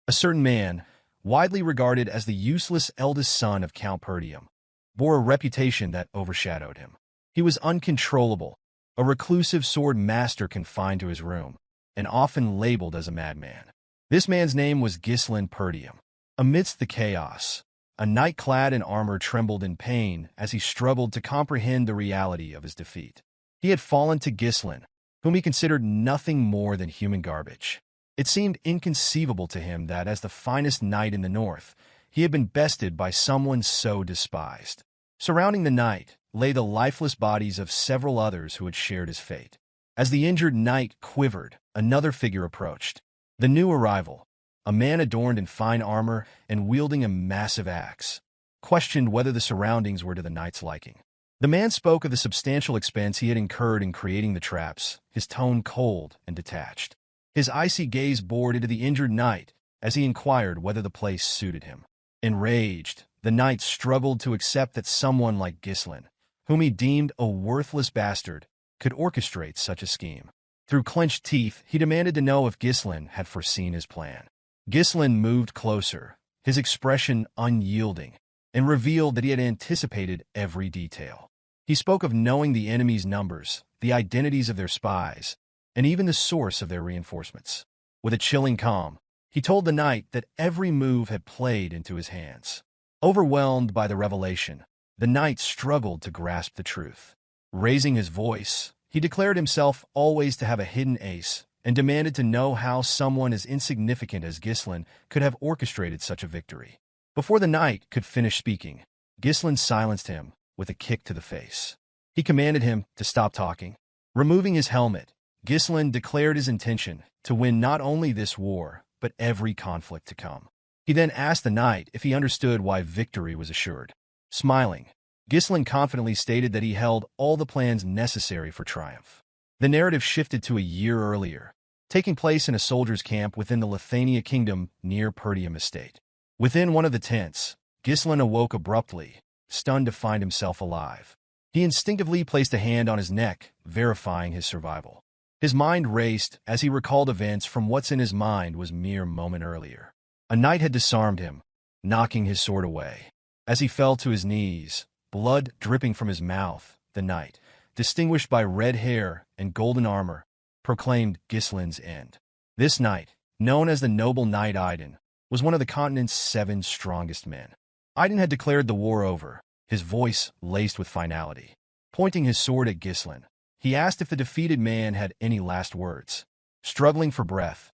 A certain man, widely regarded as the useless eldest son of Count Perdium, bore a reputation that overshadowed him. He was uncontrollable, a reclusive sword master confined to his room, and often labeled as a madman. This man's name was Ghislain Perdium. Amidst the chaos, a knight clad in armor trembled in pain as he struggled to comprehend the reality of his defeat. He had fallen to Ghislain, whom he considered nothing more than human garbage. It seemed inconceivable to him that, as the finest knight in the north, he had been bested by someone so despised. Surrounding the knight lay the lifeless bodies of several others who had shared his fate. As the injured knight quivered, another figure approached. The new arrival, a man adorned in fine armor and wielding a massive axe, questioned whether the surroundings were to the knight's liking. The man spoke of the substantial expense he had incurred in creating the traps, his tone cold and detached. His icy gaze bored into the injured knight as he inquired whether the place suited him. Enraged, the knight struggled to accept that someone like Ghislain, whom he deemed a worthless bastard, could orchestrate such a scheme. Through clenched teeth, he demanded to know if Ghislain had foreseen his plan. Ghislain moved closer, his expression unyielding, and revealed that he had anticipated every detail. He spoke of knowing the enemy's numbers, the identities of their spies, and even the source of their reinforcements. With a chilling calm, he told the knight that every move had played into his hands. Overwhelmed by the revelation, the knight struggled to grasp the truth. Raising his voice, he declared himself always to have a hidden ace and demanded to know how someone as insignificant as Ghislain could have orchestrated such a victory. Before the knight could finish speaking, Ghislain silenced him with a kick to the face. He commanded him to stop talking. Removing his helmet, Ghislain declared his intention to win not only this war, but every conflict to come. He then asked the knight if he understood why victory was assured. Smiling, Ghislain confidently stated that he held all the plans necessary for triumph. The narrative shifted to a year earlier, taking place in a soldier's camp within the Lithania kingdom near Perdium estate. Within one of the tents, Ghislain awoke abruptly, stunned to find himself alive. He instinctively placed a hand on his neck, verifying his survival. His mind raced as he recalled events from what's in his mind was mere moment earlier. A knight had disarmed him, knocking his sword away. As he fell to his knees, blood dripping from his mouth, the knight, distinguished by red hair and golden armor, proclaimed Ghislain's end. This knight, known as the noble knight Idun, was one of the continent's 7 strongest men. Idun had declared the war over, his voice laced with finality. Pointing his sword at Ghislain, he asked if the defeated man had any last words. Struggling for breath,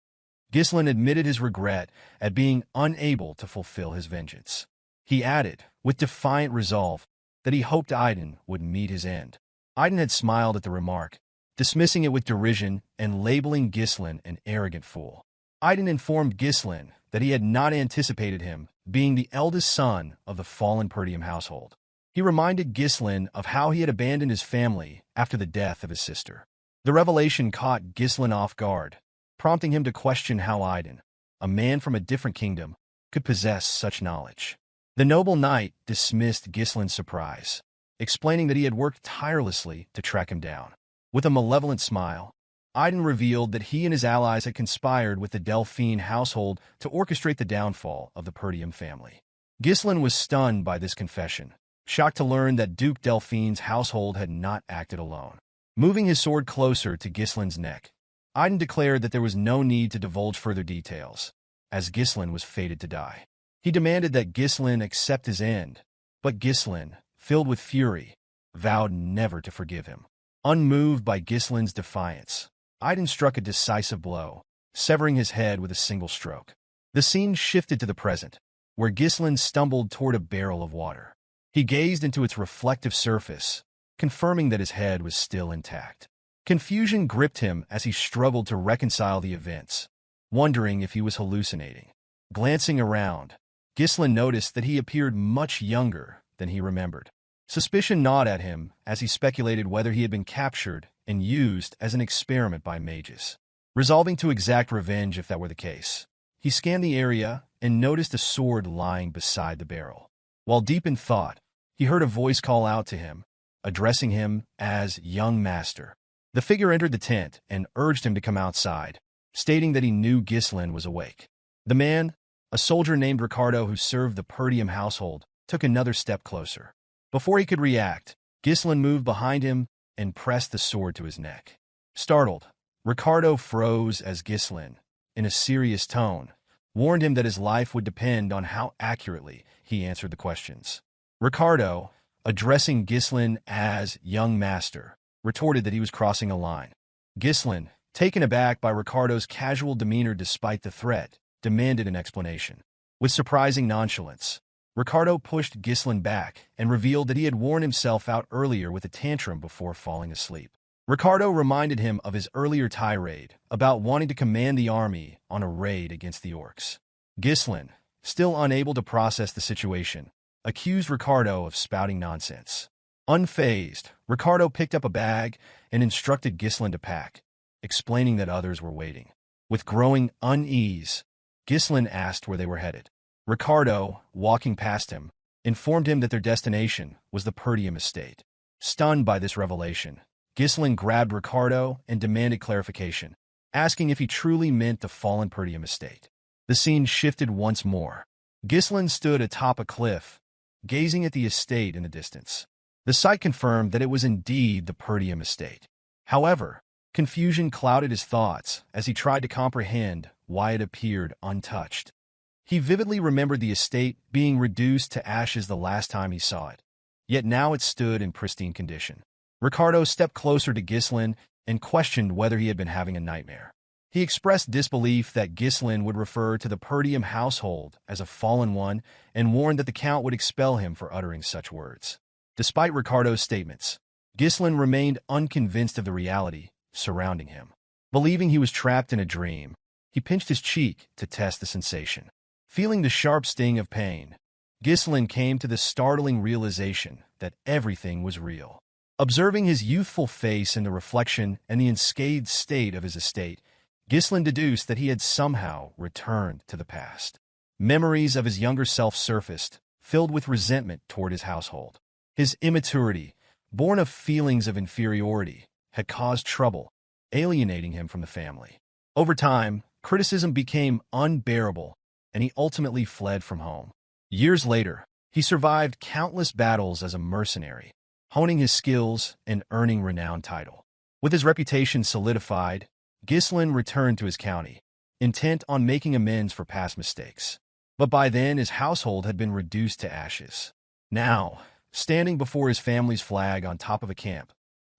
Ghislain admitted his regret at being unable to fulfill his vengeance. He added, with defiant resolve, that he hoped Idun would meet his end. Idun had smiled at the remark, dismissing it with derision and labeling Ghislain an arrogant fool. Idun informed Ghislain that he had not anticipated him being the eldest son of the fallen Perdium household. He reminded Ghislain of how he had abandoned his family after the death of his sister. The revelation caught Ghislain off guard, prompting him to question how Idun, a man from a different kingdom, could possess such knowledge. The noble knight dismissed Ghislain's surprise, explaining that he had worked tirelessly to track him down. With a malevolent smile, Idun revealed that he and his allies had conspired with the Delphine household to orchestrate the downfall of the Perdium family. Ghislain was stunned by this confession, shocked to learn that Duke Delphine's household had not acted alone. Moving his sword closer to Ghislain's neck, Idun declared that there was no need to divulge further details, as Ghislain was fated to die. He demanded that Ghislain accept his end, but Ghislain, filled with fury, vowed never to forgive him. Unmoved by Ghislain's defiance, Idun struck a decisive blow, severing his head with a single stroke. The scene shifted to the present, where Ghislain stumbled toward a barrel of water. He gazed into its reflective surface, confirming that his head was still intact. Confusion gripped him as he struggled to reconcile the events, wondering if he was hallucinating. Glancing around, Ghislain noticed that he appeared much younger than he remembered. Suspicion gnawed at him as he speculated whether he had been captured and used as an experiment by mages. Resolving to exact revenge if that were the case, he scanned the area and noticed a sword lying beside the barrel. While deep in thought, he heard a voice call out to him, addressing him as young master. The figure entered the tent and urged him to come outside, stating that he knew Ghislain was awake. The man, A soldier named Ricardo who served the Perdium household took another step closer. Before he could react, Ghislain moved behind him and pressed the sword to his neck. Startled, Ricardo froze as Ghislain, in a serious tone, warned him that his life would depend on how accurately he answered the questions. Ricardo, addressing Ghislain as young master, retorted that he was crossing a line. Ghislain, taken aback by Ricardo's casual demeanor despite the threat, demanded an explanation. With surprising nonchalance, Ricardo pushed Ghislain back and revealed that he had worn himself out earlier with a tantrum before falling asleep. Ricardo reminded him of his earlier tirade about wanting to command the army on a raid against the orcs. Ghislain, still unable to process the situation, accused Ricardo of spouting nonsense. Unfazed, Ricardo picked up a bag and instructed Ghislain to pack, explaining that others were waiting. With growing unease, Ghislain asked where they were headed. Ricardo, walking past him, informed him that their destination was the Perdium estate. Stunned by this revelation, Ghislain grabbed Ricardo and demanded clarification, asking if he truly meant the fallen Perdium estate. The scene shifted once more. Ghislain stood atop a cliff, gazing at the estate in the distance. The sight confirmed that it was indeed the Perdium estate. However, confusion clouded his thoughts as he tried to comprehend why it appeared untouched. He vividly remembered the estate being reduced to ashes the last time he saw it, yet now it stood in pristine condition. Ricardo stepped closer to Ghislain and questioned whether he had been having a nightmare. He expressed disbelief that Ghislain would refer to the Perdium household as a fallen one and warned that the Count would expel him for uttering such words. Despite Ricardo's statements, Ghislain remained unconvinced of the reality surrounding him. Believing he was trapped in a dream, he pinched his cheek to test the sensation. Feeling the sharp sting of pain, Ghislain came to the startling realization that everything was real. Observing his youthful face in the reflection and the unscathed state of his estate, Ghislain deduced that he had somehow returned to the past. Memories of his younger self surfaced, filled with resentment toward his household. His immaturity, born of feelings of inferiority, had caused trouble, alienating him from the family. Over time, criticism became unbearable, and he ultimately fled from home. Years later, he survived countless battles as a mercenary, honing his skills and earning renowned title. With his reputation solidified, Ghislain returned to his county, intent on making amends for past mistakes. But by then, his household had been reduced to ashes. Now, standing before his family's flag on top of a camp,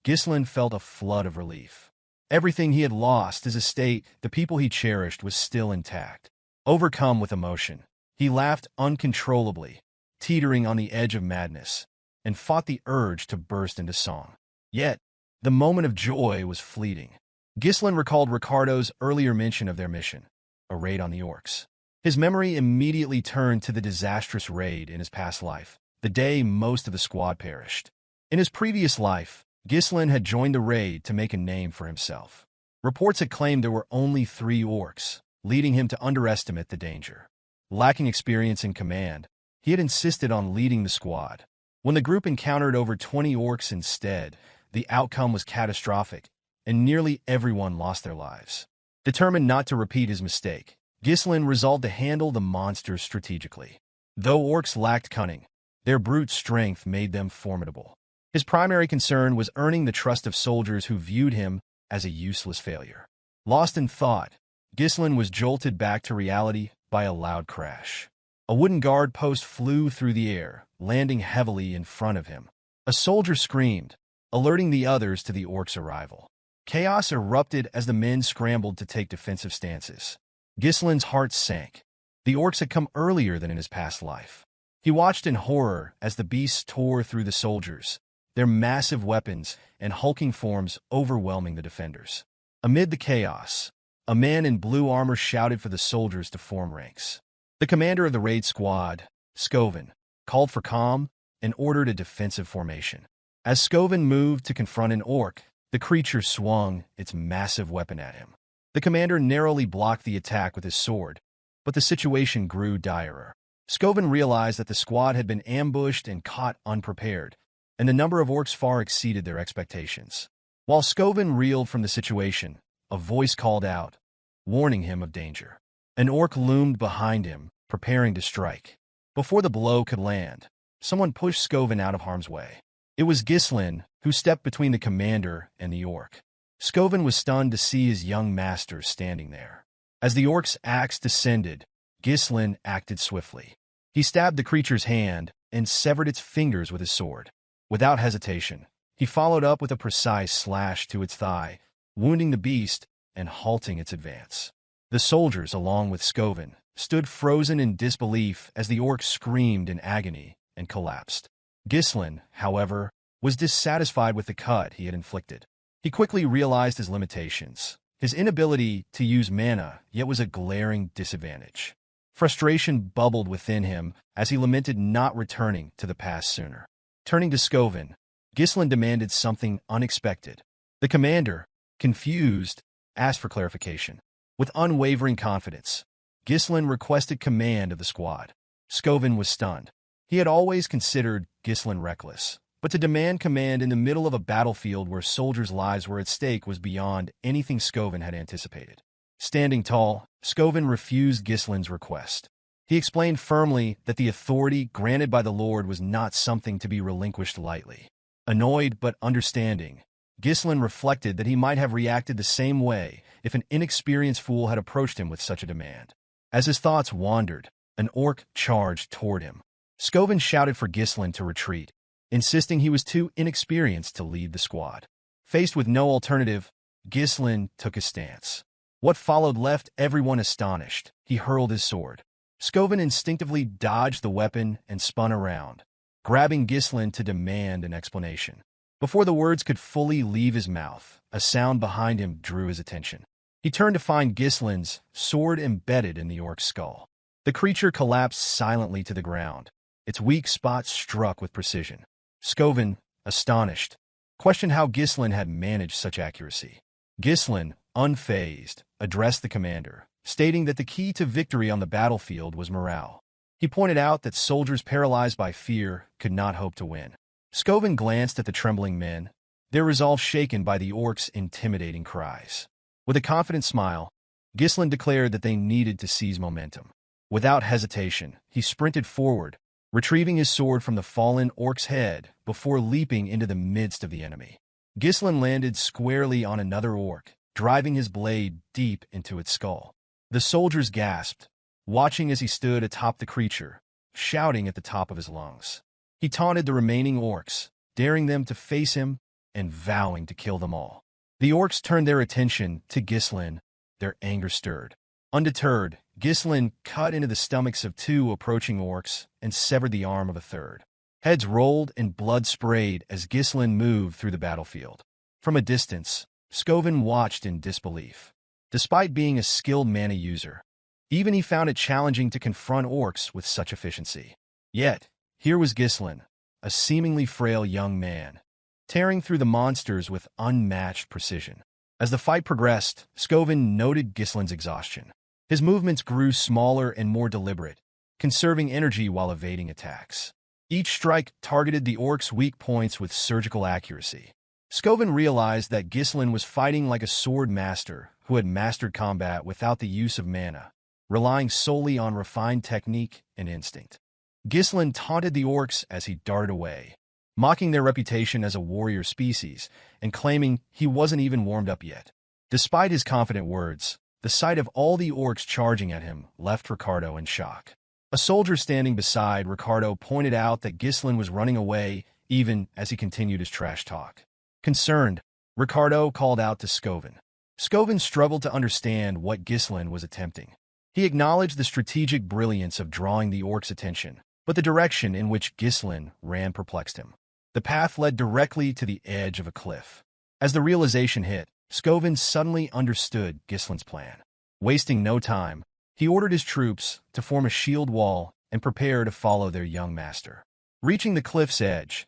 Ghislain felt a flood of relief. Everything he had lost, his estate, the people he cherished, was still intact. Overcome with emotion, he laughed uncontrollably, teetering on the edge of madness, and fought the urge to burst into song. Yet, the moment of joy was fleeting. Ghislain recalled Ricardo's earlier mention of their mission, a raid on the orcs. His memory immediately turned to the disastrous raid in his past life, the day most of the squad perished. In his previous life, Ghislain had joined the raid to make a name for himself. Reports had claimed there were only 3 orcs, leading him to underestimate the danger. Lacking experience in command, he had insisted on leading the squad. When the group encountered over 20 orcs instead, the outcome was catastrophic, and nearly everyone lost their lives. Determined not to repeat his mistake, Ghislain resolved to handle the monsters strategically. Though orcs lacked cunning, their brute strength made them formidable. His primary concern was earning the trust of soldiers who viewed him as a useless failure. Lost in thought, Ghislain was jolted back to reality by a loud crash. A wooden guard post flew through the air, landing heavily in front of him. A soldier screamed, alerting the others to the orcs' arrival. Chaos erupted as the men scrambled to take defensive stances. Ghislain's heart sank. The orcs had come earlier than in his past life. He watched in horror as the beasts tore through the soldiers, their massive weapons and hulking forms overwhelming the defenders. Amid the chaos, a man in blue armor shouted for the soldiers to form ranks. The commander of the raid squad, Scoven, called for calm and ordered a defensive formation. As Scoven moved to confront an orc, the creature swung its massive weapon at him. The commander narrowly blocked the attack with his sword, but the situation grew direr. Scoven realized that the squad had been ambushed and caught unprepared, and the number of orcs far exceeded their expectations. While Scoven reeled from the situation, a voice called out, warning him of danger. An orc loomed behind him, preparing to strike. Before the blow could land, someone pushed Skovin out of harm's way. It was Ghislain, who stepped between the commander and the orc. Skovin was stunned to see his young master standing there. As the orc's axe descended, Ghislain acted swiftly. He stabbed the creature's hand and severed its fingers with his sword. Without hesitation, he followed up with a precise slash to its thigh, wounding the beast and halting its advance. The soldiers, along with Skovin, stood frozen in disbelief as the orc screamed in agony and collapsed. Ghislain, however, was dissatisfied with the cut he had inflicted. He quickly realized his limitations. His inability to use mana yet was a glaring disadvantage. Frustration bubbled within him as he lamented not returning to the past sooner. Turning to Skovin, Ghislain demanded something unexpected. The commander, confused, asked for clarification. With unwavering confidence, Ghislain requested command of the squad. Skovin was stunned. He had always considered Ghislain reckless, but to demand command in the middle of a battlefield where soldiers' lives were at stake was beyond anything Skovin had anticipated. Standing tall, Skovin refused Ghislain's request. He explained firmly that the authority granted by the Lord was not something to be relinquished lightly. Annoyed but understanding, Ghislain reflected that he might have reacted the same way if an inexperienced fool had approached him with such a demand. As his thoughts wandered, an orc charged toward him. Skovin shouted for Ghislain to retreat, insisting he was too inexperienced to lead the squad. Faced with no alternative, Ghislain took his stance. What followed left everyone astonished. He hurled his sword. Skovin instinctively dodged the weapon and spun around, grabbing Ghislain to demand an explanation. Before the words could fully leave his mouth, a sound behind him drew his attention. He turned to find Ghislain's sword embedded in the orc's skull. The creature collapsed silently to the ground, its weak spot struck with precision. Skovin, astonished, questioned how Ghislain had managed such accuracy. Ghislain, unfazed, addressed the commander, stating that the key to victory on the battlefield was morale. He pointed out that soldiers paralyzed by fear could not hope to win. Skovin glanced at the trembling men, their resolve shaken by the orc's intimidating cries. With a confident smile, Ghislain declared that they needed to seize momentum. Without hesitation, he sprinted forward, retrieving his sword from the fallen orc's head before leaping into the midst of the enemy. Ghislain landed squarely on another orc, driving his blade deep into its skull. The soldiers gasped, watching as he stood atop the creature, shouting at the top of his lungs. He taunted the remaining orcs, daring them to face him and vowing to kill them all. The orcs turned their attention to Ghislain, their anger stirred. Undeterred, Ghislain cut into the stomachs of two approaching orcs and severed the arm of a third. Heads rolled and blood sprayed as Ghislain moved through the battlefield. From a distance, Skovin watched in disbelief. Despite being a skilled mana user, even he found it challenging to confront orcs with such efficiency. Yet, here was Ghislain, a seemingly frail young man, tearing through the monsters with unmatched precision. As the fight progressed, Skovin noted Ghislain's exhaustion. His movements grew smaller and more deliberate, conserving energy while evading attacks. Each strike targeted the orc's weak points with surgical accuracy. Skovin realized that Ghislain was fighting like a sword master who had mastered combat without the use of mana, relying solely on refined technique and instinct. Ghislain taunted the orcs as he darted away, mocking their reputation as a warrior species and claiming he wasn't even warmed up yet. Despite his confident words, the sight of all the orcs charging at him left Ricardo in shock. A soldier standing beside Ricardo pointed out that Ghislain was running away even as he continued his trash talk. Concerned, Ricardo called out to Skovin. Skovin struggled to understand what Ghislain was attempting. He acknowledged the strategic brilliance of drawing the orcs' attention, but the direction in which Ghislain ran perplexed him. The path led directly to the edge of a cliff. As the realization hit, Skovin suddenly understood Ghislain's plan. Wasting no time, he ordered his troops to form a shield wall and prepare to follow their young master. Reaching the cliff's edge,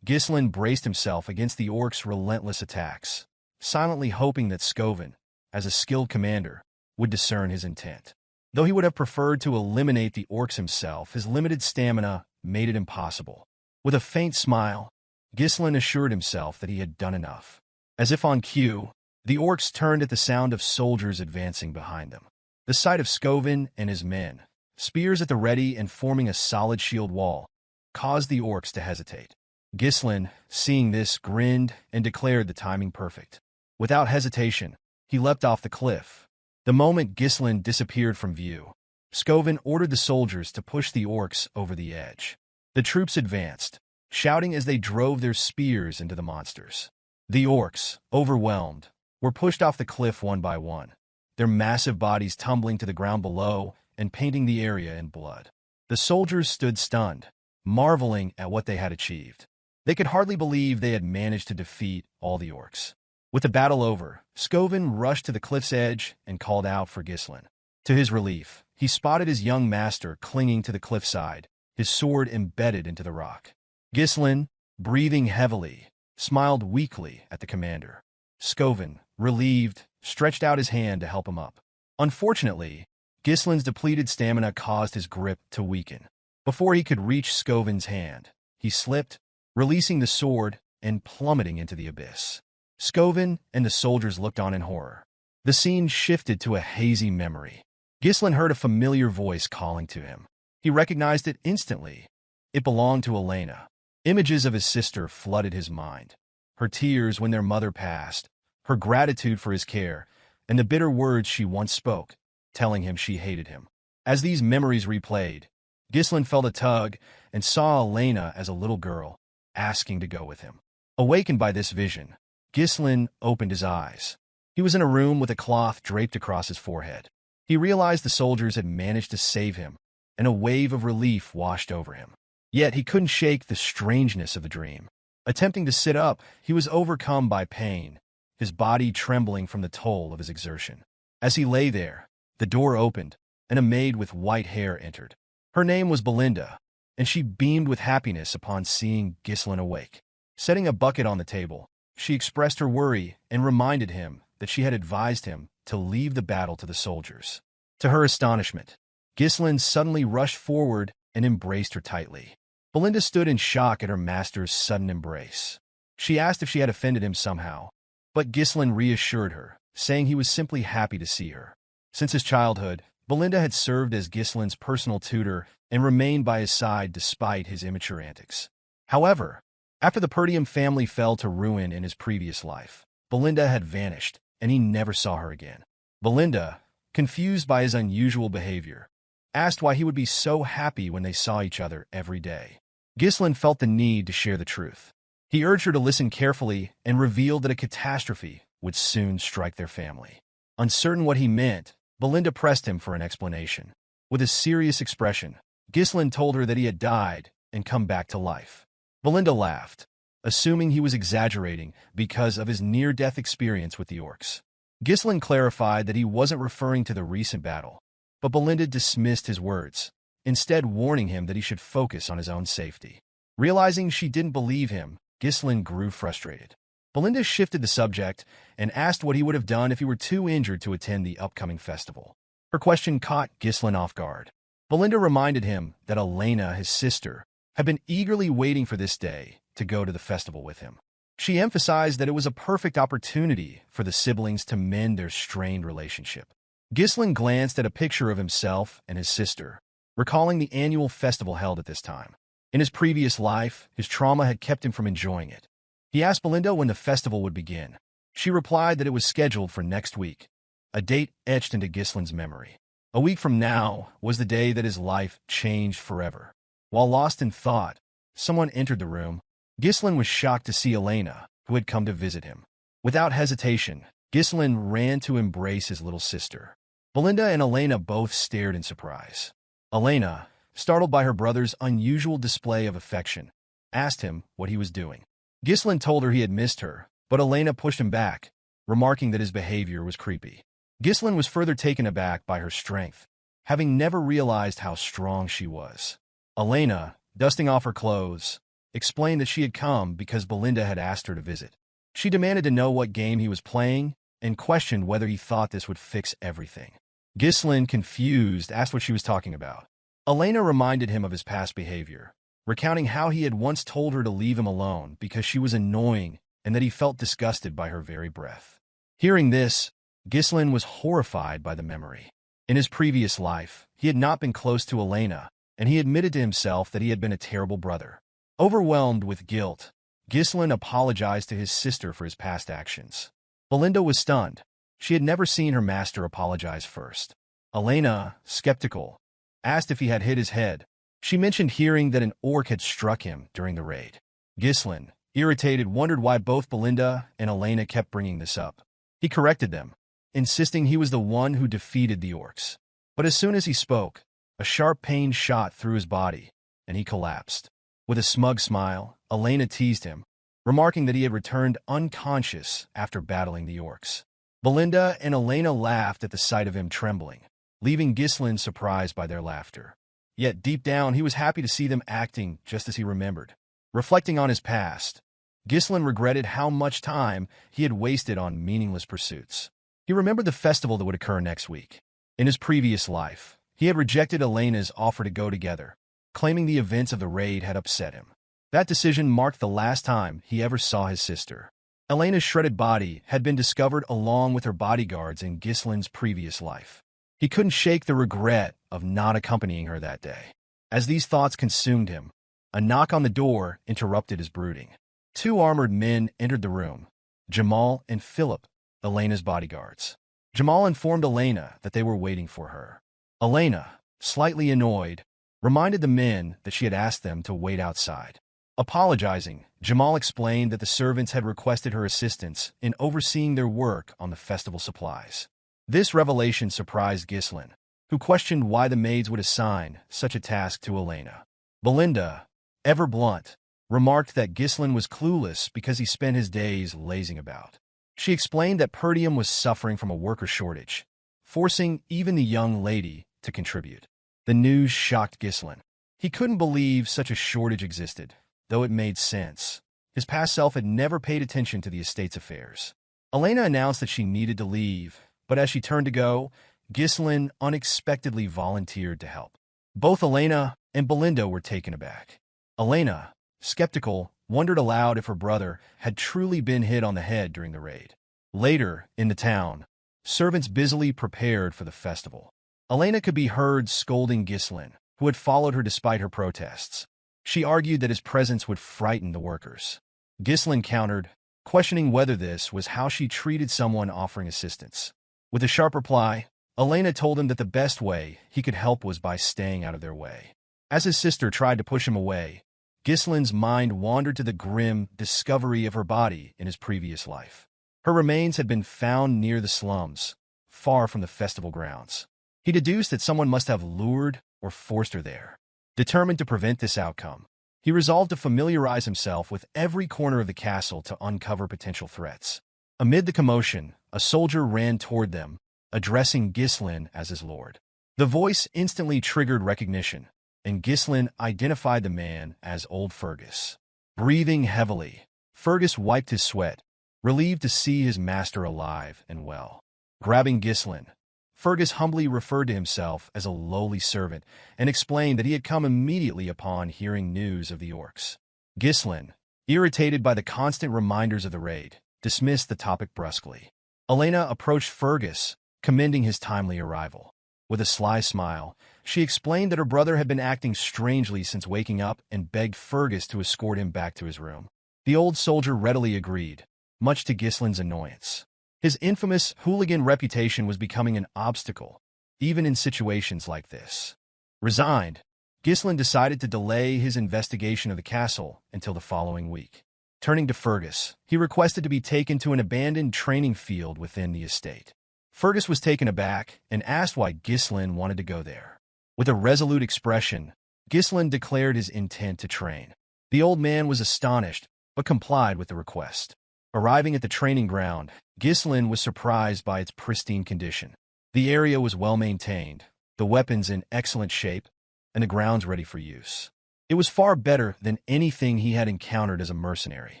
Ghislain braced himself against the orcs' relentless attacks, silently hoping that Skovin, as a skilled commander, would discern his intent. Though he would have preferred to eliminate the orcs himself, his limited stamina made it impossible. With a faint smile, Ghislain assured himself that he had done enough. As if on cue, the orcs turned at the sound of soldiers advancing behind them. The sight of Skovin and his men spears at the ready and forming a solid shield wall, caused the orcs to hesitate. Ghislain, seeing this, grinned and declared the timing perfect. Without hesitation, he leapt off the cliff. The moment Ghislain disappeared from view, Scoven ordered the soldiers to push the orcs over the edge. The troops advanced, shouting as they drove their spears into the monsters. The orcs, overwhelmed, were pushed off the cliff one by one, their massive bodies tumbling to the ground below and painting the area in blood. The soldiers stood stunned, marveling at what they had achieved. They could hardly believe they had managed to defeat all the orcs. With the battle over, Scoven rushed to the cliff's edge and called out for Ghislain. To his relief, he spotted his young master clinging to the cliffside, his sword embedded into the rock. Ghislain, breathing heavily, smiled weakly at the commander. Scoven, relieved, stretched out his hand to help him up. Unfortunately, Ghislain's depleted stamina caused his grip to weaken. Before he could reach Scoven's hand, he slipped, releasing the sword and plummeting into the abyss. Scoven and the soldiers looked on in horror. The scene shifted to a hazy memory. Ghislain heard a familiar voice calling to him. He recognized it instantly. It belonged to Elena. Images of his sister flooded his mind. Her tears when their mother passed, her gratitude for his care, and the bitter words she once spoke, telling him she hated him. As these memories replayed, Ghislain felt a tug and saw Elena as a little girl, asking to go with him. Awakened by this vision, Ghislain opened his eyes. He was in a room with a cloth draped across his forehead. He realized the soldiers had managed to save him, and a wave of relief washed over him. Yet he couldn't shake the strangeness of the dream. Attempting to sit up, he was overcome by pain, his body trembling from the toll of his exertion. As he lay there, the door opened, and a maid with white hair entered. Her name was Belinda, and she beamed with happiness upon seeing Ghislain awake. Setting a bucket on the table, she expressed her worry and reminded him that she had advised him to leave the battle to the soldiers. To her astonishment, Ghislain suddenly rushed forward and embraced her tightly. Belinda stood in shock at her master's sudden embrace. She asked if she had offended him somehow, but Ghislain reassured her, saying he was simply happy to see her. Since his childhood, Belinda had served as Ghislain's personal tutor and remained by his side despite his immature antics. However, after the Perdium family fell to ruin in his previous life, Belinda had vanished, and he never saw her again. Belinda, confused by his unusual behavior, asked why he would be so happy when they saw each other every day. Ghislain felt the need to share the truth. He urged her to listen carefully and revealed that a catastrophe would soon strike their family. Uncertain what he meant, Belinda pressed him for an explanation. With a serious expression, Ghislain told her that he had died and come back to life. Belinda laughed, assuming he was exaggerating because of his near-death experience with the orcs. Ghislain clarified that he wasn't referring to the recent battle, but Belinda dismissed his words, instead warning him that he should focus on his own safety. Realizing she didn't believe him, Ghislain grew frustrated. Belinda shifted the subject and asked what he would have done if he were too injured to attend the upcoming festival. Her question caught Ghislain off guard. Belinda reminded him that Elena, his sister, had been eagerly waiting for this day to go to the festival with him. She emphasized that it was a perfect opportunity for the siblings to mend their strained relationship. Ghislain glanced at a picture of himself and his sister, recalling the annual festival held at this time. In his previous life, his trauma had kept him from enjoying it. He asked Belinda when the festival would begin. She replied that it was scheduled for next week, a date etched into Ghislain's memory. A week from now was the day that his life changed forever. While lost in thought, someone entered the room. Ghislain was shocked to see Elena, who had come to visit him. Without hesitation, Ghislain ran to embrace his little sister. Belinda and Elena both stared in surprise. Elena, startled by her brother's unusual display of affection, asked him what he was doing. Ghislain told her he had missed her, but Elena pushed him back, remarking that his behavior was creepy. Ghislain was further taken aback by her strength, having never realized how strong she was. Elena, dusting off her clothes, explained that she had come because Belinda had asked her to visit. She demanded to know what game he was playing and questioned whether he thought this would fix everything. Ghislain, confused, asked what she was talking about. Elena reminded him of his past behavior, recounting how he had once told her to leave him alone because she was annoying and that he felt disgusted by her very breath. Hearing this, Ghislain was horrified by the memory. In his previous life, he had not been close to Elena, and he admitted to himself that he had been a terrible brother. Overwhelmed with guilt, Ghislain apologized to his sister for his past actions. Belinda was stunned. She had never seen her master apologize first. Elena, skeptical, asked if he had hit his head. She mentioned hearing that an orc had struck him during the raid. Ghislain, irritated, wondered why both Belinda and Elena kept bringing this up. He corrected them, insisting he was the one who defeated the orcs. But as soon as he spoke, a sharp pain shot through his body, and he collapsed. With a smug smile, Elena teased him, remarking that he had returned unconscious after battling the orcs. Belinda and Elena laughed at the sight of him trembling, leaving Ghislain surprised by their laughter. Yet deep down, he was happy to see them acting just as he remembered. Reflecting on his past, Ghislain regretted how much time he had wasted on meaningless pursuits. He remembered the festival that would occur next week. In his previous life, he had rejected Elena's offer to go together, claiming the events of the raid had upset him. That decision marked the last time he ever saw his sister. Elena's shredded body had been discovered along with her bodyguards in Ghislain's previous life. He couldn't shake the regret of not accompanying her that day. As these thoughts consumed him, a knock on the door interrupted his brooding. Two armored men entered the room, Jamal and Philip, Elena's bodyguards. Jamal informed Elena that they were waiting for her. Elena, slightly annoyed, reminded the men that she had asked them to wait outside. Apologizing, Jamal explained that the servants had requested her assistance in overseeing their work on the festival supplies. This revelation surprised Ghislain, who questioned why the maids would assign such a task to Elena. Belinda, ever blunt, remarked that Ghislain was clueless because he spent his days lazing about. She explained that Perdium was suffering from a worker shortage, forcing even the young lady to contribute. The news shocked Ghislain. He couldn't believe such a shortage existed, though it made sense. His past self had never paid attention to the estate's affairs. Elena announced that she needed to leave, but as she turned to go, Ghislain unexpectedly volunteered to help. Both Elena and Belinda were taken aback. Elena, skeptical, wondered aloud if her brother had truly been hit on the head during the raid. Later, in the town, servants busily prepared for the festival. Elena could be heard scolding Ghislain, who had followed her despite her protests. She argued that his presence would frighten the workers. Ghislain countered, questioning whether this was how she treated someone offering assistance. With a sharp reply, Elena told him that the best way he could help was by staying out of their way. As his sister tried to push him away, Ghislain's mind wandered to the grim discovery of her body in his previous life. Her remains had been found near the slums, far from the festival grounds. He deduced that someone must have lured or forced her there. Determined to prevent this outcome, he resolved to familiarize himself with every corner of the castle to uncover potential threats. Amid the commotion, a soldier ran toward them, addressing Ghislain as his lord. The voice instantly triggered recognition, and Ghislain identified the man as old Fergus. Breathing heavily, Fergus wiped his sweat, relieved to see his master alive and well. Grabbing Ghislain, Fergus humbly referred to himself as a lowly servant and explained that he had come immediately upon hearing news of the orcs. Ghislain, irritated by the constant reminders of the raid, dismissed the topic brusquely. Elena approached Fergus, commending his timely arrival. With a sly smile, she explained that her brother had been acting strangely since waking up and begged Fergus to escort him back to his room. The old soldier readily agreed, much to Ghislain's annoyance. His infamous hooligan reputation was becoming an obstacle, even in situations like this. Resigned, Ghislain decided to delay his investigation of the castle until the following week. Turning to Fergus, he requested to be taken to an abandoned training field within the estate. Fergus was taken aback and asked why Ghislain wanted to go there. With a resolute expression, Ghislain declared his intent to train. The old man was astonished, but complied with the request. Arriving at the training ground, Ghislain was surprised by its pristine condition. The area was well maintained, the weapons in excellent shape, and the grounds ready for use. It was far better than anything he had encountered as a mercenary.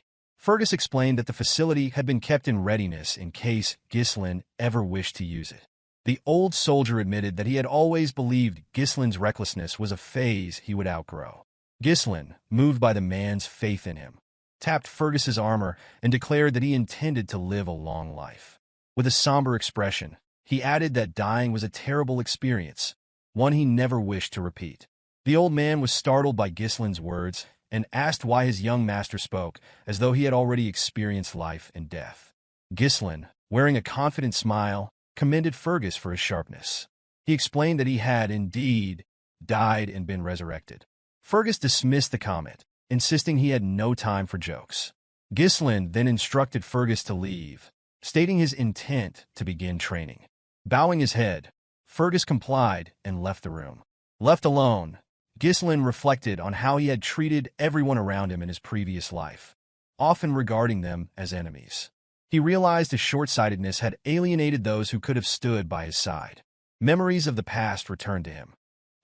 Fergus explained that the facility had been kept in readiness in case Ghislain ever wished to use it. The old soldier admitted that he had always believed Ghislain's recklessness was a phase he would outgrow. Ghislain, moved by the man's faith in him, tapped Fergus's armor and declared that he intended to live a long life. With a somber expression, He added that dying was a terrible experience, one he never wished to repeat. The old man was startled by Ghislain's words and asked why his young master spoke as though he had already experienced life and death. Ghislain, wearing a confident smile, commended Fergus for his sharpness. He explained that he had indeed died and been resurrected. Fergus dismissed the comment, insisting he had no time for jokes. Ghislain then instructed Fergus to leave, stating his intent to begin training. Bowing his head, Fergus complied and left the room. Left alone, Ghislain reflected on how he had treated everyone around him in his previous life, often regarding them as enemies. He realized his short-sightedness had alienated those who could have stood by his side. Memories of the past returned to him.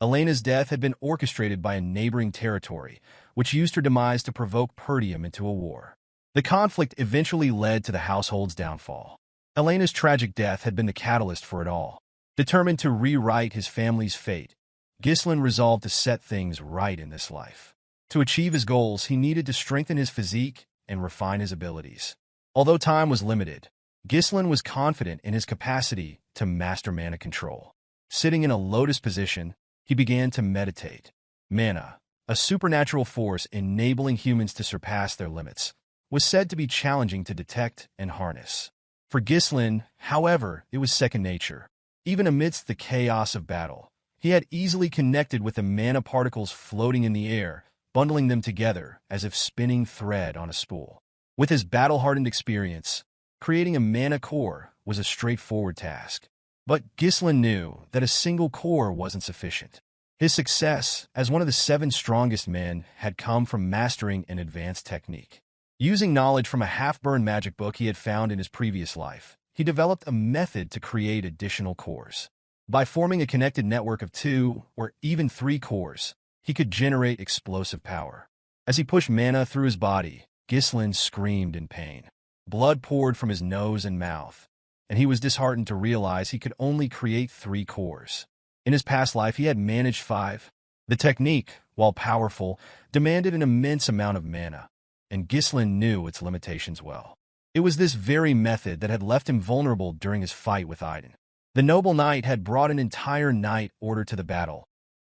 Elena's death had been orchestrated by a neighboring territory, which used her demise to provoke Perdium into a war. The conflict eventually led to the household's downfall. Elena's tragic death had been the catalyst for it all. Determined to rewrite his family's fate, Ghislain resolved to set things right in this life. To achieve his goals, he needed to strengthen his physique and refine his abilities. Although time was limited, Ghislain was confident in his capacity to master mana control. Sitting in a lotus position, he began to meditate. Mana, a supernatural force enabling humans to surpass their limits, was said to be challenging to detect and harness. For Ghislain, however, it was second nature. Even amidst the chaos of battle, he had easily connected with the mana particles floating in the air, bundling them together as if spinning thread on a spool. With his battle-hardened experience, creating a mana core was a straightforward task. But Ghislain knew that a single core wasn't sufficient. His success as one of the 7 strongest men had come from mastering an advanced technique. Using knowledge from a half-burned magic book he had found in his previous life, he developed a method to create additional cores. By forming a connected network of 2 or even 3 cores, he could generate explosive power. As he pushed mana through his body, Ghislain screamed in pain. Blood poured from his nose and mouth, and he was disheartened to realize he could only create 3 cores. In his past life, he had managed 5. The technique, while powerful, demanded an immense amount of mana, and Ghislain knew its limitations well. It was this very method that had left him vulnerable during his fight with Idun. The noble knight had brought an entire knight order to the battle,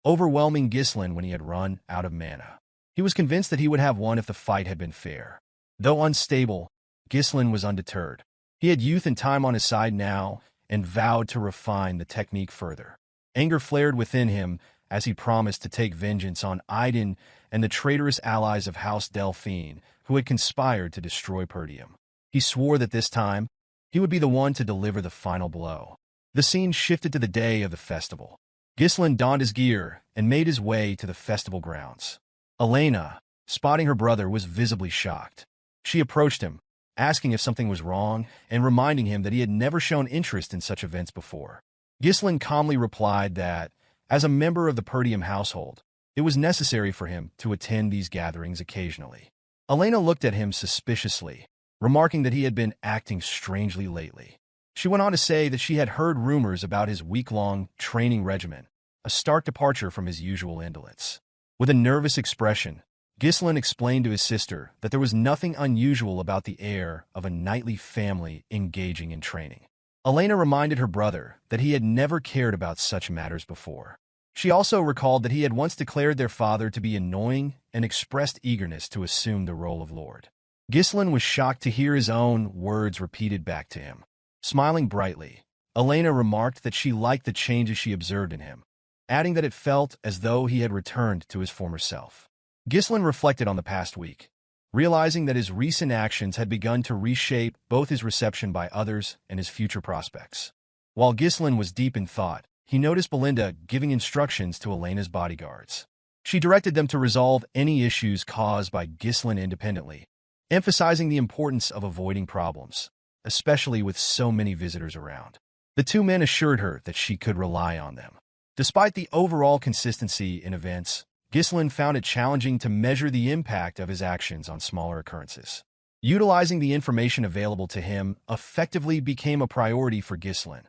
overwhelming Ghislain when he had run out of mana. He was convinced that he would have won if the fight had been fair. Though unstable, Ghislain was undeterred. He had youth and time on his side now, and vowed to refine the technique further. Anger flared within him as he promised to take vengeance on Idun and the traitorous allies of House Delphine who had conspired to destroy Perdium. He swore that this time, he would be the one to deliver the final blow. The scene shifted to the day of the festival. Ghislain donned his gear and made his way to the festival grounds. Elena, spotting her brother, was visibly shocked. She approached him, asking if something was wrong and reminding him that he had never shown interest in such events before. Ghislain calmly replied that, as a member of the Perdium household, it was necessary for him to attend these gatherings occasionally. Elena looked at him suspiciously, remarking that he had been acting strangely lately. She went on to say that she had heard rumors about his week-long training regimen, a stark departure from his usual indolence. With a nervous expression, Ghislain explained to his sister that there was nothing unusual about the heir of a knightly family engaging in training. Elena reminded her brother that he had never cared about such matters before. She also recalled that he had once declared their father to be annoying and expressed eagerness to assume the role of lord. Ghislain was shocked to hear his own words repeated back to him. Smiling brightly, Elena remarked that she liked the changes she observed in him, adding that it felt as though he had returned to his former self. Ghislain reflected on the past week, realizing that his recent actions had begun to reshape both his reception by others and his future prospects. While Ghislain was deep in thought, he noticed Belinda giving instructions to Elena's bodyguards. She directed them to resolve any issues caused by Ghislain independently, emphasizing the importance of avoiding problems, especially with so many visitors around. The 2 men assured her that she could rely on them. Despite the overall consistency in events, Ghislain found it challenging to measure the impact of his actions on smaller occurrences. Utilizing the information available to him effectively became a priority for Ghislain,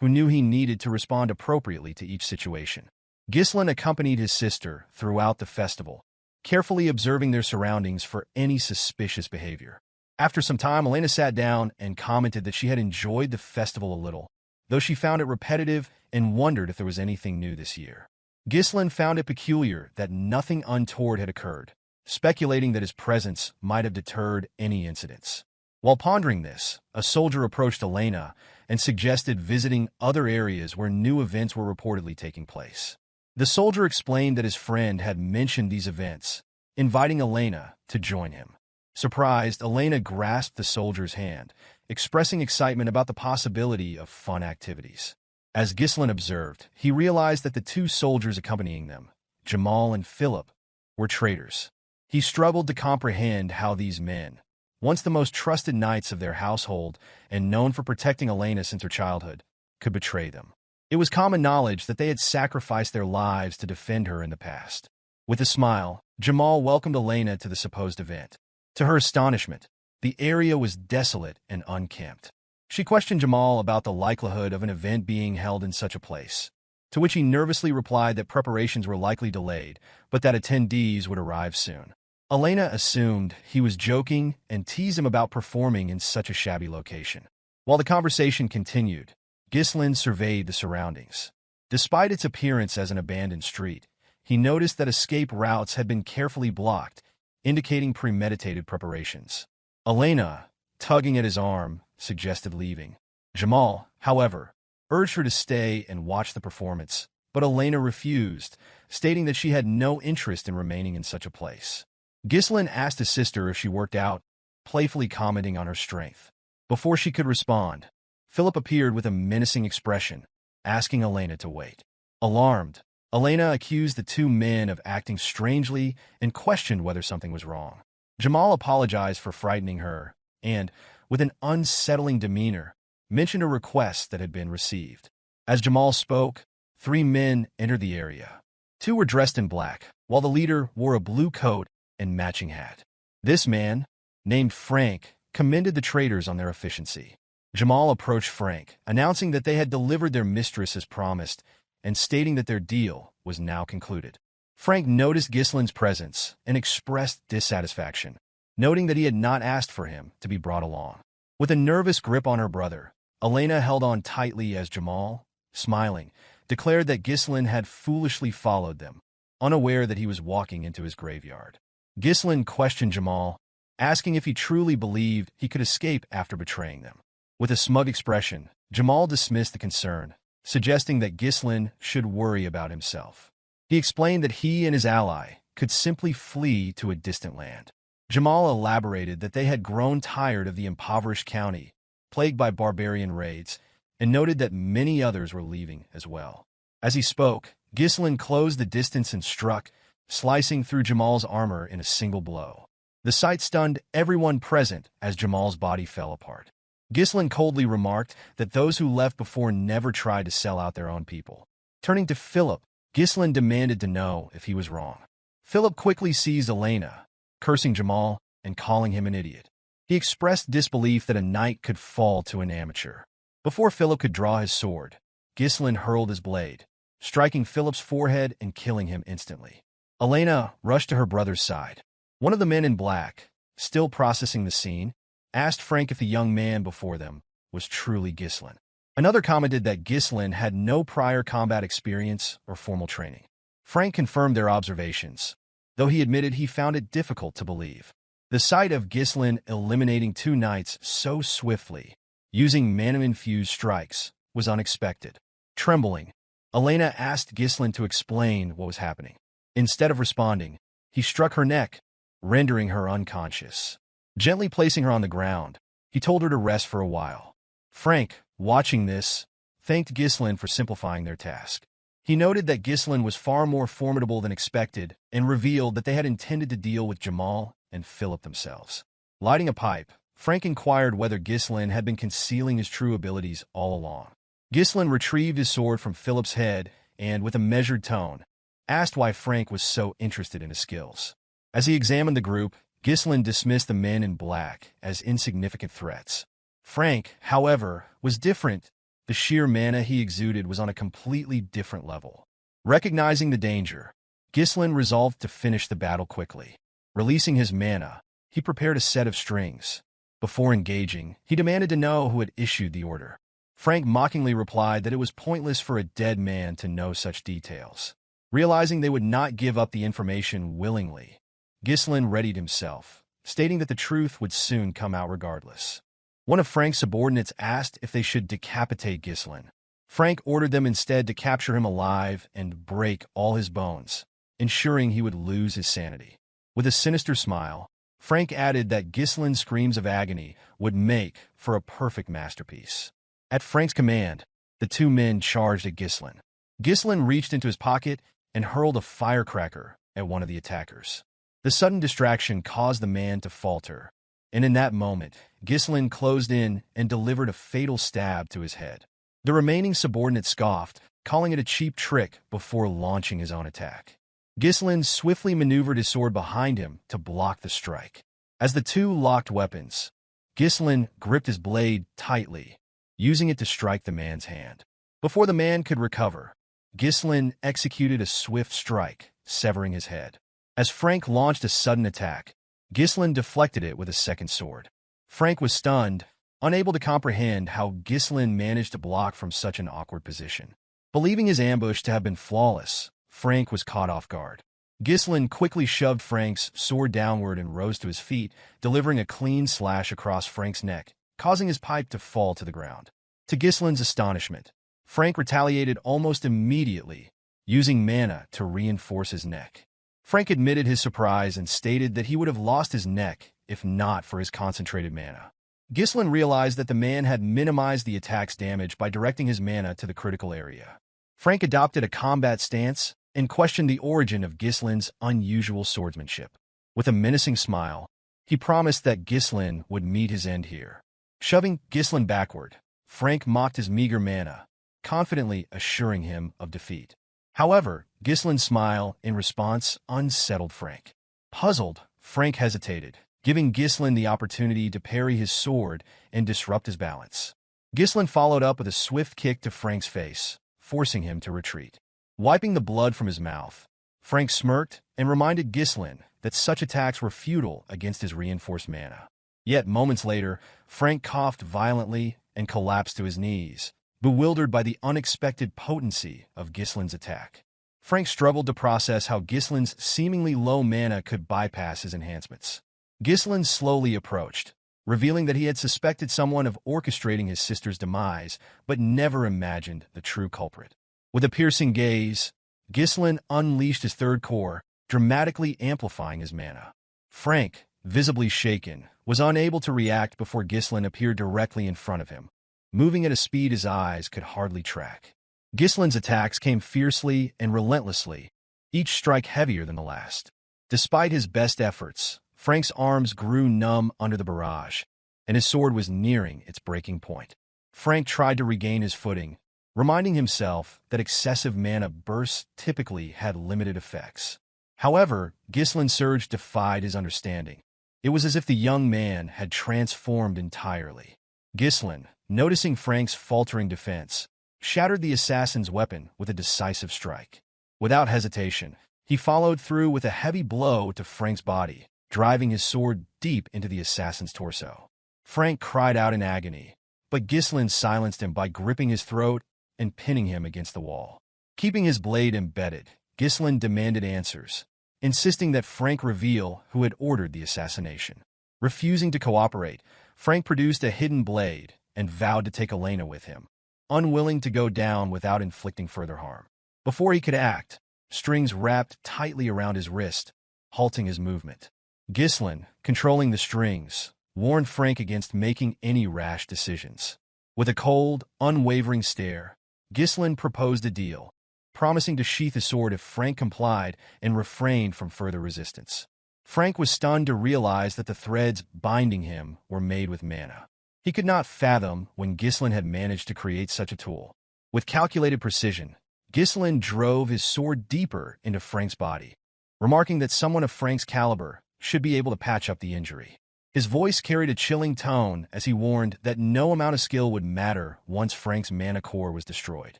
who knew he needed to respond appropriately to each situation. Ghislain accompanied his sister throughout the festival, carefully observing their surroundings for any suspicious behavior. After some time, Elena sat down and commented that she had enjoyed the festival a little, though she found it repetitive and wondered if there was anything new this year. Ghislain found it peculiar that nothing untoward had occurred, speculating that his presence might have deterred any incidents. While pondering this, a soldier approached Elena and suggested visiting other areas where new events were reportedly taking place. The soldier explained that his friend had mentioned these events, inviting Elena to join him. Surprised, Elena grasped the soldier's hand, expressing excitement about the possibility of fun activities. As Ghislain observed, he realized that the two soldiers accompanying them, Jamal and Philip, were traitors. He struggled to comprehend how these men, once the most trusted knights of their household and known for protecting Elena since her childhood, could betray them. It was common knowledge that they had sacrificed their lives to defend her in the past. With a smile, Jamal welcomed Elena to the supposed event. To her astonishment, the area was desolate and unkempt. She questioned Jamal about the likelihood of an event being held in such a place, to which he nervously replied that preparations were likely delayed, but that attendees would arrive soon. Elena assumed he was joking and teased him about performing in such a shabby location. While the conversation continued, Ghislain surveyed the surroundings. Despite its appearance as an abandoned street, he noticed that escape routes had been carefully blocked, indicating premeditated preparations. Elena, tugging at his arm, suggested leaving. Jamal, however, urged her to stay and watch the performance, but Elena refused, stating that she had no interest in remaining in such a place. Ghislain asked his sister if she worked out, playfully commenting on her strength. Before she could respond, Philip appeared with a menacing expression, asking Elena to wait. Alarmed, Elena accused the two men of acting strangely and questioned whether something was wrong. Jamal apologized for frightening her and, with an unsettling demeanor, mentioned a request that had been received. As Jamal spoke, three men entered the area. Two were dressed in black, while the leader wore a blue coat and matching hat. This man, named Frank, commended the traders on their efficiency. Jamal approached Frank, announcing that they had delivered their mistress as promised and stating that their deal was now concluded. Frank noticed Ghislain's presence and expressed dissatisfaction, noting that he had not asked for him to be brought along. With a nervous grip on her brother, Elena held on tightly as Jamal, smiling, declared that Ghislain had foolishly followed them, unaware that he was walking into his graveyard. Ghislain questioned Jamal, asking if he truly believed he could escape after betraying them. With a smug expression, Jamal dismissed the concern, suggesting that Ghislain should worry about himself. He explained that he and his ally could simply flee to a distant land. Jamal elaborated that they had grown tired of the impoverished county, plagued by barbarian raids, and noted that many others were leaving as well. As he spoke, Ghislain closed the distance and struck, slicing through Jamal's armor in a single blow. The sight stunned everyone present as Jamal's body fell apart. Ghislain coldly remarked that those who left before never tried to sell out their own people. Turning to Philip, Ghislain demanded to know if he was wrong. Philip quickly seized Elena, cursing Jamal and calling him an idiot. He expressed disbelief that a knight could fall to an amateur. Before Philip could draw his sword, Ghislain hurled his blade, striking Philip's forehead and killing him instantly. Elena rushed to her brother's side. One of the men in black, still processing the scene, asked Frank if the young man before them was truly Ghislain. Another commented that Ghislain had no prior combat experience or formal training. Frank confirmed their observations, though he admitted he found it difficult to believe. The sight of Ghislain eliminating two knights so swiftly, using mana-infused strikes, was unexpected. Trembling, Elena asked Ghislain to explain what was happening. Instead of responding, he struck her neck, rendering her unconscious. Gently placing her on the ground, he told her to rest for a while. Frank, watching this, thanked Ghislain for simplifying their task. He noted that Ghislain was far more formidable than expected and revealed that they had intended to deal with Jamal and Philip themselves. Lighting a pipe, Frank inquired whether Ghislain had been concealing his true abilities all along. Ghislain retrieved his sword from Philip's head and, with a measured tone, asked why Frank was so interested in his skills. As he examined the group, Ghislain dismissed the men in black as insignificant threats. Frank, however, was different. The sheer mana he exuded was on a completely different level. Recognizing the danger, Ghislain resolved to finish the battle quickly. Releasing his mana, he prepared a set of strings. Before engaging, he demanded to know who had issued the order. Frank mockingly replied that it was pointless for a dead man to know such details. Realizing they would not give up the information willingly, Ghislain readied himself, stating that the truth would soon come out regardless. One of Frank's subordinates asked if they should decapitate Ghislain. Frank ordered them instead to capture him alive and break all his bones, ensuring he would lose his sanity. With a sinister smile, Frank added that Ghislain's screams of agony would make for a perfect masterpiece. At Frank's command, the two men charged at Ghislain. Ghislain reached into his pocket and hurled a firecracker at one of the attackers. The sudden distraction caused the man to falter, and in that moment, Ghislain closed in and delivered a fatal stab to his head. The remaining subordinate scoffed, calling it a cheap trick before launching his own attack. Ghislain swiftly maneuvered his sword behind him to block the strike. As the two locked weapons, Ghislain gripped his blade tightly, using it to strike the man's hand. Before the man could recover, Ghislain executed a swift strike, severing his head. As Frank launched a sudden attack, Ghislain deflected it with a second sword. Frank was stunned, unable to comprehend how Ghislain managed to block from such an awkward position. Believing his ambush to have been flawless, Frank was caught off guard. Ghislain quickly shoved Frank's sword downward and rose to his feet, delivering a clean slash across Frank's neck, causing his pipe to fall to the ground. To Ghislain's astonishment, Frank retaliated almost immediately, using mana to reinforce his neck. Frank admitted his surprise and stated that he would have lost his neck if not for his concentrated mana. Ghislain realized that the man had minimized the attack's damage by directing his mana to the critical area. Frank adopted a combat stance and questioned the origin of Ghislain's unusual swordsmanship. With a menacing smile, he promised that Ghislain would meet his end here. Shoving Ghislain backward, Frank mocked his meager mana, confidently assuring him of defeat. However, Ghislain's smile, in response, unsettled Frank. Puzzled, Frank hesitated, giving Ghislain the opportunity to parry his sword and disrupt his balance. Ghislain followed up with a swift kick to Frank's face, forcing him to retreat. Wiping the blood from his mouth, Frank smirked and reminded Ghislain that such attacks were futile against his reinforced mana. Yet moments later, Frank coughed violently and collapsed to his knees, bewildered by the unexpected potency of Ghislain's attack. Frank struggled to process how Ghislain's seemingly low mana could bypass his enhancements. Ghislain slowly approached, revealing that he had suspected someone of orchestrating his sister's demise, but never imagined the true culprit. With a piercing gaze, Ghislain unleashed his third core, dramatically amplifying his mana. Frank, visibly shaken, was unable to react before Ghislain appeared directly in front of him, moving at a speed his eyes could hardly track. Ghislain's attacks came fiercely and relentlessly, each strike heavier than the last. Despite his best efforts, Frank's arms grew numb under the barrage, and his sword was nearing its breaking point. Frank tried to regain his footing, reminding himself that excessive mana bursts typically had limited effects. However, Ghislain's surge defied his understanding. It was as if the young man had transformed entirely. Ghislain, noticing Frank's faltering defense, shattered the assassin's weapon with a decisive strike. Without hesitation, he followed through with a heavy blow to Frank's body, driving his sword deep into the assassin's torso. Frank cried out in agony, but Ghislain silenced him by gripping his throat and pinning him against the wall. Keeping his blade embedded, Ghislain demanded answers, insisting that Frank reveal who had ordered the assassination. Refusing to cooperate, Frank produced a hidden blade and vowed to take Elena with him, unwilling to go down without inflicting further harm. Before he could act, strings wrapped tightly around his wrist, halting his movement. Ghislain, controlling the strings, warned Frank against making any rash decisions. With a cold, unwavering stare, Ghislain proposed a deal, promising to sheath his sword if Frank complied and refrained from further resistance. Frank was stunned to realize that the threads binding him were made with mana. He could not fathom when Ghislain had managed to create such a tool. With calculated precision, Ghislain drove his sword deeper into Frank's body, remarking that someone of Frank's caliber should be able to patch up the injury. His voice carried a chilling tone as he warned that no amount of skill would matter once Frank's mana core was destroyed.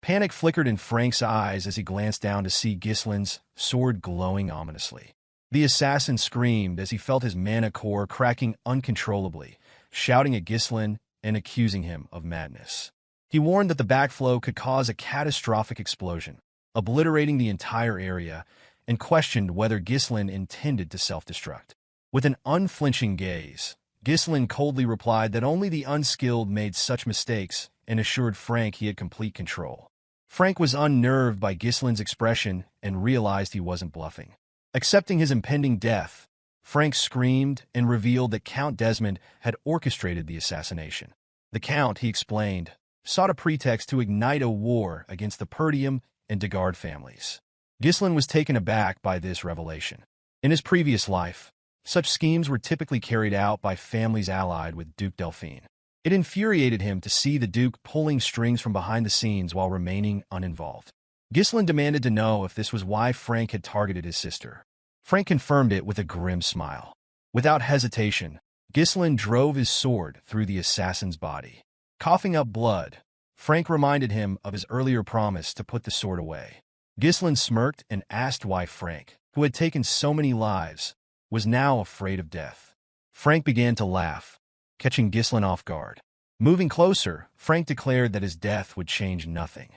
Panic flickered in Frank's eyes as he glanced down to see Ghislain's sword glowing ominously. The assassin screamed as he felt his mana core cracking uncontrollably, shouting at Ghislain and accusing him of madness. He warned that the backflow could cause a catastrophic explosion, obliterating the entire area, and questioned whether Ghislain intended to self-destruct. With an unflinching gaze, Ghislain coldly replied that only the unskilled made such mistakes and assured Frank he had complete control. Frank was unnerved by Ghislain's expression and realized he wasn't bluffing. Accepting his impending death, Frank screamed and revealed that Count Desmond had orchestrated the assassination. The Count, he explained, sought a pretext to ignite a war against the Perdium and Degard families. Ghislain was taken aback by this revelation. In his previous life, such schemes were typically carried out by families allied with Duke Delphine. It infuriated him to see the Duke pulling strings from behind the scenes while remaining uninvolved. Ghislain demanded to know if this was why Frank had targeted his sister. Frank confirmed it with a grim smile. Without hesitation, Ghislain drove his sword through the assassin's body. Coughing up blood, Frank reminded him of his earlier promise to put the sword away. Ghislain smirked and asked why Frank, who had taken so many lives, was now afraid of death. Frank began to laugh, catching Ghislain off guard. Moving closer, Frank declared that his death would change nothing.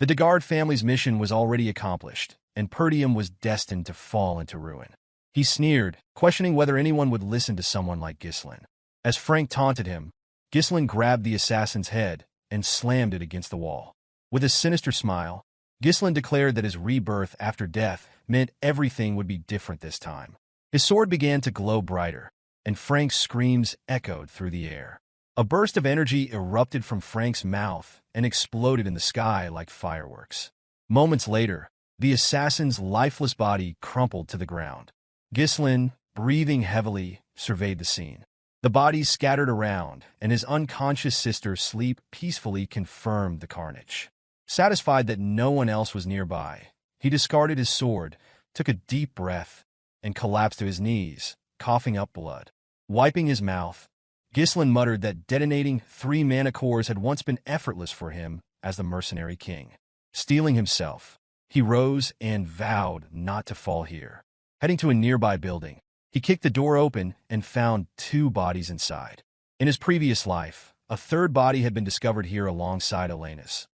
The Degard family's mission was already accomplished, and Perdium was destined to fall into ruin. He sneered, questioning whether anyone would listen to someone like Ghislain. As Frank taunted him, Ghislain grabbed the assassin's head and slammed it against the wall. With a sinister smile, Ghislain declared that his rebirth after death meant everything would be different this time. His sword began to glow brighter, and Frank's screams echoed through the air. A burst of energy erupted from Frank's mouth and exploded in the sky like fireworks. Moments later, the assassin's lifeless body crumpled to the ground. Ghislain, breathing heavily, surveyed the scene. The bodies scattered around, and his unconscious sister's sleep peacefully confirmed the carnage. Satisfied that no one else was nearby, he discarded his sword, took a deep breath, and collapsed to his knees, coughing up blood. Wiping his mouth, Ghislain muttered that detonating 3 mana cores had once been effortless for him as the Mercenary King. Steeling himself, he rose and vowed not to fall here. Heading to a nearby building, he kicked the door open and found 2 bodies inside. In his previous life, a 3rd body had been discovered here alongside Elena's.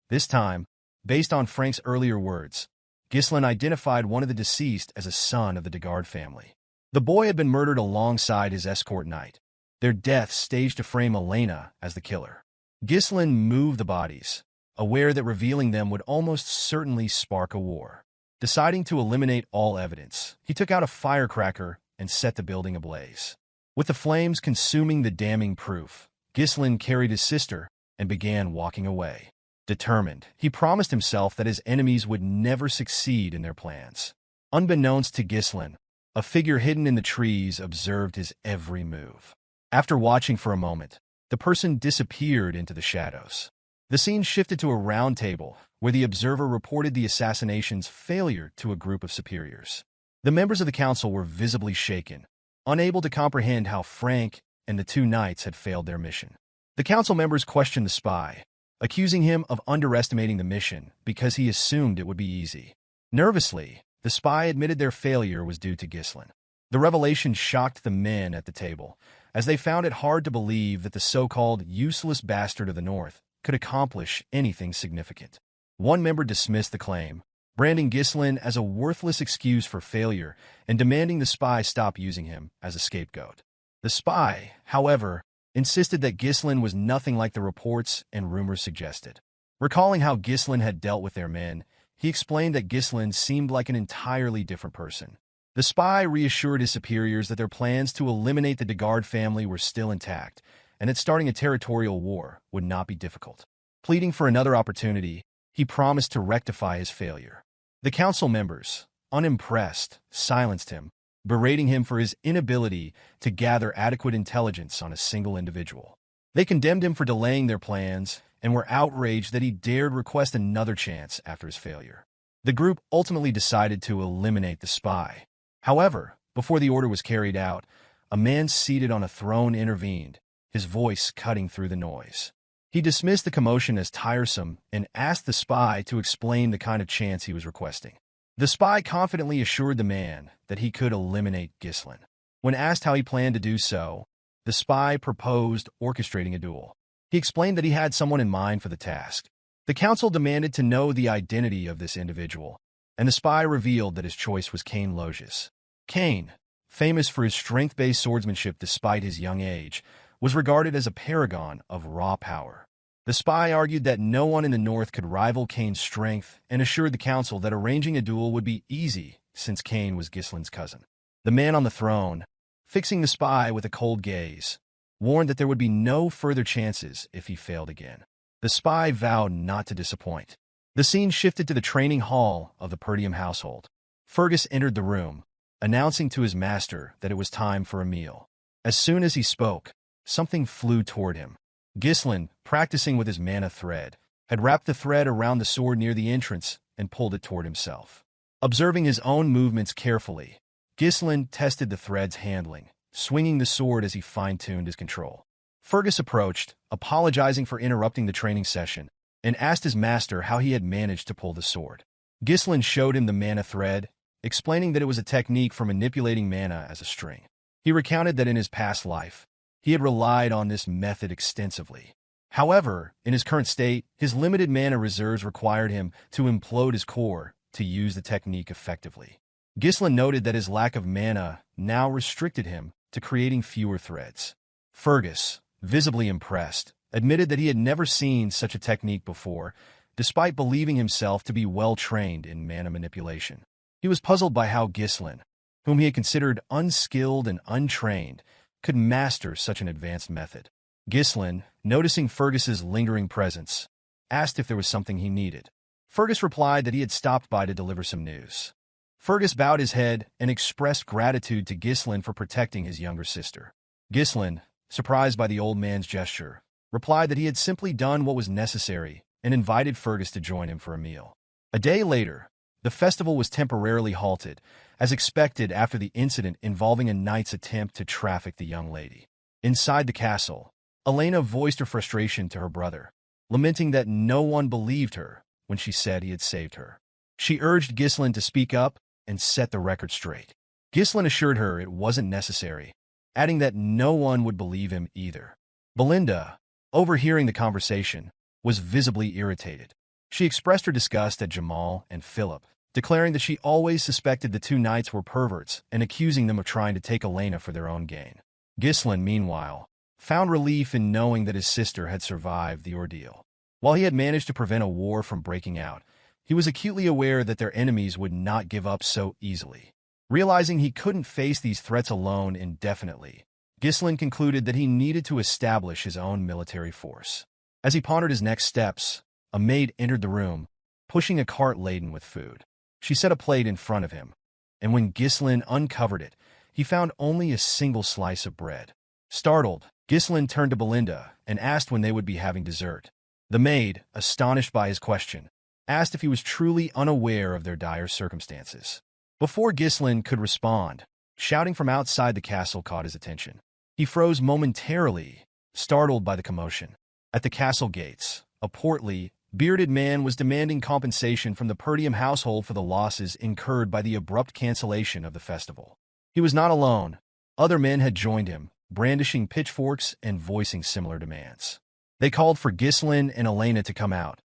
This time, based on Frank's earlier words, Ghislain identified one of the deceased as a son of the Degard family. The boy had been murdered alongside his escort knight, their deaths staged to frame Elena as the killer. Ghislain moved the bodies, aware that revealing them would almost certainly spark a war. Deciding to eliminate all evidence, he took out a firecracker and set the building ablaze. With the flames consuming the damning proof, Ghislain carried his sister and began walking away. Determined, he promised himself that his enemies would never succeed in their plans. Unbeknownst to Ghislain, a figure hidden in the trees observed his every move. After watching for a moment, the person disappeared into the shadows. The scene shifted to a round table, where the observer reported the assassination's failure to a group of superiors. The members of the council were visibly shaken, unable to comprehend how Frank and the 2 knights had failed their mission. The council members questioned the spy, accusing him of underestimating the mission because he assumed it would be easy. Nervously, the spy admitted their failure was due to Ghislain. The revelation shocked the men at the table, as they found it hard to believe that the so-called useless bastard of the North could accomplish anything significant. One member dismissed the claim, branding Ghislain as a worthless excuse for failure and demanding the spy stop using him as a scapegoat. The spy, however, insisted that Ghislain was nothing like the reports and rumors suggested. Recalling how Ghislain had dealt with their men, he explained that Ghislain seemed like an entirely different person. The spy reassured his superiors that their plans to eliminate the Degard family were still intact, and that starting a territorial war would not be difficult. Pleading for another opportunity, he promised to rectify his failure. The council members, unimpressed, silenced him, berating him for his inability to gather adequate intelligence on a single individual. They condemned him for delaying their plans and were outraged that he dared request another chance after his failure. The group ultimately decided to eliminate the spy. However, before the order was carried out, a man seated on a throne intervened, his voice cutting through the noise. He dismissed the commotion as tiresome and asked the spy to explain the kind of chance he was requesting. The spy confidently assured the man that he could eliminate Ghislain. When asked how he planned to do so, the spy proposed orchestrating a duel. He explained that he had someone in mind for the task. The council demanded to know the identity of this individual, and the spy revealed that his choice was Kane Loges. Kane, famous for his strength-based swordsmanship despite his young age, was regarded as a paragon of raw power. The spy argued that no one in the north could rival Kane's strength and assured the council that arranging a duel would be easy since Kane was Ghislain's cousin. The man on the throne, fixing the spy with a cold gaze, warned that there would be no further chances if he failed again. The spy vowed not to disappoint. The scene shifted to the training hall of the Perdium household. Fergus entered the room, announcing to his master that it was time for a meal. As soon as he spoke, something flew toward him. Ghislain, practicing with his mana thread, had wrapped the thread around the sword near the entrance and pulled it toward himself. Observing his own movements carefully, Ghislain tested the thread's handling, swinging the sword as he fine-tuned his control. Fergus approached, apologizing for interrupting the training session, and asked his master how he had managed to pull the sword. Ghislain showed him the mana thread, explaining that it was a technique for manipulating mana as a string. He recounted that in his past life, he had relied on this method extensively. However, in his current state, his limited mana reserves required him to implode his core to use the technique effectively. Ghislain noted that his lack of mana now restricted him to creating fewer threads. Fergus, visibly impressed, admitted that he had never seen such a technique before, despite believing himself to be well-trained in mana manipulation. He was puzzled by how Ghislain, whom he had considered unskilled and untrained, could master such an advanced method. Ghislain, noticing Fergus's lingering presence, asked if there was something he needed. Fergus replied that he had stopped by to deliver some news. Fergus bowed his head and expressed gratitude to Ghislain for protecting his younger sister. Ghislain, surprised by the old man's gesture, replied that he had simply done what was necessary and invited Fergus to join him for a meal. A day later, the festival was temporarily halted, as expected after the incident involving a knight's attempt to traffic the young lady. Inside the castle, Elena voiced her frustration to her brother, lamenting that no one believed her when she said he had saved her. She urged Ghislain to speak up and set the record straight. Ghislain assured her it wasn't necessary, adding that no one would believe him either. Belinda, overhearing the conversation, was visibly irritated. She expressed her disgust at Jamal and Philip, declaring that she always suspected the two knights were perverts and accusing them of trying to take Elena for their own gain. Ghislain, meanwhile, found relief in knowing that his sister had survived the ordeal. While he had managed to prevent a war from breaking out, he was acutely aware that their enemies would not give up so easily. Realizing he couldn't face these threats alone indefinitely, Ghislain concluded that he needed to establish his own military force. As he pondered his next steps, a maid entered the room, pushing a cart laden with food. She set a plate in front of him, and when Ghislain uncovered it, he found only a single slice of bread. Startled, Ghislain turned to Belinda and asked when they would be having dessert. The maid, astonished by his question, asked if he was truly unaware of their dire circumstances. Before Ghislain could respond, shouting from outside the castle caught his attention. He froze momentarily, startled by the commotion. At the castle gates, a portly, bearded man was demanding compensation from the Perdium household for the losses incurred by the abrupt cancellation of the festival. He was not alone. Other men had joined him, brandishing pitchforks and voicing similar demands. They called for Ghislain and Elena to come out,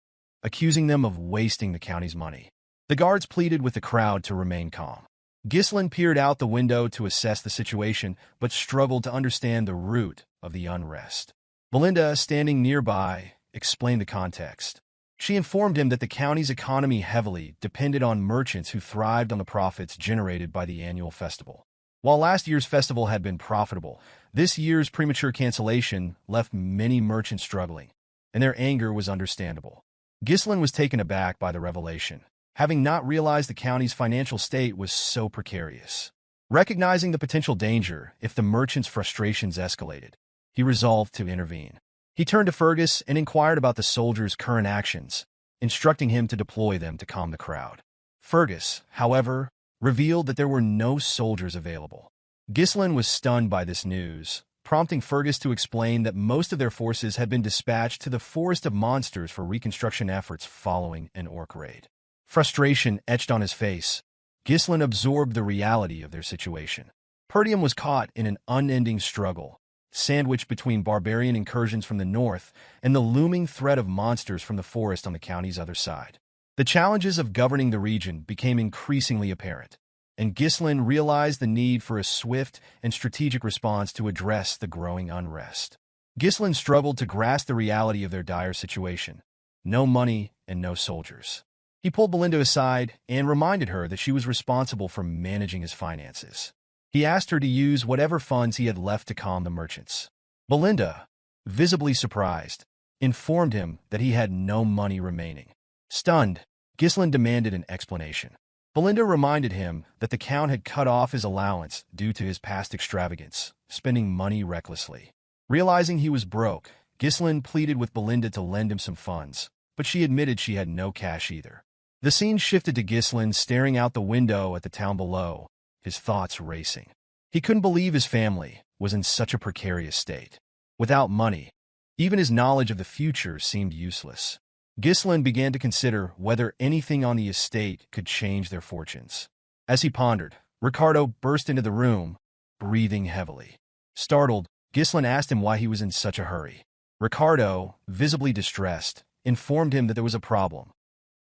accusing them of wasting the county's money. The guards pleaded with the crowd to remain calm. Ghislain peered out the window to assess the situation, but struggled to understand the root of the unrest. Belinda, standing nearby, explained the context. She informed him that the county's economy heavily depended on merchants who thrived on the profits generated by the annual festival. While last year's festival had been profitable, this year's premature cancellation left many merchants struggling, and their anger was understandable. Ghislain was taken aback by the revelation, having not realized the county's financial state was so precarious. Recognizing the potential danger if the merchants' frustrations escalated, he resolved to intervene. He turned to Fergus and inquired about the soldiers' current actions, instructing him to deploy them to calm the crowd. Fergus, however, revealed that there were no soldiers available. Ghislain was stunned by this news, prompting Fergus to explain that most of their forces had been dispatched to the Forest of Monsters for reconstruction efforts following an orc raid. Frustration etched on his face, Ghislain absorbed the reality of their situation. Perdium was caught in an unending struggle, sandwiched between barbarian incursions from the north and the looming threat of monsters from the forest on the county's other side. The challenges of governing the region became increasingly apparent, and Ghislain realized the need for a swift and strategic response to address the growing unrest. Ghislain struggled to grasp the reality of their dire situation. No money and no soldiers. He pulled Belinda aside and reminded her that she was responsible for managing his finances. He asked her to use whatever funds he had left to calm the merchants. Belinda, visibly surprised, informed him that he had no money remaining. Stunned, Ghislain demanded an explanation. Belinda reminded him that the Count had cut off his allowance due to his past extravagance, spending money recklessly. Realizing he was broke, Ghislain pleaded with Belinda to lend him some funds, but she admitted she had no cash either. The scene shifted to Ghislain staring out the window at the town below, his thoughts racing. He couldn't believe his family was in such a precarious state. Without money, even his knowledge of the future seemed useless. Ghislain began to consider whether anything on the estate could change their fortunes. As he pondered, Ricardo burst into the room, breathing heavily. Startled, Ghislain asked him why he was in such a hurry. Ricardo, visibly distressed, informed him that there was a problem.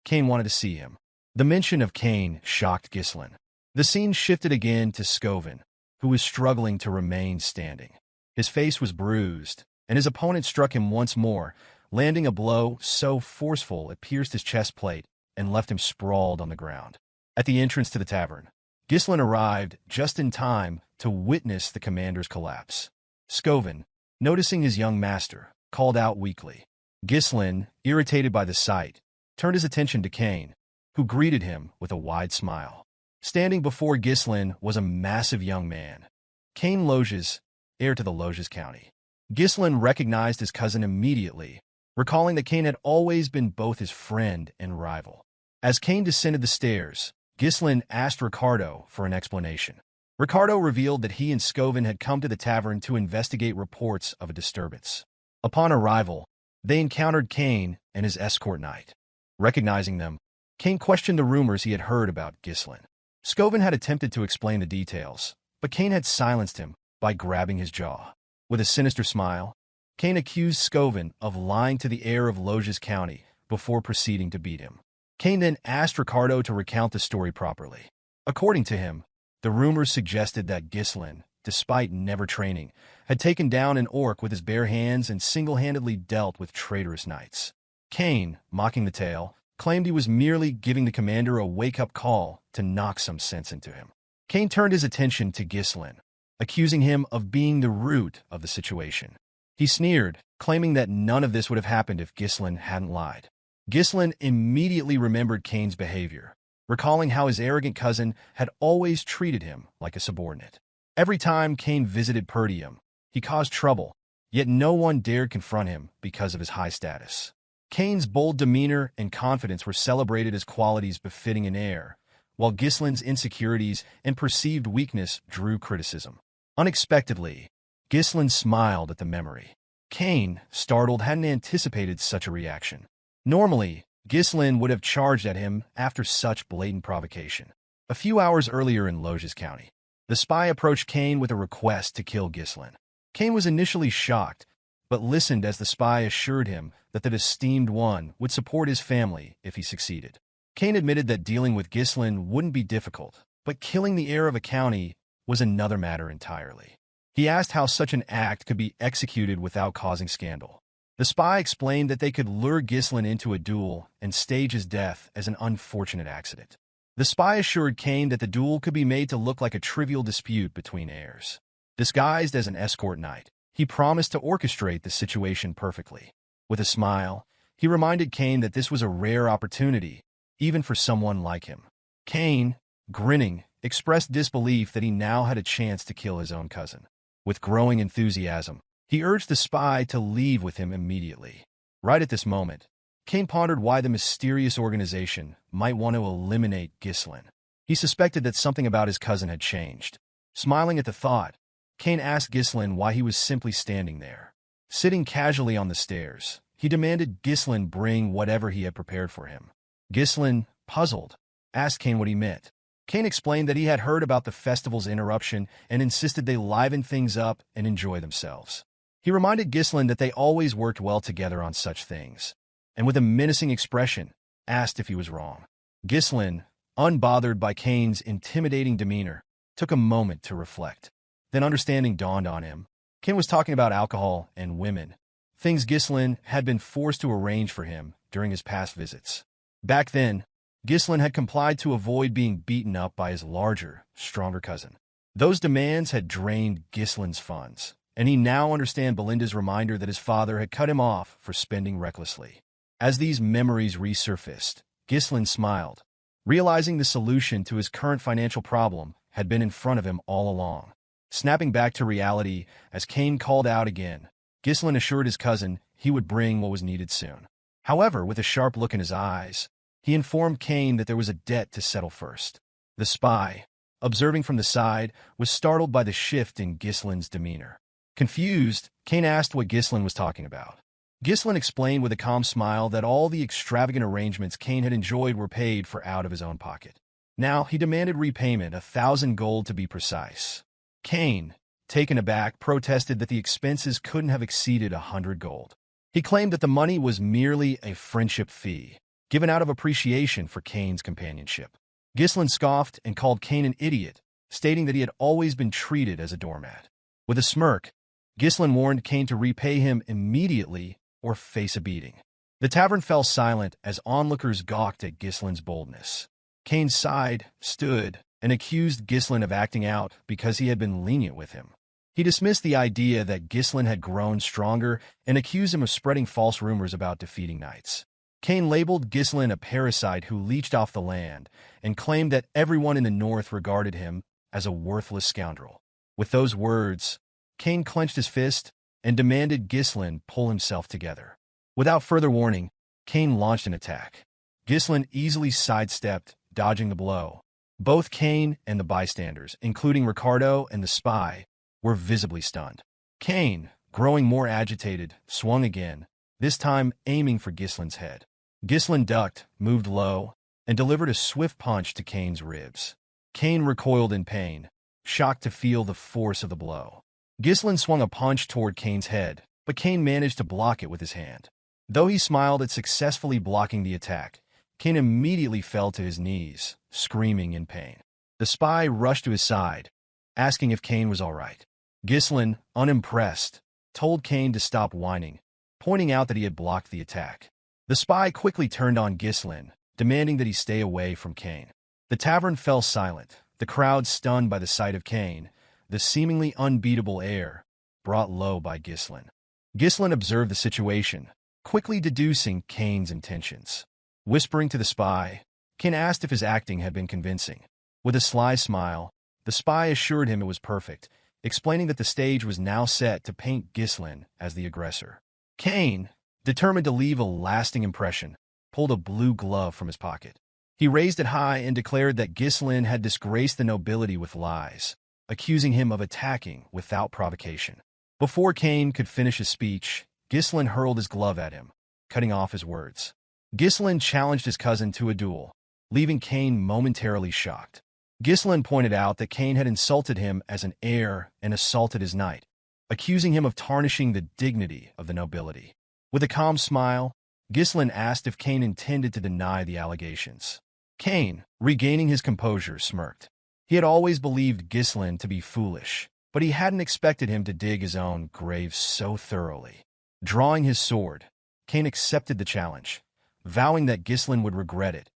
Kane wanted to see him. The mention of Kane shocked Ghislain. The scene shifted again to Scoven, who was struggling to remain standing. His face was bruised, and his opponent struck him once more, landing a blow so forceful it pierced his chest plate and left him sprawled on the ground. At the entrance to the tavern, Ghislain arrived just in time to witness the commander's collapse. Scoven, noticing his young master, called out weakly. Ghislain, irritated by the sight, turned his attention to Kane, who greeted him with a wide smile. Standing before Ghislain was a massive young man, Kane Loges, heir to the Loges County. Ghislain recognized his cousin immediately, recalling that Kane had always been both his friend and rival. As Kane descended the stairs, Ghislain asked Ricardo for an explanation. Ricardo revealed that he and Scoven had come to the tavern to investigate reports of a disturbance. Upon arrival, they encountered Kane and his escort knight. Recognizing them, Kane questioned the rumors he had heard about Ghislain. Scoven had attempted to explain the details, but Kane had silenced him by grabbing his jaw. With a sinister smile, Kane accused Scoven of lying to the heir of Loges County before proceeding to beat him. Kane then asked Ricardo to recount the story properly. According to him, the rumors suggested that Ghislain, despite never training, had taken down an orc with his bare hands and single-handedly dealt with traitorous knights. Kane, mocking the tale, claimed he was merely giving the commander a wake-up call to knock some sense into him. Kane turned his attention to Ghislain, accusing him of being the root of the situation. He sneered, claiming that none of this would have happened if Ghislain hadn't lied. Ghislain immediately remembered Kane's behavior, recalling how his arrogant cousin had always treated him like a subordinate. Every time Kane visited Perdium, he caused trouble, yet no one dared confront him because of his high status. Kane's bold demeanor and confidence were celebrated as qualities befitting an heir, while Ghislain's insecurities and perceived weakness drew criticism. Unexpectedly, Ghislain smiled at the memory. Kane, startled, hadn't anticipated such a reaction. Normally, Ghislain would have charged at him after such blatant provocation. A few hours earlier in Loges County, the spy approached Kane with a request to kill Ghislain. Kane was initially shocked, but listened as the spy assured him that the esteemed one would support his family if he succeeded. Kane admitted that dealing with Ghislain wouldn't be difficult, but killing the heir of a county was another matter entirely. He asked how such an act could be executed without causing scandal. The spy explained that they could lure Ghislain into a duel and stage his death as an unfortunate accident. The spy assured Kane that the duel could be made to look like a trivial dispute between heirs. Disguised as an escort knight, he promised to orchestrate the situation perfectly. With a smile, he reminded Kane that this was a rare opportunity, even for someone like him. Kane, grinning, expressed disbelief that he now had a chance to kill his own cousin. With growing enthusiasm, he urged the spy to leave with him immediately. Right at this moment, Kane pondered why the mysterious organization might want to eliminate Ghislain. He suspected that something about his cousin had changed. Smiling at the thought, Kane asked Ghislain why he was simply standing there. Sitting casually on the stairs, he demanded Ghislain bring whatever he had prepared for him. Ghislain, puzzled, asked Kane what he meant. Kane explained that he had heard about the festival's interruption and insisted they liven things up and enjoy themselves. He reminded Ghislain that they always worked well together on such things, and with a menacing expression, asked if he was wrong. Ghislain, unbothered by Kane's intimidating demeanor, took a moment to reflect. Then understanding dawned on him. Kane was talking about alcohol and women, things Ghislain had been forced to arrange for him during his past visits. Back then, Ghislain had complied to avoid being beaten up by his larger, stronger cousin. Those demands had drained Ghislain's funds, and he now understood Belinda's reminder that his father had cut him off for spending recklessly. As these memories resurfaced, Ghislain smiled, realizing the solution to his current financial problem had been in front of him all along. Snapping back to reality as Kane called out again, Ghislain assured his cousin he would bring what was needed soon. However, with a sharp look in his eyes, he informed Kane that there was a debt to settle first. The spy, observing from the side, was startled by the shift in Ghislain's demeanor. Confused, Kane asked what Ghislain was talking about. Ghislain explained with a calm smile that all the extravagant arrangements Kane had enjoyed were paid for out of his own pocket. Now he demanded repayment, 1,000 gold to be precise. Kane, taken aback, protested that the expenses couldn't have exceeded 100 gold. He claimed that the money was merely a friendship fee, given out of appreciation for Kane's companionship. Ghislain scoffed and called Kane an idiot, stating that he had always been treated as a doormat. With a smirk, Ghislain warned Kane to repay him immediately or face a beating. The tavern fell silent as onlookers gawked at Ghislain's boldness. Kane sighed, stood, and accused Ghislain of acting out because he had been lenient with him. He dismissed the idea that Ghislain had grown stronger and accused him of spreading false rumors about defeating knights. Kane labeled Ghislain a parasite who leached off the land and claimed that everyone in the north regarded him as a worthless scoundrel. With those words, Kane clenched his fist and demanded Ghislain pull himself together. Without further warning, Kane launched an attack. Ghislain easily sidestepped, dodging the blow. Both Kane and the bystanders, including Ricardo and the spy, were visibly stunned. Kane, growing more agitated, swung again, this time aiming for Ghislain's head. Ghislain ducked, moved low, and delivered a swift punch to Kane's ribs. Kane recoiled in pain, shocked to feel the force of the blow. Ghislain swung a punch toward Kane's head, but Kane managed to block it with his hand. Though he smiled at successfully blocking the attack, Kane immediately fell to his knees, screaming in pain. The spy rushed to his side, asking if Kane was all right. Ghislain, unimpressed, told Kane to stop whining, pointing out that he had blocked the attack. The spy quickly turned on Ghislain, demanding that he stay away from Kane. The tavern fell silent, the crowd stunned by the sight of Kane, the seemingly unbeatable air, brought low by Ghislain. Ghislain observed the situation, quickly deducing Kane's intentions. Whispering to the spy, Kane asked if his acting had been convincing. With a sly smile, the spy assured him it was perfect, explaining that the stage was now set to paint Ghislain as the aggressor. Kane, determined to leave a lasting impression, pulled a blue glove from his pocket. He raised it high and declared that Ghislain had disgraced the nobility with lies, accusing him of attacking without provocation. Before Kane could finish his speech, Ghislain hurled his glove at him, cutting off his words. Ghislain challenged his cousin to a duel, leaving Kane momentarily shocked. Ghislain pointed out that Kane had insulted him as an heir and assaulted his knight, accusing him of tarnishing the dignity of the nobility. With a calm smile, Ghislain asked if Kane intended to deny the allegations. Kane, regaining his composure, smirked. He had always believed Ghislain to be foolish, but he hadn't expected him to dig his own grave so thoroughly. Drawing his sword, Kane accepted the challenge, vowing that Ghislain would regret it,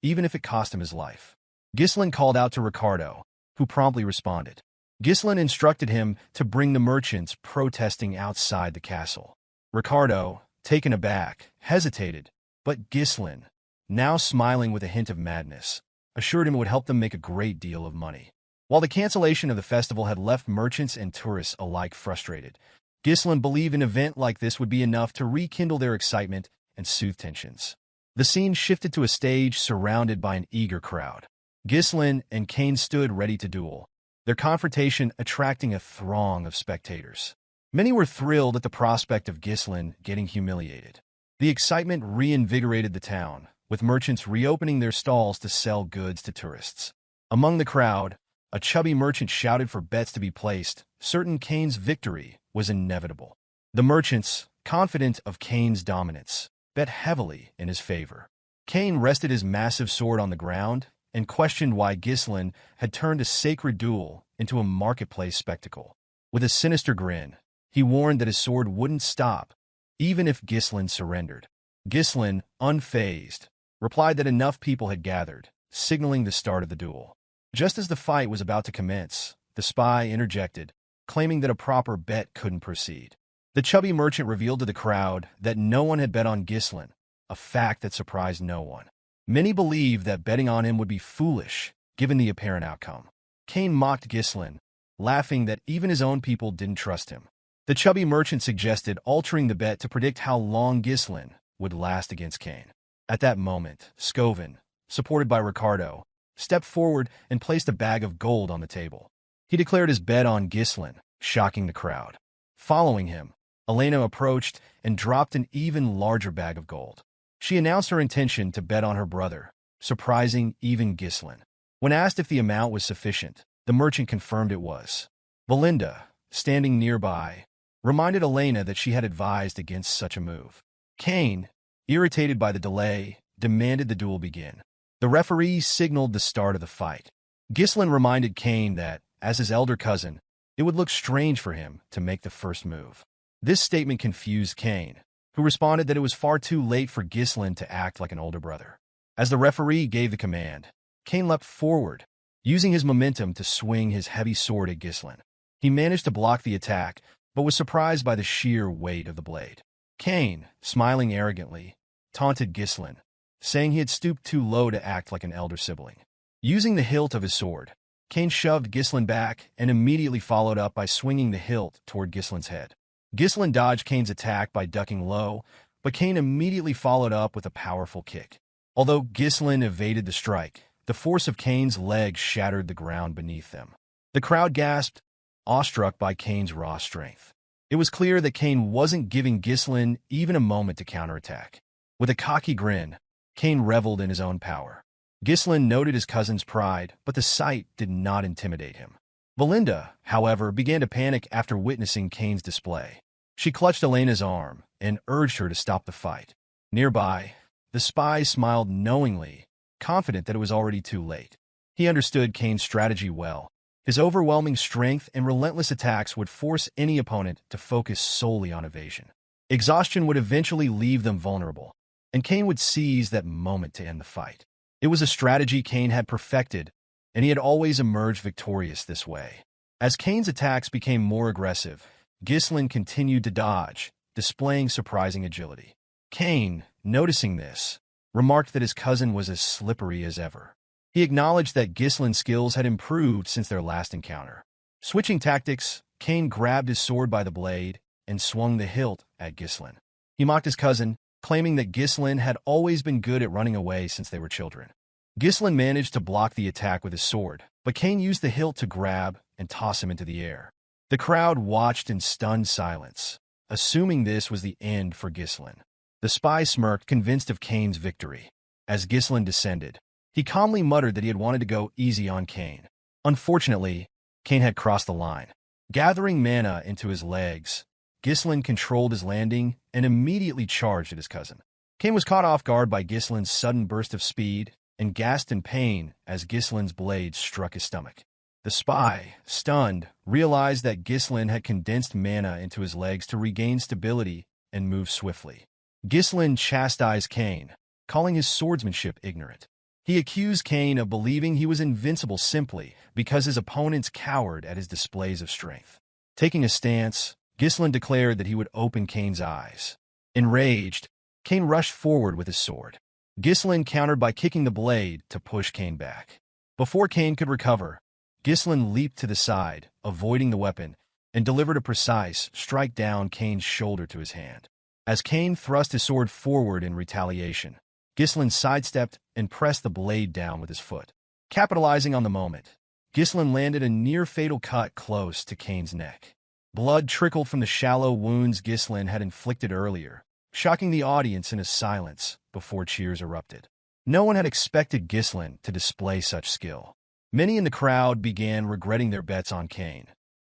even if it cost him his life. Ghislain called out to Ricardo, who promptly responded. Ghislain instructed him to bring the merchants protesting outside the castle. Ricardo, taken aback, hesitated, but Ghislain, now smiling with a hint of madness, assured him it would help them make a great deal of money. While the cancellation of the festival had left merchants and tourists alike frustrated, Ghislain believed an event like this would be enough to rekindle their excitement and soothe tensions. The scene shifted to a stage surrounded by an eager crowd. Ghislain and Kane stood ready to duel, their confrontation attracting a throng of spectators. Many were thrilled at the prospect of Ghislain getting humiliated. The excitement reinvigorated the town, with merchants reopening their stalls to sell goods to tourists. Among the crowd, a chubby merchant shouted for bets to be placed, certain Kane's victory was inevitable. The merchants, confident of Kane's dominance, bet heavily in his favor. Kane rested his massive sword on the ground and questioned why Ghislain had turned a sacred duel into a marketplace spectacle. With a sinister grin, he warned that his sword wouldn't stop, even if Ghislain surrendered. Ghislain, unfazed, replied that enough people had gathered, signaling the start of the duel. Just as the fight was about to commence, the spy interjected, claiming that a proper bet couldn't proceed. The chubby merchant revealed to the crowd that no one had bet on Ghislain, a fact that surprised no one. Many believed that betting on him would be foolish, given the apparent outcome. Kane mocked Ghislain, laughing that even his own people didn't trust him. The chubby merchant suggested altering the bet to predict how long Ghislain would last against Kane. At that moment, Scovin, supported by Ricardo, stepped forward and placed a bag of gold on the table. He declared his bet on Ghislain, shocking the crowd. Following him, Elena approached and dropped an even larger bag of gold. She announced her intention to bet on her brother, surprising even Ghislain. When asked if the amount was sufficient, the merchant confirmed it was. Belinda, standing nearby, reminded Elena that she had advised against such a move. Kane, irritated by the delay, demanded the duel begin. The referee signaled the start of the fight. Ghislain reminded Kane that, as his elder cousin, it would look strange for him to make the first move. This statement confused Kane, who responded that it was far too late for Ghislain to act like an older brother. As the referee gave the command, Kane leapt forward, using his momentum to swing his heavy sword at Ghislain. He managed to block the attack, but was surprised by the sheer weight of the blade. Kane, smiling arrogantly, taunted Ghislain, saying he had stooped too low to act like an elder sibling. Using the hilt of his sword, Kane shoved Ghislain back and immediately followed up by swinging the hilt toward Ghislain's head. Ghislain dodged Kane's attack by ducking low, but Kane immediately followed up with a powerful kick. Although Ghislain evaded the strike, the force of Kane's legs shattered the ground beneath them. The crowd gasped, awestruck by Kane's raw strength. It was clear that Kane wasn't giving Ghislain even a moment to counterattack. With a cocky grin, Kane reveled in his own power. Ghislain noted his cousin's pride, but the sight did not intimidate him. Belinda, however, began to panic after witnessing Kane's display. She clutched Elena's arm and urged her to stop the fight. Nearby, the spy smiled knowingly, confident that it was already too late. He understood Kane's strategy well. His overwhelming strength and relentless attacks would force any opponent to focus solely on evasion. Exhaustion would eventually leave them vulnerable, and Kane would seize that moment to end the fight. It was a strategy Kane had perfected, and he had always emerged victorious this way. As Kane's attacks became more aggressive, Ghislain continued to dodge, displaying surprising agility. Kane, noticing this, remarked that his cousin was as slippery as ever. He acknowledged that Ghislain's skills had improved since their last encounter. Switching tactics, Kane grabbed his sword by the blade and swung the hilt at Ghislain. He mocked his cousin, claiming that Ghislain had always been good at running away since they were children. Ghislain managed to block the attack with his sword, but Kane used the hilt to grab and toss him into the air. The crowd watched in stunned silence, assuming this was the end for Ghislain. The spy smirked, convinced of Kane's victory. As Ghislain descended, he calmly muttered that he had wanted to go easy on Kane. Unfortunately, Kane had crossed the line. Gathering mana into his legs, Ghislain controlled his landing and immediately charged at his cousin. Kane was caught off guard by Ghislain's sudden burst of speed and gasped in pain as Ghislain's blade struck his stomach. The spy, stunned, realized that Ghislain had condensed mana into his legs to regain stability and move swiftly. Ghislain chastised Kane, calling his swordsmanship ignorant. He accused Kane of believing he was invincible simply because his opponents cowered at his displays of strength. Taking a stance, Ghislain declared that he would open Kane's eyes. Enraged, Kane rushed forward with his sword. Ghislain countered by kicking the blade to push Kane back. Before Kane could recover, Ghislain leaped to the side, avoiding the weapon, and delivered a precise strike down Kane's shoulder to his hand. As Kane thrust his sword forward in retaliation, Ghislain sidestepped and pressed the blade down with his foot. Capitalizing on the moment, Ghislain landed a near-fatal cut close to Kane's neck. Blood trickled from the shallow wounds Ghislain had inflicted earlier, shocking the audience into silence before cheers erupted. No one had expected Ghislain to display such skill. Many in the crowd began regretting their bets on Kane,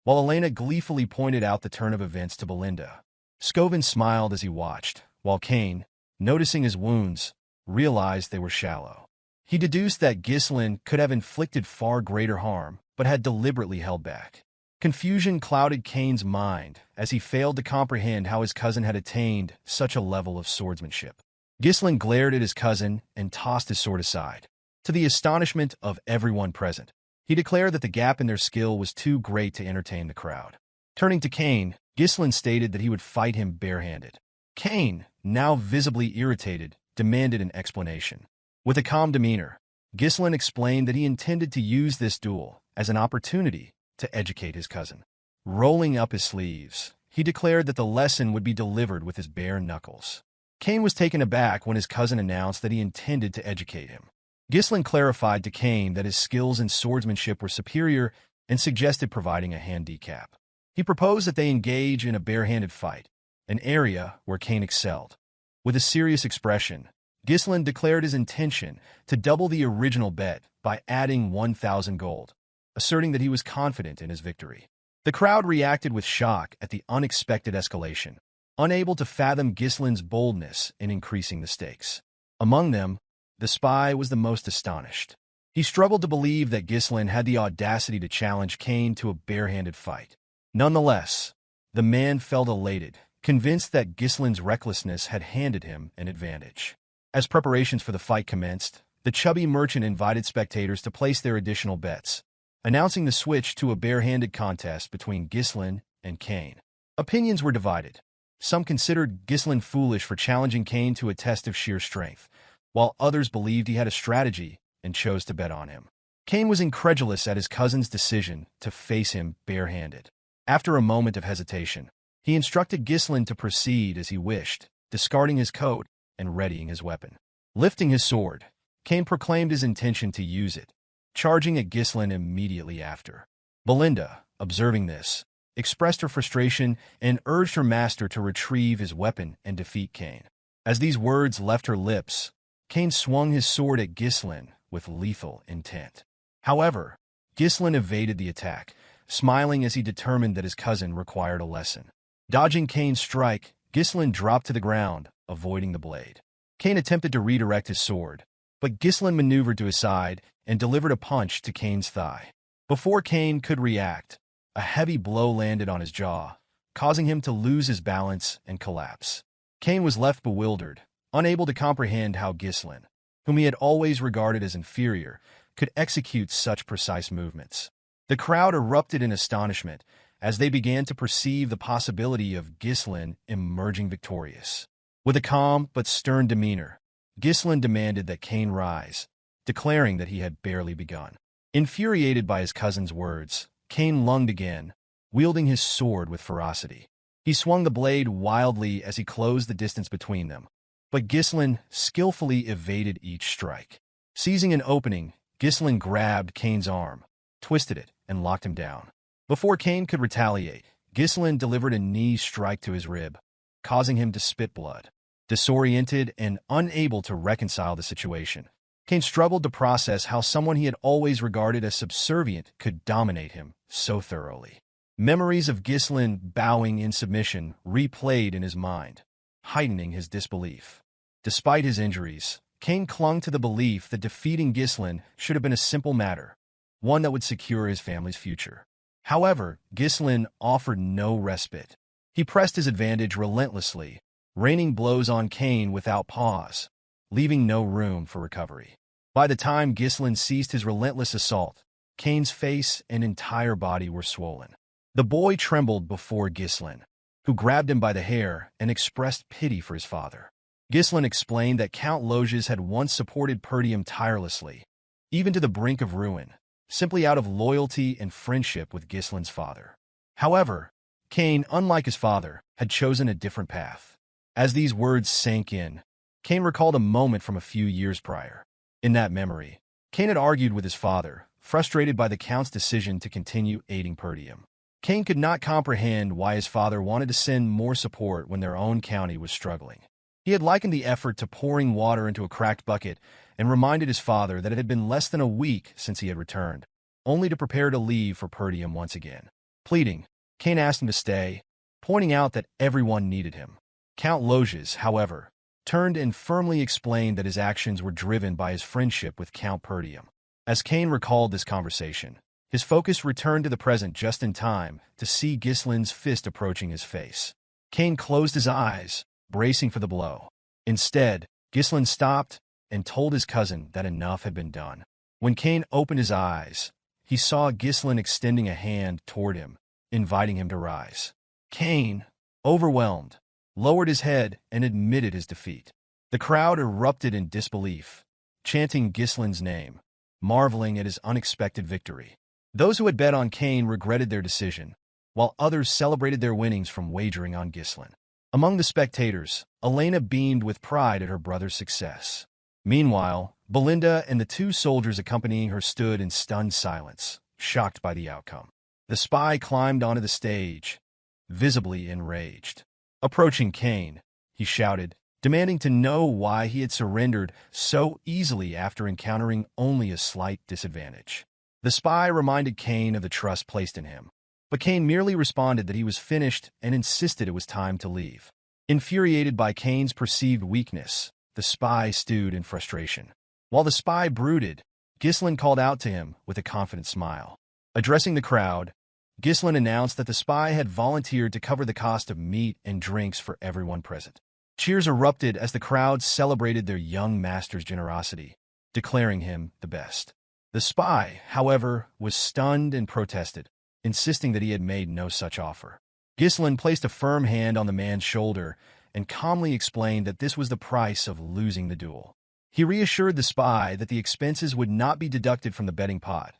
while Elena gleefully pointed out the turn of events to Belinda. Scovin smiled as he watched, while Kane, noticing his wounds, realized they were shallow. He deduced that Ghislain could have inflicted far greater harm, but had deliberately held back. Confusion clouded Kane's mind as he failed to comprehend how his cousin had attained such a level of swordsmanship. Ghislain glared at his cousin and tossed his sword aside. To the astonishment of everyone present, he declared that the gap in their skill was too great to entertain the crowd. Turning to Kane, Ghislain stated that he would fight him barehanded. Kane, now visibly irritated, demanded an explanation. With a calm demeanor, Ghislain explained that he intended to use this duel as an opportunity to educate his cousin. Rolling up his sleeves, he declared that the lesson would be delivered with his bare knuckles. Kane was taken aback when his cousin announced that he intended to educate him. Ghislain clarified to Kane that his skills in swordsmanship were superior and suggested providing a handicap. He proposed that they engage in a barehanded fight, an area where Kane excelled. With a serious expression, Ghislain declared his intention to double the original bet by adding 1,000 gold, asserting that he was confident in his victory. The crowd reacted with shock at the unexpected escalation, unable to fathom Ghislain's boldness in increasing the stakes. Among them, the spy was the most astonished. He struggled to believe that Ghislain had the audacity to challenge Kane to a barehanded fight. Nonetheless, the man felt elated, convinced that Ghislain's recklessness had handed him an advantage. As preparations for the fight commenced, the chubby merchant invited spectators to place their additional bets, announcing the switch to a barehanded contest between Ghislain and Kane. Opinions were divided. Some considered Ghislain foolish for challenging Kane to a test of sheer strength, while others believed he had a strategy and chose to bet on him. Kane was incredulous at his cousin's decision to face him barehanded. After a moment of hesitation, he instructed Ghislain to proceed as he wished, discarding his coat and readying his weapon. Lifting his sword, Kane proclaimed his intention to use it, charging at Ghislain immediately after. Belinda, observing this, expressed her frustration and urged her master to retrieve his weapon and defeat Kane. As these words left her lips, Kane swung his sword at Ghislain with lethal intent. However, Ghislain evaded the attack, smiling as he determined that his cousin required a lesson. Dodging Kane's strike, Ghislain dropped to the ground, avoiding the blade. Kane attempted to redirect his sword, but Ghislain maneuvered to his side and delivered a punch to Kane's thigh. Before Kane could react, a heavy blow landed on his jaw, causing him to lose his balance and collapse. Kane was left bewildered, unable to comprehend how Ghislain, whom he had always regarded as inferior, could execute such precise movements. The crowd erupted in astonishment as they began to perceive the possibility of Ghislain emerging victorious. With a calm but stern demeanor, Ghislain demanded that Kane rise, declaring that he had barely begun. Infuriated by his cousin's words, Kane lunged again, wielding his sword with ferocity. He swung the blade wildly as he closed the distance between them, but Ghislain skillfully evaded each strike. Seizing an opening, Ghislain grabbed Kane's arm, twisted it, and locked him down. Before Kane could retaliate, Ghislain delivered a knee strike to his rib, causing him to spit blood. Disoriented and unable to reconcile the situation, Kane struggled to process how someone he had always regarded as subservient could dominate him so thoroughly. Memories of Ghislain bowing in submission replayed in his mind, heightening his disbelief. Despite his injuries, Kane clung to the belief that defeating Ghislain should have been a simple matter, one that would secure his family's future. However, Ghislain offered no respite. He pressed his advantage relentlessly, raining blows on Kane without pause, leaving no room for recovery. By the time Ghislain ceased his relentless assault, Kane's face and entire body were swollen. The boy trembled before Ghislain, who grabbed him by the hair and expressed pity for his father. Ghislain explained that Count Loges had once supported Perdium tirelessly, even to the brink of ruin, simply out of loyalty and friendship with Ghislain's father. However, Kane, unlike his father, had chosen a different path. As these words sank in, Kane recalled a moment from a few years prior. In that memory, Kane had argued with his father, frustrated by the Count's decision to continue aiding Perdium. Kane could not comprehend why his father wanted to send more support when their own county was struggling. He had likened the effort to pouring water into a cracked bucket and reminded his father that it had been less than a week since he had returned. only to prepare to leave for Perdium once again. Pleading, Kane asked him to stay, pointing out that everyone needed him. Count Loges, however, turned and firmly explained that his actions were driven by his friendship with Count Perdium. As Kane recalled this conversation, his focus returned to the present just in time to see Ghislain's fist approaching his face. Kane closed his eyes, bracing for the blow. Instead, Ghislain stopped and told his cousin that enough had been done. When Kane opened his eyes, he saw Ghislain extending a hand toward him, inviting him to rise. Kane, overwhelmed, lowered his head and admitted his defeat. The crowd erupted in disbelief, chanting Ghislain's name, marveling at his unexpected victory. Those who had bet on Kane regretted their decision, while others celebrated their winnings from wagering on Ghislain. Among the spectators, Elena beamed with pride at her brother's success. Meanwhile, Belinda and the two soldiers accompanying her stood in stunned silence, shocked by the outcome. The spy climbed onto the stage, visibly enraged. Approaching Kane, he shouted, demanding to know why he had surrendered so easily after encountering only a slight disadvantage. The spy reminded Kane of the trust placed in him, but Kane merely responded that he was finished and insisted it was time to leave. Infuriated by Kane's perceived weakness, the spy stewed in frustration. While the spy brooded, Ghislain called out to him with a confident smile. Addressing the crowd, Ghislain announced that the spy had volunteered to cover the cost of meat and drinks for everyone present. Cheers erupted as the crowd celebrated their young master's generosity, declaring him the best. The spy, however, was stunned and protested, insisting that he had made no such offer. Ghislain placed a firm hand on the man's shoulder and calmly explained that this was the price of losing the duel. He reassured the spy that the expenses would not be deducted from the betting pot,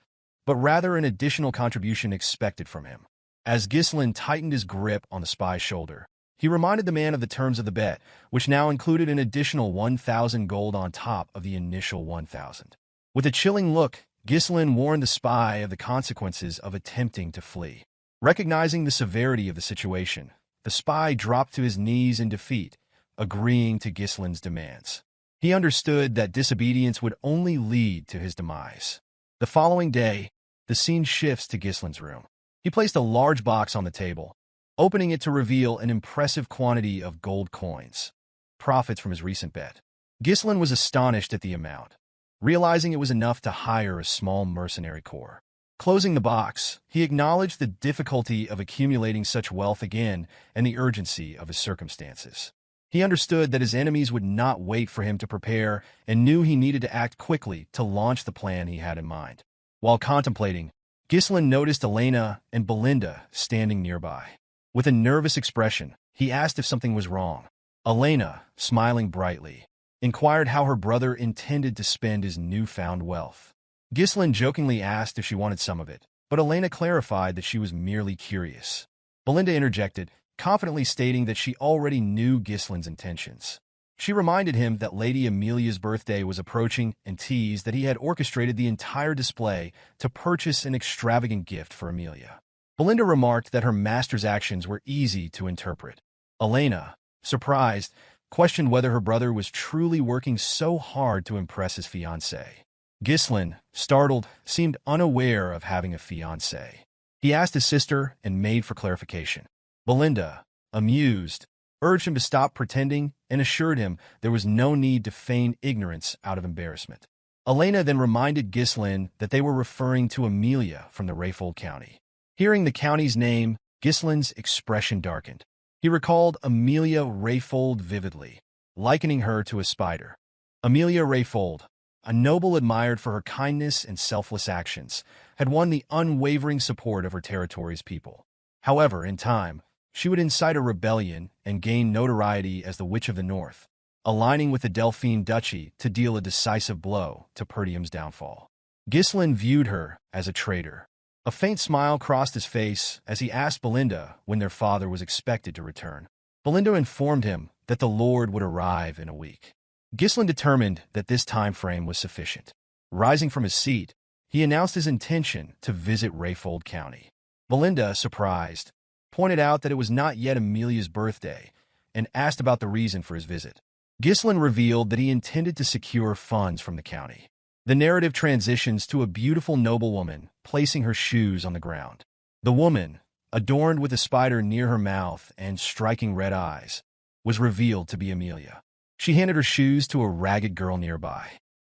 but rather an additional contribution expected from him. As Ghislain tightened his grip on the spy's shoulder, he reminded the man of the terms of the bet, which now included an additional 1,000 gold on top of the initial 1,000. With a chilling look, Ghislain warned the spy of the consequences of attempting to flee. Recognizing the severity of the situation, the spy dropped to his knees in defeat, agreeing to Ghislain's demands. He understood that disobedience would only lead to his demise. The following day, the scene shifts to Ghislain's room. He placed a large box on the table, opening it to reveal an impressive quantity of gold coins, profits from his recent bet. Ghislain was astonished at the amount, realizing it was enough to hire a small mercenary corps. Closing the box, he acknowledged the difficulty of accumulating such wealth again and the urgency of his circumstances. He understood that his enemies would not wait for him to prepare and knew he needed to act quickly to launch the plan he had in mind. While contemplating, Ghislain noticed Elena and Belinda standing nearby. With a nervous expression, he asked if something was wrong. Elena, smiling brightly, inquired how her brother intended to spend his newfound wealth. Ghislain jokingly asked if she wanted some of it, but Elena clarified that she was merely curious. Belinda interjected, confidently stating that she already knew Ghislain's intentions. She reminded him that Lady Amelia's birthday was approaching and teased that he had orchestrated the entire display to purchase an extravagant gift for Amelia. Belinda remarked that her master's actions were easy to interpret. Elena, surprised, questioned whether her brother was truly working so hard to impress his fiancée. Ghislain, startled, seemed unaware of having a fiancée. He asked his sister and maid for clarification. Belinda, amused, urged him to stop pretending and assured him there was no need to feign ignorance out of embarrassment. Elena then reminded Ghislain that they were referring to Amelia from the Rayfold County. Hearing the county's name, Ghislain's expression darkened. He recalled Amelia Rayfold vividly, likening her to a spider. Amelia Rayfold, a noble admired for her kindness and selfless actions, had won the unwavering support of her territory's people. However, in time, she would incite a rebellion and gain notoriety as the Witch of the North, aligning with the Delphine Duchy to deal a decisive blow to Perdium's downfall. Ghislain viewed her as a traitor. A faint smile crossed his face as he asked Belinda when their father was expected to return. Belinda informed him that the Lord would arrive in a week. Ghislain determined that this time frame was sufficient. Rising from his seat, he announced his intention to visit Rayfold County. Belinda, surprised, pointed out that it was not yet Amelia's birthday and asked about the reason for his visit. Ghislain revealed that he intended to secure funds from the county. The narrative transitions to a beautiful noblewoman placing her shoes on the ground. The woman, adorned with a spider near her mouth and striking red eyes, was revealed to be Amelia. She handed her shoes to a ragged girl nearby.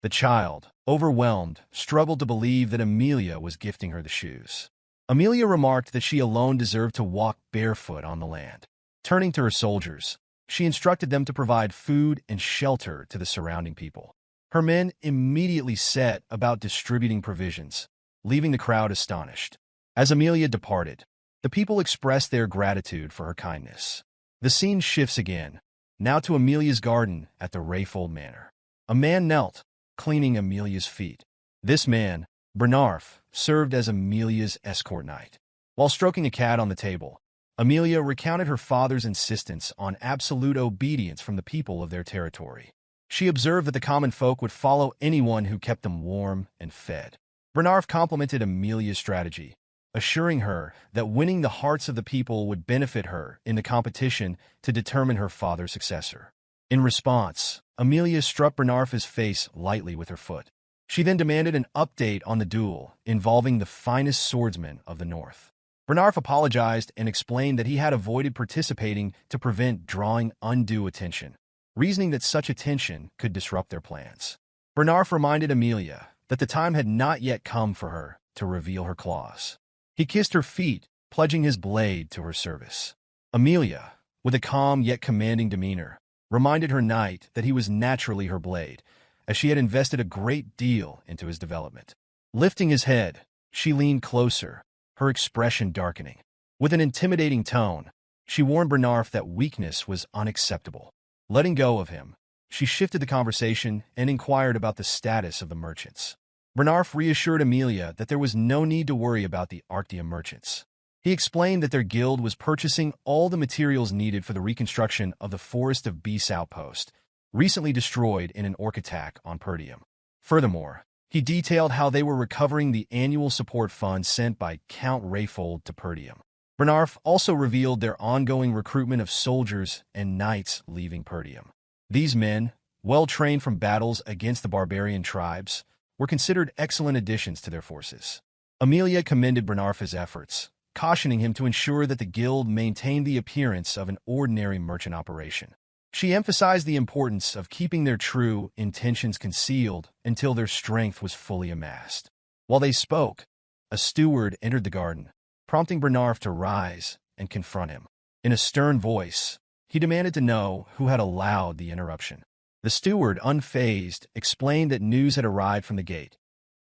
The child, overwhelmed, struggled to believe that Amelia was gifting her the shoes. Amelia remarked that she alone deserved to walk barefoot on the land. Turning to her soldiers, she instructed them to provide food and shelter to the surrounding people. Her men immediately set about distributing provisions, leaving the crowd astonished. As Amelia departed, the people expressed their gratitude for her kindness. The scene shifts again, now to Amelia's garden at the Rayfold Manor. A man knelt, cleaning Amelia's feet. This man, Bernarf, served as Amelia's escort knight. While stroking a cat on the table, Amelia recounted her father's insistence on absolute obedience from the people of their territory. She observed that the common folk would follow anyone who kept them warm and fed. Bernarf complimented Amelia's strategy, assuring her that winning the hearts of the people would benefit her in the competition to determine her father's successor. In response, Amelia struck Bernarf's face lightly with her foot. She then demanded an update on the duel involving the finest swordsman of the North. Bernarf apologized and explained that he had avoided participating to prevent drawing undue attention, reasoning that such attention could disrupt their plans. Bernarf reminded Amelia that the time had not yet come for her to reveal her claws. He kissed her feet, pledging his blade to her service. Amelia, with a calm yet commanding demeanor, reminded her knight that he was naturally her blade, as she had invested a great deal into his development. Lifting his head, she leaned closer, her expression darkening. With an intimidating tone, she warned Bernarf that weakness was unacceptable. Letting go of him, she shifted the conversation and inquired about the status of the merchants. Bernarf reassured Amelia that there was no need to worry about the Arctium merchants. He explained that their guild was purchasing all the materials needed for the reconstruction of the Forest of Beasts outpost, recently destroyed in an orc attack on Perdium. Furthermore, he detailed how they were recovering the annual support fund sent by Count Rayfold to Perdium. Bernarf also revealed their ongoing recruitment of soldiers and knights leaving Perdium. These men, well trained from battles against the barbarian tribes, were considered excellent additions to their forces. Amelia commended Bernarf's efforts, cautioning him to ensure that the guild maintained the appearance of an ordinary merchant operation. She emphasized the importance of keeping their true intentions concealed until their strength was fully amassed. While they spoke, a steward entered the garden, prompting Bernarf to rise and confront him. In a stern voice, he demanded to know who had allowed the interruption. The steward, unfazed, explained that news had arrived from the gate.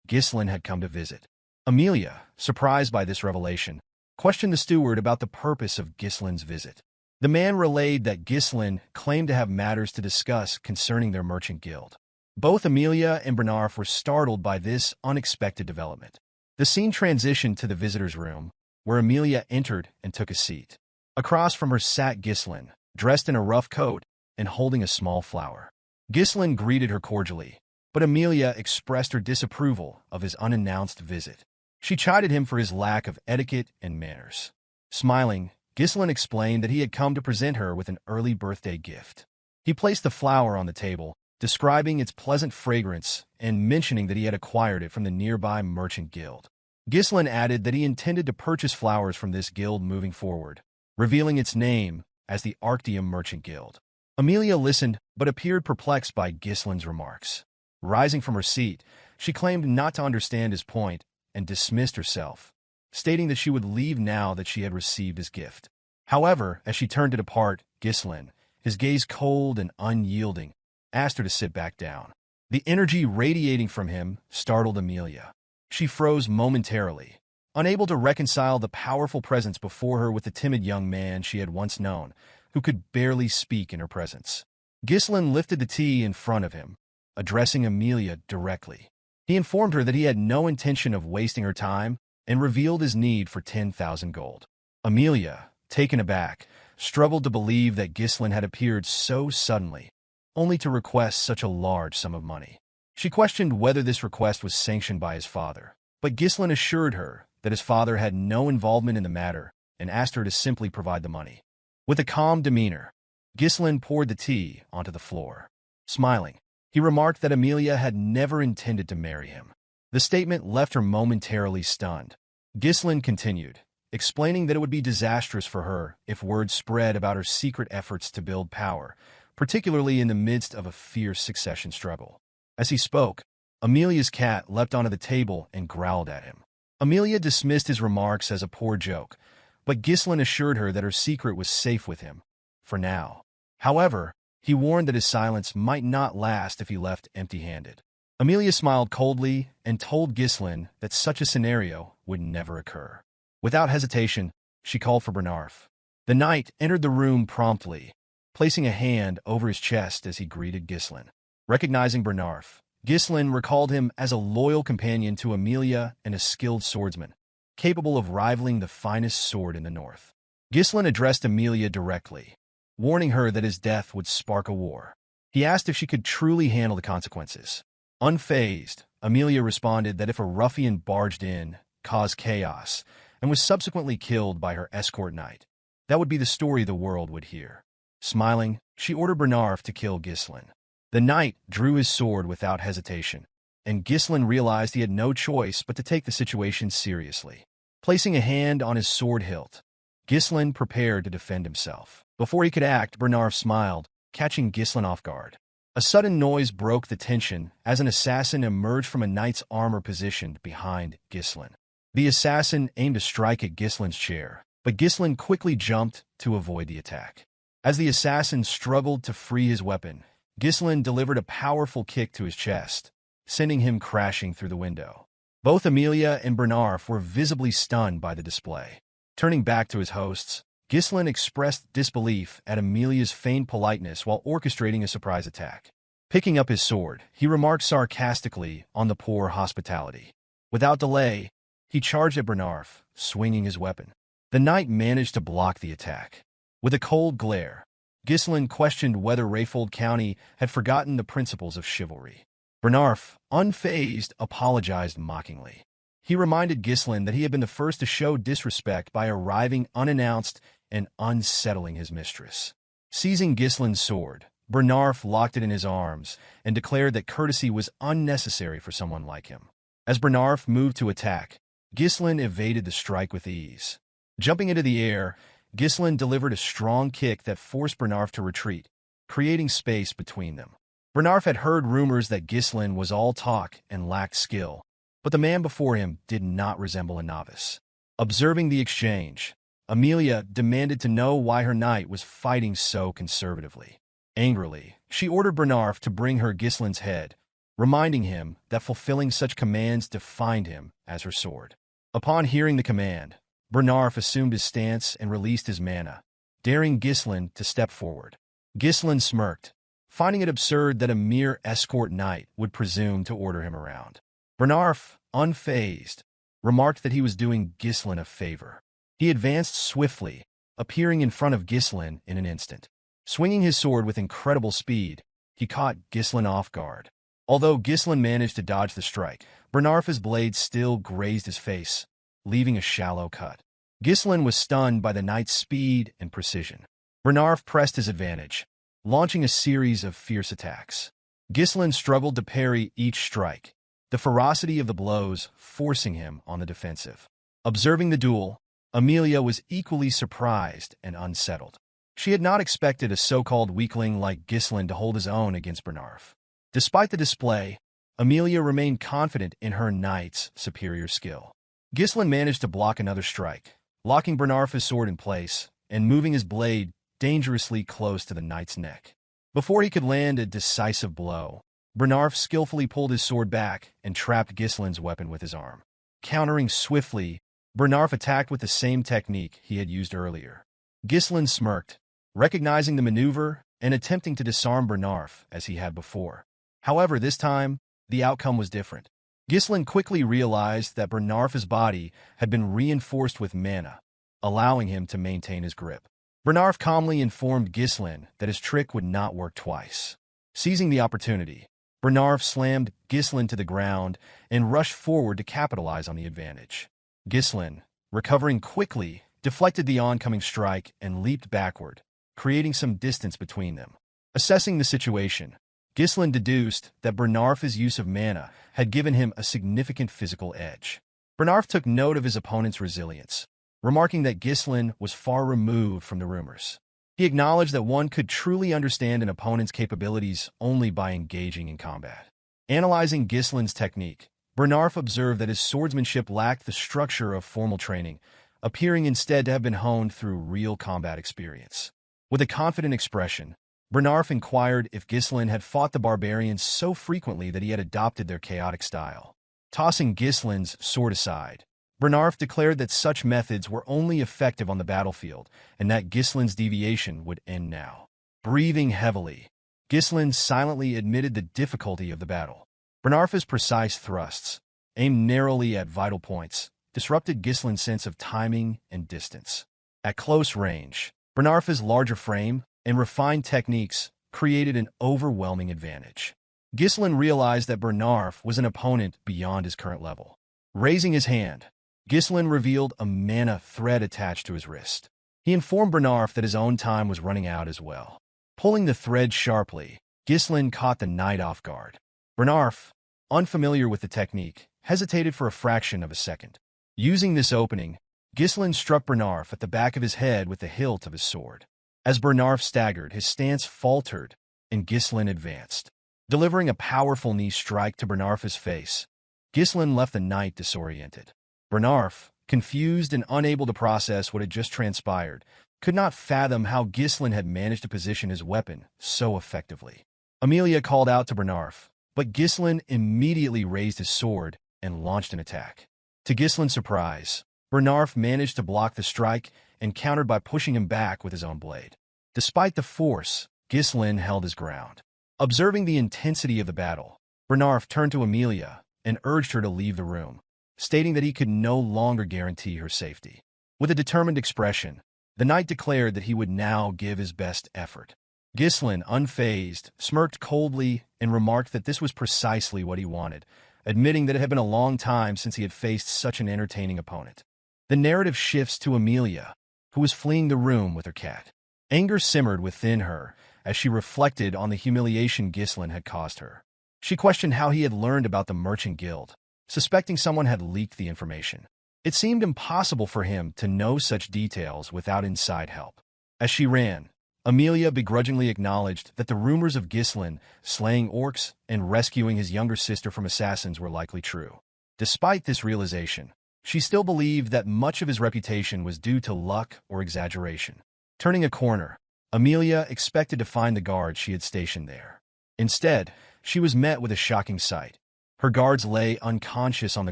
Ghislain had come to visit. Amelia, surprised by this revelation, questioned the steward about the purpose of Ghislain's visit. The man relayed that Ghislain claimed to have matters to discuss concerning their merchant guild. Both Amelia and Bernarf were startled by this unexpected development. The scene transitioned to the visitor's room, where Amelia entered and took a seat. Across from her sat Ghislain, dressed in a rough coat and holding a small flower. Ghislain greeted her cordially, but Amelia expressed her disapproval of his unannounced visit. She chided him for his lack of etiquette and manners. Smiling, Ghislain explained that he had come to present her with an early birthday gift. He placed the flower on the table, describing its pleasant fragrance and mentioning that he had acquired it from the nearby merchant guild. Ghislain added that he intended to purchase flowers from this guild moving forward, revealing its name as the Arctium Merchant Guild. Amelia listened, but appeared perplexed by Ghislain's remarks. Rising from her seat, she claimed not to understand his point and dismissed herself, stating that she would leave now that she had received his gift. However, as she turned to depart, Ghislain, his gaze cold and unyielding, asked her to sit back down. The energy radiating from him startled Amelia. She froze momentarily, unable to reconcile the powerful presence before her with the timid young man she had once known, who could barely speak in her presence. Ghislain lifted the tea in front of him, addressing Amelia directly. He informed her that he had no intention of wasting her time and revealed his need for 10,000 gold. Amelia, taken aback, struggled to believe that Ghislain had appeared so suddenly, only to request such a large sum of money. She questioned whether this request was sanctioned by his father, but Ghislain assured her that his father had no involvement in the matter and asked her to simply provide the money. With a calm demeanor, Ghislain poured the tea onto the floor. Smiling, He remarked that Amelia had never intended to marry him. The statement left her momentarily stunned. Ghislain continued, explaining that it would be disastrous for her if word spread about her secret efforts to build power, particularly in the midst of a fierce succession struggle. As he spoke, Amelia's cat leapt onto the table and growled at him. Amelia dismissed his remarks as a poor joke, but Ghislain assured her that her secret was safe with him, for now. However, he warned that his silence might not last if he left empty-handed. Amelia smiled coldly and told Ghislain that such a scenario would never occur. Without hesitation, she called for Bernarf. The knight entered the room promptly, placing a hand over his chest as he greeted Ghislain. Recognizing Bernarf, Ghislain recalled him as a loyal companion to Amelia and a skilled swordsman, capable of rivaling the finest sword in the north. Ghislain addressed Amelia directly, warning her that his death would spark a war. He asked if she could truly handle the consequences. Unfazed, Amelia responded that if a ruffian barged in, caused chaos, and was subsequently killed by her escort knight, that would be the story the world would hear. Smiling, she ordered Bernarf to kill Ghislain. The knight drew his sword without hesitation, and Ghislain realized he had no choice but to take the situation seriously. Placing a hand on his sword hilt, Ghislain prepared to defend himself. Before he could act, Bernarf smiled, catching Ghislain off guard. A sudden noise broke the tension as an assassin emerged from a knight's armor positioned behind Ghislain. The assassin aimed to strike at Ghislain's chair, but Ghislain quickly jumped to avoid the attack. As the assassin struggled to free his weapon, Ghislain delivered a powerful kick to his chest, sending him crashing through the window. Both Amelia and Bernarf were visibly stunned by the display. Turning back to his hosts, Ghislain expressed disbelief at Amelia's feigned politeness while orchestrating a surprise attack. Picking up his sword, he remarked sarcastically on the poor hospitality. Without delay, he charged at Bernarf, swinging his weapon. The knight managed to block the attack. With a cold glare, Ghislain questioned whether Rayfold County had forgotten the principles of chivalry. Bernarf, unfazed, apologized mockingly. He reminded Ghislain that he had been the first to show disrespect by arriving unannounced and unsettling his mistress. Seizing Ghislain's sword, Bernarf locked it in his arms and declared that courtesy was unnecessary for someone like him. As Bernarf moved to attack, Ghislain evaded the strike with ease. Jumping into the air, Ghislain delivered a strong kick that forced Bernarf to retreat, creating space between them. Bernarf had heard rumors that Ghislain was all talk and lacked skill, but the man before him did not resemble a novice. Observing the exchange, Amelia demanded to know why her knight was fighting so conservatively. Angrily, she ordered Bernarf to bring her Ghislain's head, reminding him that fulfilling such commands defined him as her sword. Upon hearing the command, Bernarf assumed his stance and released his mana, daring Ghislain to step forward. Ghislain smirked, finding it absurd that a mere escort knight would presume to order him around. Bernarf, unfazed, remarked that he was doing Ghislain a favor. He advanced swiftly, appearing in front of Ghislain in an instant. Swinging his sword with incredible speed, he caught Ghislain off guard. Although Ghislain managed to dodge the strike, Bernarf's blade still grazed his face, leaving a shallow cut. Ghislain was stunned by the knight's speed and precision. Bernarf pressed his advantage, launching a series of fierce attacks. Ghislain struggled to parry each strike, the ferocity of the blows forcing him on the defensive. Observing the duel, Amelia was equally surprised and unsettled. She had not expected a so-called weakling like Ghislain to hold his own against Bernarf. Despite the display, Amelia remained confident in her knight's superior skill. Ghislain managed to block another strike, locking Bernarf's sword in place and moving his blade dangerously close to the knight's neck. Before he could land a decisive blow, Bernarf skillfully pulled his sword back and trapped Ghislain's weapon with his arm. Countering swiftly, Bernarf attacked with the same technique he had used earlier. Ghislain smirked, recognizing the maneuver and attempting to disarm Bernarf as he had before. However, this time, the outcome was different. Ghislain quickly realized that Bernarf's body had been reinforced with mana, allowing him to maintain his grip. Bernarf calmly informed Ghislain that his trick would not work twice. Seizing the opportunity, Bernarf slammed Ghislain to the ground and rushed forward to capitalize on the advantage. Ghislain, recovering quickly, deflected the oncoming strike and leaped backward, creating some distance between them. Assessing the situation, Ghislain deduced that Bernarf's use of mana had given him a significant physical edge. Bernarf took note of his opponent's resilience, remarking that Ghislain was far removed from the rumors. He acknowledged that one could truly understand an opponent's capabilities only by engaging in combat. Analyzing Ghislain's technique, Bernarf observed that his swordsmanship lacked the structure of formal training, appearing instead to have been honed through real combat experience. With a confident expression, Bernarf inquired if Ghislain had fought the barbarians so frequently that he had adopted their chaotic style. Tossing Ghislain's sword aside, Bernarf declared that such methods were only effective on the battlefield and that Ghislain's deviation would end now. Breathing heavily, Ghislain silently admitted the difficulty of the battle. Bernarf's precise thrusts, aimed narrowly at vital points, disrupted Ghislain's sense of timing and distance. At close range, Bernarf's larger frame and refined techniques created an overwhelming advantage. Ghislain realized that Bernarf was an opponent beyond his current level. Raising his hand, Ghislain revealed a mana thread attached to his wrist. He informed Bernarf that his own time was running out as well. Pulling the thread sharply, Ghislain caught the knight off guard. Bernarf, unfamiliar with the technique, hesitated for a fraction of a second. Using this opening, Ghislain struck Bernarf at the back of his head with the hilt of his sword. As Bernarf staggered, his stance faltered, and Ghislain advanced. Delivering a powerful knee strike to Bernarf's face, Ghislain left the knight disoriented. Bernarf, confused and unable to process what had just transpired, could not fathom how Ghislain had managed to position his weapon so effectively. Amelia called out to Bernarf, but Ghislain immediately raised his sword and launched an attack. To Ghislain's surprise, Bernarf managed to block the strike and countered by pushing him back with his own blade. Despite the force, Ghislain held his ground. Observing the intensity of the battle, Bernarf turned to Amelia and urged her to leave the room, stating that he could no longer guarantee her safety. With a determined expression, the knight declared that he would now give his best effort. Ghislain, unfazed, smirked coldly and remarked that this was precisely what he wanted, admitting that it had been a long time since he had faced such an entertaining opponent. The narrative shifts to Amelia, who was fleeing the room with her cat. Anger simmered within her as she reflected on the humiliation Ghislain had caused her. She questioned how he had learned about the Merchant Guild, suspecting someone had leaked the information. It seemed impossible for him to know such details without inside help. As she ran, Amelia begrudgingly acknowledged that the rumors of Ghislain slaying orcs and rescuing his younger sister from assassins were likely true. Despite this realization, she still believed that much of his reputation was due to luck or exaggeration. Turning a corner, Amelia expected to find the guards she had stationed there. Instead, she was met with a shocking sight. Her guards lay unconscious on the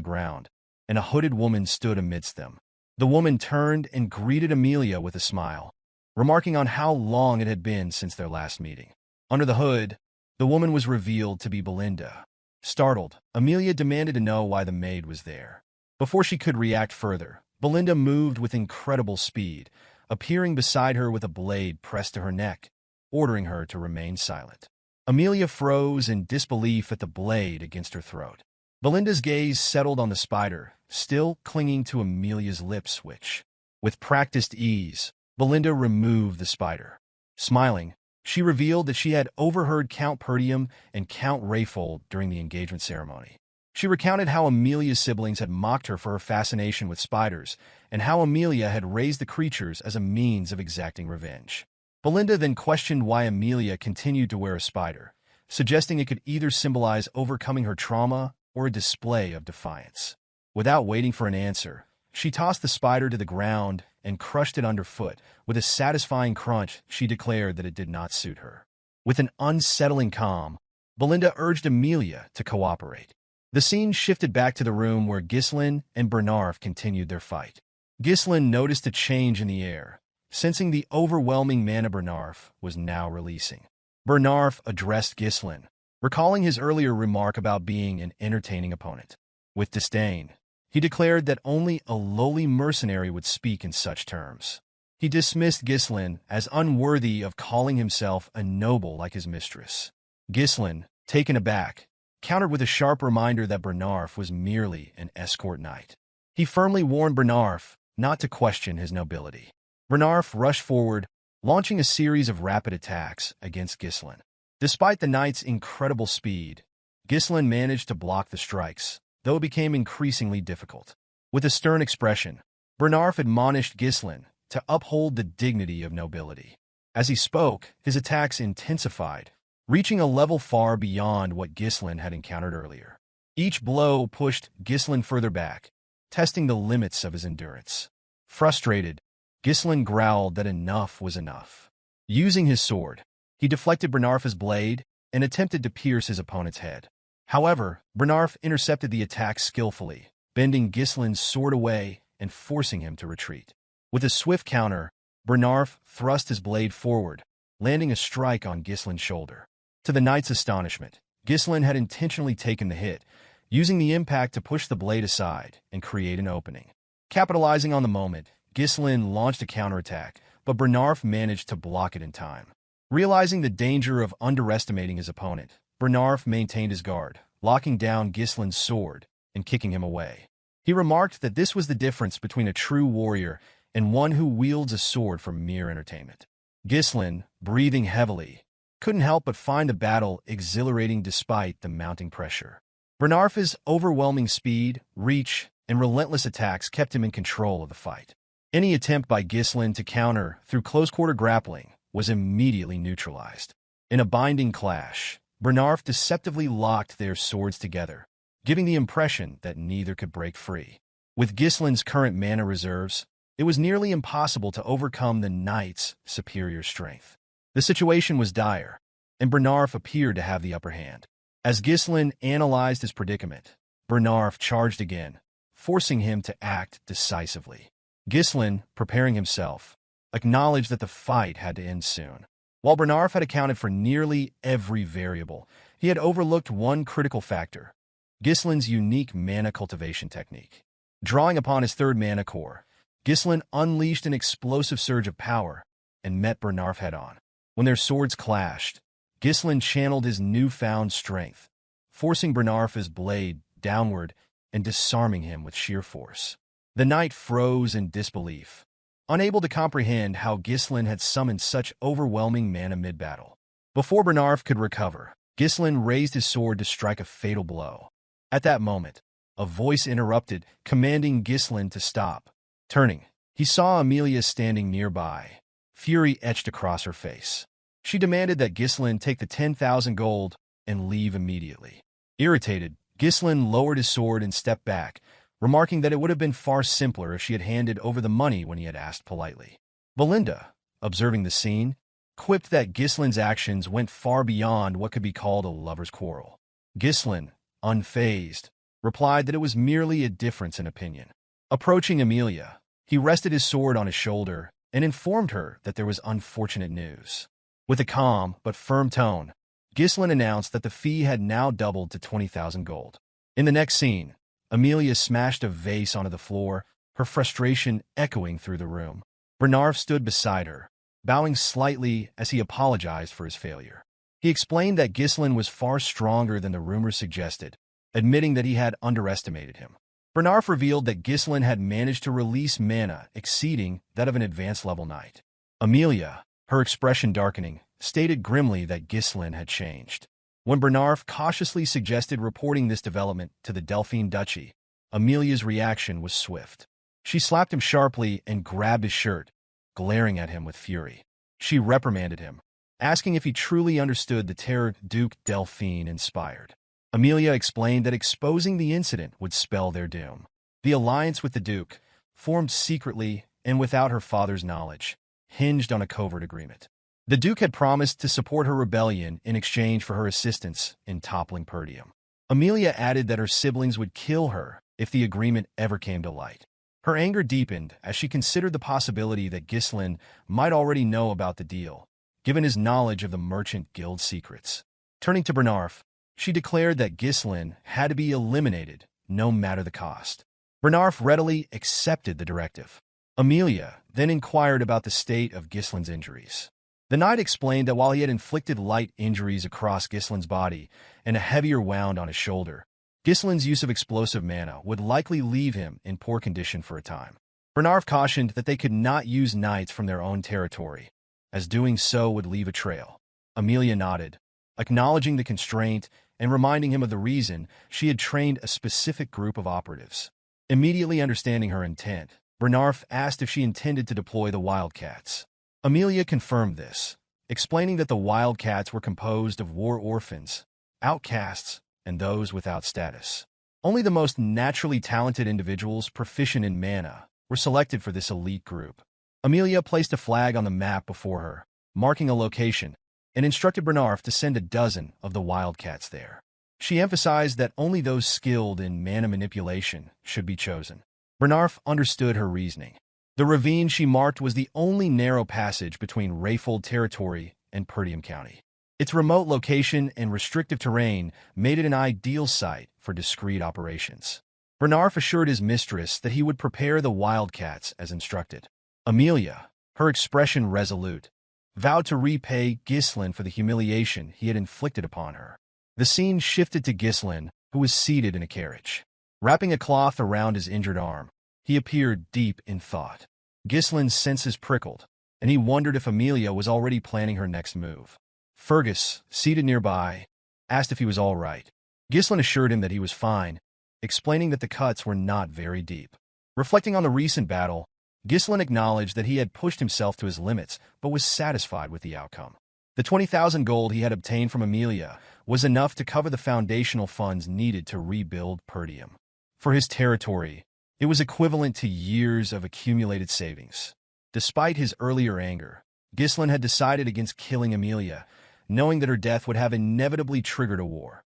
ground, and a hooded woman stood amidst them. The woman turned and greeted Amelia with a smile, remarking on how long it had been since their last meeting. Under the hood, the woman was revealed to be Belinda. Startled, Amelia demanded to know why the maid was there. Before she could react further, Belinda moved with incredible speed, appearing beside her with a blade pressed to her neck, ordering her to remain silent. Amelia froze in disbelief at the blade against her throat. Belinda's gaze settled on the spider, still clinging to Amelia's lip switch. With practiced ease, Belinda removed the spider. Smiling, she revealed that she had overheard Count Perdium and Count Rayfold during the engagement ceremony. She recounted how Amelia's siblings had mocked her for her fascination with spiders, and how Amelia had raised the creatures as a means of exacting revenge. Belinda then questioned why Amelia continued to wear a spider, suggesting it could either symbolize overcoming her trauma or a display of defiance. Without waiting for an answer, she tossed the spider to the ground and crushed it underfoot. With a satisfying crunch, she declared that it did not suit her. With an unsettling calm, Belinda urged Amelia to cooperate. The scene shifted back to the room where Ghislain and Bernarf continued their fight. Ghislain noticed a change in the air, sensing the overwhelming mana Bernarf was now releasing. Bernarf addressed Ghislain, recalling his earlier remark about being an entertaining opponent. With disdain, he declared that only a lowly mercenary would speak in such terms. He dismissed Ghislain as unworthy of calling himself a noble like his mistress. Ghislain, taken aback, countered with a sharp reminder that Bernarf was merely an escort knight. He firmly warned Bernarf not to question his nobility. Bernarf rushed forward, launching a series of rapid attacks against Ghislain. Despite the knight's incredible speed, Ghislain managed to block the strikes, though it became increasingly difficult. With a stern expression, Bernarf admonished Ghislain to uphold the dignity of nobility. As he spoke, his attacks intensified, reaching a level far beyond what Ghislain had encountered earlier. Each blow pushed Ghislain further back, testing the limits of his endurance. Frustrated, Ghislain growled that enough was enough. Using his sword, he deflected Bernarf's blade and attempted to pierce his opponent's head. However, Bernarf intercepted the attack skillfully, bending Ghislain's sword away and forcing him to retreat. With a swift counter, Bernarf thrust his blade forward, landing a strike on Ghislain's shoulder. To the knight's astonishment, Ghislain had intentionally taken the hit, using the impact to push the blade aside and create an opening. Capitalizing on the moment, Ghislain launched a counterattack, but Bernarf managed to block it in time. Realizing the danger of underestimating his opponent, Bernarf maintained his guard, locking down Ghislain's sword and kicking him away. He remarked that this was the difference between a true warrior and one who wields a sword for mere entertainment. Ghislain, breathing heavily, couldn't help but find the battle exhilarating despite the mounting pressure. Bernarf's overwhelming speed, reach, and relentless attacks kept him in control of the fight. Any attempt by Ghislain to counter through close-quarter grappling was immediately neutralized. In a binding clash, Bernarf deceptively locked their swords together, giving the impression that neither could break free. With Ghislain's current mana reserves, it was nearly impossible to overcome the knight's superior strength. The situation was dire, and Bernarf appeared to have the upper hand. As Ghislain analyzed his predicament, Bernarf charged again, forcing him to act decisively. Ghislain, preparing himself, acknowledged that the fight had to end soon. While Bernarf had accounted for nearly every variable, he had overlooked one critical factor: Ghislain's unique mana cultivation technique. Drawing upon his third mana core, Ghislain unleashed an explosive surge of power and met Bernarf head-on. When their swords clashed, Ghislain channeled his newfound strength, forcing Bernarf's blade downward and disarming him with sheer force. The knight froze in disbelief, unable to comprehend how Ghislain had summoned such overwhelming mana mid-battle. Before Bernarf could recover, Ghislain raised his sword to strike a fatal blow. At that moment, a voice interrupted, commanding Ghislain to stop. Turning, he saw Amelia standing nearby, fury etched across her face. She demanded that Ghislain take the 10,000 gold and leave immediately. Irritated, Ghislain lowered his sword and stepped back, remarking that it would have been far simpler if she had handed over the money when he had asked politely. Belinda, observing the scene, quipped that Ghislain's actions went far beyond what could be called a lover's quarrel. Ghislain, unfazed, replied that it was merely a difference in opinion. Approaching Amelia, he rested his sword on his shoulder and informed her that there was unfortunate news. With a calm but firm tone, Ghislain announced that the fee had now doubled to 20,000 gold. In the next scene, Amelia smashed a vase onto the floor, her frustration echoing through the room. Bernarf stood beside her, bowing slightly as he apologized for his failure. He explained that Ghislain was far stronger than the rumors suggested, admitting that he had underestimated him. Bernarf revealed that Ghislain had managed to release mana exceeding that of an advanced-level knight. Amelia, her expression darkening, stated grimly that Ghislain had changed. When Bernarf cautiously suggested reporting this development to the Delphine Duchy, Amelia's reaction was swift. She slapped him sharply and grabbed his shirt, glaring at him with fury. She reprimanded him, asking if he truly understood the terror Duke Delphine inspired. Amelia explained that exposing the incident would spell their doom. The alliance with the Duke, formed secretly and without her father's knowledge, hinged on a covert agreement. The Duke had promised to support her rebellion in exchange for her assistance in toppling Perdium. Amelia added that her siblings would kill her if the agreement ever came to light. Her anger deepened as she considered the possibility that Ghislain might already know about the deal, given his knowledge of the Merchant Guild secrets. Turning to Bernarf, she declared that Ghislain had to be eliminated, no matter the cost. Bernarf readily accepted the directive. Amelia then inquired about the state of Ghislain's injuries. The knight explained that while he had inflicted light injuries across Ghislain's body and a heavier wound on his shoulder, Ghislain's use of explosive mana would likely leave him in poor condition for a time. Bernarf cautioned that they could not use knights from their own territory, as doing so would leave a trail. Amelia nodded, acknowledging the constraint and reminding him of the reason she had trained a specific group of operatives. Immediately understanding her intent, Bernarf asked if she intended to deploy the Wildcats. Amelia confirmed this, explaining that the Wildcats were composed of war orphans, outcasts, and those without status. Only the most naturally talented individuals proficient in mana were selected for this elite group. Amelia placed a flag on the map before her, marking a location, and instructed Bernarf to send a dozen of the Wildcats there. She emphasized that only those skilled in mana manipulation should be chosen. Bernarf understood her reasoning. The ravine she marked was the only narrow passage between Rayfold territory and Perdium County. Its remote location and restrictive terrain made it an ideal site for discreet operations. Bernarf assured his mistress that he would prepare the Wildcats as instructed. Amelia, her expression resolute, vowed to repay Ghislain for the humiliation he had inflicted upon her. The scene shifted to Ghislain, who was seated in a carriage. Wrapping a cloth around his injured arm, he appeared deep in thought. Ghislain's senses prickled, and he wondered if Amelia was already planning her next move. Fergus, seated nearby, asked if he was all right. Ghislain assured him that he was fine, explaining that the cuts were not very deep. Reflecting on the recent battle, Ghislain acknowledged that he had pushed himself to his limits, but was satisfied with the outcome. The 20,000 gold he had obtained from Amelia was enough to cover the foundational funds needed to rebuild Perdium. For his territory, it was equivalent to years of accumulated savings. Despite his earlier anger, Ghislain had decided against killing Amelia, knowing that her death would have inevitably triggered a war,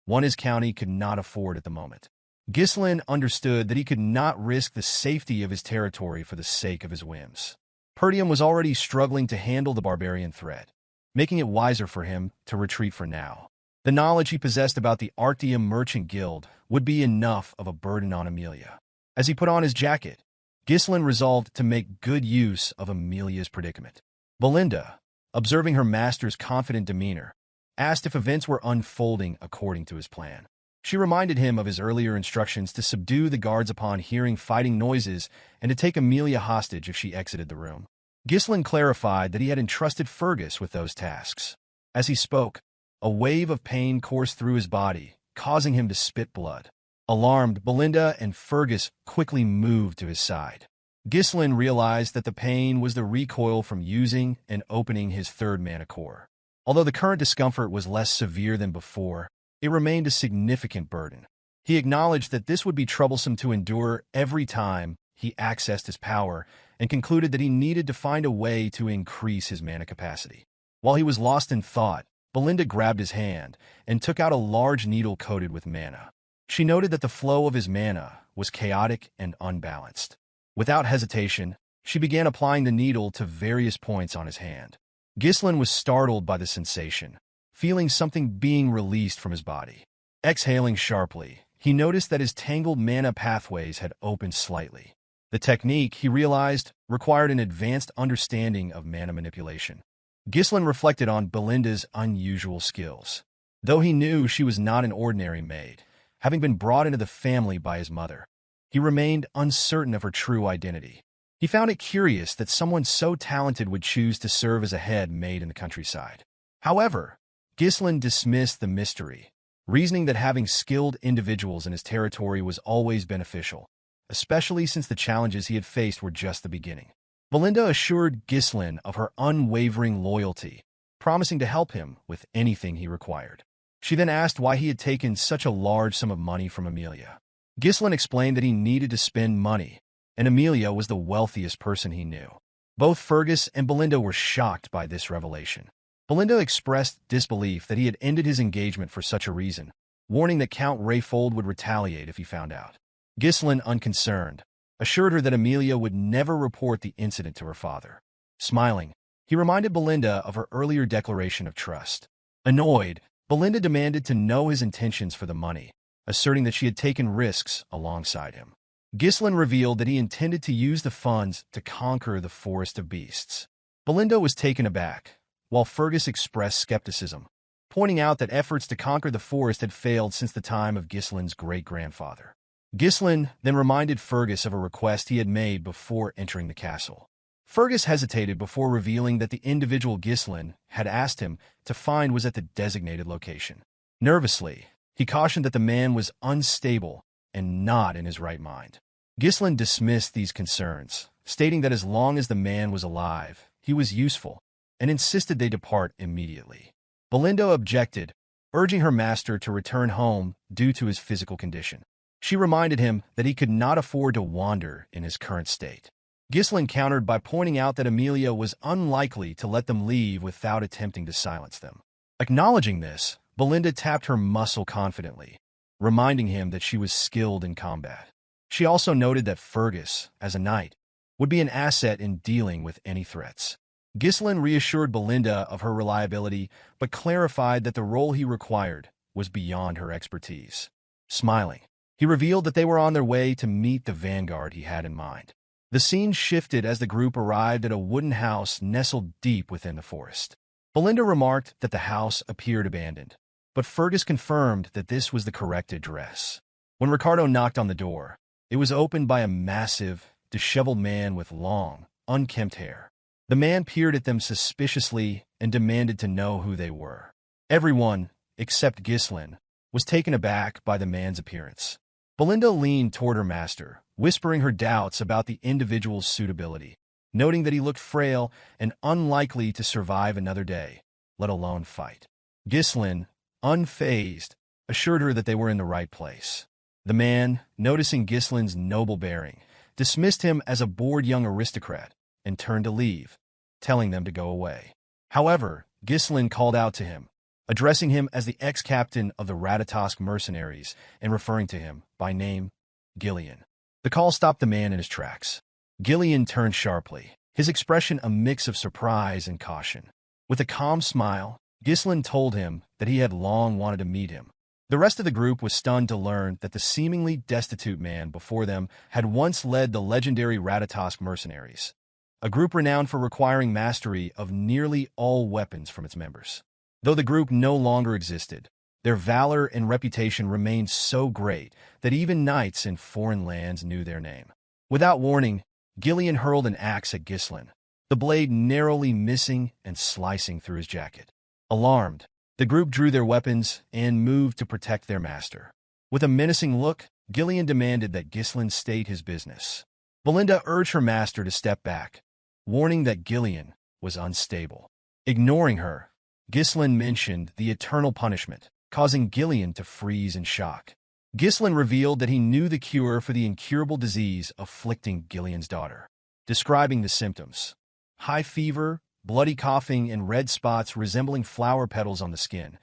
one his county could not afford at the moment. Ghislain understood that he could not risk the safety of his territory for the sake of his whims. Perdium was already struggling to handle the barbarian threat, making it wiser for him to retreat for now. The knowledge he possessed about the Arctium Merchant Guild would be enough of a burden on Amelia. As he put on his jacket, Ghislain resolved to make good use of Amelia's predicament. Belinda, observing her master's confident demeanor, asked if events were unfolding according to his plan. She reminded him of his earlier instructions to subdue the guards upon hearing fighting noises and to take Amelia hostage if she exited the room. Ghislain clarified that he had entrusted Fergus with those tasks. As he spoke, a wave of pain coursed through his body, causing him to spit blood. Alarmed, Belinda and Fergus quickly moved to his side. Ghislain realized that the pain was the recoil from using and opening his third mana core. Although the current discomfort was less severe than before, it remained a significant burden. He acknowledged that this would be troublesome to endure every time he accessed his power and concluded that he needed to find a way to increase his mana capacity. While he was lost in thought, Belinda grabbed his hand and took out a large needle coated with mana. She noted that the flow of his mana was chaotic and unbalanced. Without hesitation, she began applying the needle to various points on his hand. Ghislain was startled by the sensation, feeling something being released from his body. Exhaling sharply, he noticed that his tangled mana pathways had opened slightly. The technique, he realized, required an advanced understanding of mana manipulation. Ghislain reflected on Belinda's unusual skills. Though he knew she was not an ordinary maid, having been brought into the family by his mother, he remained uncertain of her true identity. He found it curious that someone so talented would choose to serve as a head maid in the countryside. However, Ghislain dismissed the mystery, reasoning that having skilled individuals in his territory was always beneficial, especially since the challenges he had faced were just the beginning. Belinda assured Ghislain of her unwavering loyalty, promising to help him with anything he required. She then asked why he had taken such a large sum of money from Amelia. Ghislain explained that he needed to spend money, and Amelia was the wealthiest person he knew. Both Fergus and Belinda were shocked by this revelation. Belinda expressed disbelief that he had ended his engagement for such a reason, warning that Count Rayfold would retaliate if he found out. Ghislain, unconcerned, assured her that Amelia would never report the incident to her father. Smiling, he reminded Belinda of her earlier declaration of trust. Annoyed, Belinda demanded to know his intentions for the money, asserting that she had taken risks alongside him. Ghislain revealed that he intended to use the funds to conquer the Forest of Beasts. Belinda was taken aback, while Fergus expressed skepticism, pointing out that efforts to conquer the forest had failed since the time of Ghislain's great-grandfather. Ghislain then reminded Fergus of a request he had made before entering the castle. Fergus hesitated before revealing that the individual Ghislain had asked him to find was at the designated location. Nervously, he cautioned that the man was unstable and not in his right mind. Ghislain dismissed these concerns, stating that as long as the man was alive, he was useful, and insisted they depart immediately. Belinda objected, urging her master to return home due to his physical condition. She reminded him that he could not afford to wander in his current state. Ghislain countered by pointing out that Amelia was unlikely to let them leave without attempting to silence them. Acknowledging this, Belinda tapped her muscle confidently, reminding him that she was skilled in combat. She also noted that Fergus, as a knight, would be an asset in dealing with any threats. Ghislain reassured Belinda of her reliability, but clarified that the role he required was beyond her expertise. Smiling, he revealed that they were on their way to meet the vanguard he had in mind. The scene shifted as the group arrived at a wooden house nestled deep within the forest. Belinda remarked that the house appeared abandoned, but Fergus confirmed that this was the correct address. When Ricardo knocked on the door, it was opened by a massive, disheveled man with long, unkempt hair. The man peered at them suspiciously and demanded to know who they were. Everyone, except Ghislain, was taken aback by the man's appearance. Belinda leaned toward her master, whispering her doubts about the individual's suitability, noting that he looked frail and unlikely to survive another day, let alone fight. Ghislain, unfazed, assured her that they were in the right place. The man, noticing Ghislain's noble bearing, dismissed him as a bored young aristocrat and turned to leave, telling them to go away. However, Ghislain called out to him, addressing him as the ex-captain of the Ratatosk mercenaries and referring to him by name, Gillion. The call stopped the man in his tracks. Gillion turned sharply, his expression a mix of surprise and caution. With a calm smile, Ghislain told him that he had long wanted to meet him. The rest of the group was stunned to learn that the seemingly destitute man before them had once led the legendary Ratatosk mercenaries, a group renowned for requiring mastery of nearly all weapons from its members. Though the group no longer existed, their valor and reputation remained so great that even knights in foreign lands knew their name. Without warning, Gillion hurled an axe at Ghislain, the blade narrowly missing and slicing through his jacket. Alarmed, the group drew their weapons and moved to protect their master. With a menacing look, Gillion demanded that Ghislain state his business. Belinda urged her master to step back, warning that Gillion was unstable. Ignoring her, Ghislain mentioned the eternal punishment, causing Gillion to freeze in shock. Ghislain revealed that he knew the cure for the incurable disease afflicting Gillion's daughter, describing the symptoms: high fever, bloody coughing, and red spots resembling flower petals on the skin.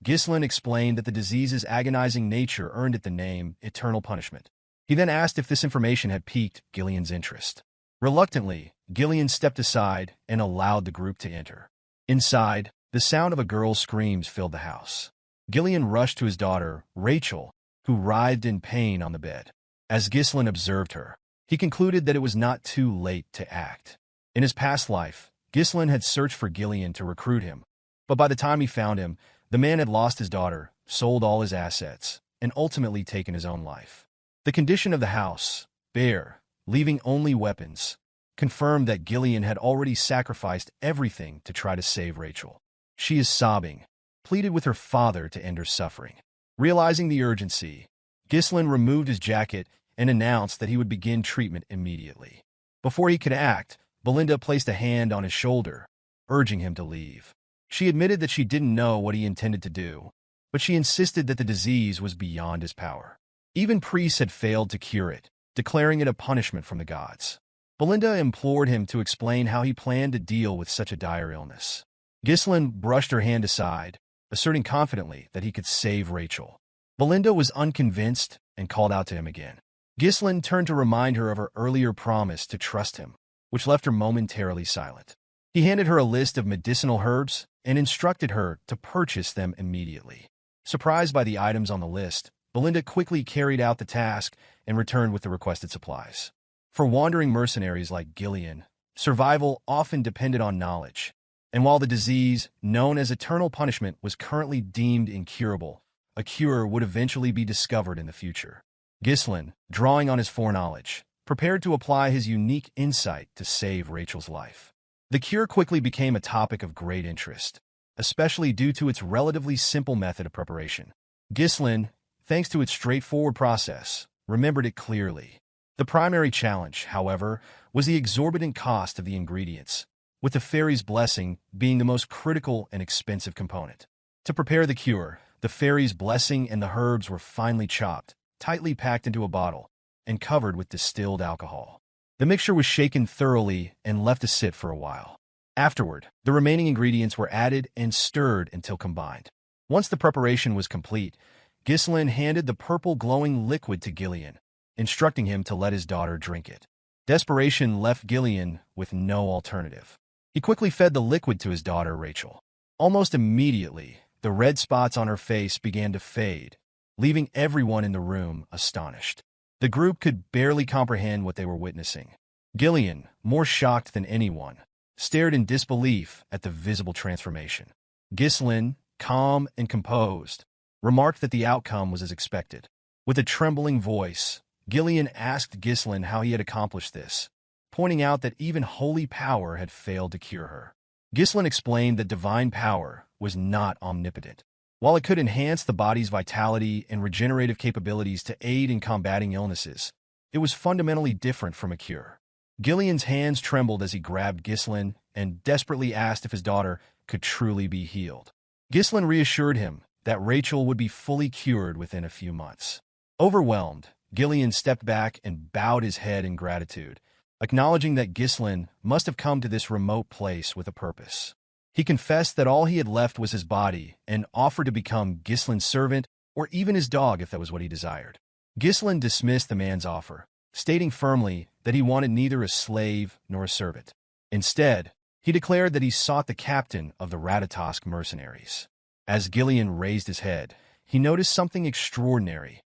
Ghislain explained that the disease's agonizing nature earned it the name eternal punishment. He then asked if this information had piqued Gillion's interest. Reluctantly, Gillion stepped aside and allowed the group to enter. Inside, the sound of a girl's screams filled the house. Gillion rushed to his daughter, Rachel, who writhed in pain on the bed. As Ghislain observed her, he concluded that it was not too late to act. In his past life, Ghislain had searched for Gillion to recruit him, but by the time he found him, the man had lost his daughter, sold all his assets, and ultimately taken his own life. The condition of the house, bare, leaving only weapons, confirmed that Gillion had already sacrificed everything to try to save Rachel. She is sobbing, pleaded with her father to end her suffering. Realizing the urgency, Ghislain removed his jacket and announced that he would begin treatment immediately. Before he could act, Belinda placed a hand on his shoulder, urging him to leave. She admitted that she didn't know what he intended to do, but she insisted that the disease was beyond his power. Even priests had failed to cure it, declaring it a punishment from the gods. Belinda implored him to explain how he planned to deal with such a dire illness. Ghislain brushed her hand aside, asserting confidently that he could save Rachel. Belinda was unconvinced and called out to him again. Ghislain turned to remind her of her earlier promise to trust him, which left her momentarily silent. He handed her a list of medicinal herbs and instructed her to purchase them immediately. Surprised by the items on the list, Belinda quickly carried out the task and returned with the requested supplies. For wandering mercenaries like Gillion, survival often depended on knowledge, and while the disease, known as eternal punishment, was currently deemed incurable, a cure would eventually be discovered in the future. Ghislain, drawing on his foreknowledge, prepared to apply his unique insight to save Rachel's life. The cure quickly became a topic of great interest, especially due to its relatively simple method of preparation. Ghislain, thanks to its straightforward process, remembered it clearly. The primary challenge, however, was the exorbitant cost of the ingredients, with the fairy's blessing being the most critical and expensive component. To prepare the cure, the fairy's blessing and the herbs were finely chopped, tightly packed into a bottle, and covered with distilled alcohol. The mixture was shaken thoroughly and left to sit for a while. Afterward, the remaining ingredients were added and stirred until combined. Once the preparation was complete, Ghislain handed the purple glowing liquid to Gillion, instructing him to let his daughter drink it. Desperation left Gillion with no alternative. He quickly fed the liquid to his daughter, Rachel. Almost immediately, the red spots on her face began to fade, leaving everyone in the room astonished. The group could barely comprehend what they were witnessing. Gillion, more shocked than anyone, stared in disbelief at the visible transformation. Ghislain, calm and composed, remarked that the outcome was as expected. With a trembling voice, Gillion asked Ghislain how he had accomplished this, pointing out that even holy power had failed to cure her. Ghislain explained that divine power was not omnipotent. While it could enhance the body's vitality and regenerative capabilities to aid in combating illnesses, it was fundamentally different from a cure. Gillion's hands trembled as he grabbed Ghislain and desperately asked if his daughter could truly be healed. Ghislain reassured him that Rachel would be fully cured within a few months. Overwhelmed, Gillion stepped back and bowed his head in gratitude, acknowledging that Ghislain must have come to this remote place with a purpose. He confessed that all he had left was his body and offered to become Ghislain's servant or even his dog if that was what he desired. Ghislain dismissed the man's offer, stating firmly that he wanted neither a slave nor a servant. Instead, he declared that he sought the captain of the Ratatosk mercenaries. As Gillion raised his head, he noticed something extraordinary.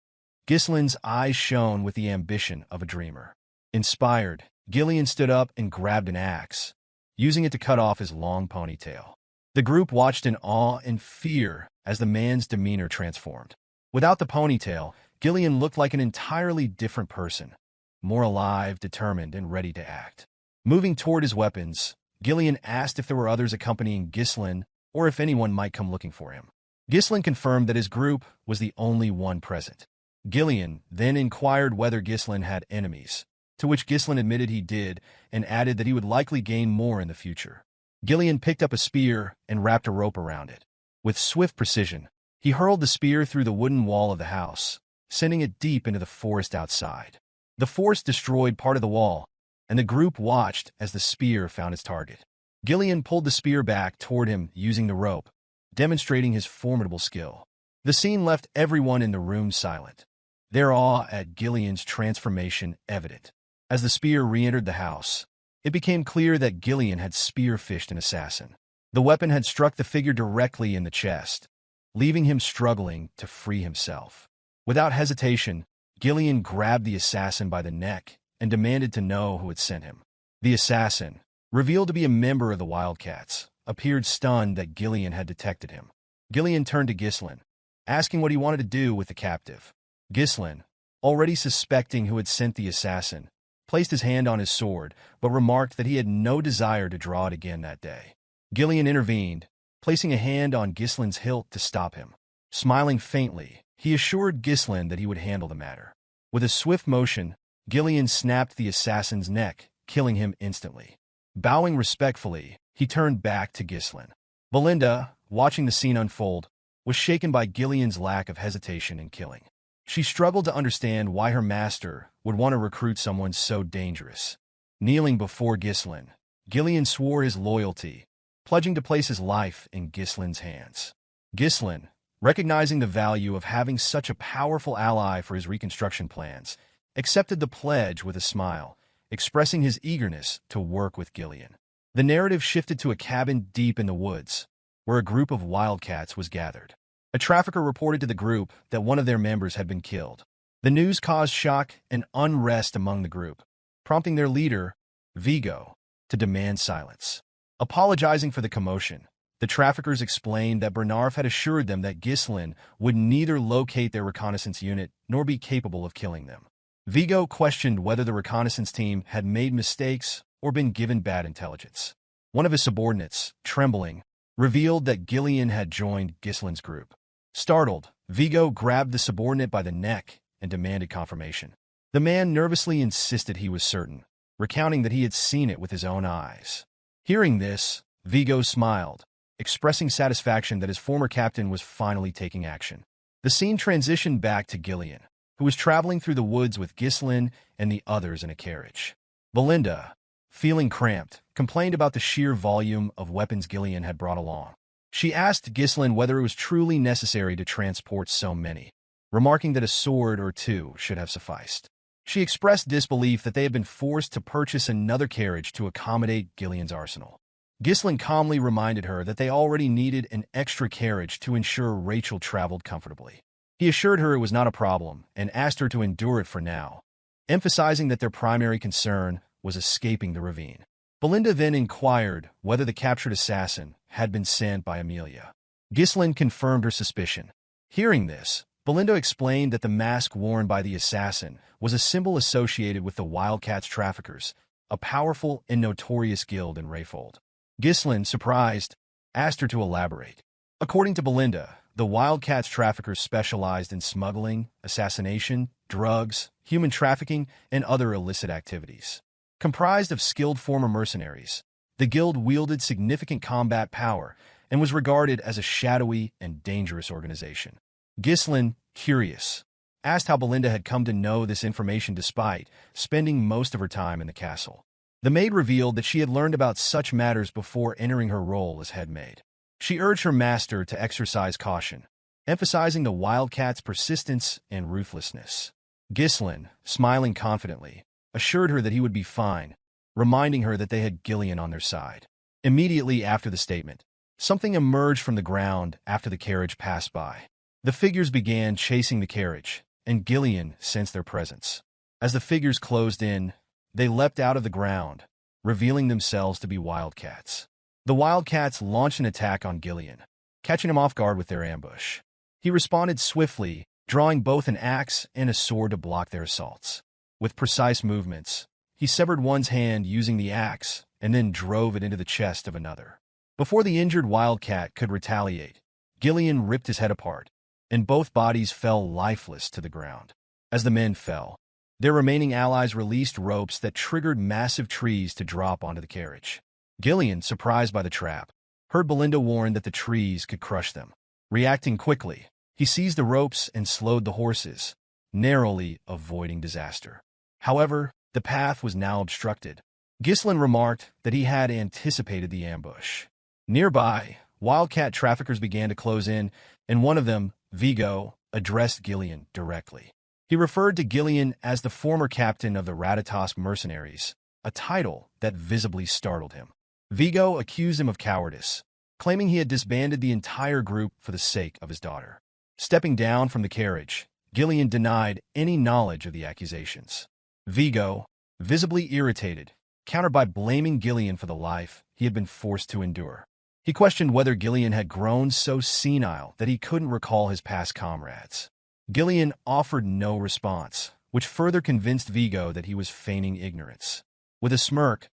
Ghislain's eyes shone with the ambition of a dreamer. Inspired, Gillion stood up and grabbed an axe, using it to cut off his long ponytail. The group watched in awe and fear as the man's demeanor transformed. Without the ponytail, Gillion looked like an entirely different person, more alive, determined, and ready to act. Moving toward his weapons, Gillion asked if there were others accompanying Ghislain or if anyone might come looking for him. Ghislain confirmed that his group was the only one present. Gillion then inquired whether Ghislain had enemies, to which Ghislain admitted he did and added that he would likely gain more in the future. Gillion picked up a spear and wrapped a rope around it. With swift precision, he hurled the spear through the wooden wall of the house, sending it deep into the forest outside. The force destroyed part of the wall, and the group watched as the spear found its target. Gillion pulled the spear back toward him using the rope, demonstrating his formidable skill. The scene left everyone in the room silent, their awe at Gillion's transformation evident. As the spear re-entered the house, it became clear that Gillion had spear-fished an assassin. The weapon had struck the figure directly in the chest, leaving him struggling to free himself. Without hesitation, Gillion grabbed the assassin by the neck and demanded to know who had sent him. The assassin, revealed to be a member of the Wildcats, appeared stunned that Gillion had detected him. Gillion turned to Ghislain, asking what he wanted to do with the captive. Ghislain, already suspecting who had sent the assassin, placed his hand on his sword, but remarked that he had no desire to draw it again that day. Gillion intervened, placing a hand on Ghislain's hilt to stop him. Smiling faintly, he assured Ghislain that he would handle the matter. With a swift motion, Gillion snapped the assassin's neck, killing him instantly. Bowing respectfully, he turned back to Ghislain. Belinda, watching the scene unfold, was shaken by Gillion's lack of hesitation in killing. She struggled to understand why her master would want to recruit someone so dangerous. Kneeling before Ghislain, Gillion swore his loyalty, pledging to place his life in Ghislain's hands. Ghislain, recognizing the value of having such a powerful ally for his reconstruction plans, accepted the pledge with a smile, expressing his eagerness to work with Gillion. The narrative shifted to a cabin deep in the woods, where a group of wildcats was gathered. A trafficker reported to the group that one of their members had been killed. The news caused shock and unrest among the group, prompting their leader, Vigo, to demand silence. Apologizing for the commotion, the traffickers explained that Bernarf had assured them that Ghislain would neither locate their reconnaissance unit nor be capable of killing them. Vigo questioned whether the reconnaissance team had made mistakes or been given bad intelligence. One of his subordinates, trembling, revealed that Gillion had joined Ghislain's group. Startled, Vigo grabbed the subordinate by the neck and demanded confirmation. The man nervously insisted he was certain, recounting that he had seen it with his own eyes. Hearing this, Vigo smiled, expressing satisfaction that his former captain was finally taking action. The scene transitioned back to Gillion, who was traveling through the woods with Ghislain and the others in a carriage. Belinda, feeling cramped, complained about the sheer volume of weapons Gillion had brought along. She asked Ghislain whether it was truly necessary to transport so many, remarking that a sword or two should have sufficed. She expressed disbelief that they had been forced to purchase another carriage to accommodate Gillion's arsenal. Ghislain calmly reminded her that they already needed an extra carriage to ensure Rachel traveled comfortably. He assured her it was not a problem and asked her to endure it for now, emphasizing that their primary concern was escaping the ravine. Belinda then inquired whether the captured assassin had been sent by Amelia. Ghislain confirmed her suspicion. Hearing this, Belinda explained that the mask worn by the assassin was a symbol associated with the Wildcats traffickers, a powerful and notorious guild in Rayfold. Ghislain, surprised, asked her to elaborate. According to Belinda, the Wildcats traffickers specialized in smuggling, assassination, drugs, human trafficking, and other illicit activities. Comprised of skilled former mercenaries, the guild wielded significant combat power and was regarded as a shadowy and dangerous organization. Ghislain, curious, asked how Belinda had come to know this information despite spending most of her time in the castle. The maid revealed that she had learned about such matters before entering her role as head maid. She urged her master to exercise caution, emphasizing the Wildcats' persistence and ruthlessness. Ghislain, smiling confidently, assured her that he would be fine, reminding her that they had Gillion on their side. Immediately after the statement, something emerged from the ground after the carriage passed by. The figures began chasing the carriage, and Gillion sensed their presence. As the figures closed in, they leapt out of the ground, revealing themselves to be Wildcats. The Wildcats launched an attack on Gillion, catching him off guard with their ambush. He responded swiftly, drawing both an axe and a sword to block their assaults. With precise movements, he severed one's hand using the axe and then drove it into the chest of another. Before the injured Wildcat could retaliate, Gillion ripped his head apart, and both bodies fell lifeless to the ground. As the men fell, their remaining allies released ropes that triggered massive trees to drop onto the carriage. Gillion, surprised by the trap, heard Belinda warn that the trees could crush them. Reacting quickly, he seized the ropes and slowed the horses, narrowly avoiding disaster. However, the path was now obstructed. Ghislain remarked that he had anticipated the ambush. Nearby, Wildcat traffickers began to close in, and one of them, Vigo, addressed Gillion directly. He referred to Gillion as the former captain of the Ratatosk mercenaries, a title that visibly startled him. Vigo accused him of cowardice, claiming he had disbanded the entire group for the sake of his daughter. Stepping down from the carriage, Gillion denied any knowledge of the accusations. Vigo, visibly irritated, countered by blaming Gillion for the life he had been forced to endure. He questioned whether Gillion had grown so senile that he couldn't recall his past comrades. Gillion offered no response, which further convinced Vigo that he was feigning ignorance. With a smirk,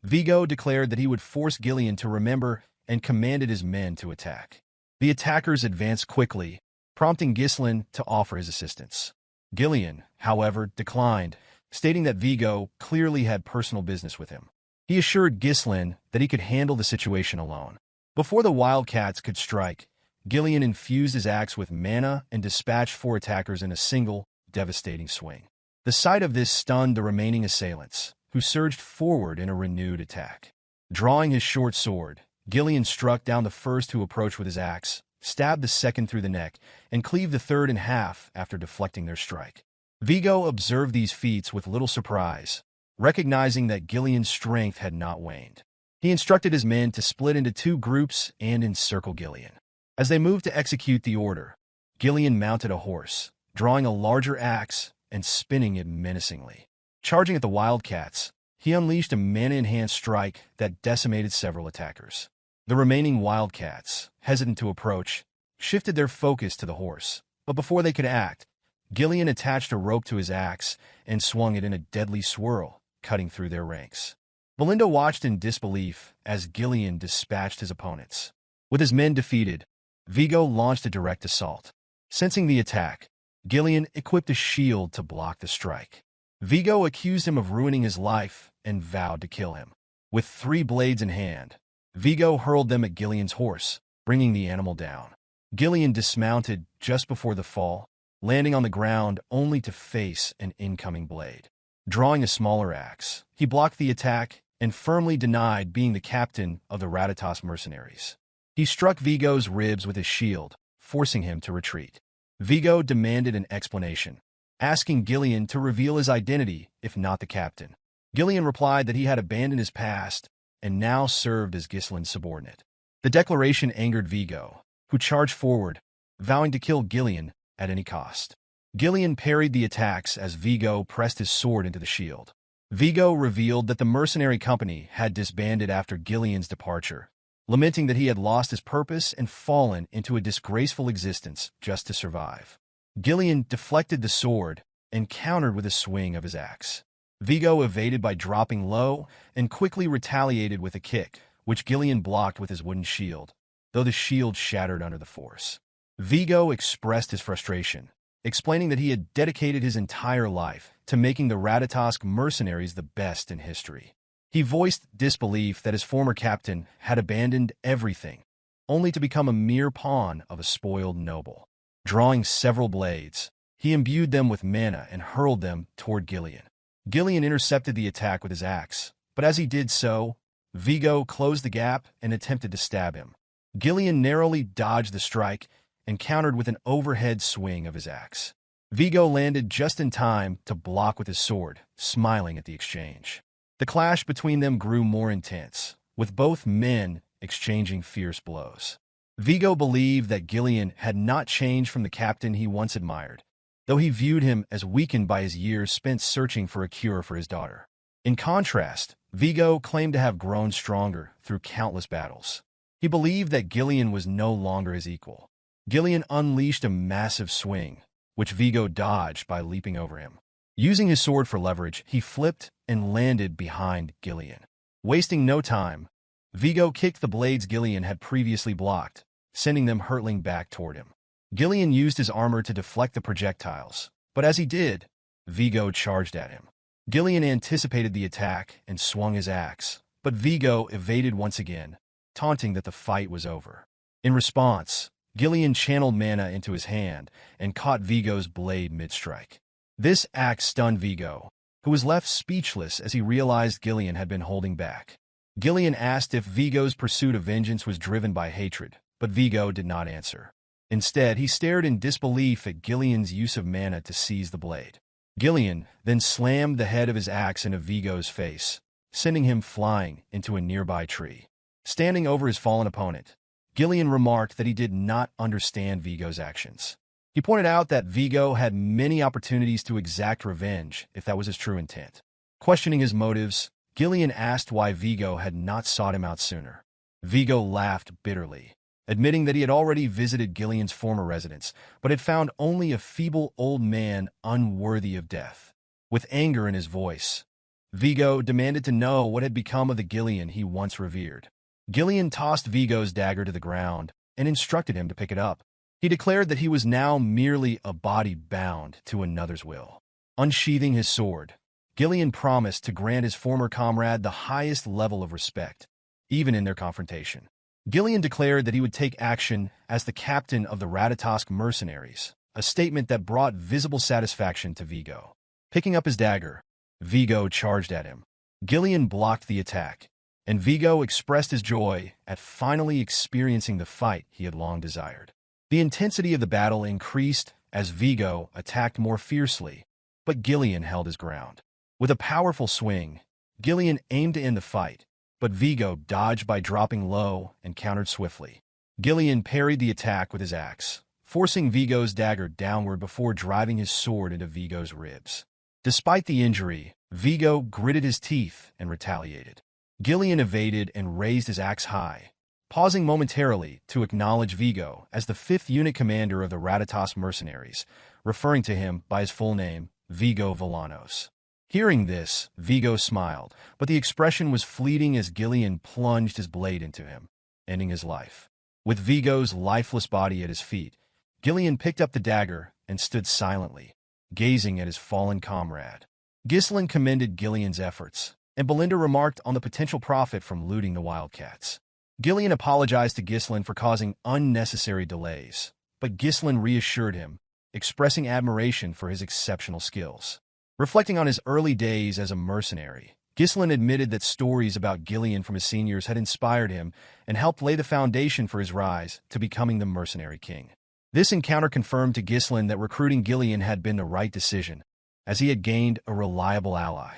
Vigo declared that he would force Gillion to remember and commanded his men to attack. The attackers advanced quickly, prompting Ghislain to offer his assistance. Gillion, however, declined, stating that Vigo clearly had personal business with him. He assured Ghislain that he could handle the situation alone. Before the Wildcats could strike, Gillion infused his axe with mana and dispatched 4 attackers in a single, devastating swing. The sight of this stunned the remaining assailants, who surged forward in a renewed attack. Drawing his short sword, Gillion struck down the first who approached with his axe, stabbed the second through the neck, and cleaved the third in half after deflecting their strike. Vigo observed these feats with little surprise, recognizing that Gillion's strength had not waned. He instructed his men to split into 2 groups and encircle Gillion. As they moved to execute the order, Gillion mounted a horse, drawing a larger axe and spinning it menacingly. Charging at the Wildcats, he unleashed a mana-enhanced strike that decimated several attackers. The remaining Wildcats, hesitant to approach, shifted their focus to the horse, but before they could act, Gillion attached a rope to his axe and swung it in a deadly swirl, cutting through their ranks. Belinda watched in disbelief as Gillion dispatched his opponents. With his men defeated, Vigo launched a direct assault. Sensing the attack, Gillion equipped a shield to block the strike. Vigo accused him of ruining his life and vowed to kill him. With 3 blades in hand, Vigo hurled them at Gillion's horse, bringing the animal down. Gillion dismounted just before the fall, landing on the ground only to face an incoming blade. Drawing a smaller axe, he blocked the attack and firmly denied being the captain of the Ratatas mercenaries. He struck Vigo's ribs with his shield, forcing him to retreat. Vigo demanded an explanation, asking Gillion to reveal his identity if not the captain. Gillion replied that he had abandoned his past and now served as Ghislain's subordinate. The declaration angered Vigo, who charged forward, vowing to kill Gillion at any cost. Gillion parried the attacks as Vigo pressed his sword into the shield. Vigo revealed that the mercenary company had disbanded after Gillion's departure, lamenting that he had lost his purpose and fallen into a disgraceful existence just to survive. Gillion deflected the sword and countered with a swing of his axe. Vigo evaded by dropping low and quickly retaliated with a kick, which Gillion blocked with his wooden shield, though the shield shattered under the force. Vigo expressed his frustration, explaining that he had dedicated his entire life to making the Ratatas mercenaries the best in history. He voiced disbelief that his former captain had abandoned everything, only to become a mere pawn of a spoiled noble. Drawing several blades, he imbued them with mana and hurled them toward Gillion. Gillion intercepted the attack with his axe, but as he did so, Vigo closed the gap and attempted to stab him. Gillion narrowly dodged the strike and countered with an overhead swing of his axe. Vigo landed just in time to block with his sword, smiling at the exchange. The clash between them grew more intense, with both men exchanging fierce blows. Vigo believed that Gillion had not changed from the captain he once admired, though he viewed him as weakened by his years spent searching for a cure for his daughter. In contrast, Vigo claimed to have grown stronger through countless battles. He believed that Gillion was no longer his equal. Gillion unleashed a massive swing, which Vigo dodged by leaping over him. Using his sword for leverage, he flipped and landed behind Gillion. Wasting no time, Vigo kicked the blades Gillion had previously blocked, sending them hurtling back toward him. Gillion used his armor to deflect the projectiles, but as he did, Vigo charged at him. Gillion anticipated the attack and swung his axe, but Vigo evaded once again, taunting that the fight was over. In response, Gillion channeled mana into his hand and caught Vigo's blade mid-strike. This act stunned Vigo, who was left speechless as he realized Gillion had been holding back. Gillion asked if Vigo's pursuit of vengeance was driven by hatred, but Vigo did not answer. Instead, he stared in disbelief at Gillion's use of mana to seize the blade. Gillion then slammed the head of his axe into Vigo's face, sending him flying into a nearby tree. Standing over his fallen opponent, Gillion remarked that he did not understand Vigo's actions. He pointed out that Vigo had many opportunities to exact revenge if that was his true intent. Questioning his motives, Gillion asked why Vigo had not sought him out sooner. Vigo laughed bitterly, admitting that he had already visited Gillion's former residence, but had found only a feeble old man unworthy of death. With anger in his voice, Vigo demanded to know what had become of the Gillion he once revered. Gillion tossed Vigo's dagger to the ground and instructed him to pick it up. He declared that he was now merely a body bound to another's will. Unsheathing his sword, Gillion promised to grant his former comrade the highest level of respect, even in their confrontation. Gillion declared that he would take action as the captain of the Ratatas mercenaries, a statement that brought visible satisfaction to Vigo. Picking up his dagger, Vigo charged at him. Gillion blocked the attack, and Vigo expressed his joy at finally experiencing the fight he had long desired. The intensity of the battle increased as Vigo attacked more fiercely, but Gillion held his ground. With a powerful swing, Gillion aimed to end the fight, but Vigo dodged by dropping low and countered swiftly. Gillion parried the attack with his axe, forcing Vigo's dagger downward before driving his sword into Vigo's ribs. Despite the injury, Vigo gritted his teeth and retaliated. Gillion evaded and raised his axe high, pausing momentarily to acknowledge Vigo as the 5th unit commander of the Ratatas mercenaries, referring to him by his full name, Vigo Villanos. Hearing this, Vigo smiled, but the expression was fleeting as Gillion plunged his blade into him, ending his life. With Vigo's lifeless body at his feet, Gillion picked up the dagger and stood silently, gazing at his fallen comrade. Ghislain commended Gillion's efforts, and Belinda remarked on the potential profit from looting the wildcats. Gillion apologized to Ghislain for causing unnecessary delays, but Ghislain reassured him, expressing admiration for his exceptional skills. Reflecting on his early days as a mercenary, Ghislain admitted that stories about Gillion from his seniors had inspired him and helped lay the foundation for his rise to becoming the Mercenary King. This encounter confirmed to Ghislain that recruiting Gillion had been the right decision, as he had gained a reliable ally.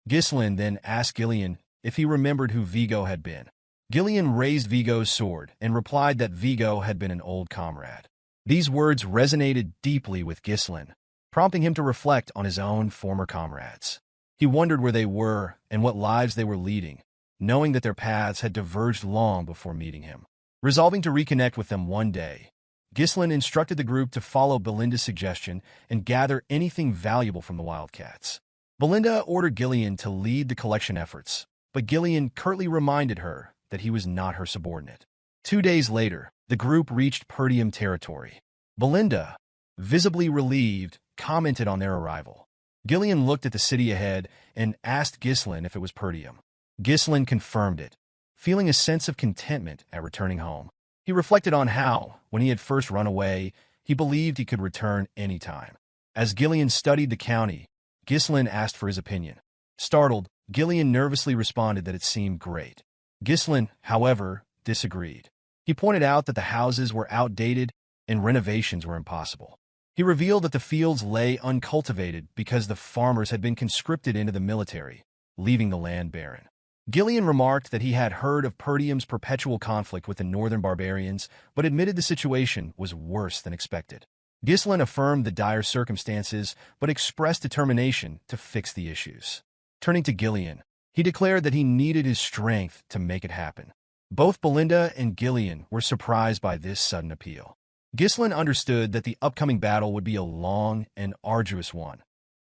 Ghislain then asked Gillion if he remembered who Vigo had been. Gillion raised Vigo's sword and replied that Vigo had been an old comrade. These words resonated deeply with Ghislain, prompting him to reflect on his own former comrades. He wondered where they were and what lives they were leading, knowing that their paths had diverged long before meeting him. Resolving to reconnect with them one day, Ghislain instructed the group to follow Belinda's suggestion and gather anything valuable from the wildcats. Belinda ordered Gillion to lead the collection efforts, but Gillion curtly reminded her that he was not her subordinate. 2 days later, the group reached Perdium territory. Belinda, visibly relieved, commented on their arrival. Gillion looked at the city ahead and asked Ghislain if it was Perdium. Ghislain confirmed it, feeling a sense of contentment at returning home. He reflected on how, when he had first run away, he believed he could return any time. As Gillion studied the county, Ghislain asked for his opinion. Startled, Gillion nervously responded that it seemed great. Ghislain, however, disagreed. He pointed out that the houses were outdated and renovations were impossible. He revealed that the fields lay uncultivated because the farmers had been conscripted into the military, leaving the land barren. Gillion remarked that he had heard of Perdium's perpetual conflict with the northern barbarians, but admitted the situation was worse than expected. Ghislain affirmed the dire circumstances, but expressed determination to fix the issues. Turning to Gillion, he declared that he needed his strength to make it happen. Both Belinda and Gillion were surprised by this sudden appeal. Ghislain understood that the upcoming battle would be a long and arduous one,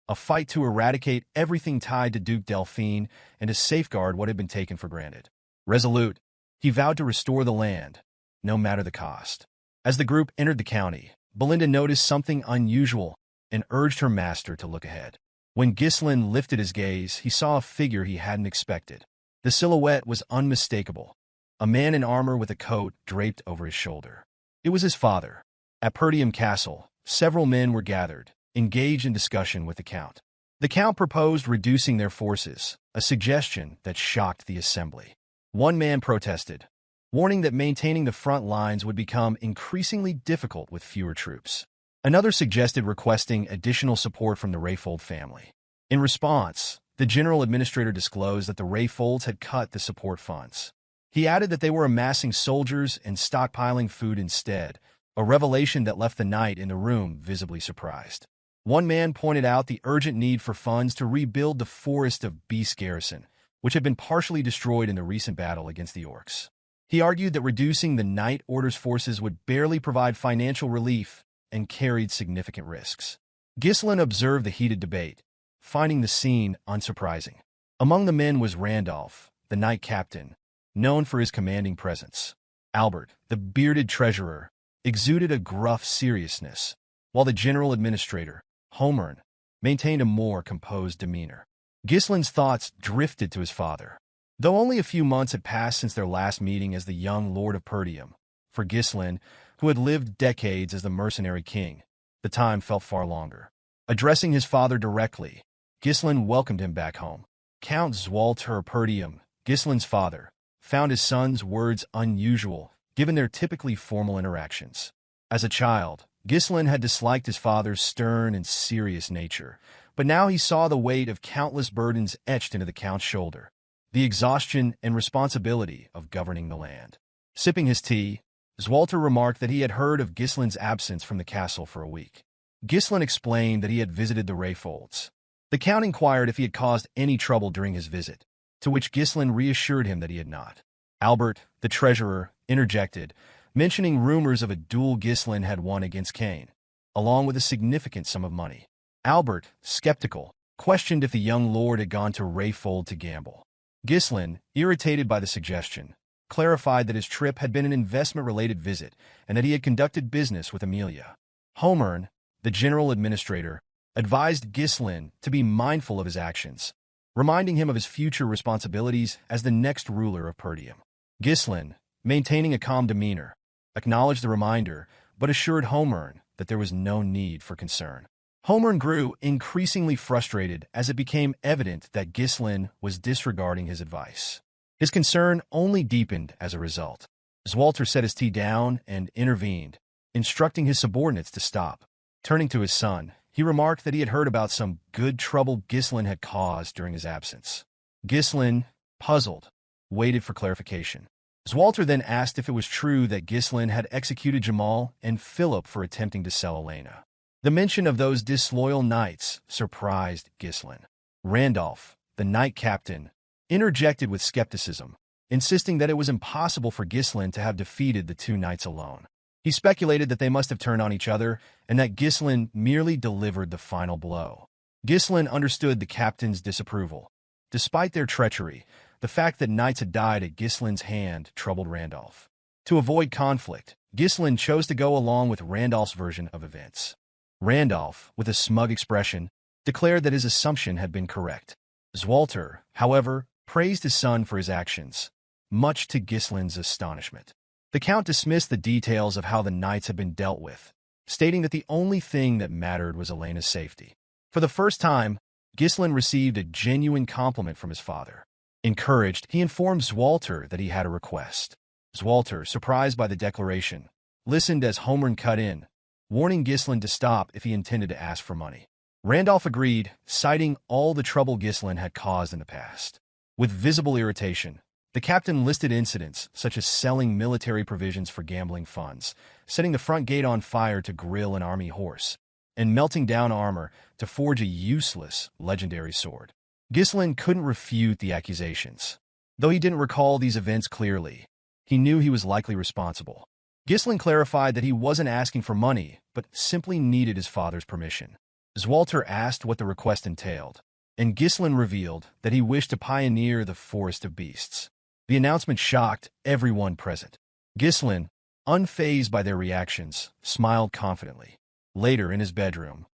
a fight to eradicate everything tied to Duke Delphine and to safeguard what had been taken for granted. Resolute, he vowed to restore the land, no matter the cost. As the group entered the county, Belinda noticed something unusual and urged her master to look ahead. When Ghislain lifted his gaze, he saw a figure he hadn't expected. The silhouette was unmistakable, a man in armor with a coat draped over his shoulder. It was his father. At Perdium Castle, several men were gathered, engaged in discussion with the Count. The Count proposed reducing their forces, a suggestion that shocked the assembly. One man protested, warning that maintaining the front lines would become increasingly difficult with fewer troops. Another suggested requesting additional support from the Rayfold family. In response, the General Administrator disclosed that the Rayfolds had cut the support funds. He added that they were amassing soldiers and stockpiling food instead, a revelation that left the knight in the room visibly surprised. One man pointed out the urgent need for funds to rebuild the Forest of Beast garrison, which had been partially destroyed in the recent battle against the orcs. He argued that reducing the Knight Order's forces would barely provide financial relief and carried significant risks. Ghislain observed the heated debate, finding the scene unsurprising. Among the men was Randolph, the knight captain, known for his commanding presence. Albert, the bearded treasurer, exuded a gruff seriousness, while the general administrator, Homern, maintained a more composed demeanor. Ghislain's thoughts drifted to his father. Though only a few months had passed since their last meeting as the young Lord of Perdium, for Ghislain, who had lived decades as the Mercenary King, the time felt far longer. Addressing his father directly, Ghislain welcomed him back home. Count Swalter Perdium, Ghislain's father, found his son's words unusual, given their typically formal interactions. As a child, Ghislain had disliked his father's stern and serious nature, but now he saw the weight of countless burdens etched into the Count's shoulder, the exhaustion and responsibility of governing the land. Sipping his tea, Swalter remarked that he had heard of Ghislain's absence from the castle for a week. Ghislain explained that he had visited the Rayfolds. The Count inquired if he had caused any trouble during his visit, to which Ghislain reassured him that he had not. Albert, the treasurer, interjected, mentioning rumors of a duel Ghislain had won against Kane. along with a significant sum of money. Albert, skeptical, questioned if the young lord had gone to Rayfold to gamble. Ghislain, irritated by the suggestion, clarified that his trip had been an investment-related visit and that he had conducted business with Amelia. Homern, the general administrator, advised Ghislain to be mindful of his actions, reminding him of his future responsibilities as the next ruler of Perdium. Ghislain, maintaining a calm demeanor, acknowledged the reminder, but assured Homern that there was no need for concern. Homern grew increasingly frustrated as it became evident that Ghislain was disregarding his advice. His concern only deepened as a result. Swalter set his tea down and intervened, instructing his subordinates to stop. Turning to his son, he remarked that he had heard about some good trouble Ghislain had caused during his absence. Ghislain, puzzled, waited for clarification. Swalter then asked if it was true that Ghislain had executed Jamal and Philip for attempting to sell Elena. The mention of those disloyal knights surprised Ghislain. Randolph, the knight captain, interjected with skepticism, insisting that it was impossible for Ghislain to have defeated the two knights alone. He speculated that they must have turned on each other and that Ghislain merely delivered the final blow. Ghislain understood the captain's disapproval. Despite their treachery, the fact that knights had died at Ghislain's hand troubled Randolph. To avoid conflict, Ghislain chose to go along with Randolph's version of events. Randolph, with a smug expression, declared that his assumption had been correct. Swalter, however, praised his son for his actions, much to Ghislain's astonishment. The Count dismissed the details of how the knights had been dealt with, stating that the only thing that mattered was Elena's safety. For the first time, Ghislain received a genuine compliment from his father. Encouraged, he informed Swalter that he had a request. Swalter, surprised by the declaration, listened as Homern cut in, warning Ghislain to stop if he intended to ask for money. Randolph agreed, citing all the trouble Ghislain had caused in the past. With visible irritation, the captain listed incidents such as selling military provisions for gambling funds, setting the front gate on fire to grill an army horse, and melting down armor to forge a useless, legendary sword. Ghislain couldn't refute the accusations. Though he didn't recall these events clearly, he knew he was likely responsible. Ghislain clarified that he wasn't asking for money, but simply needed his father's permission. Swalter asked what the request entailed, and Ghislain revealed that he wished to pioneer the Forest of Beasts. The announcement shocked everyone present. Ghislain, unfazed by their reactions, smiled confidently. Later, in his bedroom,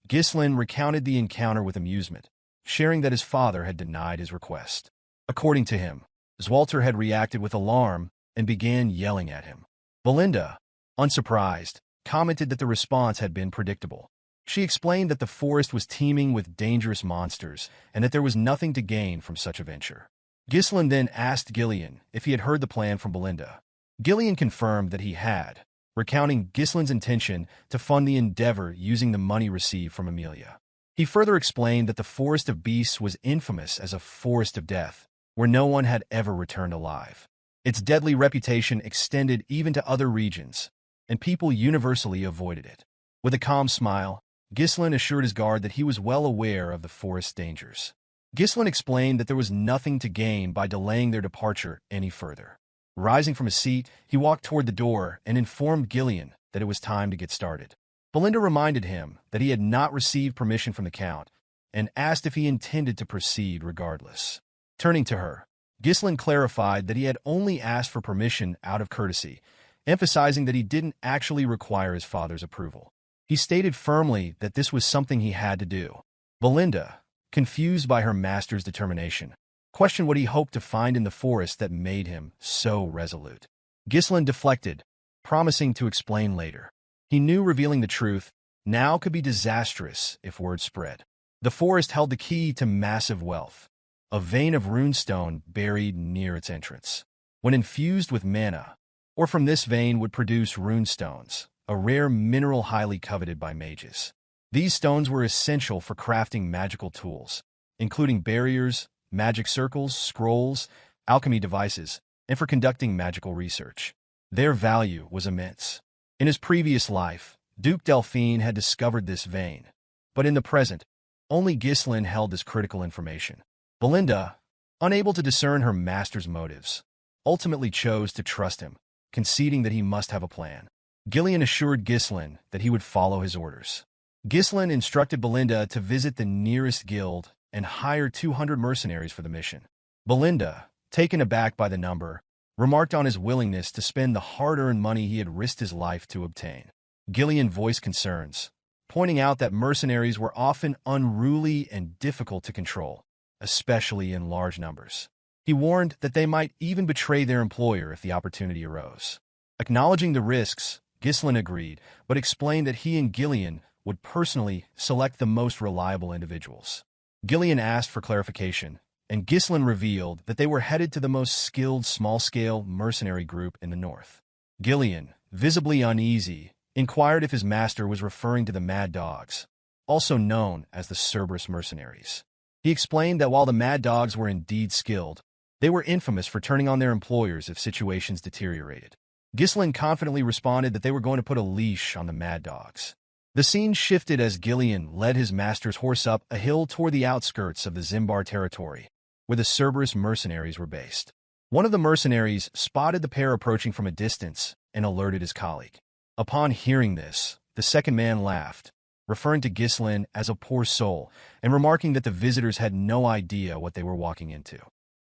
Ghislain recounted the encounter with amusement, sharing that his father had denied his request. According to him, Swalter had reacted with alarm and began yelling at him. Belinda, unsurprised, commented that the response had been predictable. She explained that the forest was teeming with dangerous monsters and that there was nothing to gain from such a venture. Ghislain then asked Gillion if he had heard the plan from Belinda. Gillion confirmed that he had, recounting Ghislain's intention to fund the endeavor using the money received from Amelia. He further explained that the Forest of Beasts was infamous as a forest of death, where no one had ever returned alive. Its deadly reputation extended even to other regions, and people universally avoided it. With a calm smile, Ghislain assured his guard that he was well aware of the forest's dangers. Ghislain explained that there was nothing to gain by delaying their departure any further. Rising from his seat, he walked toward the door and informed Gillion that it was time to get started. Belinda reminded him that he had not received permission from the Count and asked if he intended to proceed regardless. Turning to her, Ghislain clarified that he had only asked for permission out of courtesy, emphasizing that he didn't actually require his father's approval. He stated firmly that this was something he had to do. Belinda, confused by her master's determination, questioned what he hoped to find in the forest that made him so resolute. Ghislain deflected, promising to explain later. He knew revealing the truth now could be disastrous if word spread. The forest held the key to massive wealth, a vein of runestone buried near its entrance. When infused with mana, or from this vein would produce runestones, a rare mineral highly coveted by mages. These stones were essential for crafting magical tools, including barriers, magic circles, scrolls, alchemy devices, and for conducting magical research. Their value was immense. In his previous life, Duke Delphine had discovered this vein, but in the present, only Ghislain held this critical information. Belinda, unable to discern her master's motives, ultimately chose to trust him, conceding that he must have a plan. Gillion assured Ghislain that he would follow his orders. Ghislain instructed Belinda to visit the nearest guild and hire 200 mercenaries for the mission. Belinda, taken aback by the number, remarked on his willingness to spend the hard-earned money he had risked his life to obtain. Gillion voiced concerns, pointing out that mercenaries were often unruly and difficult to control, especially in large numbers. He warned that they might even betray their employer if the opportunity arose. Acknowledging the risks, Ghislain agreed, but explained that he and Gillion would personally select the most reliable individuals. Gillion asked for clarification, and Ghislain revealed that they were headed to the most skilled small-scale mercenary group in the north. Gillion, visibly uneasy, inquired if his master was referring to the Mad Dogs, also known as the Cerberus mercenaries. He explained that while the Mad Dogs were indeed skilled, they were infamous for turning on their employers if situations deteriorated. Ghislain confidently responded that they were going to put a leash on the Mad Dogs. The scene shifted as Gillion led his master's horse up a hill toward the outskirts of the Zimbar territory, where the Cerberus mercenaries were based. One of the mercenaries spotted the pair approaching from a distance and alerted his colleague. Upon hearing this, the second man laughed, referring to Ghislain as a poor soul and remarking that the visitors had no idea what they were walking into.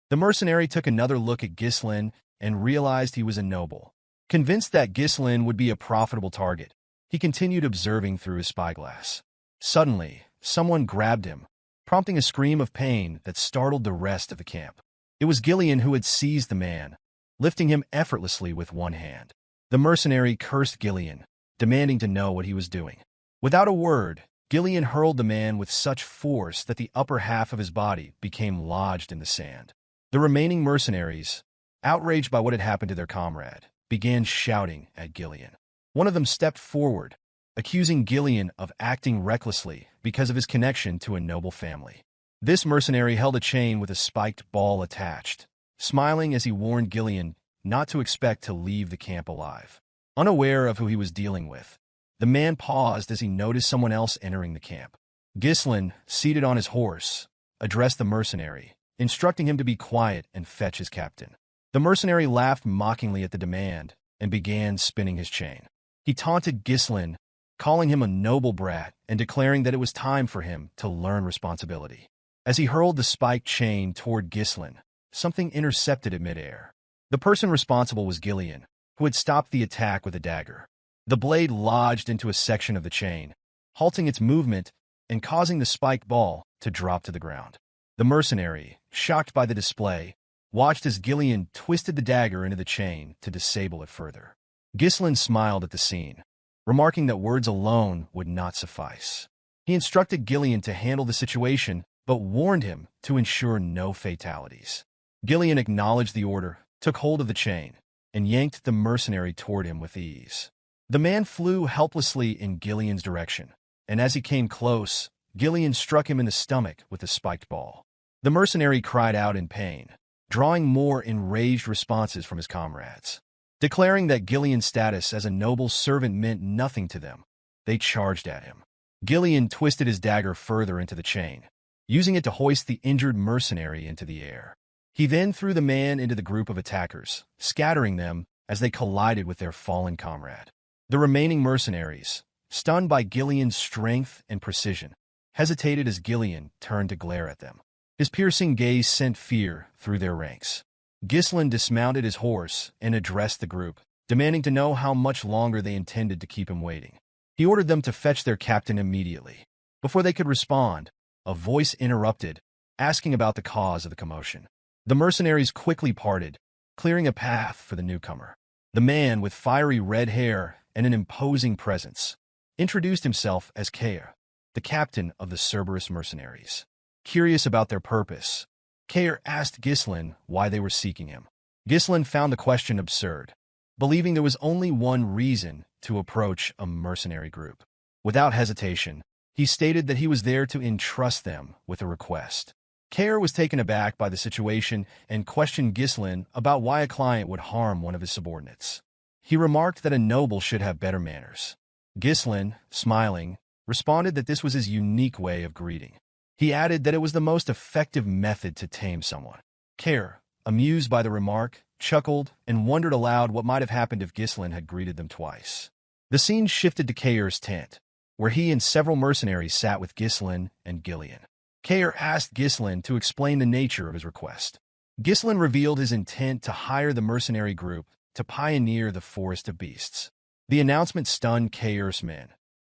The mercenary took another look at Ghislain and realized he was a noble. Convinced that Ghislain would be a profitable target, he continued observing through his spyglass. Suddenly, someone grabbed him, prompting a scream of pain that startled the rest of the camp. It was Gillion who had seized the man, lifting him effortlessly with one hand. The mercenary cursed Gillion, demanding to know what he was doing. Without a word, Gillion hurled the man with such force that the upper half of his body became lodged in the sand. The remaining mercenaries, outraged by what had happened to their comrade, began shouting at Gillion. One of them stepped forward, accusing Gillion of acting recklessly because of his connection to a noble family. This mercenary held a chain with a spiked ball attached, smiling as he warned Gillion not to expect to leave the camp alive. Unaware of who he was dealing with, the man paused as he noticed someone else entering the camp. Ghislain, seated on his horse, addressed the mercenary, instructing him to be quiet and fetch his captain. The mercenary laughed mockingly at the demand and began spinning his chain. He taunted Ghislain, calling him a noble brat and declaring that it was time for him to learn responsibility. As he hurled the spiked chain toward Ghislain, something intercepted it midair. The person responsible was Gillion, who had stopped the attack with a dagger. The blade lodged into a section of the chain, halting its movement and causing the spiked ball to drop to the ground. The mercenary, shocked by the display, watched as Gillion twisted the dagger into the chain to disable it further. Ghislain smiled at the scene, remarking that words alone would not suffice. He instructed Gillion to handle the situation, but warned him to ensure no fatalities. Gillion acknowledged the order, took hold of the chain, and yanked the mercenary toward him with ease. The man flew helplessly in Gillion's direction, and as he came close, Gillion struck him in the stomach with the spiked ball. The mercenary cried out in pain, drawing more enraged responses from his comrades. Declaring that Gillion's status as a noble servant meant nothing to them, they charged at him. Gillion twisted his dagger further into the chain, using it to hoist the injured mercenary into the air. He then threw the man into the group of attackers, scattering them as they collided with their fallen comrade. The remaining mercenaries, stunned by Gillion's strength and precision, hesitated as Gillion turned to glare at them. His piercing gaze sent fear through their ranks. Ghislain dismounted his horse and addressed the group, demanding to know how much longer they intended to keep him waiting. He ordered them to fetch their captain immediately. Before they could respond, a voice interrupted, asking about the cause of the commotion. The mercenaries quickly parted, clearing a path for the newcomer. The man with fiery red hair and an imposing presence introduced himself as Kaor, the captain of the Cerberus mercenaries. Curious about their purpose, Kaor asked Ghislain why they were seeking him. Ghislain found the question absurd, believing there was only one reason to approach a mercenary group. Without hesitation, he stated that he was there to entrust them with a request. Kaor was taken aback by the situation and questioned Ghislain about why a client would harm one of his subordinates. He remarked that a noble should have better manners. Ghislain, smiling, responded that this was his unique way of greeting. He added that it was the most effective method to tame someone. Kaor, amused by the remark, chuckled and wondered aloud what might have happened if Ghislain had greeted them twice. The scene shifted to Kaor's tent, where he and several mercenaries sat with Ghislain and Gillion. Kaor asked Ghislain to explain the nature of his request. Ghislain revealed his intent to hire the mercenary group to pioneer the Forest of Beasts. The announcement stunned Kaor's men,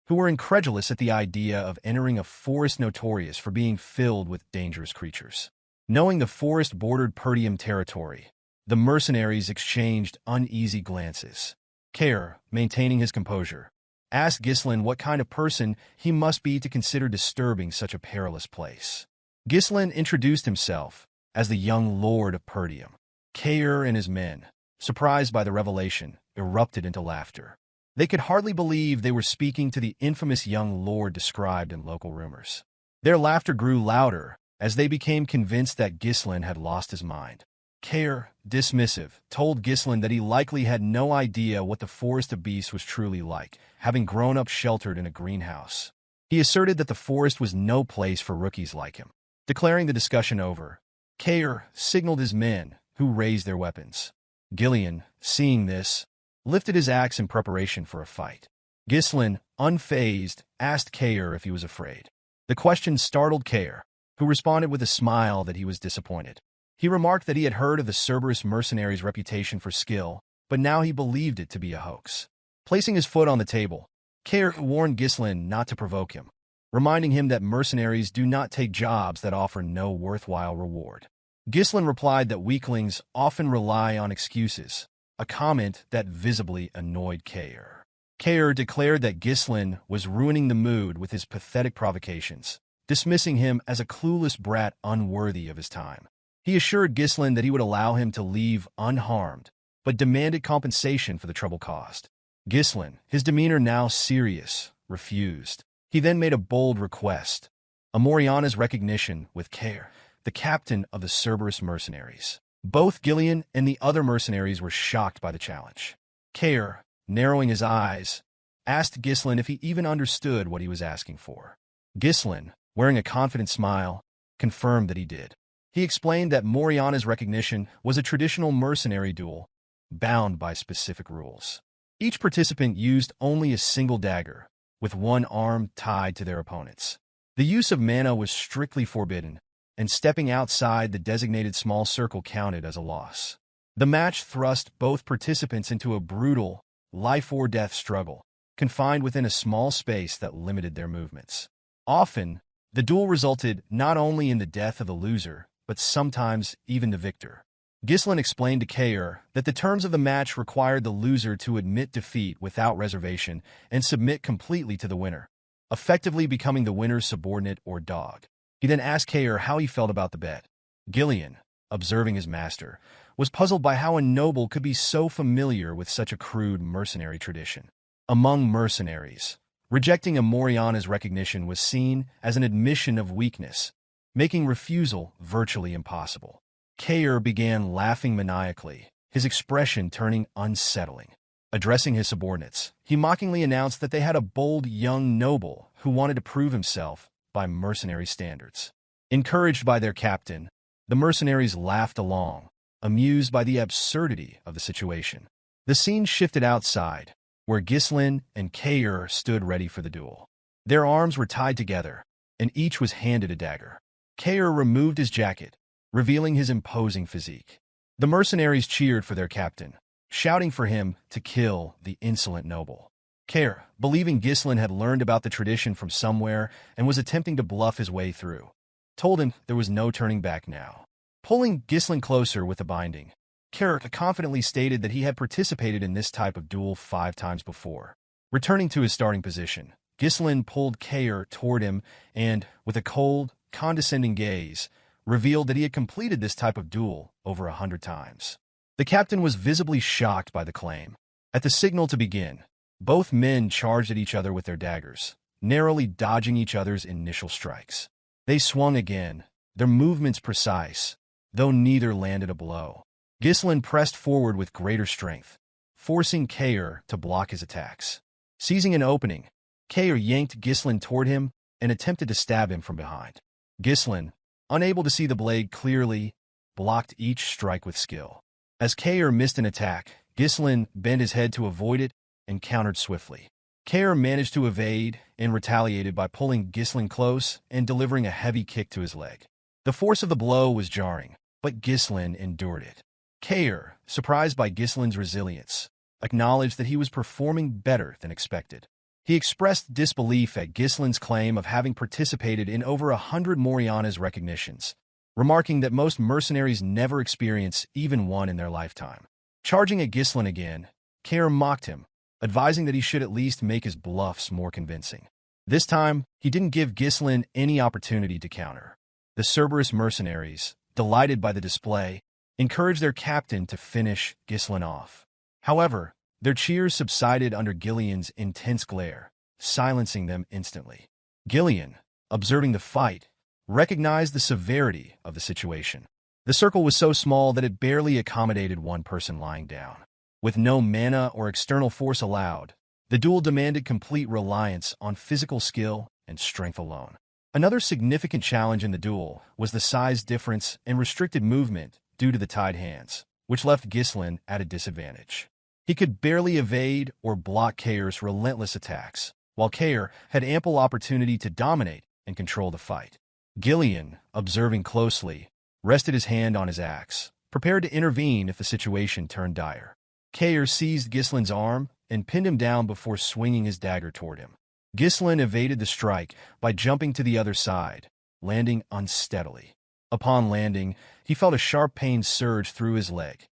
who were incredulous at the idea of entering a forest notorious for being filled with dangerous creatures. Knowing the forest bordered Perdium territory, the mercenaries exchanged uneasy glances. Kaor, maintaining his composure, asked Ghislain what kind of person he must be to consider disturbing such a perilous place. Ghislain introduced himself as the young Lord of Perdium. Kaor and his men, surprised by the revelation, erupted into laughter. They could hardly believe they were speaking to the infamous young lord described in local rumors. Their laughter grew louder as they became convinced that Ghislain had lost his mind. Kaor, dismissive, told Ghislain that he likely had no idea what the Forest of Beasts was truly like, having grown up sheltered in a greenhouse. He asserted that the forest was no place for rookies like him. Declaring the discussion over, Kaor signaled his men, who raised their weapons. Gillion, seeing this, lifted his axe in preparation for a fight. Ghislain, unfazed, asked Kaor if he was afraid. The question startled Kaor, who responded with a smile that he was disappointed. He remarked that he had heard of the Cerberus mercenaries' reputation for skill, but now he believed it to be a hoax. Placing his foot on the table, Kaor warned Ghislain not to provoke him, reminding him that mercenaries do not take jobs that offer no worthwhile reward. Ghislain replied that weaklings often rely on excuses, a comment that visibly annoyed Kaor. Kaor declared that Ghislain was ruining the mood with his pathetic provocations, dismissing him as a clueless brat unworthy of his time. He assured Ghislain that he would allow him to leave unharmed, but demanded compensation for the trouble caused. Ghislain, his demeanor now serious, refused. He then made a bold request, a Moriana's recognition with Kaor, the captain of the Cerberus mercenaries. Both Gillion and the other mercenaries were shocked by the challenge. Kaor, narrowing his eyes, asked Ghislain if he even understood what he was asking for. Ghislain, wearing a confident smile, confirmed that he did. He explained that Moriana's recognition was a traditional mercenary duel, bound by specific rules. Each participant used only a single dagger, with one arm tied to their opponent's. The use of manhwa was strictly forbidden, and stepping outside the designated small circle counted as a loss. The match thrust both participants into a brutal, life-or-death struggle, confined within a small space that limited their movements. Often, the duel resulted not only in the death of the loser, but sometimes even the victor. Ghislain explained to Kaor that the terms of the match required the loser to admit defeat without reservation and submit completely to the winner, effectively becoming the winner's subordinate or dog. He then asked Kaor how he felt about the bet. Gillion, observing his master, was puzzled by how a noble could be so familiar with such a crude mercenary tradition. Among mercenaries, rejecting a Moriana's recognition was seen as an admission of weakness, making refusal virtually impossible. Kaor began laughing maniacally, his expression turning unsettling. Addressing his subordinates, he mockingly announced that they had a bold young noble who wanted to prove himself by mercenary standards. Encouraged by their captain, the mercenaries laughed along, amused by the absurdity of the situation. The scene shifted outside, where Ghislain and Kaor stood ready for the duel. Their arms were tied together, and each was handed a dagger. Kaor removed his jacket, revealing his imposing physique. The mercenaries cheered for their captain, shouting for him to kill the insolent noble. Kaor, believing Ghislain had learned about the tradition from somewhere and was attempting to bluff his way through, told him there was no turning back now. Pulling Ghislain closer with a binding, Kaor confidently stated that he had participated in this type of duel 5 times before. Returning to his starting position, Ghislain pulled Kaor toward him and, with a cold, condescending gaze, revealed that he had completed this type of duel over 100 times. The captain was visibly shocked by the claim. At the signal to begin, both men charged at each other with their daggers, narrowly dodging each other's initial strikes. They swung again, their movements precise, though neither landed a blow. Ghislain pressed forward with greater strength, forcing Kaor to block his attacks. Seizing an opening, Kaor yanked Ghislain toward him and attempted to stab him from behind. Ghislain, unable to see the blade clearly, blocked each strike with skill. As Kaor missed an attack, Ghislain bent his head to avoid it and countered swiftly. Kaor managed to evade and retaliated by pulling Ghislain close and delivering a heavy kick to his leg. The force of the blow was jarring, but Ghislain endured it. Kaor, surprised by Ghislain's resilience, acknowledged that he was performing better than expected. He expressed disbelief at Ghislain's claim of having participated in over 100 Moriana's recognitions, remarking that most mercenaries never experience even one in their lifetime. Charging at Ghislain again, Kaor mocked him, advising that he should at least make his bluffs more convincing. This time, he didn't give Ghislain any opportunity to counter. The Cerberus mercenaries, delighted by the display, encouraged their captain to finish Ghislain off. However, their cheers subsided under Gillion's intense glare, silencing them instantly. Gillion, observing the fight, recognized the severity of the situation. The circle was so small that it barely accommodated one person lying down. With no mana or external force allowed, the duel demanded complete reliance on physical skill and strength alone. Another significant challenge in the duel was the size difference and restricted movement due to the tied hands, which left Ghislain at a disadvantage. He could barely evade or block Kaor's relentless attacks, while Kaor had ample opportunity to dominate and control the fight. Gillion, observing closely, rested his hand on his axe, prepared to intervene if the situation turned dire. Kaor seized Ghislain's arm and pinned him down before swinging his dagger toward him. Ghislain evaded the strike by jumping to the other side, landing unsteadily. Upon landing, he felt a sharp pain surge through his leg,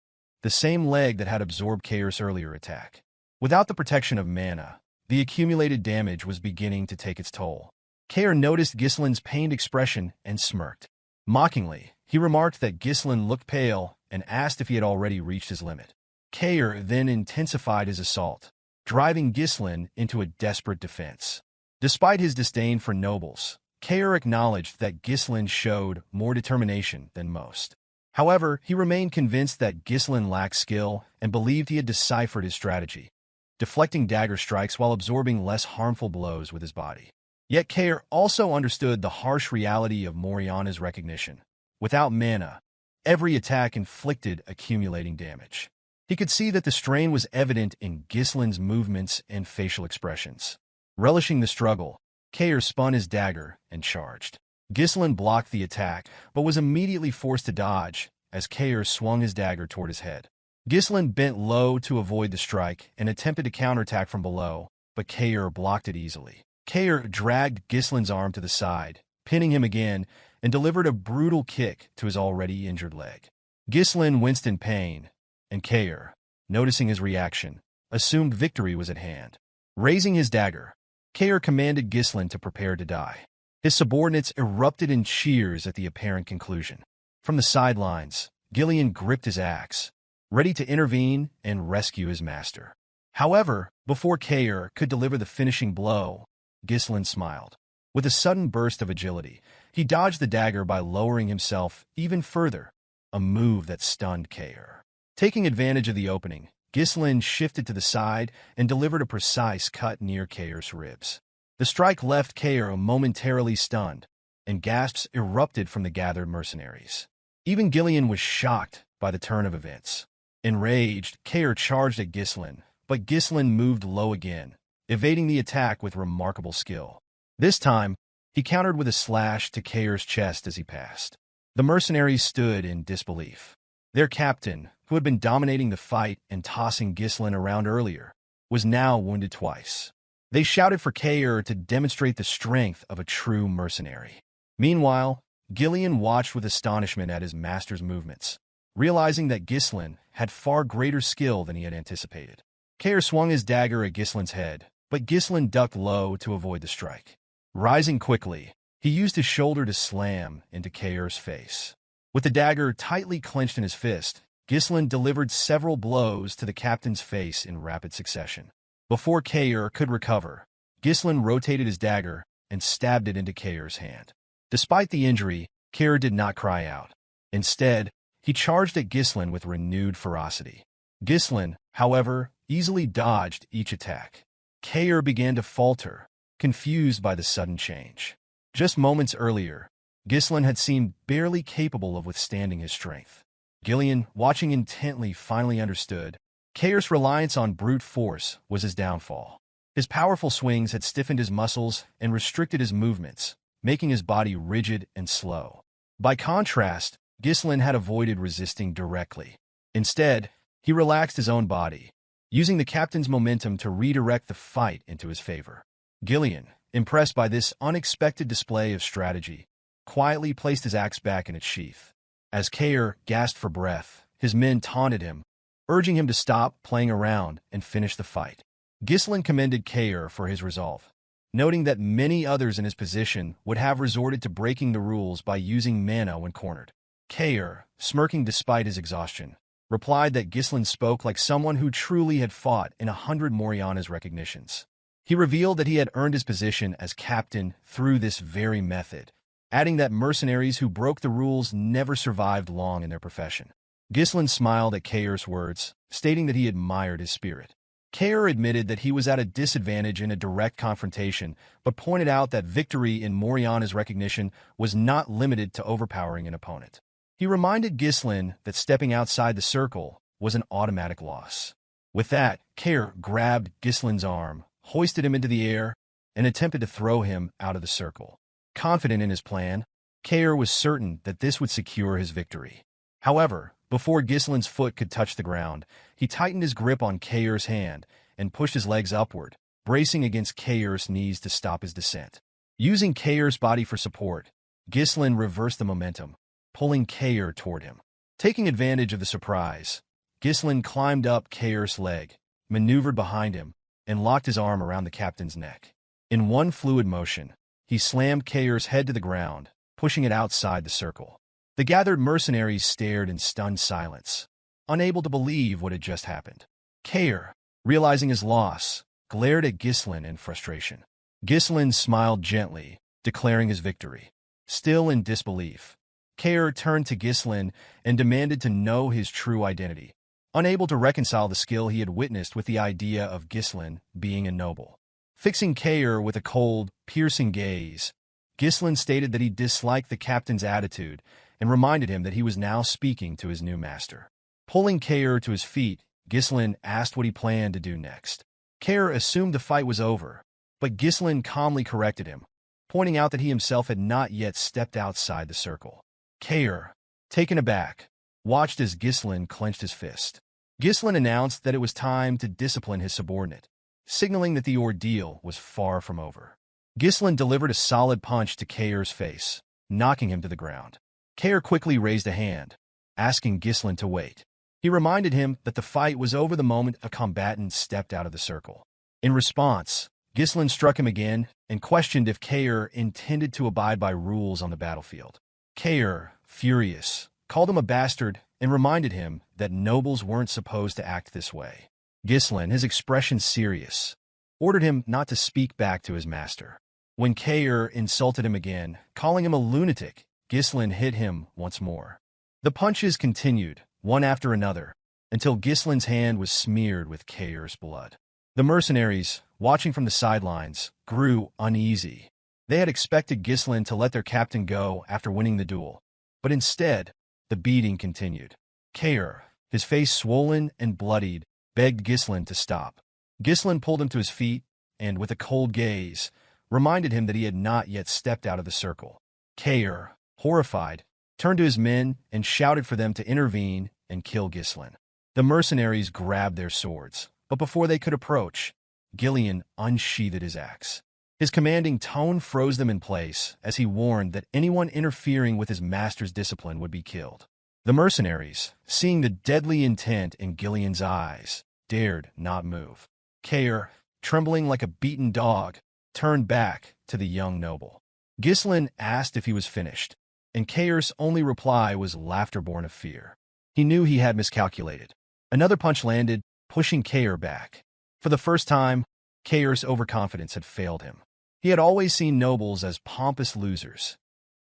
the same leg that had absorbed Kaor's earlier attack. Without the protection of mana, the accumulated damage was beginning to take its toll. Kaor noticed Ghislain's pained expression and smirked. Mockingly, he remarked that Ghislain looked pale and asked if he had already reached his limit. Kaor then intensified his assault, driving Ghislain into a desperate defense. Despite his disdain for nobles, Kaor acknowledged that Ghislain showed more determination than most. However, he remained convinced that Ghislain lacked skill and believed he had deciphered his strategy, deflecting dagger strikes while absorbing less harmful blows with his body. Yet Kaor also understood the harsh reality of Moriana's recognition. Without mana, every attack inflicted accumulating damage. He could see that the strain was evident in Ghislain's movements and facial expressions. Relishing the struggle, Kaor spun his dagger and charged. Ghislain blocked the attack, but was immediately forced to dodge as Kaor swung his dagger toward his head. Ghislain bent low to avoid the strike and attempted to counterattack from below, but Kaor blocked it easily. Kaor dragged Ghislain's arm to the side, pinning him again, and delivered a brutal kick to his already injured leg. Ghislain winced in pain, and Kaor, noticing his reaction, assumed victory was at hand. Raising his dagger, Kaor commanded Ghislain to prepare to die. His subordinates erupted in cheers at the apparent conclusion. From the sidelines, Gillion gripped his axe, ready to intervene and rescue his master. However, before Kaor could deliver the finishing blow, Ghislain smiled. With a sudden burst of agility, he dodged the dagger by lowering himself even further, a move that stunned Kaor. Taking advantage of the opening, Ghislain shifted to the side and delivered a precise cut near Kaor's ribs. The strike left Kaor momentarily stunned, and gasps erupted from the gathered mercenaries. Even Gillion was shocked by the turn of events. Enraged, Kaor charged at Ghislain, but Ghislain moved low again, evading the attack with remarkable skill. This time, he countered with a slash to Kaor's chest as he passed. The mercenaries stood in disbelief. Their captain, who had been dominating the fight and tossing Ghislain around earlier, was now wounded twice. They shouted for Kaor to demonstrate the strength of a true mercenary. Meanwhile, Gillion watched with astonishment at his master's movements, realizing that Ghislain had far greater skill than he had anticipated. Kaor swung his dagger at Ghislain's head, but Ghislain ducked low to avoid the strike. Rising quickly, he used his shoulder to slam into Kaor's face. With the dagger tightly clenched in his fist, Ghislain delivered several blows to the captain's face in rapid succession. Before Kaor could recover, Ghislain rotated his dagger and stabbed it into Kaor's hand. Despite the injury, Kaor did not cry out. Instead, he charged at Ghislain with renewed ferocity. Ghislain, however, easily dodged each attack. Kaor began to falter, confused by the sudden change. Just moments earlier, Ghislain had seemed barely capable of withstanding his strength. Gillion, watching intently, finally understood. Kaor's reliance on brute force was his downfall. His powerful swings had stiffened his muscles and restricted his movements, making his body rigid and slow. By contrast, Ghislain had avoided resisting directly. Instead, he relaxed his own body, using the captain's momentum to redirect the fight into his favor. Gillion, impressed by this unexpected display of strategy, quietly placed his axe back in its sheath. As Kaor gasped for breath, his men taunted him, urging him to stop playing around and finish the fight. Ghislain commended Kaor for his resolve, noting that many others in his position would have resorted to breaking the rules by using mana when cornered. Kaor, smirking despite his exhaustion, replied that Ghislain spoke like someone who truly had fought in 100 Moriana's recognitions. He revealed that he had earned his position as captain through this very method, adding that mercenaries who broke the rules never survived long in their profession. Ghislain smiled at Kaor's words, stating that he admired his spirit. Kaor admitted that he was at a disadvantage in a direct confrontation, but pointed out that victory in Moriana's recognition was not limited to overpowering an opponent. He reminded Ghislain that stepping outside the circle was an automatic loss. With that, Kaor grabbed Ghislain's arm, hoisted him into the air, and attempted to throw him out of the circle. Confident in his plan, Kaor was certain that this would secure his victory. However, before Ghislain's foot could touch the ground, he tightened his grip on Kaor's hand and pushed his legs upward, bracing against Kaor's knees to stop his descent. Using Kaor's body for support, Ghislain reversed the momentum, pulling Kaor toward him. Taking advantage of the surprise, Ghislain climbed up Kaor's leg, maneuvered behind him, and locked his arm around the captain's neck. In one fluid motion, he slammed Kaor's head to the ground, pushing it outside the circle. The gathered mercenaries stared in stunned silence, unable to believe what had just happened. Kaor, realizing his loss, glared at Ghislain in frustration. Ghislain smiled gently, declaring his victory. Still in disbelief, Kaor turned to Ghislain and demanded to know his true identity, unable to reconcile the skill he had witnessed with the idea of Ghislain being a noble. Fixing Kaor with a cold, piercing gaze, Ghislain stated that he disliked the captain's attitude and reminded him that he was now speaking to his new master. Pulling Kaor to his feet, Ghislain asked what he planned to do next. Kaor assumed the fight was over, but Ghislain calmly corrected him, pointing out that he himself had not yet stepped outside the circle. Kaor, taken aback, watched as Ghislain clenched his fist. Ghislain announced that it was time to discipline his subordinate, signaling that the ordeal was far from over. Ghislain delivered a solid punch to Kaor's face, knocking him to the ground. Kaor quickly raised a hand, asking Ghislain to wait. He reminded him that the fight was over the moment a combatant stepped out of the circle. In response, Ghislain struck him again and questioned if Kaor intended to abide by rules on the battlefield. Kaor, furious, called him a bastard and reminded him that nobles weren't supposed to act this way. Ghislain, his expression serious, ordered him not to speak back to his master. When Kaor insulted him again, calling him a lunatic, Ghislain hit him once more. The punches continued, one after another, until Ghislain's hand was smeared with Kaor's blood. The mercenaries, watching from the sidelines, grew uneasy. They had expected Ghislain to let their captain go after winning the duel, but instead, the beating continued. Kaor, his face swollen and bloodied, begged Ghislain to stop. Ghislain pulled him to his feet and, with a cold gaze, reminded him that he had not yet stepped out of the circle. Kaor, horrified, turned to his men and shouted for them to intervene and kill Ghislain. The mercenaries grabbed their swords, but before they could approach, Gillion unsheathed his axe. His commanding tone froze them in place as he warned that anyone interfering with his master's discipline would be killed. The mercenaries, seeing the deadly intent in Gillion's eyes, dared not move. Kaor, trembling like a beaten dog, turned back to the young noble. Ghislain asked if he was finished, and Kaor's only reply was laughter born of fear. He knew he had miscalculated. Another punch landed, pushing Kaor back. For the first time, Kaor's overconfidence had failed him. He had always seen nobles as pompous losers,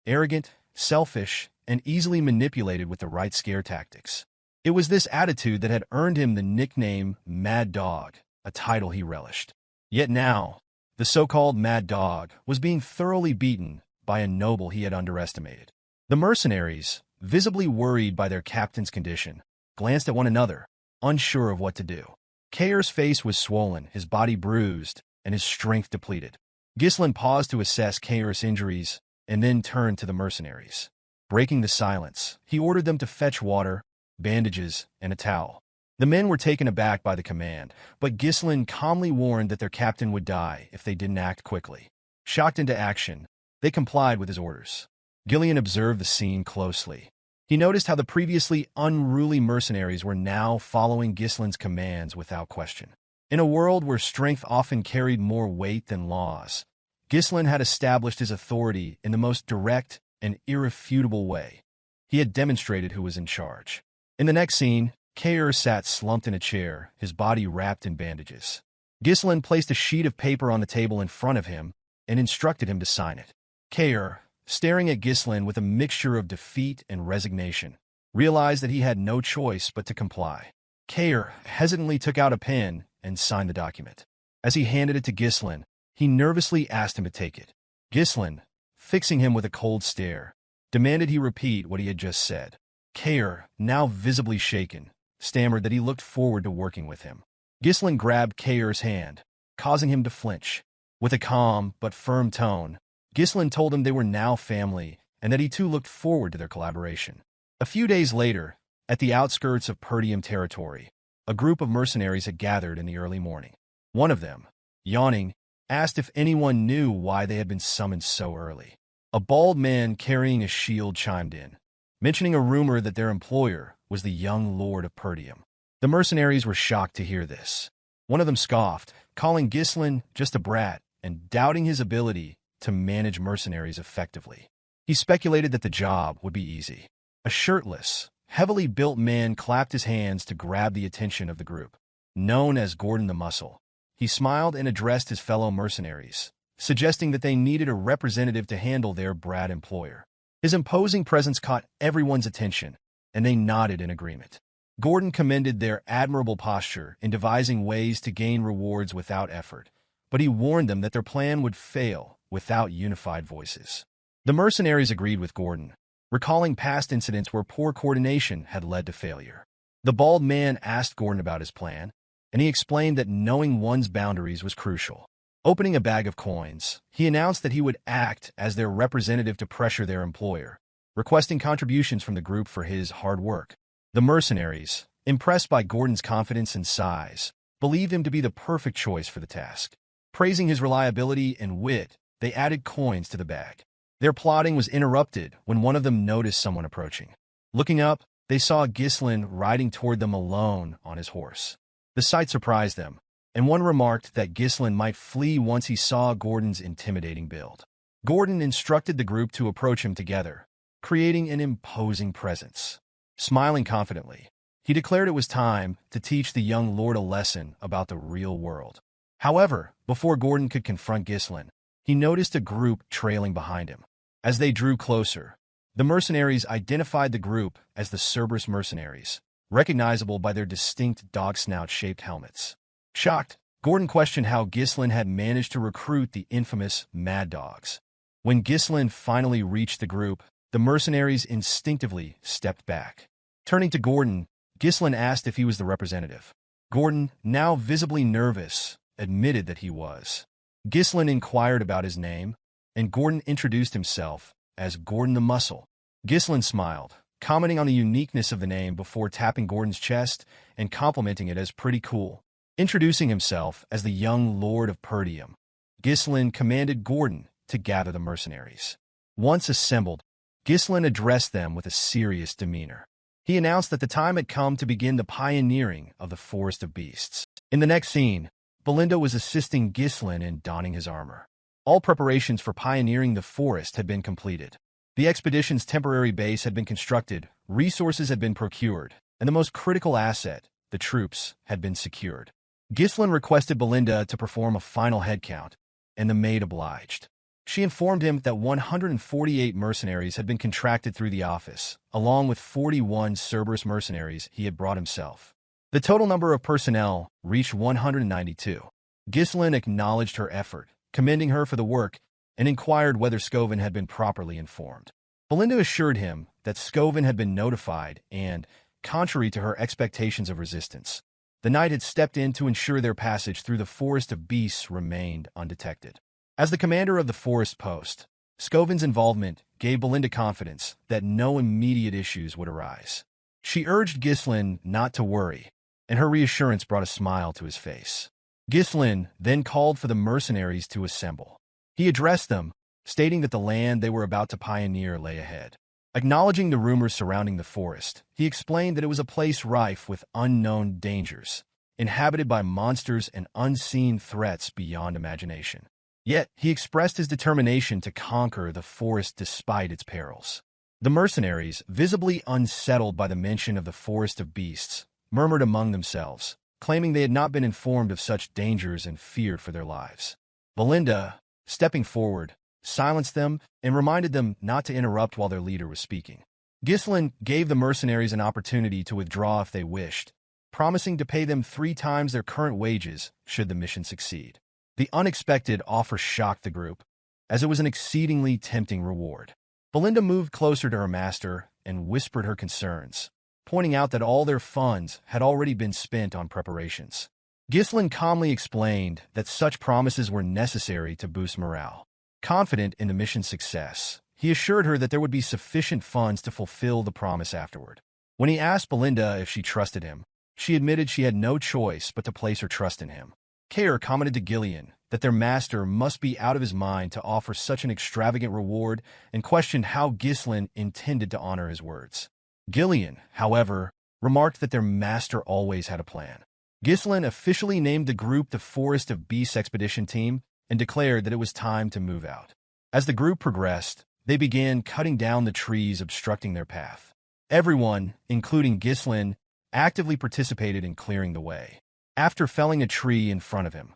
arrogant, selfish, and easily manipulated with the right scare tactics. It was this attitude that had earned him the nickname Mad Dog, a title he relished. Yet now, the so-called Mad Dog was being thoroughly beaten by a noble he had underestimated. The mercenaries, visibly worried by their captain's condition, glanced at one another, unsure of what to do. Kaor's face was swollen, his body bruised, and his strength depleted. Ghislain paused to assess Kaor's injuries and then turned to the mercenaries. Breaking the silence, he ordered them to fetch water, bandages, and a towel. The men were taken aback by the command, but Ghislain calmly warned that their captain would die if they didn't act quickly. Shocked into action, they complied with his orders. Gillion observed the scene closely. He noticed how the previously unruly mercenaries were now following Ghislain's commands without question. In a world where strength often carried more weight than laws, Ghislain had established his authority in the most direct and irrefutable way. He had demonstrated who was in charge. In the next scene, Kaor sat slumped in a chair, his body wrapped in bandages. Ghislain placed a sheet of paper on the table in front of him and instructed him to sign it. Kaor, staring at Ghislain with a mixture of defeat and resignation, realized that he had no choice but to comply. Kaor hesitantly took out a pen and signed the document. As he handed it to Ghislain, he nervously asked him to take it. Ghislain, fixing him with a cold stare, demanded he repeat what he had just said. Kaor, now visibly shaken, stammered that he looked forward to working with him. Ghislain grabbed Kaor's hand, causing him to flinch. With a calm but firm tone, Ghislain told him they were now family and that he too looked forward to their collaboration. A few days later, at the outskirts of Perdium territory, a group of mercenaries had gathered in the early morning. One of them, yawning, asked if anyone knew why they had been summoned so early. A bald man carrying a shield chimed in, mentioning a rumor that their employer was the young Lord of Perdium. The mercenaries were shocked to hear this. One of them scoffed, calling Ghislain just a brat and doubting his ability to manage mercenaries effectively. He speculated that the job would be easy. A shirtless, heavily built man clapped his hands to grab the attention of the group. Known as Gordon the Muscle, he smiled and addressed his fellow mercenaries, suggesting that they needed a representative to handle their brat employer. His imposing presence caught everyone's attention, and they nodded in agreement. Gordon commended their admirable posture in devising ways to gain rewards without effort, but he warned them that their plan would fail without unified voices. The mercenaries agreed with Gordon, recalling past incidents where poor coordination had led to failure. The bald man asked Gordon about his plan, and he explained that knowing one's boundaries was crucial. Opening a bag of coins, he announced that he would act as their representative to pressure their employer, requesting contributions from the group for his hard work. The mercenaries, impressed by Gordon's confidence and size, believed him to be the perfect choice for the task. Praising his reliability and wit, they added coins to the bag. Their plotting was interrupted when one of them noticed someone approaching. Looking up, they saw Ghislain riding toward them alone on his horse. The sight surprised them, and one remarked that Ghislain might flee once he saw Gordon's intimidating build. Gordon instructed the group to approach him together, creating an imposing presence. Smiling confidently, he declared it was time to teach the young lord a lesson about the real world. However, before Gordon could confront Ghislain, he noticed a group trailing behind him. As they drew closer, the mercenaries identified the group as the Cerberus mercenaries, recognizable by their distinct dog-snout-shaped helmets. Shocked, Gordon questioned how Ghislain had managed to recruit the infamous Mad Dogs. When Ghislain finally reached the group, the mercenaries instinctively stepped back. Turning to Gordon, Ghislain asked if he was the representative. Gordon, now visibly nervous, admitted that he was. Ghislain inquired about his name, and Gordon introduced himself as Gordon the Muscle. Ghislain smiled, commenting on the uniqueness of the name before tapping Gordon's chest and complimenting it as pretty cool. Introducing himself as the young Lord of Perdium, Ghislain commanded Gordon to gather the mercenaries. Once assembled, Ghislain addressed them with a serious demeanor. He announced that the time had come to begin the pioneering of the Forest of Beasts. In the next scene, Belinda was assisting Ghislain in donning his armor. All preparations for pioneering the forest had been completed. The expedition's temporary base had been constructed, resources had been procured, and the most critical asset, the troops, had been secured. Ghislain requested Belinda to perform a final head count, and the maid obliged. She informed him that 148 mercenaries had been contracted through the office, along with 41 Cerberus mercenaries he had brought himself. The total number of personnel reached 192. Ghislain acknowledged her effort, commending her for the work, and inquired whether Scoven had been properly informed. Belinda assured him that Scoven had been notified and, contrary to her expectations of resistance. The knight had stepped in to ensure their passage through the forest of beasts remained undetected. As the commander of the forest post, Scovin's involvement gave Belinda confidence that no immediate issues would arise. She urged Ghislain not to worry, and her reassurance brought a smile to his face. Ghislain then called for the mercenaries to assemble. He addressed them, stating that the land they were about to pioneer lay ahead. Acknowledging the rumors surrounding the forest, he explained that it was a place rife with unknown dangers, inhabited by monsters and unseen threats beyond imagination. Yet, he expressed his determination to conquer the forest despite its perils. The mercenaries, visibly unsettled by the mention of the forest of beasts, murmured among themselves, claiming they had not been informed of such dangers and feared for their lives. Belinda, stepping forward, silenced them and reminded them not to interrupt while their leader was speaking. Ghislain gave the mercenaries an opportunity to withdraw if they wished, promising to pay them 3 times their current wages should the mission succeed. The unexpected offer shocked the group, as it was an exceedingly tempting reward. Belinda moved closer to her master and whispered her concerns, pointing out that all their funds had already been spent on preparations. Ghislain calmly explained that such promises were necessary to boost morale. Confident in the mission's success, he assured her that there would be sufficient funds to fulfill the promise afterward. When he asked Belinda if she trusted him, she admitted she had no choice but to place her trust in him. Kaor commented to Gillion that their master must be out of his mind to offer such an extravagant reward and questioned how Ghislain intended to honor his words. Gillion, however, remarked that their master always had a plan. Ghislain officially named the group the Forest of Beasts Expedition Team and declared that it was time to move out. As the group progressed, they began cutting down the trees obstructing their path. Everyone, including Ghislain, actively participated in clearing the way. After felling a tree in front of him,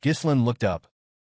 Ghislain looked up,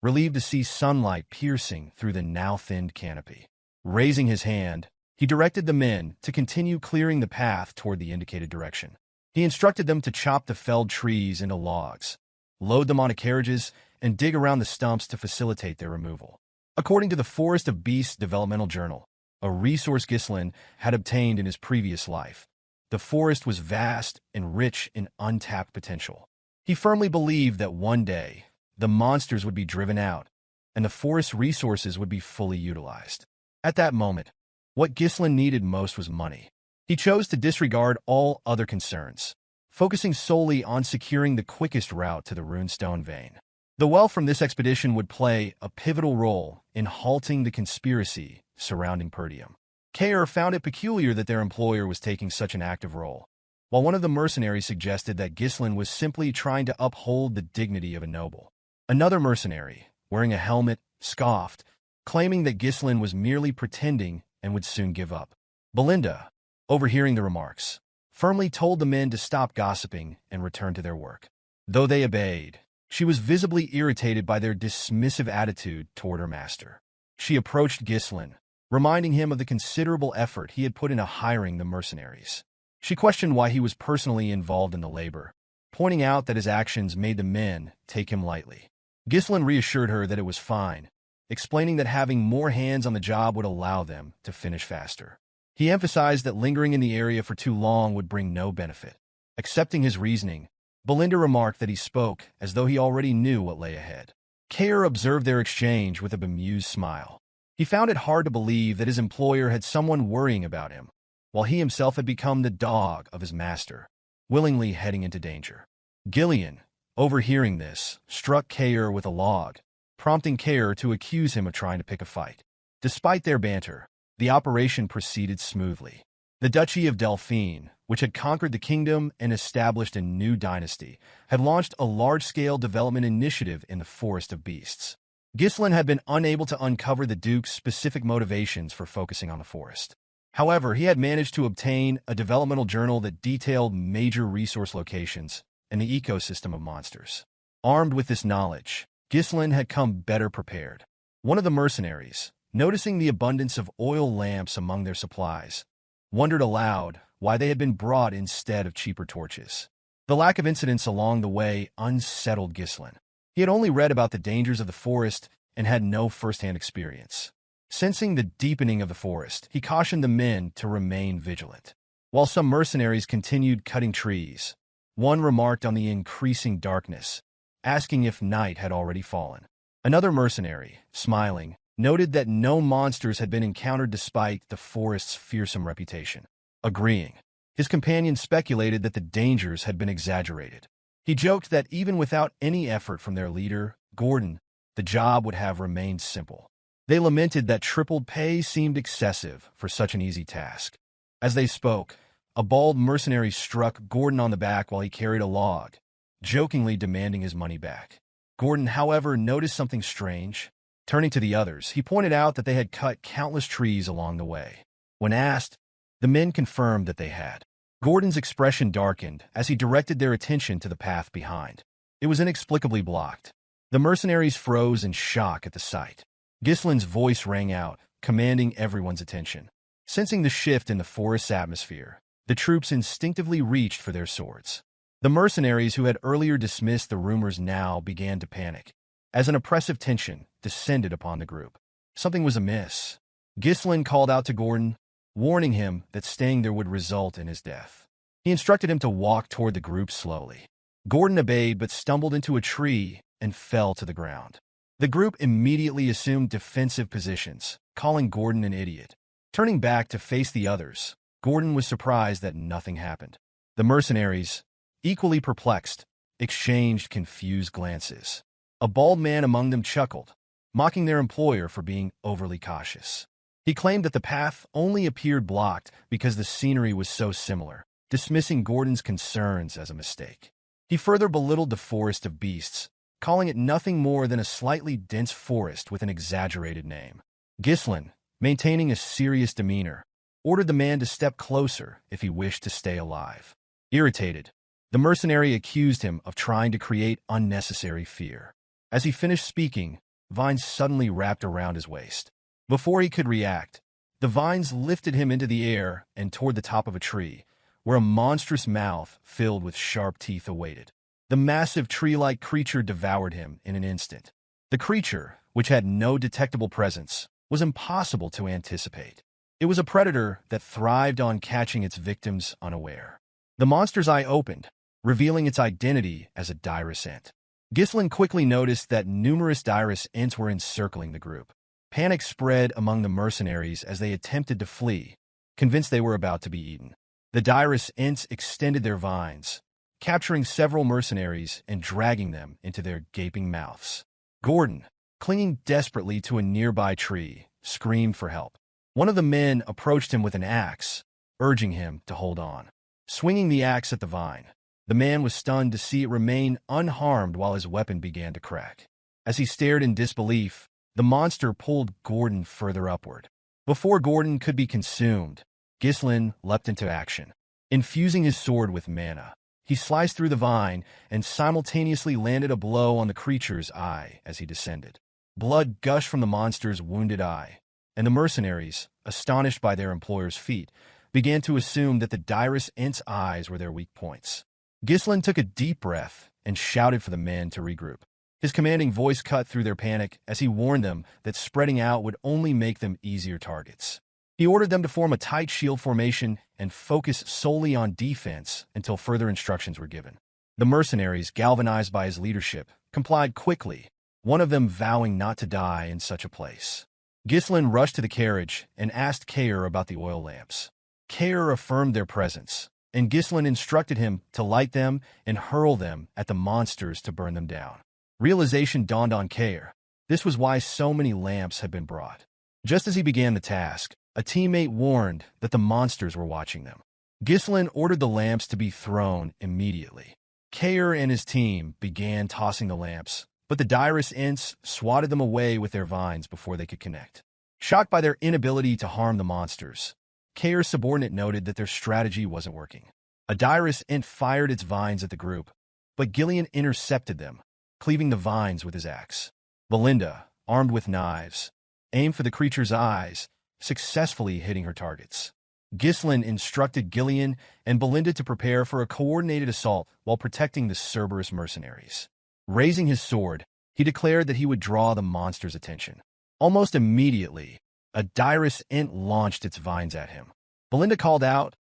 relieved to see sunlight piercing through the now-thinned canopy. Raising his hand, he directed the men to continue clearing the path toward the indicated direction. He instructed them to chop the felled trees into logs, load them onto carriages, and dig around the stumps to facilitate their removal. According to the Forest of Beasts Developmental Journal, a resource Ghislain had obtained in his previous life, the forest was vast and rich in untapped potential. He firmly believed that one day, the monsters would be driven out, and the forest's resources would be fully utilized. At that moment, what Ghislain needed most was money. He chose to disregard all other concerns, focusing solely on securing the quickest route to the Runestone Vein. The wealth from this expedition would play a pivotal role in halting the conspiracy surrounding Perdium. Kaor found it peculiar that their employer was taking such an active role, while one of the mercenaries suggested that Ghislain was simply trying to uphold the dignity of a noble. Another mercenary, wearing a helmet, scoffed, claiming that Ghislain was merely pretending and would soon give up. Belinda, overhearing the remarks, firmly told the men to stop gossiping and return to their work. Though they obeyed, she was visibly irritated by their dismissive attitude toward her master. She approached Ghislain, reminding him of the considerable effort he had put into hiring the mercenaries. She questioned why he was personally involved in the labor, pointing out that his actions made the men take him lightly. Ghislain reassured her that it was fine, explaining that having more hands on the job would allow them to finish faster. He emphasized that lingering in the area for too long would bring no benefit. Accepting his reasoning, Belinda remarked that he spoke as though he already knew what lay ahead. Kaor observed their exchange with a bemused smile. He found it hard to believe that his employer had someone worrying about him, while he himself had become the dog of his master, willingly heading into danger. Gillion, overhearing this, struck Kaor with a log, prompting Kaor to accuse him of trying to pick a fight. Despite their banter, the operation proceeded smoothly. The Duchy of Delphine, which had conquered the kingdom and established a new dynasty, had launched a large-scale development initiative in the Forest of Beasts. Ghislain had been unable to uncover the Duke's specific motivations for focusing on the forest. However, he had managed to obtain a developmental journal that detailed major resource locations and the ecosystem of monsters. Armed with this knowledge, Ghislain had come better prepared. One of the mercenaries, noticing the abundance of oil lamps among their supplies, wondered aloud why they had been brought instead of cheaper torches. The lack of incidents along the way unsettled Ghislain. He had only read about the dangers of the forest and had no first-hand experience. Sensing the deepening of the forest, he cautioned the men to remain vigilant. While some mercenaries continued cutting trees, one remarked on the increasing darkness, asking if night had already fallen. Another mercenary, smiling, noted that no monsters had been encountered despite the forest's fearsome reputation. Agreeing, his companion speculated that the dangers had been exaggerated. He joked that even without any effort from their leader, Gordon, the job would have remained simple. They lamented that tripled pay seemed excessive for such an easy task. As they spoke, a bald mercenary struck Gordon on the back while he carried a log, jokingly demanding his money back. Gordon, however, noticed something strange. Turning to the others, he pointed out that they had cut countless trees along the way. When asked, the men confirmed that they had. Gordon's expression darkened as he directed their attention to the path behind. It was inexplicably blocked. The mercenaries froze in shock at the sight. Ghislain's voice rang out, commanding everyone's attention. Sensing the shift in the forest's atmosphere, the troops instinctively reached for their swords. The mercenaries who had earlier dismissed the rumors now began to panic, as an oppressive tension descended upon the group. Something was amiss. Ghislain called out to Gordon, warning him that staying there would result in his death. He instructed him to walk toward the group slowly. Gordon obeyed but stumbled into a tree and fell to the ground. The group immediately assumed defensive positions, calling Gordon an idiot. Turning back to face the others, Gordon was surprised that nothing happened. The mercenaries, equally perplexed, exchanged confused glances. A bald man among them chuckled, mocking their employer for being overly cautious. He claimed that the path only appeared blocked because the scenery was so similar, dismissing Gordon's concerns as a mistake. He further belittled the forest of beasts, calling it nothing more than a slightly dense forest with an exaggerated name. Ghislain, maintaining a serious demeanor, ordered the man to step closer if he wished to stay alive. Irritated, the mercenary accused him of trying to create unnecessary fear. As he finished speaking, vines suddenly wrapped around his waist. Before he could react, the vines lifted him into the air and toward the top of a tree, where a monstrous mouth filled with sharp teeth awaited. The massive tree-like creature devoured him in an instant. The creature, which had no detectable presence, was impossible to anticipate. It was a predator that thrived on catching its victims unaware. The monster's eye opened, revealing its identity as a Dirus Ent. Ghislain quickly noticed that numerous Dirus Ents were encircling the group. Panic spread among the mercenaries as they attempted to flee, convinced they were about to be eaten. The Dirus Ents extended their vines, capturing several mercenaries and dragging them into their gaping mouths. Gordon, clinging desperately to a nearby tree, screamed for help. One of the men approached him with an axe, urging him to hold on. Swinging the axe at the vine, the man was stunned to see it remain unharmed while his weapon began to crack. As he stared in disbelief, the monster pulled Gordon further upward. Before Gordon could be consumed, Ghislain leapt into action. Infusing his sword with mana, he sliced through the vine and simultaneously landed a blow on the creature's eye as he descended. Blood gushed from the monster's wounded eye, and the mercenaries, astonished by their employer's feat, began to assume that the Dirus Ent's eyes were their weak points. Ghislain took a deep breath and shouted for the men to regroup. His commanding voice cut through their panic as he warned them that spreading out would only make them easier targets. He ordered them to form a tight shield formation and focus solely on defense until further instructions were given. The mercenaries, galvanized by his leadership, complied quickly, one of them vowing not to die in such a place. Ghislain rushed to the carriage and asked Kaor about the oil lamps. Kaor affirmed their presence, and Ghislain instructed him to light them and hurl them at the monsters to burn them down. Realization dawned on Kaor. This was why so many lamps had been brought. Just as he began the task, a teammate warned that the monsters were watching them. Ghislain ordered the lamps to be thrown immediately. Kaor and his team began tossing the lamps, but the Dirus Ents swatted them away with their vines before they could connect. Shocked by their inability to harm the monsters, Kaor's subordinate noted that their strategy wasn't working. A Dirus Ent fired its vines at the group, but Gillion intercepted them, cleaving the vines with his axe. Belinda, armed with knives, aimed for the creature's eyes, successfully hitting her targets. Ghislain instructed Gillion and Belinda to prepare for a coordinated assault while protecting the Cerberus mercenaries. Raising his sword, he declared that he would draw the monster's attention. Almost immediately, a Dirus Ent launched its vines at him. Belinda called out,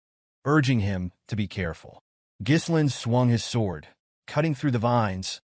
urging him to be careful. Ghislain swung his sword, cutting through the vines,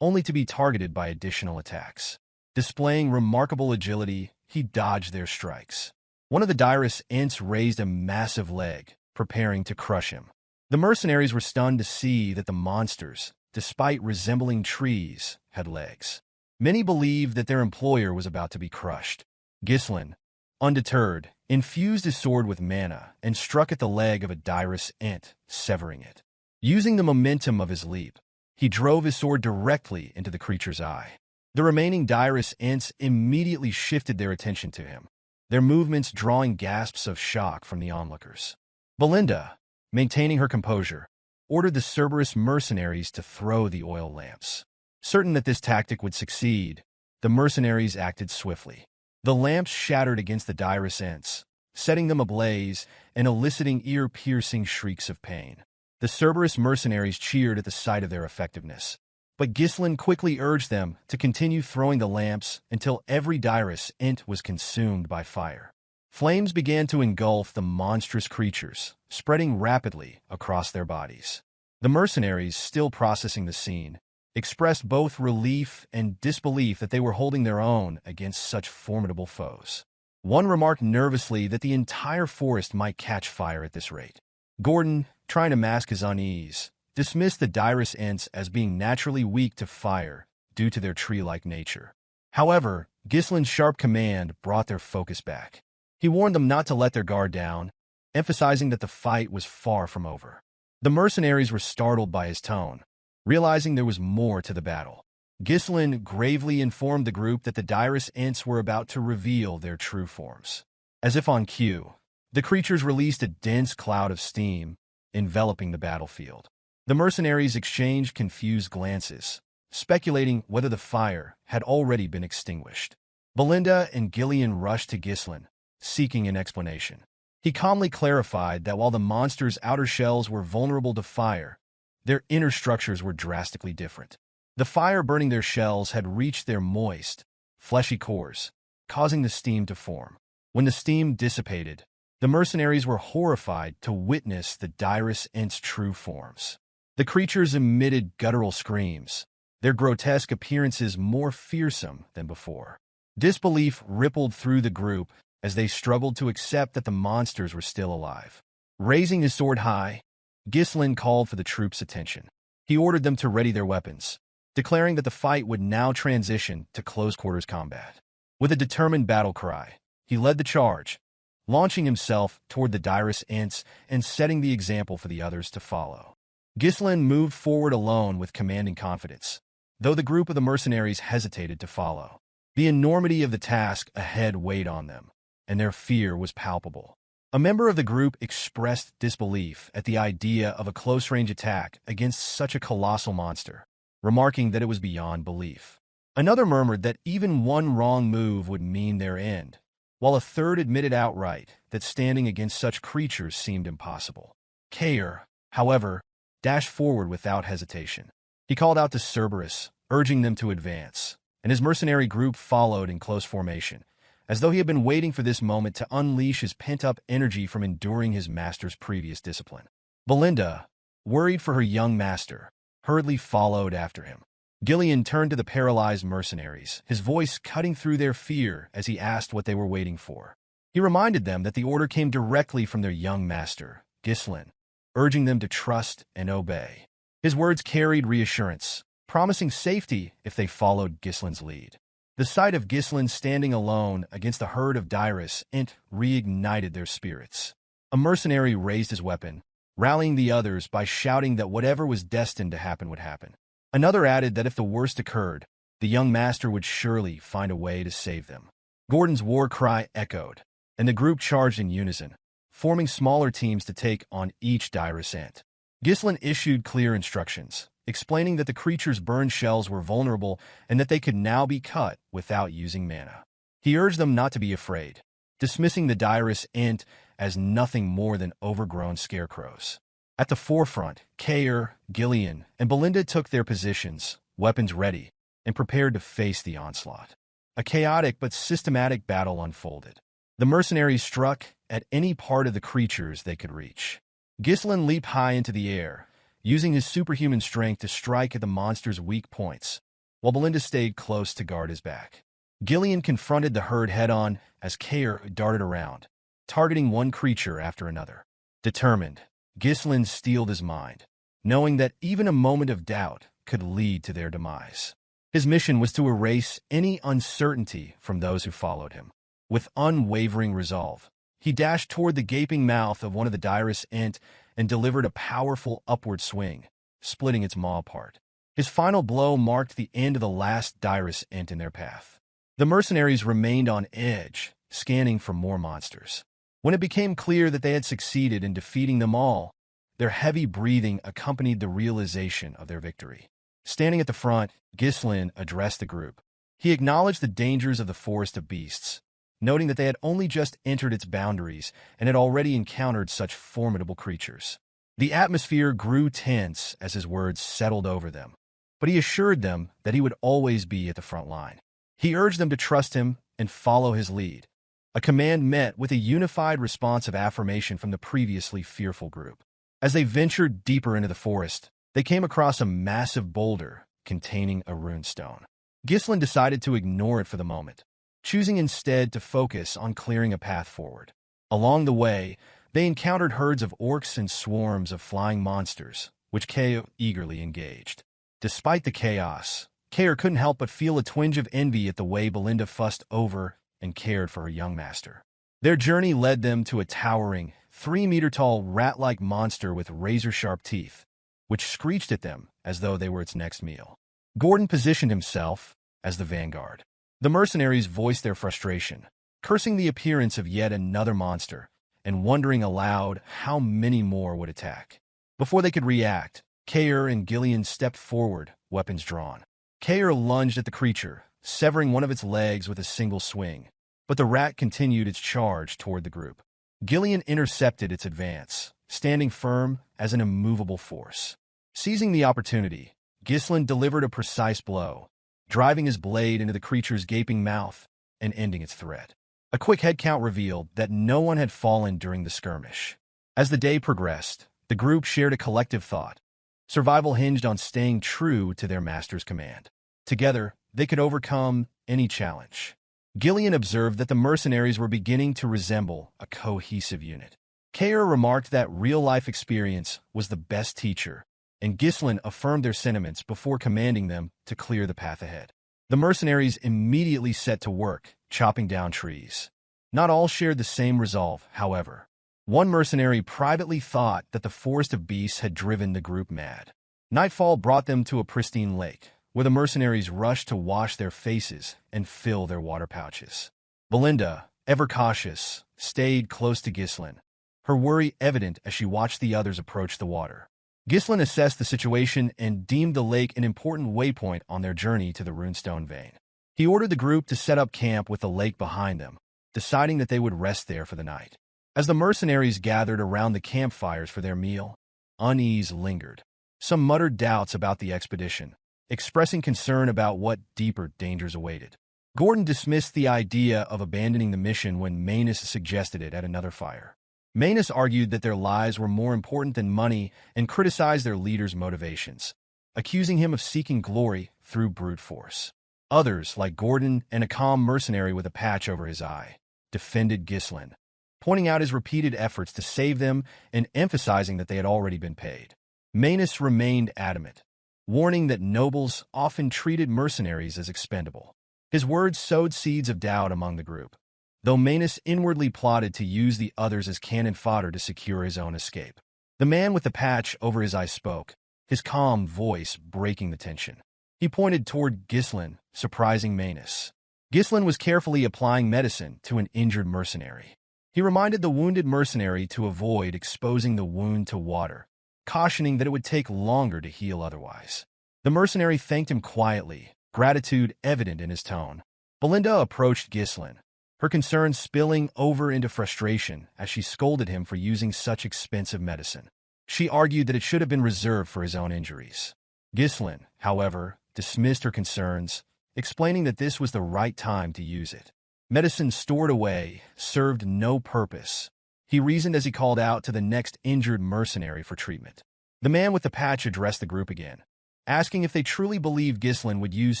only to be targeted by additional attacks. Displaying remarkable agility, he dodged their strikes. One of the Dirus Ents raised a massive leg, preparing to crush him. The mercenaries were stunned to see that the monsters, despite resembling trees, had legs. Many believed that their employer was about to be crushed. Ghislain, undeterred, infused his sword with mana and struck at the leg of a Dirus Ent, severing it. Using the momentum of his leap, he drove his sword directly into the creature's eye. The remaining Dirus Ents immediately shifted their attention to him, their movements drawing gasps of shock from the onlookers. Belinda, maintaining her composure, ordered the Cerberus mercenaries to throw the oil lamps. Certain that this tactic would succeed, the mercenaries acted swiftly. The lamps shattered against the Dirus Ents, setting them ablaze and eliciting ear-piercing shrieks of pain. The Cerberus mercenaries cheered at the sight of their effectiveness, but Ghislain quickly urged them to continue throwing the lamps until every Dirus Ent was consumed by fire. Flames began to engulf the monstrous creatures, spreading rapidly across their bodies. The mercenaries, still processing the scene, expressed both relief and disbelief that they were holding their own against such formidable foes. One remarked nervously that the entire forest might catch fire at this rate. Gordon, trying to mask his unease, dismissed the Dirus Ents as being naturally weak to fire due to their tree-like nature. However, Ghislain's sharp command brought their focus back. He warned them not to let their guard down, emphasizing that the fight was far from over. The mercenaries were startled by his tone, realizing there was more to the battle. Ghislain gravely informed the group that the Dirus Ents were about to reveal their true forms. As if on cue, the creatures released a dense cloud of steam, enveloping the battlefield. The mercenaries exchanged confused glances, speculating whether the fire had already been extinguished. Belinda and Gillion rushed to Ghislain, seeking an explanation. He calmly clarified that while the monster's outer shells were vulnerable to fire, their inner structures were drastically different. The fire burning their shells had reached their moist, fleshy cores, causing the steam to form. When the steam dissipated, the mercenaries were horrified to witness the Dirus Ent's true forms. The creatures emitted guttural screams, their grotesque appearances more fearsome than before. Disbelief rippled through the group as they struggled to accept that the monsters were still alive. Raising his sword high, Ghislain called for the troops' attention. He ordered them to ready their weapons, declaring that the fight would now transition to close-quarters combat. With a determined battle cry, he led the charge, launching himself toward the Dirus Ents and setting the example for the others to follow. Ghislain moved forward alone with commanding confidence, though the group of the mercenaries hesitated to follow. The enormity of the task ahead weighed on them, and their fear was palpable. A member of the group expressed disbelief at the idea of a close-range attack against such a colossal monster, remarking that it was beyond belief. Another murmured that even one wrong move would mean their end, while a third admitted outright that standing against such creatures seemed impossible. Kaor, however, dashed forward without hesitation. He called out to Cerberus, urging them to advance, and his mercenary group followed in close formation, as though he had been waiting for this moment to unleash his pent-up energy from enduring his master's previous discipline. Belinda, worried for her young master, hurriedly followed after him. Gillion turned to the paralyzed mercenaries, his voice cutting through their fear as he asked what they were waiting for. He reminded them that the order came directly from their young master, Ghislain, urging them to trust and obey. His words carried reassurance, promising safety if they followed Ghislain's lead. The sight of Ghislain standing alone against a herd of Dirus Ent reignited their spirits. A mercenary raised his weapon, rallying the others by shouting that whatever was destined to happen would happen. Another added that if the worst occurred, the young master would surely find a way to save them. Gordon's war cry echoed, and the group charged in unison, forming smaller teams to take on each Dirus Ent. Ghislain issued clear instructions, explaining that the creature's burned shells were vulnerable and that they could now be cut without using mana. He urged them not to be afraid, dismissing the Dirus Ent as nothing more than overgrown scarecrows. At the forefront, Kaor, Gillion, and Belinda took their positions, weapons ready, and prepared to face the onslaught. A chaotic but systematic battle unfolded. The mercenaries struck at any part of the creatures they could reach. Ghislain leaped high into the air, using his superhuman strength to strike at the monster's weak points, while Belinda stayed close to guard his back. Gillion confronted the herd head-on as Kaor darted around, targeting one creature after another. Determined, Ghislain steeled his mind, knowing that even a moment of doubt could lead to their demise. His mission was to erase any uncertainty from those who followed him. With unwavering resolve, he dashed toward the gaping mouth of one of the Dirus Ent and delivered a powerful upward swing, splitting its maw apart. His final blow marked the end of the last Dirus Ent in their path. The mercenaries remained on edge, scanning for more monsters. When it became clear that they had succeeded in defeating them all, their heavy breathing accompanied the realization of their victory. Standing at the front, Ghislain addressed the group. He acknowledged the dangers of the Forest of Beasts, noting that they had only just entered its boundaries and had already encountered such formidable creatures. The atmosphere grew tense as his words settled over them, but he assured them that he would always be at the front line. He urged them to trust him and follow his lead, a command met with a unified response of affirmation from the previously fearful group. As they ventured deeper into the forest, they came across a massive boulder containing a runestone. Ghislain decided to ignore it for the moment, choosing instead to focus on clearing a path forward. Along the way, they encountered herds of orcs and swarms of flying monsters, which Kaor eagerly engaged. Despite the chaos, Kaor couldn't help but feel a twinge of envy at the way Belinda fussed over and cared for her young master. Their journey led them to a towering, 3-meter-tall rat-like monster with razor-sharp teeth, which screeched at them as though they were its next meal. Gordon positioned himself as the vanguard. The mercenaries voiced their frustration, cursing the appearance of yet another monster and wondering aloud how many more would attack. Before they could react, Kaor and Gillion stepped forward, weapons drawn. Kaor lunged at the creature, severing one of its legs with a single swing, but the rat continued its charge toward the group. Gillion intercepted its advance, standing firm as an immovable force. Seizing the opportunity, Ghislain delivered a precise blow, driving his blade into the creature's gaping mouth and ending its threat. A quick head count revealed that no one had fallen during the skirmish. As the day progressed, the group shared a collective thought. Survival hinged on staying true to their master's command. Together, they could overcome any challenge. Gillion observed that the mercenaries were beginning to resemble a cohesive unit. Kaor remarked that real-life experience was the best teacher, and Ghislain affirmed their sentiments before commanding them to clear the path ahead. The mercenaries immediately set to work, chopping down trees. Not all shared the same resolve, however. One mercenary privately thought that the Forest of Beasts had driven the group mad. Nightfall brought them to a pristine lake, where the mercenaries rushed to wash their faces and fill their water pouches. Belinda, ever cautious, stayed close to Ghislain, her worry evident as she watched the others approach the water. Ghislain assessed the situation and deemed the lake an important waypoint on their journey to the runestone vein. He ordered the group to set up camp with the lake behind them, deciding that they would rest there for the night. As the mercenaries gathered around the campfires for their meal, unease lingered. Some muttered doubts about the expedition, expressing concern about what deeper dangers awaited. Gordon dismissed the idea of abandoning the mission when Manus suggested it at another fire. Manus argued that their lives were more important than money and criticized their leader's motivations, accusing him of seeking glory through brute force. Others, like Gordon and a calm mercenary with a patch over his eye, defended Ghislain, pointing out his repeated efforts to save them and emphasizing that they had already been paid. Manus remained adamant, warning that nobles often treated mercenaries as expendable. His words sowed seeds of doubt among the group, though Manus inwardly plotted to use the others as cannon fodder to secure his own escape. The man with the patch over his eye spoke, his calm voice breaking the tension. He pointed toward Ghislain, surprising Manus. Ghislain was carefully applying medicine to an injured mercenary. He reminded the wounded mercenary to avoid exposing the wound to water, cautioning that it would take longer to heal otherwise. The mercenary thanked him quietly, gratitude evident in his tone. Belinda approached Ghislain, her concern spilling over into frustration as she scolded him for using such expensive medicine. She argued that it should have been reserved for his own injuries. Ghislain, however, dismissed her concerns, explaining that this was the right time to use it. Medicine stored away served no purpose, he reasoned as he called out to the next injured mercenary for treatment. The man with the patch addressed the group again, asking if they truly believed Ghislain would use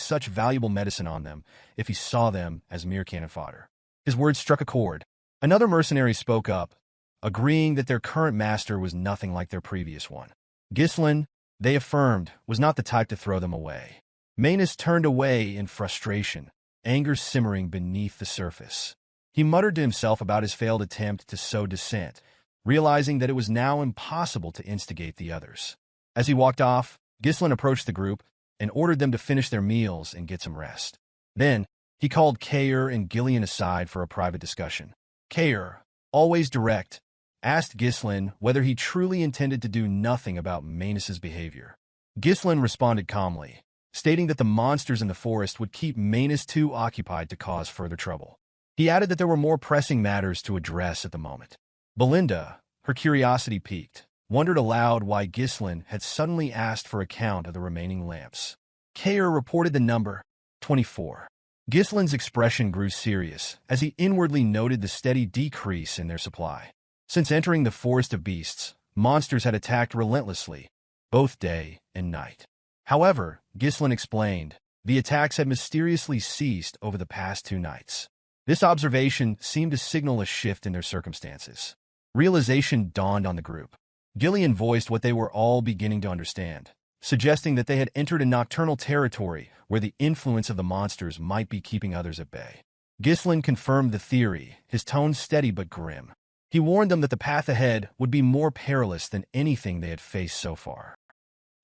such valuable medicine on them if he saw them as mere cannon fodder. His words struck a chord. Another mercenary spoke up, agreeing that their current master was nothing like their previous one. Ghislain, they affirmed, was not the type to throw them away. Manus turned away in frustration, anger simmering beneath the surface. He muttered to himself about his failed attempt to sow dissent, realizing that it was now impossible to instigate the others. As he walked off, Ghislain approached the group and ordered them to finish their meals and get some rest. Then, he called Kaor and Gillion aside for a private discussion. Kaor, always direct, asked Ghislain whether he truly intended to do nothing about Manus's behavior. Ghislain responded calmly, stating that the monsters in the forest would keep Manus too occupied to cause further trouble. He added that there were more pressing matters to address at the moment. Belinda, her curiosity piqued, wondered aloud why Ghislain had suddenly asked for a count of the remaining lamps. Kaor reported the number, 24. Ghislain's expression grew serious as he inwardly noted the steady decrease in their supply. Since entering the Forest of Beasts, monsters had attacked relentlessly, both day and night. However, Ghislain explained, the attacks had mysteriously ceased over the past 2 nights. This observation seemed to signal a shift in their circumstances. Realization dawned on the group. Gillion voiced what they were all beginning to understand, suggesting that they had entered a nocturnal territory where the influence of the monsters might be keeping others at bay. Ghislain confirmed the theory, his tone steady but grim. He warned them that the path ahead would be more perilous than anything they had faced so far.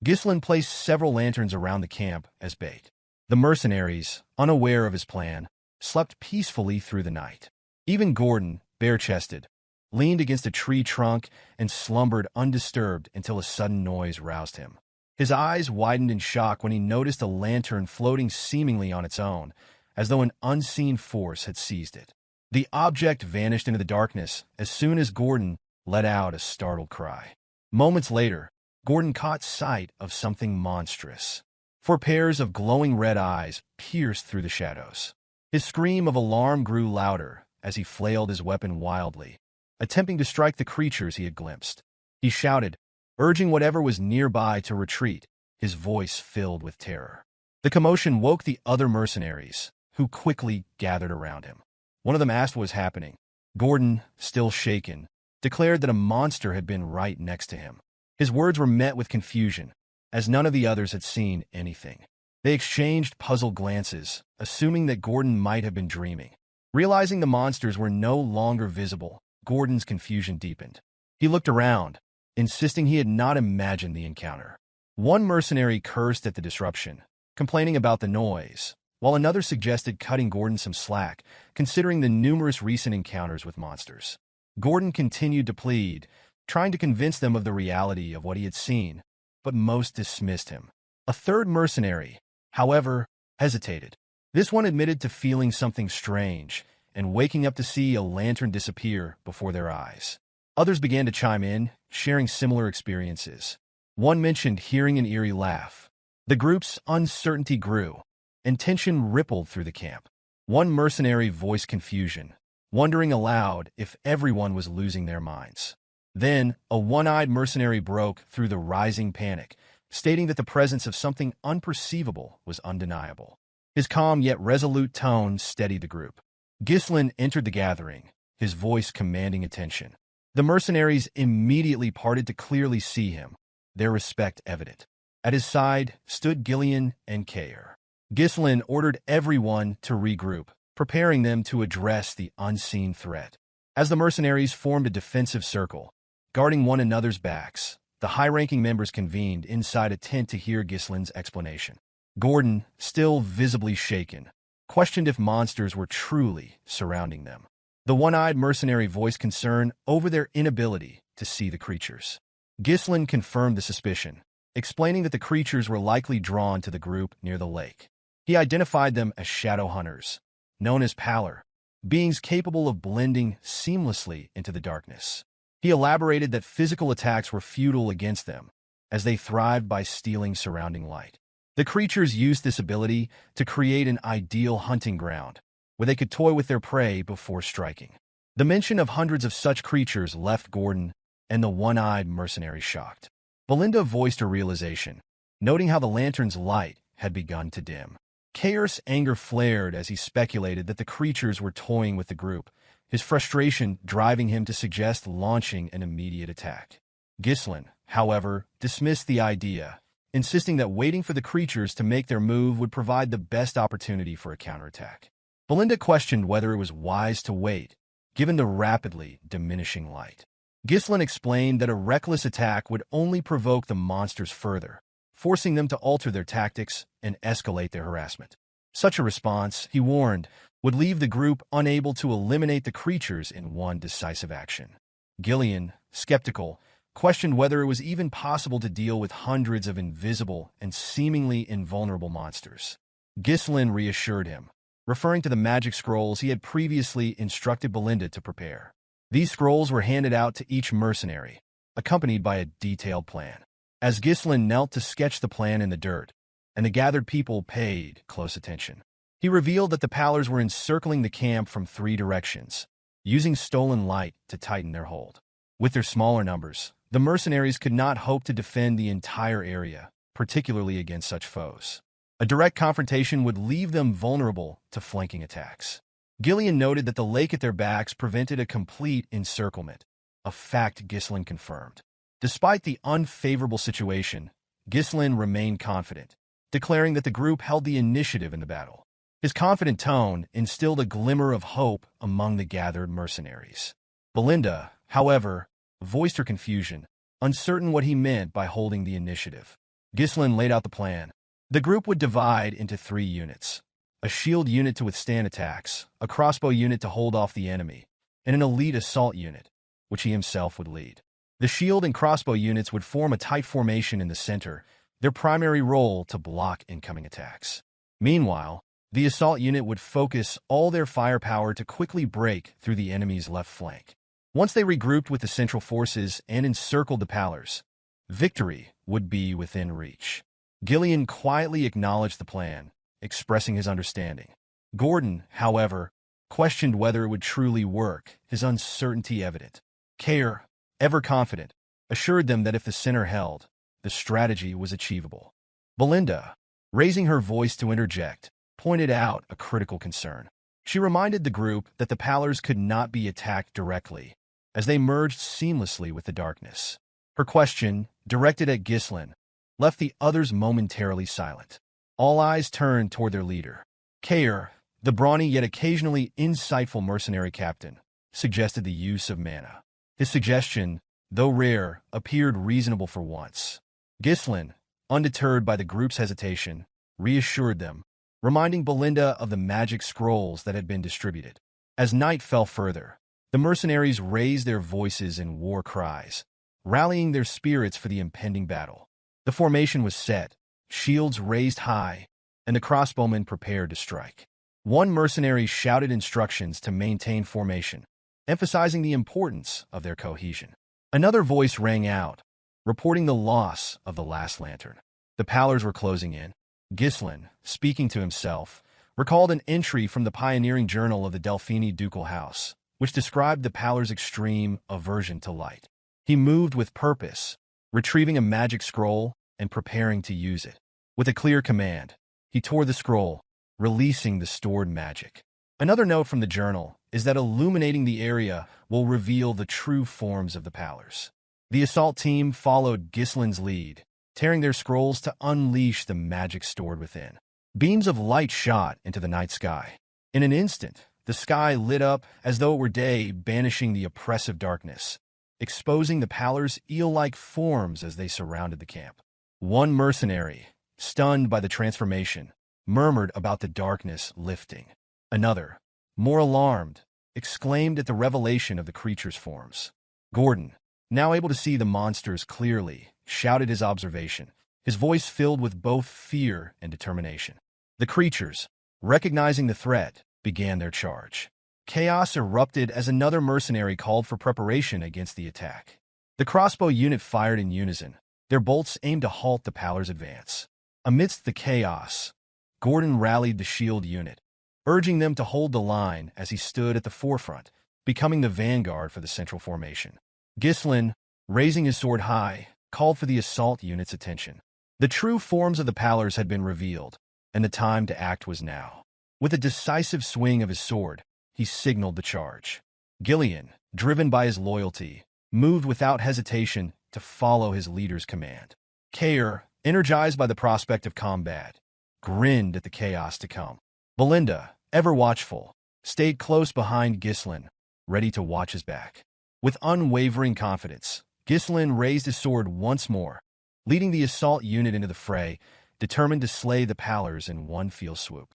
Ghislain placed several lanterns around the camp as bait. The mercenaries, unaware of his plan, slept peacefully through the night. Even Gordon, bare-chested, leaned against a tree trunk and slumbered undisturbed until a sudden noise roused him. His eyes widened in shock when he noticed a lantern floating seemingly on its own, as though an unseen force had seized it. The object vanished into the darkness as soon as Gordon let out a startled cry. Moments later, Gordon caught sight of something monstrous. 4 pairs of glowing red eyes pierced through the shadows. His scream of alarm grew louder as he flailed his weapon wildly, attempting to strike the creatures he had glimpsed. He shouted, urging whatever was nearby to retreat, his voice filled with terror. The commotion woke the other mercenaries, who quickly gathered around him. One of them asked what was happening. Gordon, still shaken, declared that a monster had been right next to him. His words were met with confusion, as none of the others had seen anything. They exchanged puzzled glances, assuming that Gordon might have been dreaming. Realizing the monsters were no longer visible, Gordon's confusion deepened. He looked around, insisting he had not imagined the encounter. One mercenary cursed at the disruption, complaining about the noise, while another suggested cutting Gordon some slack, considering the numerous recent encounters with monsters. Gordon continued to plead, trying to convince them of the reality of what he had seen, but most dismissed him. A third mercenary, however, hesitated. This one admitted to feeling something strange and waking up to see a lantern disappear before their eyes. Others began to chime in, sharing similar experiences. One mentioned hearing an eerie laugh. The group's uncertainty grew, and tension rippled through the camp. One mercenary voiced confusion, wondering aloud if everyone was losing their minds. Then, a one-eyed mercenary broke through the rising panic, stating that the presence of something unperceivable was undeniable. His calm yet resolute tone steadied the group. Ghislain entered the gathering, his voice commanding attention. The mercenaries immediately parted to clearly see him, their respect evident. At his side stood Gillion and Kaor. Ghislain ordered everyone to regroup, preparing them to address the unseen threat. As the mercenaries formed a defensive circle, guarding one another's backs, the high-ranking members convened inside a tent to hear Ghislain's explanation. Gordon, still visibly shaken, questioned if monsters were truly surrounding them. The one-eyed mercenary voiced concern over their inability to see the creatures. Ghislain confirmed the suspicion, explaining that the creatures were likely drawn to the group near the lake. He identified them as shadow hunters, known as Pallors, beings capable of blending seamlessly into the darkness. He elaborated that physical attacks were futile against them, as they thrived by stealing surrounding light. The creatures used this ability to create an ideal hunting ground, where they could toy with their prey before striking. The mention of hundreds of such creatures left Gordon and the one-eyed mercenary shocked. Belinda voiced her realization, noting how the lantern's light had begun to dim. Kaor's anger flared as he speculated that the creatures were toying with the group, his frustration driving him to suggest launching an immediate attack. Ghislain, however, dismissed the idea, insisting that waiting for the creatures to make their move would provide the best opportunity for a counterattack. Belinda questioned whether it was wise to wait, given the rapidly diminishing light. Ghislain explained that a reckless attack would only provoke the monsters further, forcing them to alter their tactics and escalate their harassment. Such a response, he warned, would leave the group unable to eliminate the creatures in one decisive action. Gillion, skeptical, questioned whether it was even possible to deal with hundreds of invisible and seemingly invulnerable monsters. Ghislain reassured him, referring to the magic scrolls he had previously instructed Belinda to prepare. These scrolls were handed out to each mercenary, accompanied by a detailed plan. As Ghislain knelt to sketch the plan in the dirt, and the gathered people paid close attention, he revealed that the Pallors were encircling the camp from 3 directions, using stolen light to tighten their hold. With their smaller numbers, the mercenaries could not hope to defend the entire area, particularly against such foes. A direct confrontation would leave them vulnerable to flanking attacks. Gillion noted that the lake at their backs prevented a complete encirclement, a fact Ghislain confirmed. Despite the unfavorable situation, Ghislain remained confident, declaring that the group held the initiative in the battle. His confident tone instilled a glimmer of hope among the gathered mercenaries. Belinda, however, voiced her confusion, uncertain what he meant by holding the initiative. Ghislain laid out the plan. The group would divide into 3 units: a shield unit to withstand attacks, a crossbow unit to hold off the enemy, and an elite assault unit, which he himself would lead. The shield and crossbow units would form a tight formation in the center, their primary role to block incoming attacks. Meanwhile, the assault unit would focus all their firepower to quickly break through the enemy's left flank. Once they regrouped with the central forces and encircled the Pallors, victory would be within reach. Gillion quietly acknowledged the plan, expressing his understanding. Gordon, however, questioned whether it would truly work, his uncertainty evident. Kaor, ever confident, assured them that if the center held, the strategy was achievable. Belinda, raising her voice to interject, pointed out a critical concern. She reminded the group that the Pallors could not be attacked directly, as they merged seamlessly with the darkness. Her question, directed at Ghislain, left the others momentarily silent. All eyes turned toward their leader. Kaor, the brawny yet occasionally insightful mercenary captain, suggested the use of mana. His suggestion, though rare, appeared reasonable for once. Ghislain, undeterred by the group's hesitation, reassured them, reminding Belinda of the magic scrolls that had been distributed. As night fell further, the mercenaries raised their voices in war cries, rallying their spirits for the impending battle. The formation was set, shields raised high, and the crossbowmen prepared to strike. One mercenary shouted instructions to maintain formation, emphasizing the importance of their cohesion. Another voice rang out, reporting the loss of the last lantern. The Pallors were closing in. Ghislain, speaking to himself, recalled an entry from the pioneering journal of the Delphini ducal house, which described the Pallors' extreme aversion to light. He moved with purpose, retrieving a magic scroll and preparing to use it. With a clear command, he tore the scroll, releasing the stored magic. Another note from the journal is that illuminating the area will reveal the true forms of the Pallors. The assault team followed Ghislain's lead, tearing their scrolls to unleash the magic stored within. Beams of light shot into the night sky. In an instant, the sky lit up as though it were day, banishing the oppressive darkness, exposing the Pallors' eel-like forms as they surrounded the camp. One mercenary, stunned by the transformation, murmured about the darkness lifting. Another, more alarmed, exclaimed at the revelation of the creature's forms. Gordon, now able to see the monsters clearly, shouted his observation, his voice filled with both fear and determination. The creatures, recognizing the threat, began their charge. Chaos erupted as another mercenary called for preparation against the attack. The crossbow unit fired in unison, their bolts aimed to halt the Pallors' advance. Amidst the chaos, Gordon rallied the shield unit, urging them to hold the line as he stood at the forefront, becoming the vanguard for the central formation. Ghislain, raising his sword high, called for the assault unit's attention. The true forms of the Pallors had been revealed, and the time to act was now. With a decisive swing of his sword, he signaled the charge. Gillion, driven by his loyalty, moved without hesitation to follow his leader's command. Kaor, energized by the prospect of combat, grinned at the chaos to come. Belinda, ever watchful, stayed close behind Ghislain, ready to watch his back. With unwavering confidence, Ghislain raised his sword once more, leading the assault unit into the fray, determined to slay the Pallors in one fell swoop.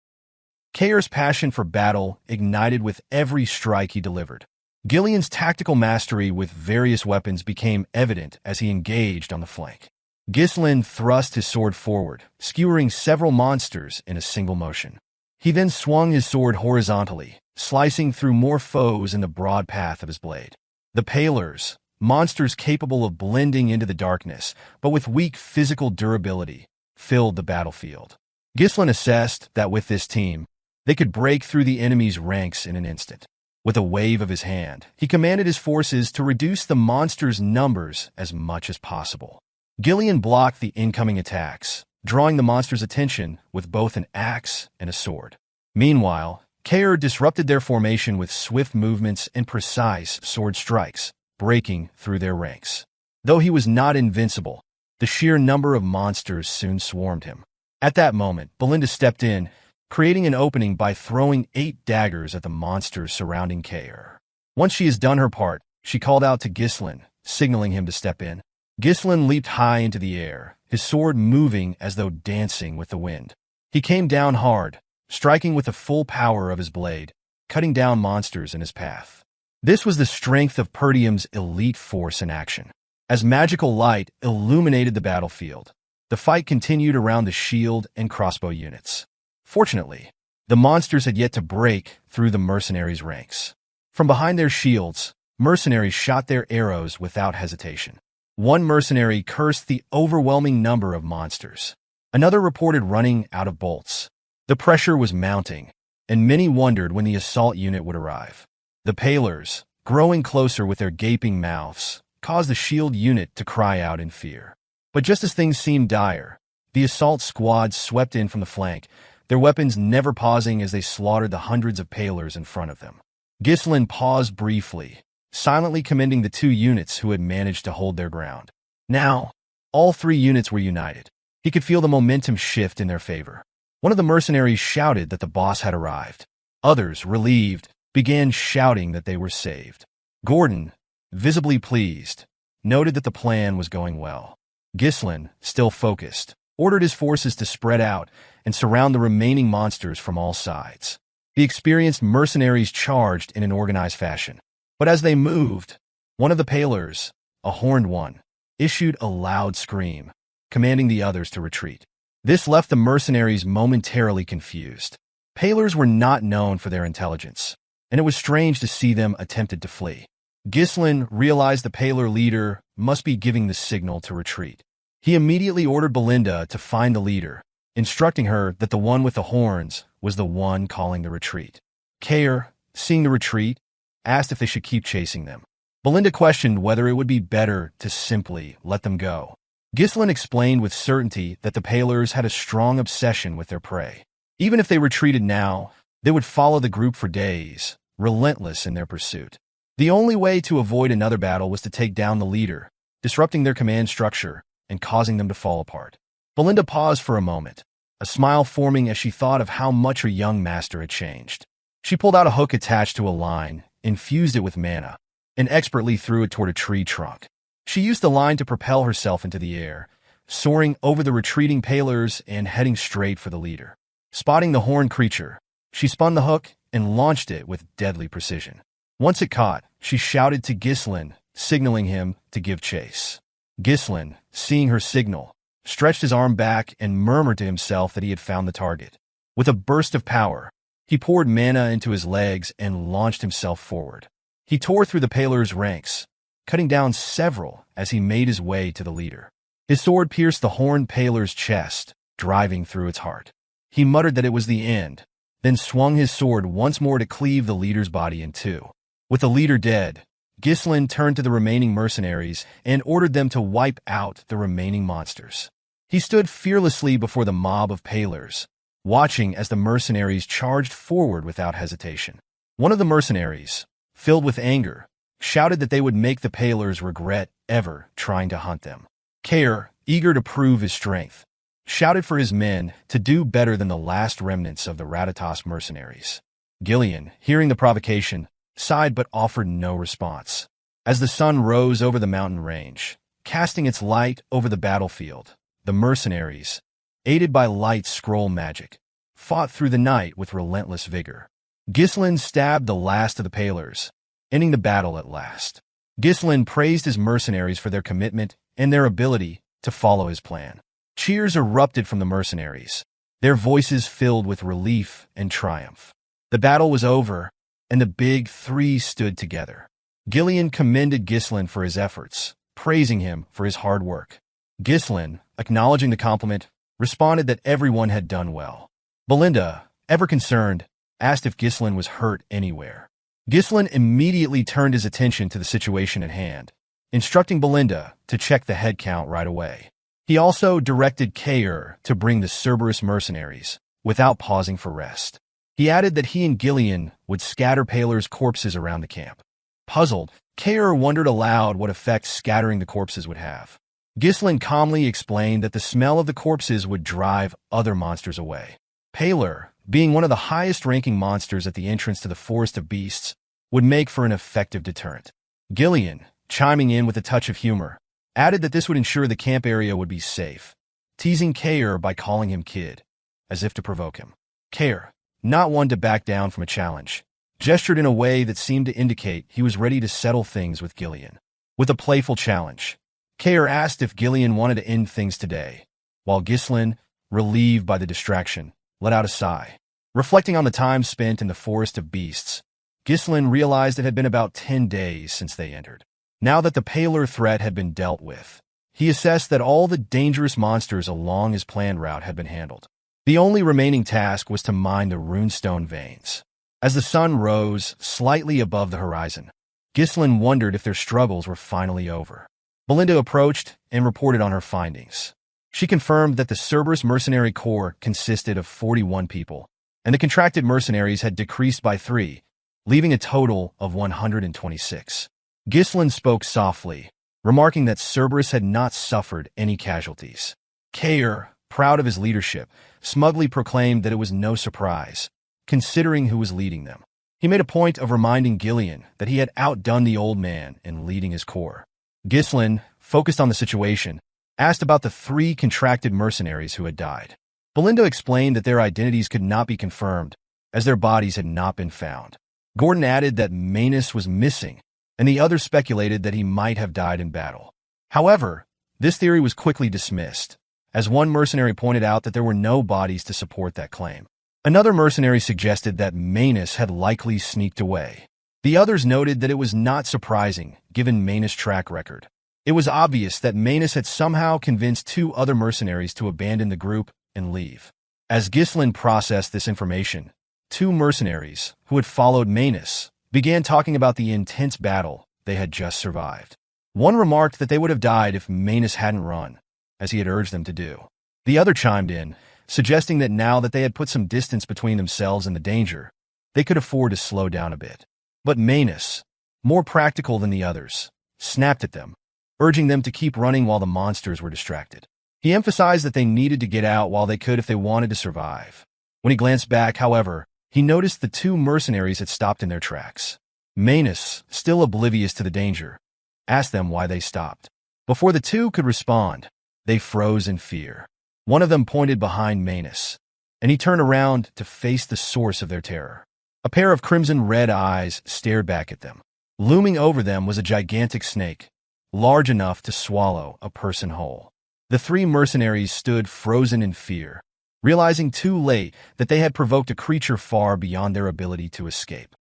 Kaor's passion for battle ignited with every strike he delivered. Gillion's tactical mastery with various weapons became evident as he engaged on the flank. Ghislain thrust his sword forward, skewering several monsters in a single motion. He then swung his sword horizontally, slicing through more foes in the broad path of his blade. The Pallors, monsters capable of blending into the darkness, but with weak physical durability, filled the battlefield. Ghislain assessed that with this team, they could break through the enemy's ranks in an instant. With a wave of his hand, he commanded his forces to reduce the monsters' numbers as much as possible. Gillion blocked the incoming attacks, drawing the monsters' attention with both an axe and a sword. Meanwhile, Kaor disrupted their formation with swift movements and precise sword strikes, breaking through their ranks. Though he was not invincible, the sheer number of monsters soon swarmed him. At that moment, Belinda stepped in, creating an opening by throwing 8 daggers at the monsters surrounding Kaor. Once she has done her part, she called out to Ghislain, signaling him to step in. Ghislain leaped high into the air, his sword moving as though dancing with the wind. He came down hard, striking with the full power of his blade, cutting down monsters in his path. This was the strength of Perdium's elite force in action. As magical light illuminated the battlefield, the fight continued around the shield and crossbow units. Fortunately, the monsters had yet to break through the mercenaries' ranks. From behind their shields, mercenaries shot their arrows without hesitation. One mercenary cursed the overwhelming number of monsters. Another reported running out of bolts. The pressure was mounting, and many wondered when the assault unit would arrive. The Pallors, growing closer with their gaping mouths, caused the shield unit to cry out in fear. But just as things seemed dire, the assault squad swept in from the flank, their weapons never pausing as they slaughtered the hundreds of Pallors in front of them. Ghislain paused briefly, silently commending the 2 units who had managed to hold their ground. Now, all 3 units were united. He could feel the momentum shift in their favor. One of the mercenaries shouted that the boss had arrived. Others, relieved, began shouting that they were saved. Gordon, visibly pleased, noted that the plan was going well. Ghislain, still focused, ordered his forces to spread out and surround the remaining monsters from all sides. The experienced mercenaries charged in an organized fashion. But as they moved, one of the Pallors, a horned one, issued a loud scream, commanding the others to retreat. This left the mercenaries momentarily confused. Pallors were not known for their intelligence, and it was strange to see them attempted to flee. Ghislain realized the Pallor leader must be giving the signal to retreat. He immediately ordered Belinda to find the leader, instructing her that the one with the horns was the one calling the retreat. Kaor, seeing the retreat, asked if they should keep chasing them. Belinda questioned whether it would be better to simply let them go. Ghislain explained with certainty that the Pallors had a strong obsession with their prey. Even if they retreated now, they would follow the group for days, relentless in their pursuit. The only way to avoid another battle was to take down the leader, disrupting their command structure and causing them to fall apart. Belinda paused for a moment, a smile forming as she thought of how much her young master had changed. She pulled out a hook attached to a line, infused it with mana, and expertly threw it toward a tree trunk. She used the line to propel herself into the air, soaring over the retreating Pallors and heading straight for the leader. Spotting the horned creature, she spun the hook and launched it with deadly precision. Once it caught, she shouted to Ghislain, signaling him to give chase. Ghislain, seeing her signal, stretched his arm back and murmured to himself that he had found the target. With a burst of power, he poured mana into his legs and launched himself forward. He tore through the Pallors' ranks, cutting down several as he made his way to the leader. His sword pierced the horned Pallor's chest, driving through its heart. He muttered that it was the end, then swung his sword once more to cleave the leader's body in 2. With the leader dead, Ghislain turned to the remaining mercenaries and ordered them to wipe out the remaining monsters. He stood fearlessly before the mob of Pallors, watching as the mercenaries charged forward without hesitation. One of the mercenaries, filled with anger, shouted that they would make the Pallors regret ever trying to hunt them. Kaor, eager to prove his strength, shouted for his men to do better than the last remnants of the Ratatas mercenaries. Gillion, hearing the provocation, sighed but offered no response. As the sun rose over the mountain range, casting its light over the battlefield, the mercenaries, aided by light scroll magic, fought through the night with relentless vigor. Ghislain stabbed the last of the Pallors, ending the battle at last. Ghislain praised his mercenaries for their commitment and their ability to follow his plan. Cheers erupted from the mercenaries, their voices filled with relief and triumph. The battle was over, and the big three stood together. Gillion commended Ghislain for his efforts, praising him for his hard work. Ghislain, acknowledging the compliment, responded that everyone had done well. Belinda, ever concerned, asked if Ghislain was hurt anywhere. Ghislain immediately turned his attention to the situation at hand, instructing Belinda to check the head count right away. He also directed Kaor to bring the Cerberus mercenaries, without pausing for rest. He added that he and Gillion would scatter Pallors' corpses around the camp. Puzzled, Kaor wondered aloud what effect scattering the corpses would have. Ghislain calmly explained that the smell of the corpses would drive other monsters away. Pallor, being one of the highest-ranking monsters at the entrance to the Forest of Beasts, would make for an effective deterrent. Gillion, chiming in with a touch of humor, added that this would ensure the camp area would be safe, teasing Kaor by calling him Kid, as if to provoke him. Kaor, not one to back down from a challenge, gestured in a way that seemed to indicate he was ready to settle things with Gillion. With a playful challenge, Kaor asked if Gillion wanted to end things today, while Ghislain, relieved by the distraction, let out a sigh. Reflecting on the time spent in the Forest of Beasts, Ghislain realized it had been about 10 days since they entered. Now that the Pallor threat had been dealt with, he assessed that all the dangerous monsters along his planned route had been handled. The only remaining task was to mine the runestone veins. As the sun rose slightly above the horizon, Ghislain wondered if their struggles were finally over. Belinda approached and reported on her findings. She confirmed that the Cerberus mercenary corps consisted of 41 people, and the contracted mercenaries had decreased by 3, leaving a total of 126. Ghislain spoke softly, remarking that Cerberus had not suffered any casualties. Kaor, proud of his leadership, smugly proclaimed that it was no surprise, considering who was leading them. He made a point of reminding Gillion that he had outdone the old man in leading his corps. Ghislain, focused on the situation, asked about the 3 contracted mercenaries who had died. Belinda explained that their identities could not be confirmed, as their bodies had not been found. Gordon added that Manus was missing, and the others speculated that he might have died in battle. However, this theory was quickly dismissed, as one mercenary pointed out that there were no bodies to support that claim. Another mercenary suggested that Manus had likely sneaked away. The others noted that it was not surprising, given Manus' track record. It was obvious that Manus had somehow convinced 2 other mercenaries to abandon the group and leave. As Ghislain processed this information, 2 mercenaries, who had followed Manus, began talking about the intense battle they had just survived. One remarked that they would have died if Manus hadn't run, as he had urged them to do. The other chimed in, suggesting that now that they had put some distance between themselves and the danger, they could afford to slow down a bit. But Manus, more practical than the others, snapped at them, urging them to keep running while the monsters were distracted. He emphasized that they needed to get out while they could if they wanted to survive. When he glanced back, however, he noticed the 2 mercenaries had stopped in their tracks. Manus, still oblivious to the danger, asked them why they stopped. Before the 2 could respond, they froze in fear. One of them pointed behind Manus, and he turned around to face the source of their terror. A pair of crimson-red eyes stared back at them. Looming over them was a gigantic snake, large enough to swallow a person whole. The 3 mercenaries stood frozen in fear, realizing too late that they had provoked a creature far beyond their ability to escape.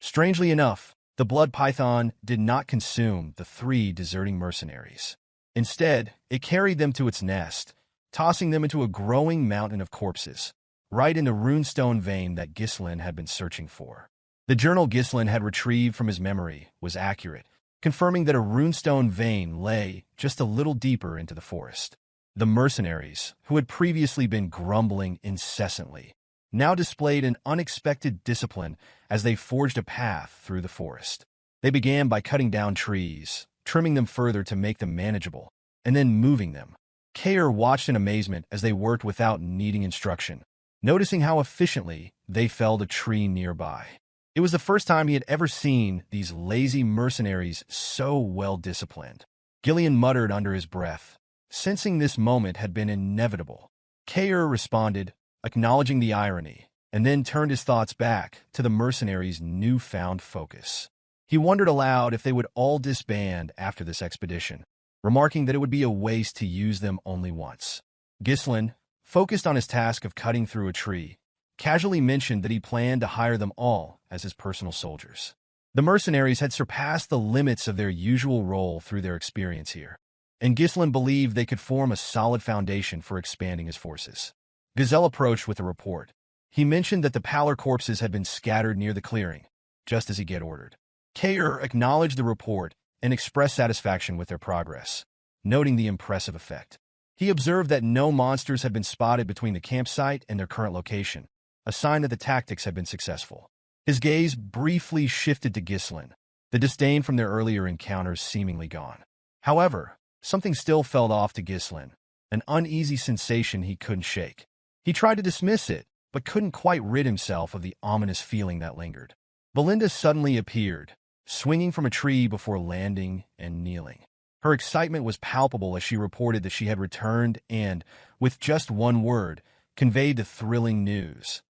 Strangely enough, the blood python did not consume the 3 deserting mercenaries. Instead, it carried them to its nest, tossing them into a growing mountain of corpses, right in the runestone vein that Ghislain had been searching for. The journal Ghislain had retrieved from his memory was accurate, confirming that a runestone vein lay just a little deeper into the forest. The mercenaries, who had previously been grumbling incessantly, now displayed an unexpected discipline as they forged a path through the forest. They began by cutting down trees, trimming them further to make them manageable, and then moving them. Kaor watched in amazement as they worked without needing instruction, noticing how efficiently they felled a tree nearby. It was the first time he had ever seen these lazy mercenaries so well-disciplined. Gillion muttered under his breath, sensing this moment had been inevitable. Kaor responded, acknowledging the irony, and then turned his thoughts back to the mercenaries' newfound focus. He wondered aloud if they would all disband after this expedition, remarking that it would be a waste to use them only once. Ghislain, focused on his task of cutting through a tree, casually mentioned that he planned to hire them all as his personal soldiers. The mercenaries had surpassed the limits of their usual role through their experience here, and Ghislain believed they could form a solid foundation for expanding his forces. Gazelle approached with a report. He mentioned that the Pallor corpses had been scattered near the clearing, just as he had ordered. Kaor acknowledged the report and expressed satisfaction with their progress, noting the impressive effect. He observed that no monsters had been spotted between the campsite and their current location, a sign that the tactics had been successful. His gaze briefly shifted to Ghislain, the disdain from their earlier encounters seemingly gone. However, something still felt off to Ghislain, an uneasy sensation he couldn't shake. He tried to dismiss it, but couldn't quite rid himself of the ominous feeling that lingered. Belinda suddenly appeared, swinging from a tree before landing and kneeling. Her excitement was palpable as she reported that she had returned and, with just one word, conveyed the thrilling news.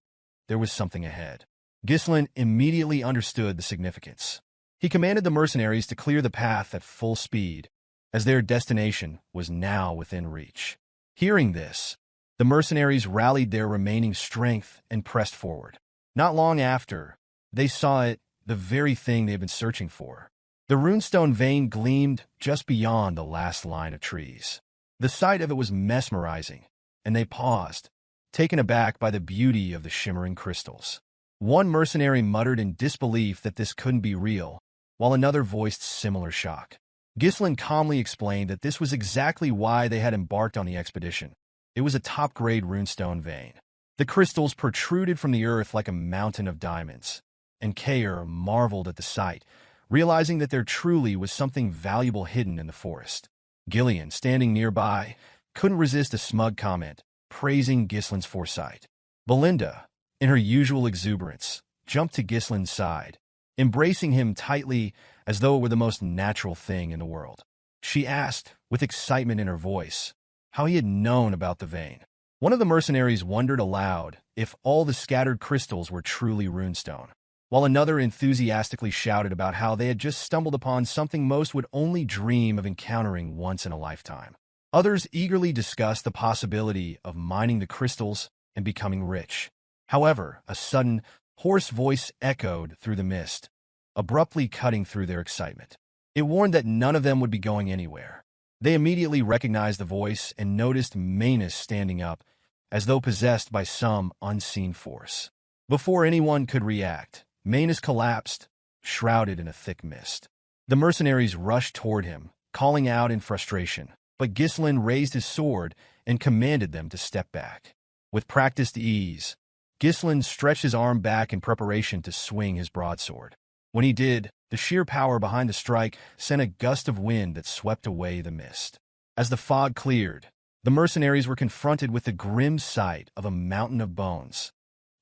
There was something ahead. Ghislain immediately understood the significance. He commanded the mercenaries to clear the path at full speed, as their destination was now within reach. Hearing this, the mercenaries rallied their remaining strength and pressed forward. Not long after, they saw it, the very thing they had been searching for. The runestone vein gleamed just beyond the last line of trees. The sight of it was mesmerizing, and they paused, taken aback by the beauty of the shimmering crystals. One mercenary muttered in disbelief that this couldn't be real, while another voiced similar shock. Ghislain calmly explained that this was exactly why they had embarked on the expedition. It was a top-grade runestone vein. The crystals protruded from the earth like a mountain of diamonds, and Kaor marveled at the sight, realizing that there truly was something valuable hidden in the forest. Gillion, standing nearby, couldn't resist a smug comment, praising Ghislain's foresight. Belinda, in her usual exuberance, jumped to Ghislain's side, embracing him tightly as though it were the most natural thing in the world. She asked, with excitement in her voice, how he had known about the vein. One of the mercenaries wondered aloud if all the scattered crystals were truly runestone, while another enthusiastically shouted about how they had just stumbled upon something most would only dream of encountering once in a lifetime. Others eagerly discussed the possibility of mining the crystals and becoming rich. However, a sudden, hoarse voice echoed through the mist, abruptly cutting through their excitement. It warned that none of them would be going anywhere. They immediately recognized the voice and noticed Manus standing up, as though possessed by some unseen force. Before anyone could react, Manus collapsed, shrouded in a thick mist. The mercenaries rushed toward him, calling out in frustration, but Ghislain raised his sword and commanded them to step back. With practiced ease, Ghislain stretched his arm back in preparation to swing his broadsword. When he did, the sheer power behind the strike sent a gust of wind that swept away the mist. As the fog cleared, the mercenaries were confronted with the grim sight of a mountain of bones,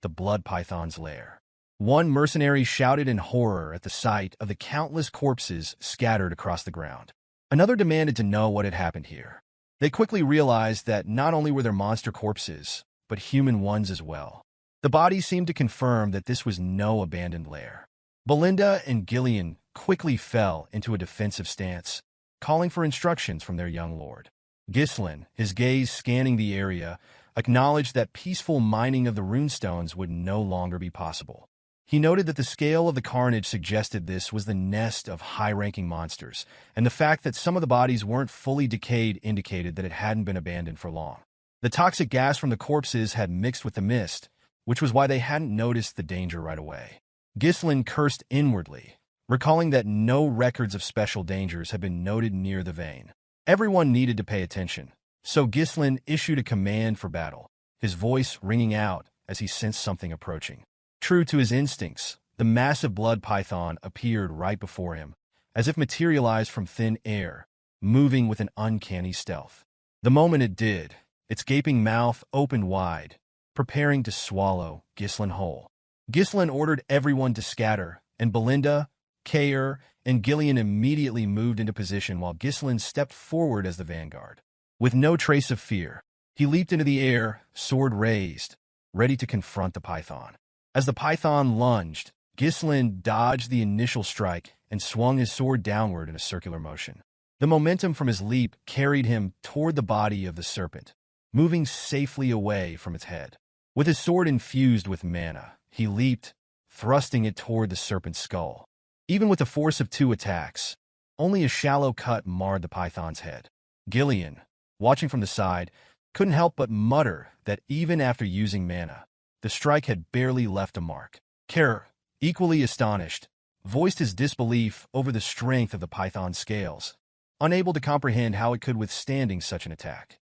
the blood python's lair. One mercenary shouted in horror at the sight of the countless corpses scattered across the ground. Another demanded to know what had happened here. They quickly realized that not only were there monster corpses, but human ones as well. The bodies seemed to confirm that this was no abandoned lair. Belinda and Gillion quickly fell into a defensive stance, calling for instructions from their young lord. Ghislain, his gaze scanning the area, acknowledged that peaceful mining of the runestones would no longer be possible. He noted that the scale of the carnage suggested this was the nest of high-ranking monsters, and the fact that some of the bodies weren't fully decayed indicated that it hadn't been abandoned for long. The toxic gas from the corpses had mixed with the mist, which was why they hadn't noticed the danger right away. Ghislain cursed inwardly, recalling that no records of special dangers had been noted near the vein. Everyone needed to pay attention, so Ghislain issued a command for battle, his voice ringing out as he sensed something approaching. True to his instincts, the massive blood python appeared right before him, as if materialized from thin air, moving with an uncanny stealth. The moment it did, its gaping mouth opened wide, preparing to swallow Ghislain whole. Ghislain ordered everyone to scatter, and Belinda, Kaor, and Gillion immediately moved into position while Ghislain stepped forward as the vanguard. With no trace of fear, he leaped into the air, sword raised, ready to confront the python. As the python lunged, Ghislain dodged the initial strike and swung his sword downward in a circular motion. The momentum from his leap carried him toward the body of the serpent, moving safely away from its head. With his sword infused with mana, he leaped, thrusting it toward the serpent's skull. Even with the force of 2 attacks, only a shallow cut marred the python's head. Gillion, watching from the side, couldn't help but mutter that even after using mana, the strike had barely left a mark. Kaor, equally astonished, voiced his disbelief over the strength of the python's scales, unable to comprehend how it could withstand such an attack.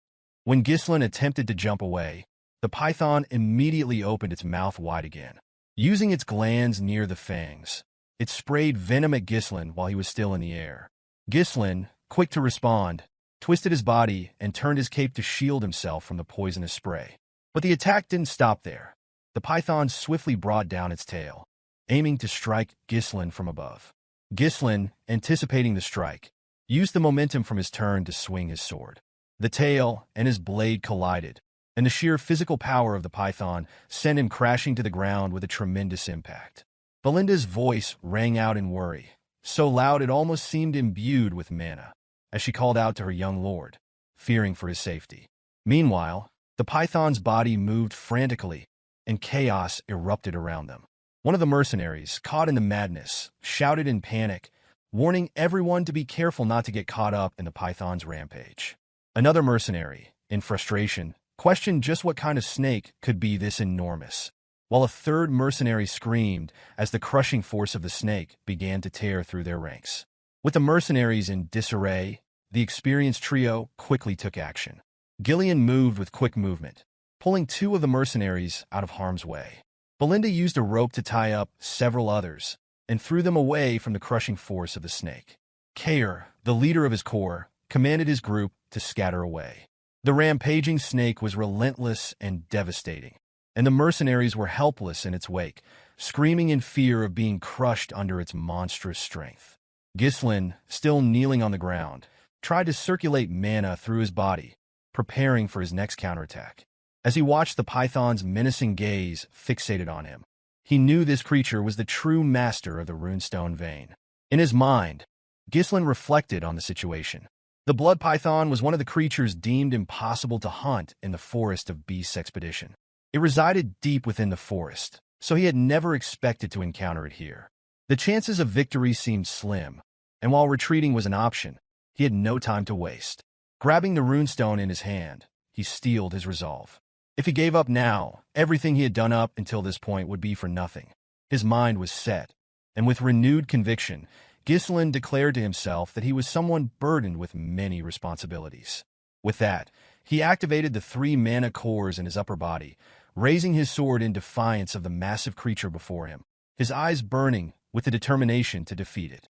When Ghislain attempted to jump away, the python immediately opened its mouth wide again. Using its glands near the fangs, it sprayed venom at Ghislain while he was still in the air. Ghislain, quick to respond, twisted his body and turned his cape to shield himself from the poisonous spray. But the attack didn't stop there. The python swiftly brought down its tail, aiming to strike Ghislain from above. Ghislain, anticipating the strike, used the momentum from his turn to swing his sword. The tail and his blade collided, and the sheer physical power of the python sent him crashing to the ground with a tremendous impact. Belinda's voice rang out in worry, so loud it almost seemed imbued with mana, as she called out to her young lord, fearing for his safety. Meanwhile, the python's body moved frantically, and chaos erupted around them. One of the mercenaries, caught in the madness, shouted in panic, warning everyone to be careful not to get caught up in the python's rampage. Another mercenary, in frustration, questioned just what kind of snake could be this enormous, while a third mercenary screamed as the crushing force of the snake began to tear through their ranks. With the mercenaries in disarray, the experienced trio quickly took action. Gillion moved with quick movement, pulling 2 of the mercenaries out of harm's way. Belinda used a rope to tie up several others and threw them away from the crushing force of the snake. Kaor, the leader of his corps, commanded his group to scatter away. The rampaging snake was relentless and devastating, and the mercenaries were helpless in its wake, screaming in fear of being crushed under its monstrous strength. Ghislain, still kneeling on the ground, tried to circulate mana through his body, preparing for his next counterattack. As he watched the python's menacing gaze fixated on him, he knew this creature was the true master of the runestone vein. In his mind, Ghislain reflected on the situation. The blood python was one of the creatures deemed impossible to hunt in the forest of Beast's expedition. It resided deep within the forest, so he had never expected to encounter it here. The chances of victory seemed slim, and while retreating was an option, he had no time to waste. Grabbing the runestone in his hand, he steeled his resolve. If he gave up now, everything he had done up until this point would be for nothing. His mind was set, and with renewed conviction, Ghislain declared to himself that he was someone burdened with many responsibilities. With that, he activated the 3 mana cores in his upper body, raising his sword in defiance of the massive creature before him, his eyes burning with the determination to defeat it.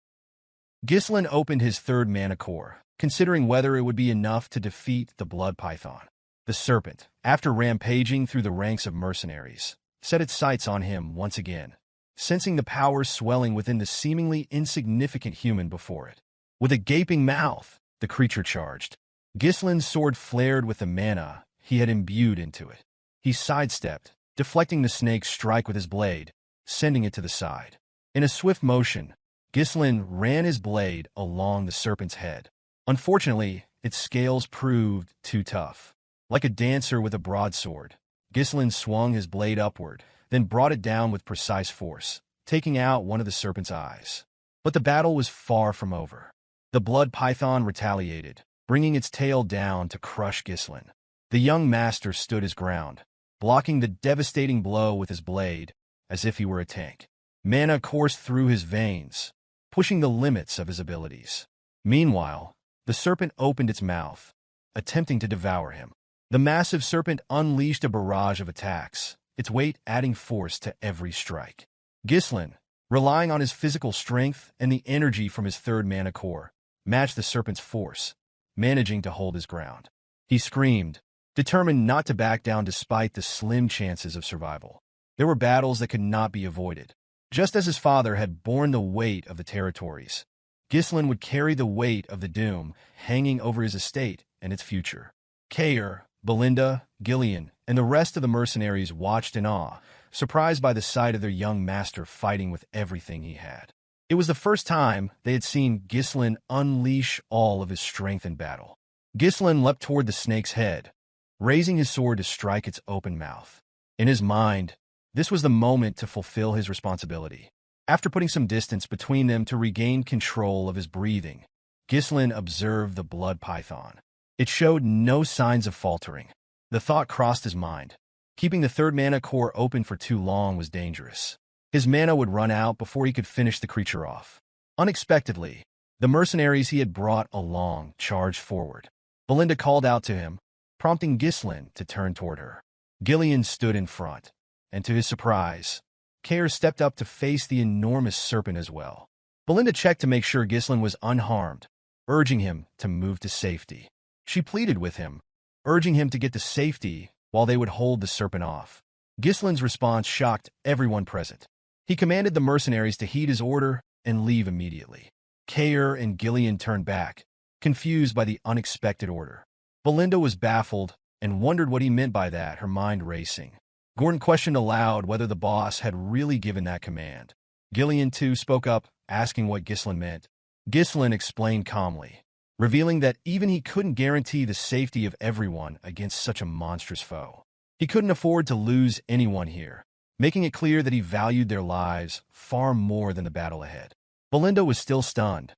Ghislain opened his 3rd mana core, considering whether it would be enough to defeat the blood python. The serpent, after rampaging through the ranks of mercenaries, set its sights on him once again, sensing the power swelling within the seemingly insignificant human before it. With a gaping mouth, the creature charged. Ghislain's sword flared with the mana he had imbued into it. He sidestepped, deflecting the snake's strike with his blade, sending it to the side. In a swift motion, Ghislain ran his blade along the serpent's head. Unfortunately, its scales proved too tough. Like a dancer with a broadsword, Ghislain swung his blade upward, then brought it down with precise force, taking out one of the serpent's eyes. But the battle was far from over. The blood python retaliated, bringing its tail down to crush Ghislain. The young master stood his ground, blocking the devastating blow with his blade as if he were a tank. Mana coursed through his veins, pushing the limits of his abilities. Meanwhile, the serpent opened its mouth, attempting to devour him. The massive serpent unleashed a barrage of attacks, its weight adding force to every strike. Ghislain, relying on his physical strength and the energy from his third mana core, matched the serpent's force, managing to hold his ground. He screamed, determined not to back down despite the slim chances of survival. There were battles that could not be avoided. Just as his father had borne the weight of the territories, Ghislain would carry the weight of the doom hanging over his estate and its future. Kaor, Belinda, Gillion, and the rest of the mercenaries watched in awe, surprised by the sight of their young master fighting with everything he had. It was the first time they had seen Ghislain unleash all of his strength in battle. Ghislain leapt toward the snake's head, raising his sword to strike its open mouth. In his mind, this was the moment to fulfill his responsibility. After putting some distance between them to regain control of his breathing, Ghislain observed the blood python. It showed no signs of faltering. The thought crossed his mind. Keeping the third mana core open for too long was dangerous. His mana would run out before he could finish the creature off. Unexpectedly, the mercenaries he had brought along charged forward. Belinda called out to him, prompting Ghislain to turn toward her. Gillion stood in front, and to his surprise, Kaor stepped up to face the enormous serpent as well. Belinda checked to make sure Ghislain was unharmed, urging him to move to safety. She pleaded with him, urging him to get to safety while they would hold the serpent off. Ghislain's response shocked everyone present. He commanded the mercenaries to heed his order and leave immediately. Kaor and Gillion turned back, confused by the unexpected order. Belinda was baffled and wondered what he meant by that, her mind racing. Gordon questioned aloud whether the boss had really given that command. Gillion, too, spoke up, asking what Ghislain meant. Ghislain explained calmly, revealing that even he couldn't guarantee the safety of everyone against such a monstrous foe. He couldn't afford to lose anyone here, making it clear that he valued their lives far more than the battle ahead. Belinda was still stunned,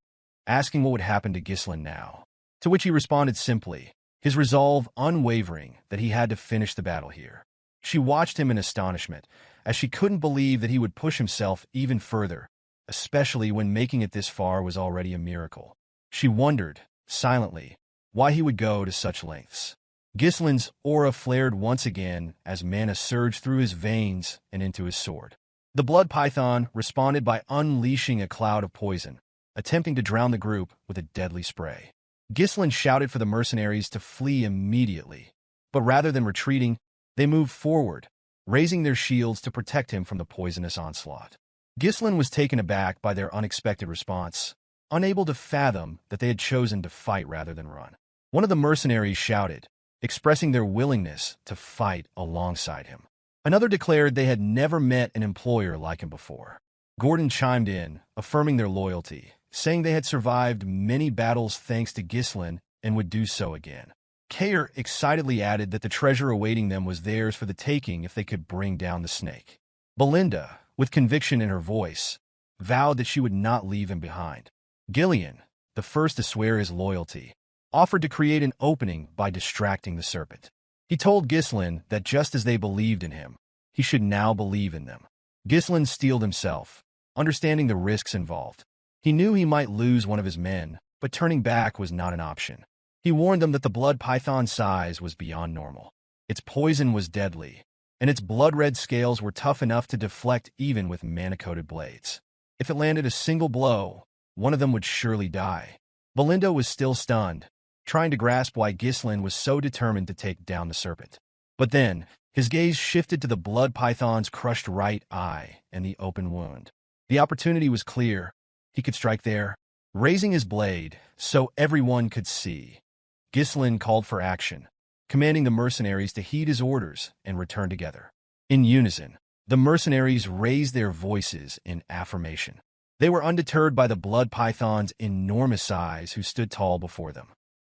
asking what would happen to Ghislain now, to which he responded simply, his resolve unwavering that he had to finish the battle here. She watched him in astonishment, as she couldn't believe that he would push himself even further, especially when making it this far was already a miracle. She wondered, silently, why he would go to such lengths. Ghislain's aura flared once again as mana surged through his veins and into his sword. The blood python responded by unleashing a cloud of poison, attempting to drown the group with a deadly spray. Ghislain shouted for the mercenaries to flee immediately, but rather than retreating, they moved forward, raising their shields to protect him from the poisonous onslaught. Ghislain was taken aback by their unexpected response, unable to fathom that they had chosen to fight rather than run. One of the mercenaries shouted, expressing their willingness to fight alongside him. Another declared they had never met an employer like him before. Gordon chimed in, affirming their loyalty, saying they had survived many battles thanks to Ghislain and would do so again. Kaor excitedly added that the treasure awaiting them was theirs for the taking if they could bring down the snake. Belinda, with conviction in her voice, vowed that she would not leave him behind. Gillion, the first to swear his loyalty, offered to create an opening by distracting the serpent. He told Ghislain that just as they believed in him, he should now believe in them. Ghislain steeled himself, understanding the risks involved. He knew he might lose one of his men, but turning back was not an option. He warned them that the blood python's size was beyond normal. Its poison was deadly, and its blood-red scales were tough enough to deflect even with mana-coated blades. If it landed a single blow, one of them would surely die. Belinda was still stunned, trying to grasp why Ghislain was so determined to take down the serpent. But then, his gaze shifted to the blood python's crushed right eye and the open wound. The opportunity was clear. He could strike there. Raising his blade so everyone could see, Ghislain called for action, commanding the mercenaries to heed his orders and return together. In unison, the mercenaries raised their voices in affirmation. They were undeterred by the blood python's enormous size who stood tall before them.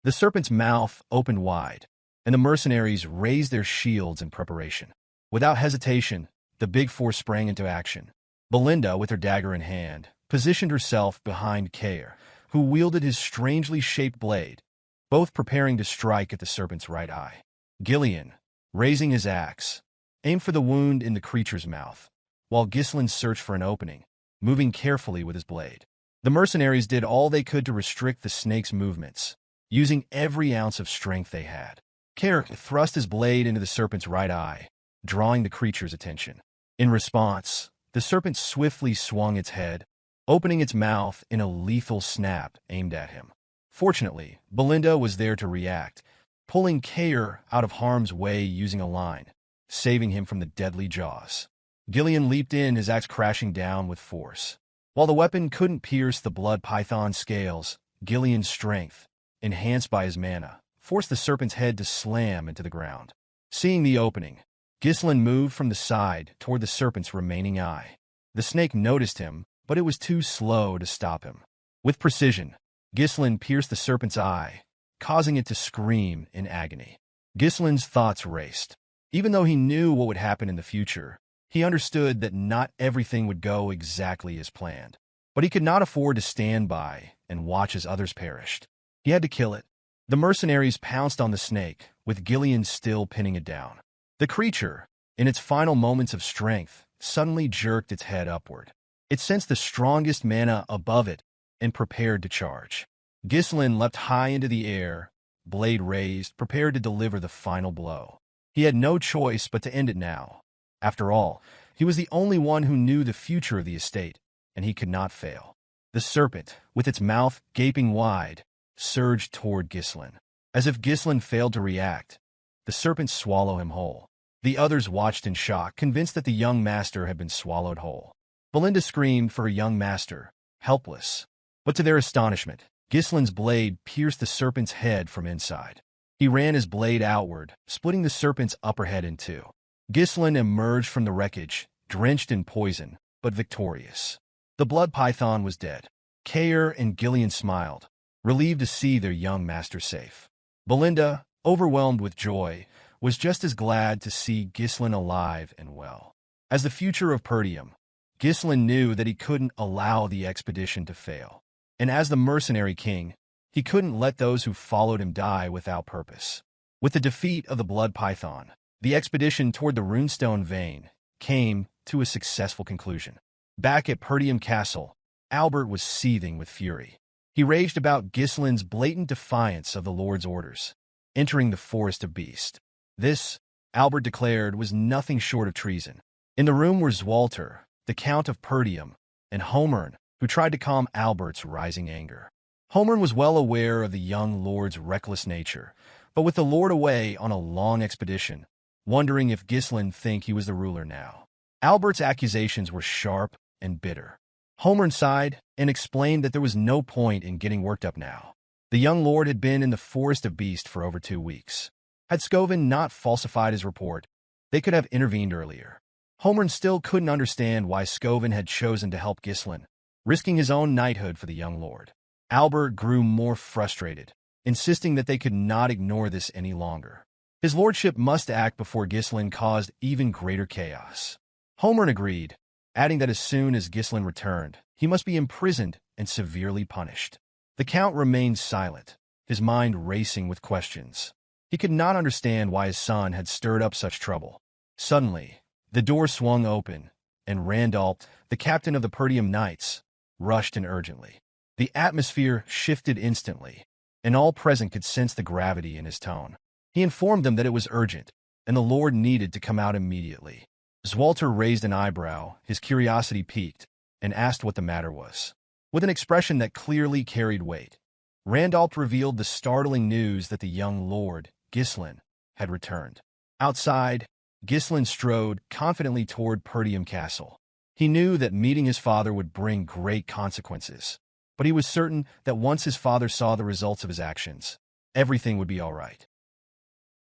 The serpent's mouth opened wide, and the mercenaries raised their shields in preparation. Without hesitation, the big four sprang into action. Belinda, with her dagger in hand, positioned herself behind Kaor, who wielded his strangely shaped blade, both preparing to strike at the serpent's right eye. Gillion, raising his axe, aimed for the wound in the creature's mouth, while Ghislain searched for an opening, moving carefully with his blade. The mercenaries did all they could to restrict the snake's movements, using every ounce of strength they had. Kaor thrust his blade into the serpent's right eye, drawing the creature's attention. In response, the serpent swiftly swung its head, opening its mouth in a lethal snap aimed at him. Fortunately, Belinda was there to react, pulling Kaor out of harm's way using a line, saving him from the deadly jaws. Gillion leaped in, his axe crashing down with force. While the weapon couldn't pierce the blood python's scales, Gillion's strength, enhanced by his mana, forced the serpent's head to slam into the ground. Seeing the opening, Ghislain moved from the side toward the serpent's remaining eye. The snake noticed him, but it was too slow to stop him. With precision, Ghislain pierced the serpent's eye, causing it to scream in agony. Ghislain's thoughts raced. Even though he knew what would happen in the future, he understood that not everything would go exactly as planned. But he could not afford to stand by and watch as others perished. He had to kill it. The mercenaries pounced on the snake, with Gillion still pinning it down. The creature, in its final moments of strength, suddenly jerked its head upward. It sensed the strongest mana above it and prepared to charge. Ghislain leapt high into the air, blade raised, prepared to deliver the final blow. He had no choice but to end it now. After all, he was the only one who knew the future of the estate, and he could not fail. The serpent, with its mouth gaping wide, surged toward Ghislain. As if Ghislain failed to react, the serpent swallowed him whole. The others watched in shock, convinced that the young master had been swallowed whole. Belinda screamed for her young master, helpless. But to their astonishment, Ghislain's blade pierced the serpent's head from inside. He ran his blade outward, splitting the serpent's upper head in two. Ghislain emerged from the wreckage, drenched in poison, but victorious. The blood python was dead. Kaor and Gillion smiled, relieved to see their young master safe. Belinda, overwhelmed with joy, was just as glad to see Ghislain alive and well. As the future of Perdium, Ghislain knew that he couldn't allow the expedition to fail. And as the Mercenary King, he couldn't let those who followed him die without purpose. With the defeat of the blood python, the expedition toward the Runestone Vein came to a successful conclusion. Back at Perdium Castle, Albert was seething with fury. He raged about Ghislain's blatant defiance of the Lord's orders, entering the Forest of Beasts. This, Albert declared, was nothing short of treason. In the room were Swalter, the Count of Perdium, and Homern, who tried to calm Albert's rising anger. Homern was well aware of the young lord's reckless nature, but with the lord away on a long expedition, wondering if Ghislain think he was the ruler now. Albert's accusations were sharp and bitter. Homern sighed and explained that there was no point in getting worked up now. The young lord had been in the Forest of Beasts for over 2 weeks. Had Scoven not falsified his report, they could have intervened earlier. Homern still couldn't understand why Scoven had chosen to help Ghislain, risking his own knighthood for the young lord. Albert grew more frustrated, insisting that they could not ignore this any longer. His lordship must act before Ghislain caused even greater chaos. Homern agreed, adding that as soon as Ghislain returned, he must be imprisoned and severely punished. The Count remained silent, his mind racing with questions. He could not understand why his son had stirred up such trouble. Suddenly, the door swung open, and Randolph, the captain of the Perdium Knights, rushed in urgently. The atmosphere shifted instantly, and all present could sense the gravity in his tone. He informed them that it was urgent, and the Lord needed to come out immediately. Swalter raised an eyebrow, his curiosity piqued, and asked what the matter was. With an expression that clearly carried weight, Randolph revealed the startling news that the young lord, Ghislain, had returned. Outside, Ghislain strode confidently toward Perdium Castle. He knew that meeting his father would bring great consequences, but he was certain that once his father saw the results of his actions, everything would be all right.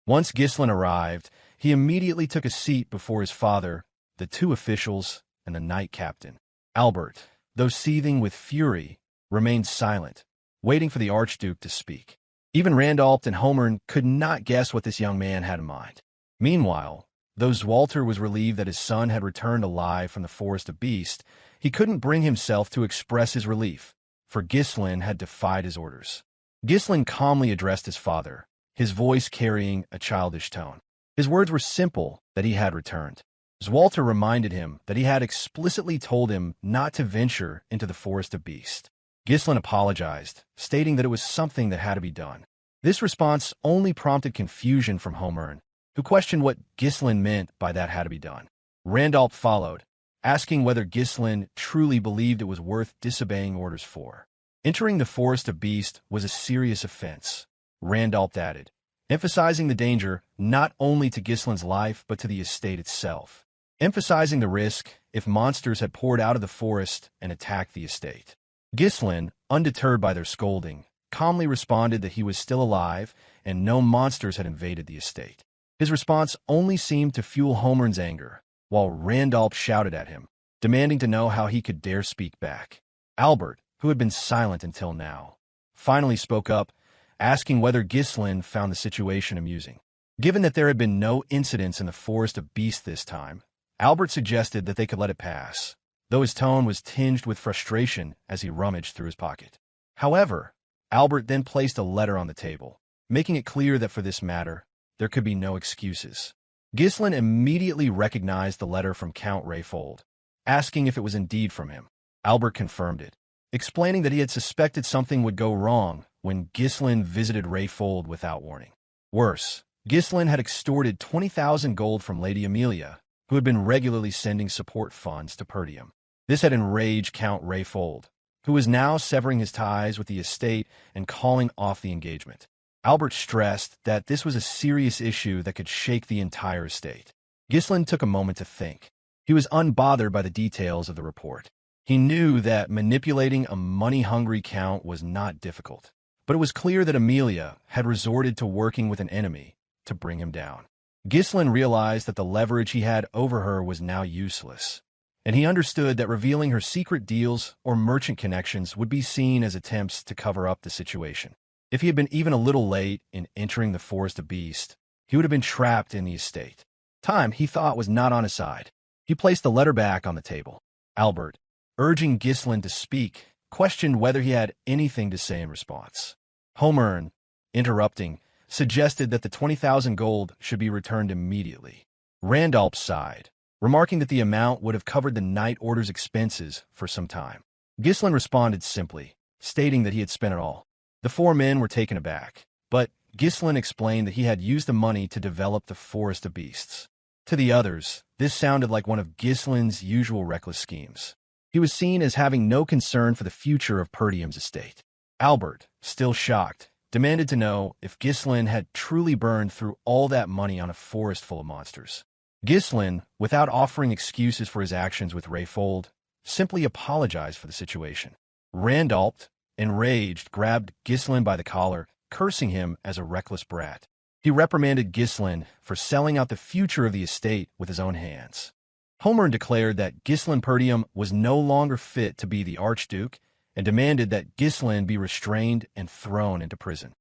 Once Ghislain arrived, he immediately took a seat before his father, the 2 officials, and the knight captain. Albert, though seething with fury, remained silent, waiting for the Archduke to speak. Even Randolph and Homern could not guess what this young man had in mind. Meanwhile, though Swalter was relieved that his son had returned alive from the Forest of Beasts, he couldn't bring himself to express his relief, for Ghislain had defied his orders. Ghislain calmly addressed his father, his voice carrying a childish tone. His words were simple, that he had returned. Swalter reminded him that he had explicitly told him not to venture into the Forest of Beasts. Ghislain apologized, stating that it was something that had to be done. This response only prompted confusion from Homern, who questioned what Ghislain meant by that had to be done. Randolph followed, asking whether Ghislain truly believed it was worth disobeying orders for. Entering the Forest of Beasts was a serious offense, Randolph added, emphasizing the danger not only to Ghislain's life but to the estate itself, emphasizing the risk if monsters had poured out of the forest and attacked the estate. Ghislain, undeterred by their scolding, calmly responded that he was still alive and no monsters had invaded the estate. His response only seemed to fuel Homern's anger, while Randolph shouted at him, demanding to know how he could dare speak back. Albert, who had been silent until now, finally spoke up, asking whether Ghislain found the situation amusing. Given that there had been no incidents in the Forest of Beasts this time, Albert suggested that they could let it pass, though his tone was tinged with frustration as he rummaged through his pocket. However, Albert then placed a letter on the table, making it clear that for this matter, there could be no excuses. Ghislain immediately recognized the letter from Count Rayfold, asking if it was indeed from him. Albert confirmed it, explaining that he had suspected something would go wrong when Ghislain visited Rayfold without warning. Worse, Ghislain had extorted 20,000 gold from Lady Amelia, who had been regularly sending support funds to Perdium. This had enraged Count Rayfold, who was now severing his ties with the estate and calling off the engagement. Albert stressed that this was a serious issue that could shake the entire estate. Ghislain took a moment to think. He was unbothered by the details of the report. He knew that manipulating a money-hungry count was not difficult, but it was clear that Amelia had resorted to working with an enemy to bring him down. Ghislain realized that the leverage he had over her was now useless, and he understood that revealing her secret deals or merchant connections would be seen as attempts to cover up the situation. If he had been even a little late in entering the Forest of Beasts, he would have been trapped in the estate. Time, he thought, was not on his side. He placed the letter back on the table. Albert, urging Ghislain to speak, questioned whether he had anything to say in response. Homern, interrupting, suggested that the 20,000 gold should be returned immediately. Randolph sighed, remarking that the amount would have covered the Night Order's expenses for some time. Ghislain responded simply, stating that he had spent it all. The four men were taken aback, but Ghislain explained that he had used the money to develop the Forest of Beasts. To the others, this sounded like one of Ghislain's usual reckless schemes. He was seen as having no concern for the future of Perdium's estate. Albert, still shocked, demanded to know if Ghislain had truly burned through all that money on a forest full of monsters. Ghislain, without offering excuses for his actions with Rayfold, simply apologized for the situation. Randolph, enraged, grabbed Ghislain by the collar, cursing him as a reckless brat. He reprimanded Ghislain for selling out the future of the estate with his own hands. Homern declared that Ghislain Perdium was no longer fit to be the Archduke and demanded that Ghislain be restrained and thrown into prison.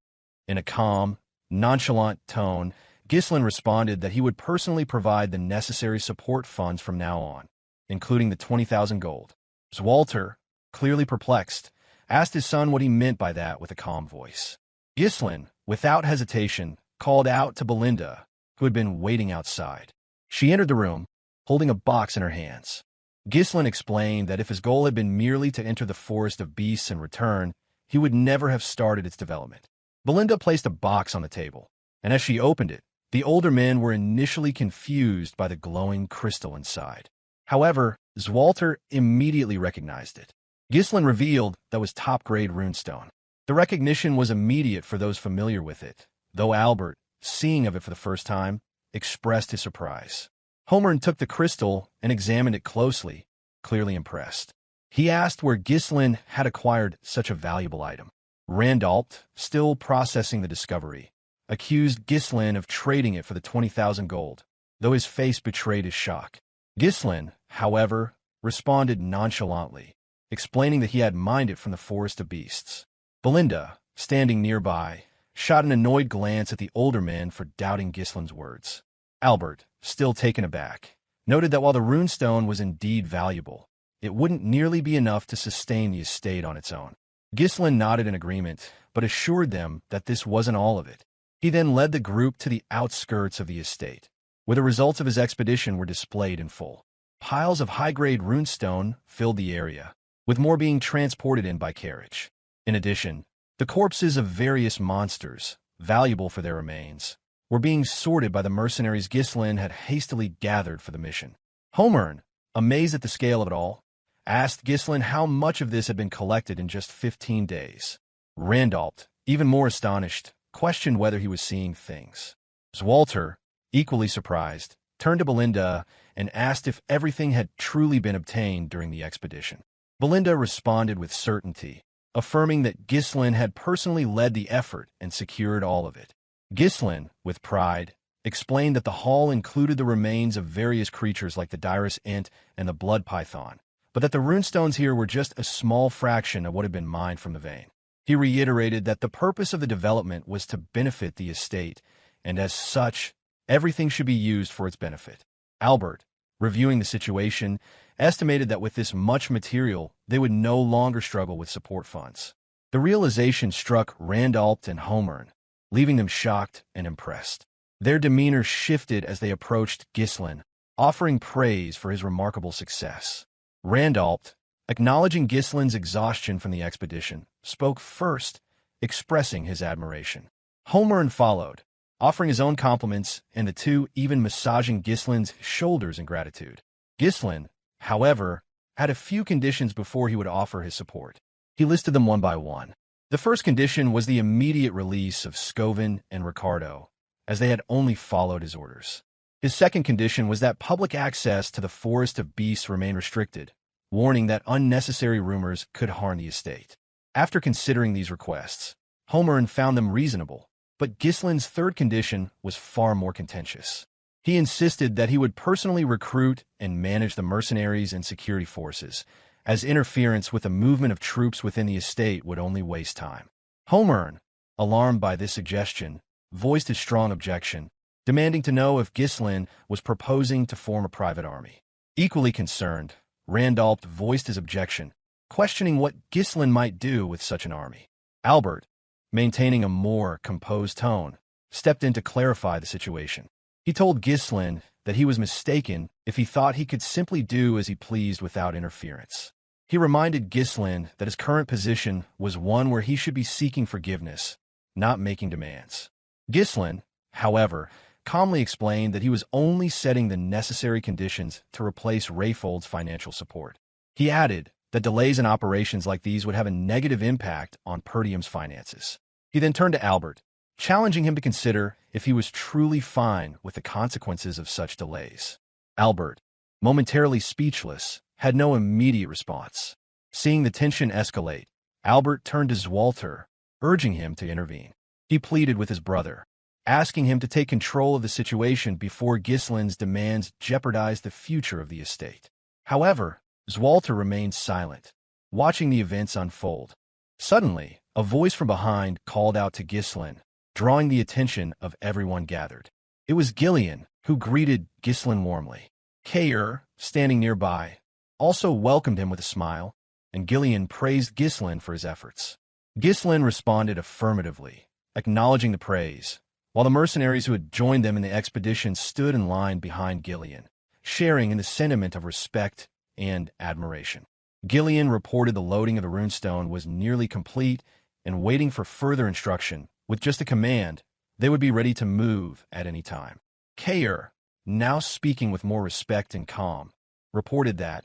In a calm, nonchalant tone, Ghislain responded that he would personally provide the necessary support funds from now on, including the 20,000 gold. Swalter, clearly perplexed, asked his son what he meant by that with a calm voice. Ghislain, without hesitation, called out to Belinda, who had been waiting outside. She entered the room, holding a box in her hands. Ghislain explained that if his goal had been merely to enter the Forest of Beasts and return, he would never have started its development. Belinda placed a box on the table, and as she opened it, the older men were initially confused by the glowing crystal inside. However, Swalter immediately recognized it. Ghislain revealed that was top-grade runestone. The recognition was immediate for those familiar with it, though Albert, seeing of it for the first time, expressed his surprise. Homern took the crystal and examined it closely, clearly impressed. He asked where Ghislain had acquired such a valuable item. Randolph, still processing the discovery, accused Ghislain of trading it for the 20,000 gold, though his face betrayed his shock. Ghislain, however, responded nonchalantly, explaining that he had mined it from the Forest of Beasts. Belinda, standing nearby, shot an annoyed glance at the older men for doubting Ghislain's words. Albert, still taken aback, noted that while the runestone was indeed valuable, it wouldn't nearly be enough to sustain the estate on its own. Ghislain nodded in agreement, but assured them that this wasn't all of it. He then led the group to the outskirts of the estate, where the results of his expedition were displayed in full. Piles of high-grade runestone filled the area, with more being transported in by carriage. In addition, the corpses of various monsters, valuable for their remains, were being sorted by the mercenaries Ghislain had hastily gathered for the mission. Homern, amazed at the scale of it all, asked Ghislain how much of this had been collected in just 15 days. Randalt, even more astonished, questioned whether he was seeing things. Swalter, equally surprised, turned to Belinda and asked if everything had truly been obtained during the expedition. Belinda responded with certainty, affirming that Ghislain had personally led the effort and secured all of it. Ghislain, with pride, explained that the haul included the remains of various creatures like the Dirus Ent and the blood python, but that the runestones here were just a small fraction of what had been mined from the vein. He reiterated that the purpose of the development was to benefit the estate, and as such, everything should be used for its benefit. Albert, reviewing the situation, estimated that with this much material, they would no longer struggle with support funds. The realization struck Randalt and Homern, leaving them shocked and impressed. Their demeanor shifted as they approached Ghislain, offering praise for his remarkable success. Randalt, acknowledging Ghislain's exhaustion from the expedition, spoke first, expressing his admiration. Homern followed, offering his own compliments, and the two even massaging Ghislain's shoulders in gratitude. Ghislain, however, had a few conditions before he would offer his support. He listed them one by one. The first condition was the immediate release of Scovin and Ricardo, as they had only followed his orders. His second condition was that public access to the Forest of Beasts remain restricted, warning that unnecessary rumors could harm the estate. After considering these requests, Homern found them reasonable, but Ghislain's third condition was far more contentious. He insisted that he would personally recruit and manage the mercenaries and security forces, as interference with the movement of troops within the estate would only waste time. Homern, alarmed by this suggestion, voiced his strong objection, demanding to know if Ghislain was proposing to form a private army. Equally concerned, Randalt voiced his objection, questioning what Ghislain might do with such an army. Albert, maintaining a more composed tone, stepped in to clarify the situation. He told Ghislain that he was mistaken if he thought he could simply do as he pleased without interference. He reminded Ghislain that his current position was one where he should be seeking forgiveness, not making demands. Ghislain, however, calmly explained that he was only setting the necessary conditions to replace Rayfold's financial support. He added that delays in operations like these would have a negative impact on Perdium's finances. He then turned to Albert, challenging him to consider if he was truly fine with the consequences of such delays. Albert, momentarily speechless, had no immediate response. Seeing the tension escalate, Albert turned to Swalter, urging him to intervene. He pleaded with his brother, asking him to take control of the situation before Ghislain's demands jeopardized the future of the estate. However, Swalter remained silent, watching the events unfold. Suddenly, a voice from behind called out to Ghislain, drawing the attention of everyone gathered. It was Gillion, who greeted Ghislain warmly. Kaor, standing nearby, also welcomed him with a smile, and Gillion praised Ghislain for his efforts. Ghislain responded affirmatively, acknowledging the praise, while the mercenaries who had joined them in the expedition stood in line behind Gillion, sharing in the sentiment of respect and admiration. Gillion reported the loading of the runestone was nearly complete and waiting for further instruction. With just a command, they would be ready to move at any time. Kaor, now speaking with more respect and calm, reported that,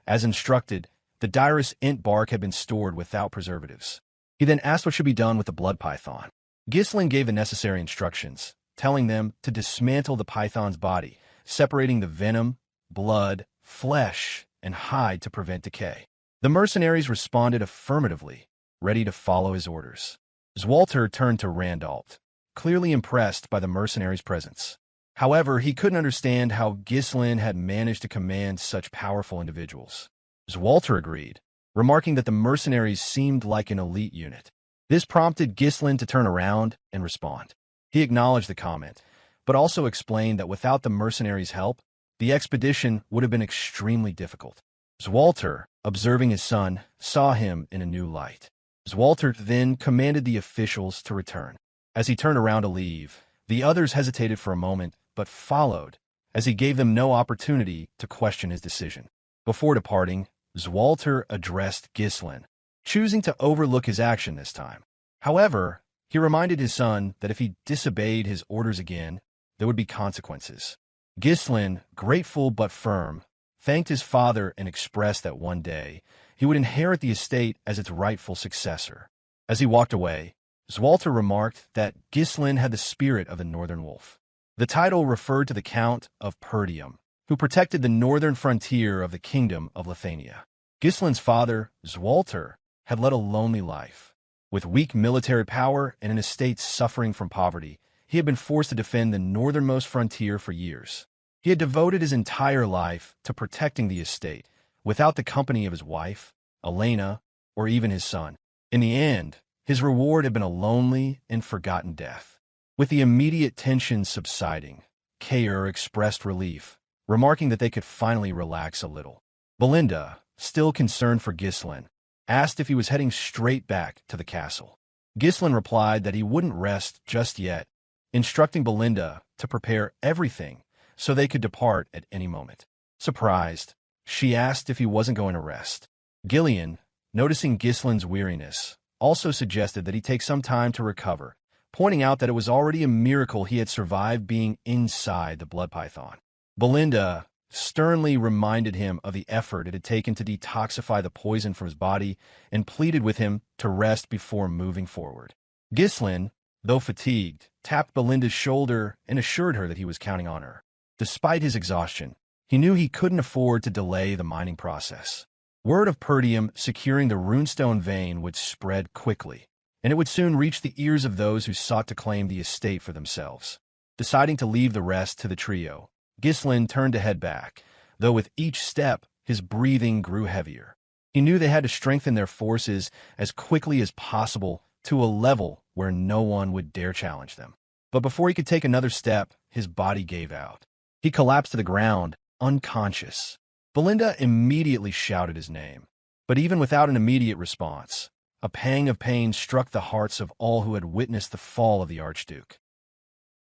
as instructed, the Dirus Ent bark had been stored without preservatives. He then asked what should be done with the blood python. Ghislain gave the necessary instructions, telling them to dismantle the python's body, separating the venom, blood, flesh, and hide to prevent decay. The mercenaries responded affirmatively, ready to follow his orders. Swalter turned to Randalt, clearly impressed by the mercenaries' presence. However, he couldn't understand how Ghislain had managed to command such powerful individuals. Swalter agreed, remarking that the mercenaries seemed like an elite unit. This prompted Ghislain to turn around and respond. He acknowledged the comment, but also explained that without the mercenaries' help, the expedition would have been extremely difficult. Swalter, observing his son, saw him in a new light. Swalter then commanded the officials to return. As he turned around to leave, the others hesitated for a moment, but followed, as he gave them no opportunity to question his decision. Before departing, Swalter addressed Ghislain, choosing to overlook his action this time. However, he reminded his son that if he disobeyed his orders again, there would be consequences. Ghislain, grateful but firm, thanked his father and expressed that one day he would inherit the estate as its rightful successor. As he walked away, Swalter remarked that Ghislain had the spirit of the Northern Wolf. The title referred to the Count of Perdium, who protected the northern frontier of the Kingdom of Lithuania. Ghislain's father, Swalter, had led a lonely life. With weak military power and an estate suffering from poverty, he had been forced to defend the northernmost frontier for years. He had devoted his entire life to protecting the estate, without the company of his wife, Elena, or even his son. In the end, his reward had been a lonely and forgotten death. With the immediate tension subsiding, Kaor expressed relief, remarking that they could finally relax a little. Belinda, still concerned for Ghislain, asked if he was heading straight back to the castle. Ghislain replied that he wouldn't rest just yet, instructing Belinda to prepare everything so they could depart at any moment. Surprised, she asked if he wasn't going to rest. Gillion, noticing Ghislain's weariness, also suggested that he take some time to recover, pointing out that it was already a miracle he had survived being inside the blood python. Belinda sternly reminded him of the effort it had taken to detoxify the poison from his body and pleaded with him to rest before moving forward. Ghislain, though fatigued, tapped Belinda's shoulder and assured her that he was counting on her. Despite his exhaustion, he knew he couldn't afford to delay the mining process. Word of Perdium securing the runestone vein would spread quickly, and it would soon reach the ears of those who sought to claim the estate for themselves. Deciding to leave the rest to the trio, Ghislain turned to head back, though with each step his breathing grew heavier. He knew they had to strengthen their forces as quickly as possible to a level where no one would dare challenge them. But before he could take another step, his body gave out. He collapsed to the ground, unconscious. Belinda immediately shouted his name, but even without an immediate response, a pang of pain struck the hearts of all who had witnessed the fall of the Archduke.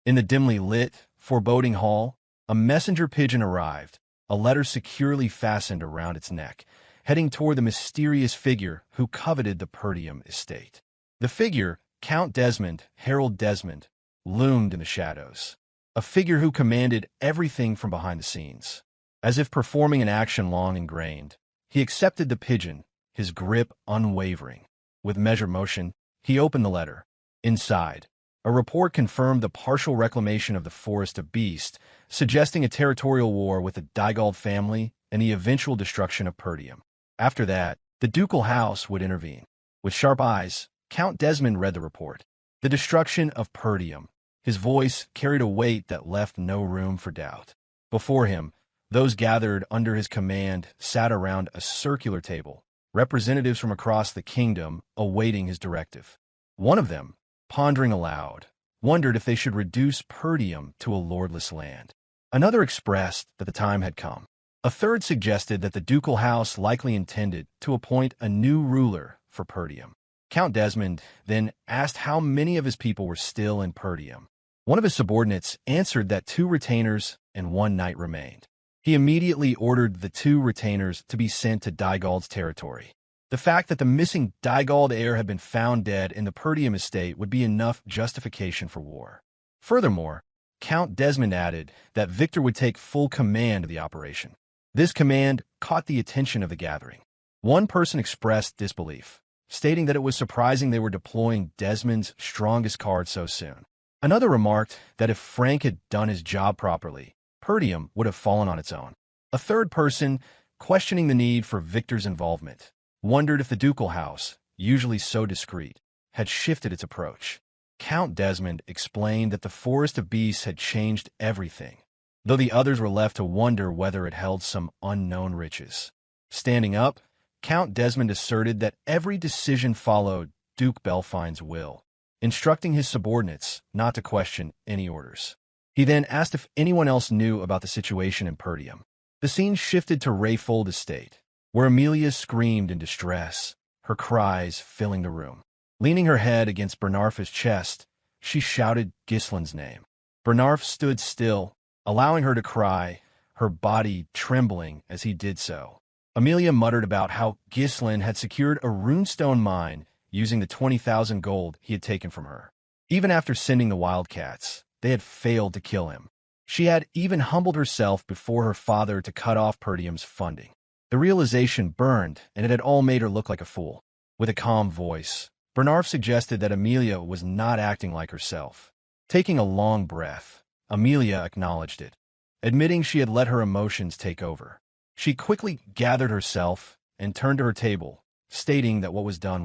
In the dimly lit, foreboding hall, a messenger pigeon arrived, a letter securely fastened around its neck, heading toward the mysterious figure who coveted the Perdium estate. The figure, Count Desmond, Herald Desmond, loomed in the shadows, a figure who commanded everything from behind the scenes. As if performing an action long ingrained, he accepted the pigeon, his grip unwavering. With measured motion, he opened the letter. Inside, a report confirmed the partial reclamation of the Forest of Beast, suggesting a territorial war with the Dygald family and the eventual destruction of Perdium. After that, the ducal house would intervene. With sharp eyes, Count Desmond read the report. The destruction of Perdium. His voice carried a weight that left no room for doubt. Before him, those gathered under his command sat around a circular table, representatives from across the kingdom awaiting his directive. One of them, pondering aloud, wondered if they should reduce Perdium to a lordless land. Another expressed that the time had come. A third suggested that the ducal house likely intended to appoint a new ruler for Perdium. Count Desmond then asked how many of his people were still in Perdium. One of his subordinates answered that 2 retainers and 1 knight remained. He immediately ordered the 2 retainers to be sent to Dygald's territory. The fact that the missing Dygald heir had been found dead in the Perdium estate would be enough justification for war. Furthermore, Count Desmond added that Victor would take full command of the operation. This command caught the attention of the gathering. One person expressed disbelief, stating that it was surprising they were deploying Desmond's strongest card so soon. Another remarked that if Frank had done his job properly, Perdium would have fallen on its own. A third person, questioning the need for Victor's involvement, wondered if the ducal house, usually so discreet, had shifted its approach. Count Desmond explained that the Forest of Beasts had changed everything, though the others were left to wonder whether it held some unknown riches. Standing up, Count Desmond asserted that every decision followed Duke Belfine's will, instructing his subordinates not to question any orders. He then asked if anyone else knew about the situation in Perdium. The scene shifted to Rayfold Estate, where Amelia screamed in distress, her cries filling the room. Leaning her head against Bernarfa's chest, she shouted Ghislain's name. Bernarf stood still, allowing her to cry, her body trembling as he did so. Amelia muttered about how Ghislain had secured a runestone mine using the 20,000 gold he had taken from her. Even after sending the wildcats, they had failed to kill him. She had even humbled herself before her father to cut off Perdium's funding. The realization burned, and it had all made her look like a fool. With a calm voice, Bernarf suggested that Amelia was not acting like herself. Taking a long breath, Amelia acknowledged it, admitting she had let her emotions take over. She quickly gathered herself and turned to her table, stating that what was done.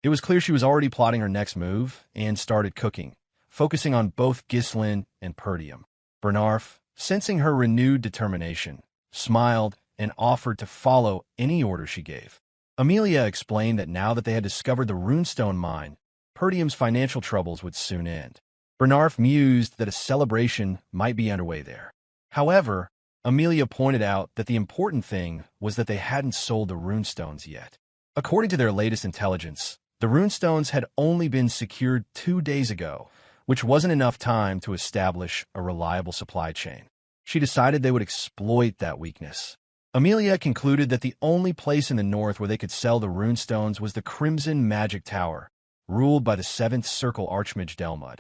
It was clear she was already plotting her next move and started cooking, focusing on both Ghislain and Perdium. Bernarf, sensing her renewed determination, smiled and offered to follow any order she gave. Amelia explained that now that they had discovered the runestone mine, Perdium's financial troubles would soon end. Bernarf mused that a celebration might be underway there. However, Amelia pointed out that the important thing was that they hadn't sold the runestones yet. According to their latest intelligence, the runestones had only been secured 2 days ago, which wasn't enough time to establish a reliable supply chain. She decided they would exploit that weakness. Amelia concluded that the only place in the north where they could sell the runestones was the Crimson Magic Tower, ruled by the 7th Circle Archmage Delmud,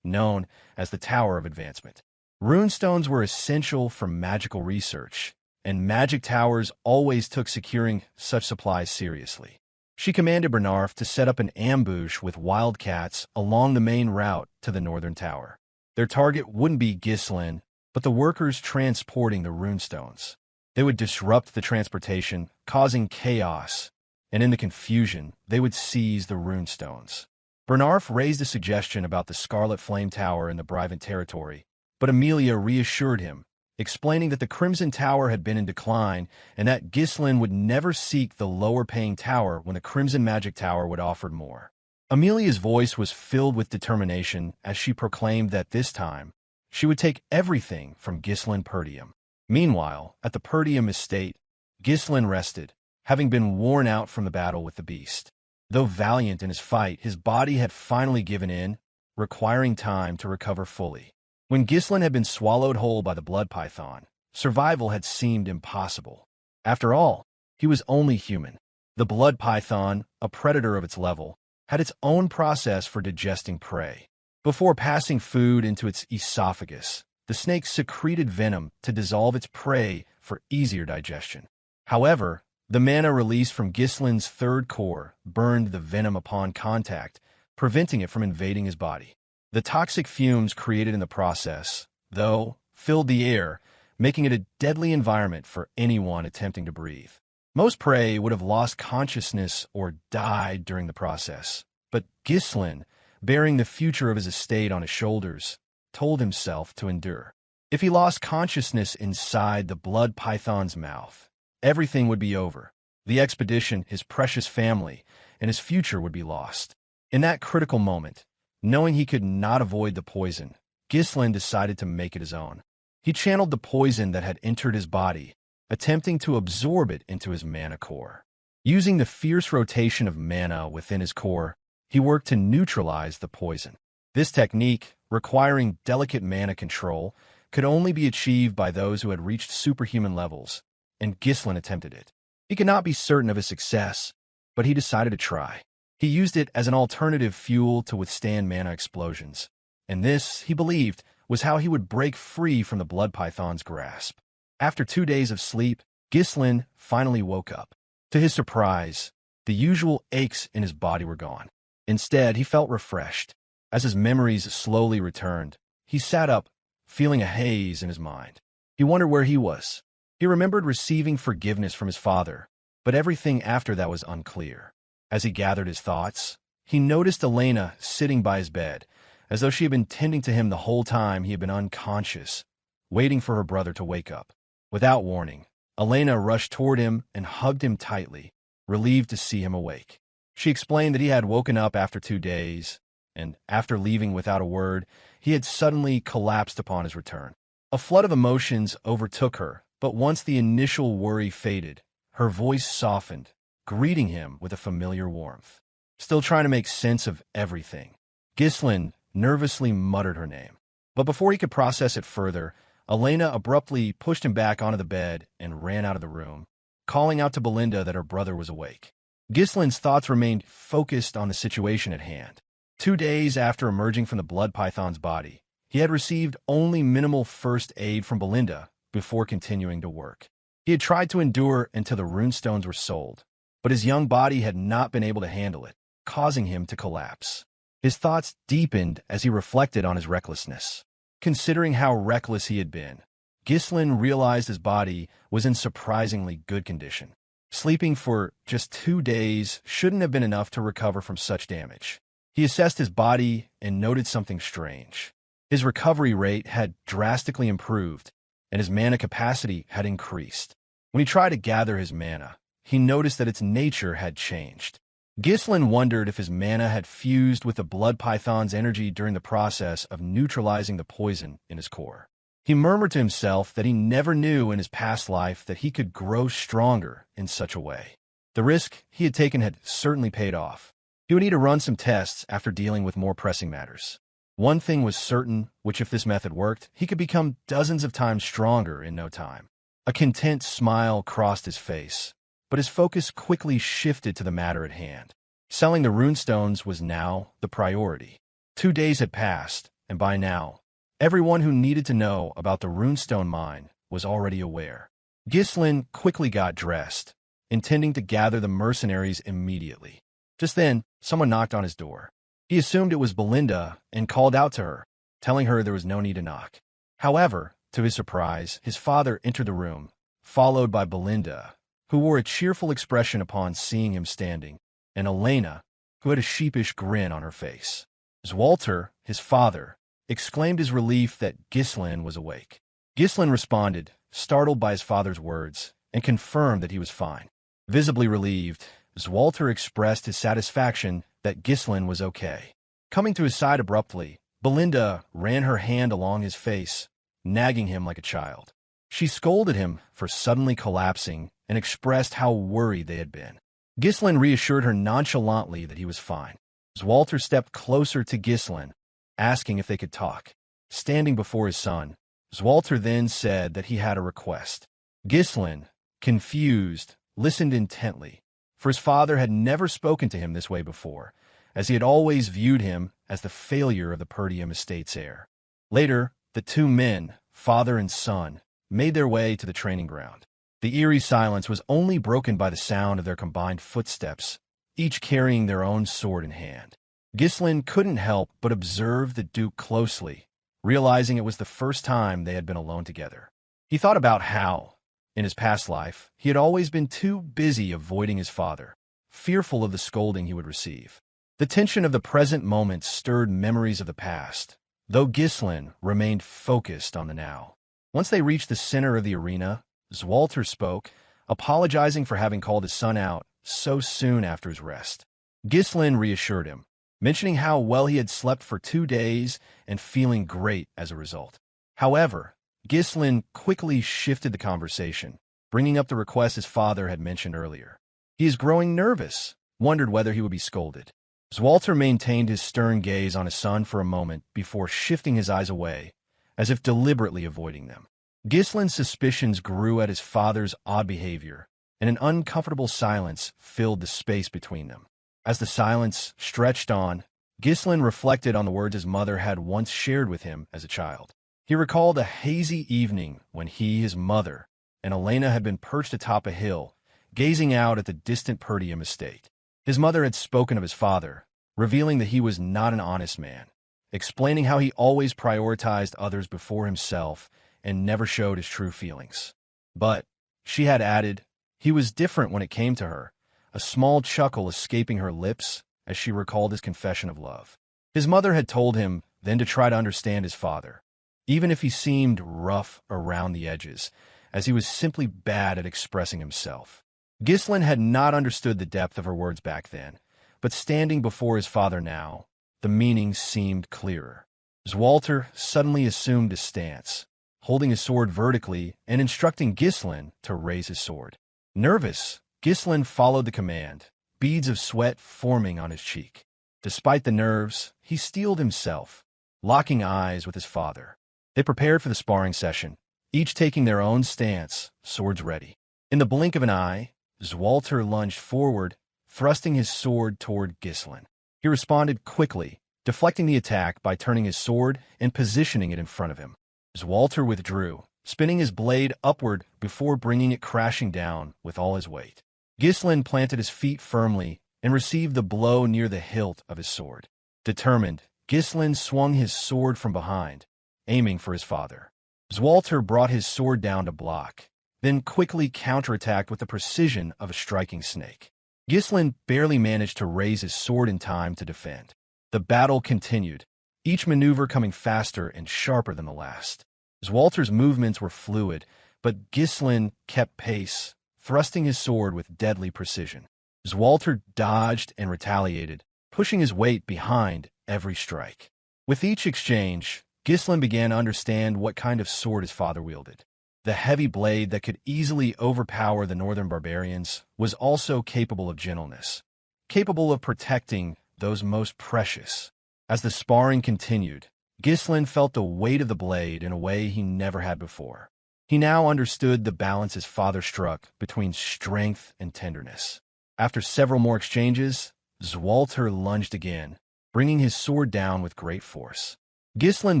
known as the Tower of Advancement. Runestones were essential for magical research, and magic towers always took securing such supplies seriously. She commanded Bernarf to set up an ambush with wildcats along the main route to the northern tower. Their target wouldn't be Ghislain, but the workers transporting the runestones. They would disrupt the transportation, causing chaos, and in the confusion, they would seize the runestones. Bernarf raised a suggestion about the Scarlet Flame Tower in the Brivant territory, but Amelia reassured him, explaining that the Crimson Tower had been in decline and that Ghislain would never seek the lower-paying tower when the Crimson Magic Tower would offer more. Amelia's voice was filled with determination as she proclaimed that this time, she would take everything from Ghislain Perdium. Meanwhile, at the Perdium estate, Ghislain rested, having been worn out from the battle with the beast. Though valiant in his fight, his body had finally given in, requiring time to recover fully. When Ghislain had been swallowed whole by the blood python, survival had seemed impossible. After all, he was only human. The blood python, a predator of its level, had its own process for digesting prey. Before passing food into its esophagus, the snake secreted venom to dissolve its prey for easier digestion. However, the mana released from Ghislain's third core burned the venom upon contact, preventing it from invading his body. The toxic fumes created in the process, though, filled the air, making it a deadly environment for anyone attempting to breathe. Most prey would have lost consciousness or died during the process, but Ghislain, bearing the future of his estate on his shoulders, told himself to endure. If he lost consciousness inside the blood python's mouth, everything would be over. The expedition, his precious family, and his future would be lost. In that critical moment, knowing he could not avoid the poison, Ghislain decided to make it his own. He channeled the poison that had entered his body, attempting to absorb it into his mana core. Using the fierce rotation of mana within his core, he worked to neutralize the poison. This technique, requiring delicate mana control, could only be achieved by those who had reached superhuman levels, and Ghislain attempted it. He could not be certain of his success, but he decided to try. He used it as an alternative fuel to withstand mana explosions, and this, he believed, was how he would break free from the blood python's grasp. After 2 days of sleep, Ghislain finally woke up. To his surprise, the usual aches in his body were gone. Instead, he felt refreshed. As his memories slowly returned, he sat up, feeling a haze in his mind. He wondered where he was. He remembered receiving forgiveness from his father, but everything after that was unclear. As he gathered his thoughts, he noticed Elena sitting by his bed, as though she had been tending to him the whole time he had been unconscious, waiting for her brother to wake up. Without warning, Elena rushed toward him and hugged him tightly, relieved to see him awake. She explained that he had woken up after 2 days, and after leaving without a word, he had suddenly collapsed upon his return. A flood of emotions overtook her, but once the initial worry faded, her voice softened, greeting him with a familiar warmth. Still trying to make sense of everything, Ghislain nervously muttered her name. But before he could process it further, Elena abruptly pushed him back onto the bed and ran out of the room, calling out to Belinda that her brother was awake. Ghislain's thoughts remained focused on the situation at hand. 2 days after emerging from the blood python's body, he had received only minimal first aid from Belinda before continuing to work. He had tried to endure until the runestones were sold, but his young body had not been able to handle it, causing him to collapse. His thoughts deepened as he reflected on his recklessness. Considering how reckless he had been, Ghislain realized his body was in surprisingly good condition. Sleeping for just 2 days shouldn't have been enough to recover from such damage. He assessed his body and noted something strange. His recovery rate had drastically improved, and his mana capacity had increased. When he tried to gather his mana, he noticed that its nature had changed. Ghislain wondered if his mana had fused with the blood python's energy during the process of neutralizing the poison in his core. He murmured to himself that he never knew in his past life that he could grow stronger in such a way. The risk he had taken had certainly paid off. He would need to run some tests after dealing with more pressing matters. One thing was certain, which if this method worked, he could become dozens of times stronger in no time. A content smile crossed his face, but his focus quickly shifted to the matter at hand. Selling the runestones was now the priority. 2 days had passed, and by now, everyone who needed to know about the runestone mine was already aware. Ghislain quickly got dressed, intending to gather the mercenaries immediately. Just then, someone knocked on his door. He assumed it was Belinda and called out to her, telling her there was no need to knock. However, to his surprise, his father entered the room, followed by Belinda, who wore a cheerful expression upon seeing him standing, and Elena, who had a sheepish grin on her face. Swalter, his father, exclaimed his relief that Ghislain was awake. Ghislain responded, startled by his father's words, and confirmed that he was fine. Visibly relieved, Swalter expressed his satisfaction that Ghislain was okay. Coming to his side abruptly, Belinda ran her hand along his face, nagging him like a child. She scolded him for suddenly collapsing and expressed how worried they had been. Ghislain reassured her nonchalantly that he was fine. Swalter stepped closer to Ghislain, asking if they could talk. Standing before his son, Swalter then said that he had a request. Ghislain, confused, listened intently, for his father had never spoken to him this way before, as he had always viewed him as the failure of the Perdium estate's heir. Later, the 2 men, father and son, made their way to the training ground. The eerie silence was only broken by the sound of their combined footsteps, each carrying their own sword in hand. Ghislain couldn't help but observe the Duke closely, realizing it was the first time they had been alone together. He thought about how, in his past life, he had always been too busy avoiding his father, fearful of the scolding he would receive. The tension of the present moment stirred memories of the past, though Ghislain remained focused on the now. Once they reached the center of the arena, Swalter spoke, apologizing for having called his son out so soon after his rest. Ghislain reassured him, mentioning how well he had slept for 2 days and feeling great as a result. However, Ghislain quickly shifted the conversation, bringing up the request his father had mentioned earlier. He is growing nervous, wondered whether he would be scolded. Swalter maintained his stern gaze on his son for a moment before shifting his eyes away, as if deliberately avoiding them. Ghislain's suspicions grew at his father's odd behavior, and an uncomfortable silence filled the space between them. As the silence stretched on, Ghislain reflected on the words his mother had once shared with him as a child. He recalled a hazy evening when he, his mother, and Elena had been perched atop a hill, gazing out at the distant Perdium estate. His mother had spoken of his father, revealing that he was not an honest man, explaining how he always prioritized others before himself and never showed his true feelings. But, she had added, he was different when it came to her, a small chuckle escaping her lips as she recalled his confession of love. His mother had told him then to try to understand his father, even if he seemed rough around the edges, as he was simply bad at expressing himself. Ghislain had not understood the depth of her words back then, but standing before his father now, the meaning seemed clearer. Swalter suddenly assumed a stance, holding his sword vertically and instructing Ghislain to raise his sword. Nervous, Ghislain followed the command, beads of sweat forming on his cheek. Despite the nerves, he steeled himself, locking eyes with his father. They prepared for the sparring session, each taking their own stance, swords ready. In the blink of an eye, Swalter lunged forward, thrusting his sword toward Ghislain. He responded quickly, deflecting the attack by turning his sword and positioning it in front of him. Swalter withdrew, spinning his blade upward before bringing it crashing down with all his weight. Ghislain planted his feet firmly and received the blow near the hilt of his sword. Determined, Ghislain swung his sword from behind, aiming for his father. Swalter brought his sword down to block, then quickly counterattacked with the precision of a striking snake. Ghislain barely managed to raise his sword in time to defend. The battle continued, each maneuver coming faster and sharper than the last. Swalter's movements were fluid, but Ghislain kept pace, thrusting his sword with deadly precision. Swalter dodged and retaliated, pushing his weight behind every strike. With each exchange, Ghislain began to understand what kind of sword his father wielded. The heavy blade that could easily overpower the northern barbarians was also capable of gentleness, capable of protecting those most precious. As the sparring continued, Ghislain felt the weight of the blade in a way he never had before. He now understood the balance his father struck between strength and tenderness. After several more exchanges, Swalter lunged again, bringing his sword down with great force. Ghislain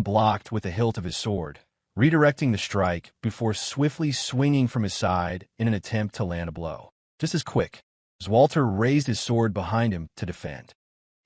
blocked with the hilt of his sword, redirecting the strike before swiftly swinging from his side in an attempt to land a blow. Just as quick, Swalter raised his sword behind him to defend.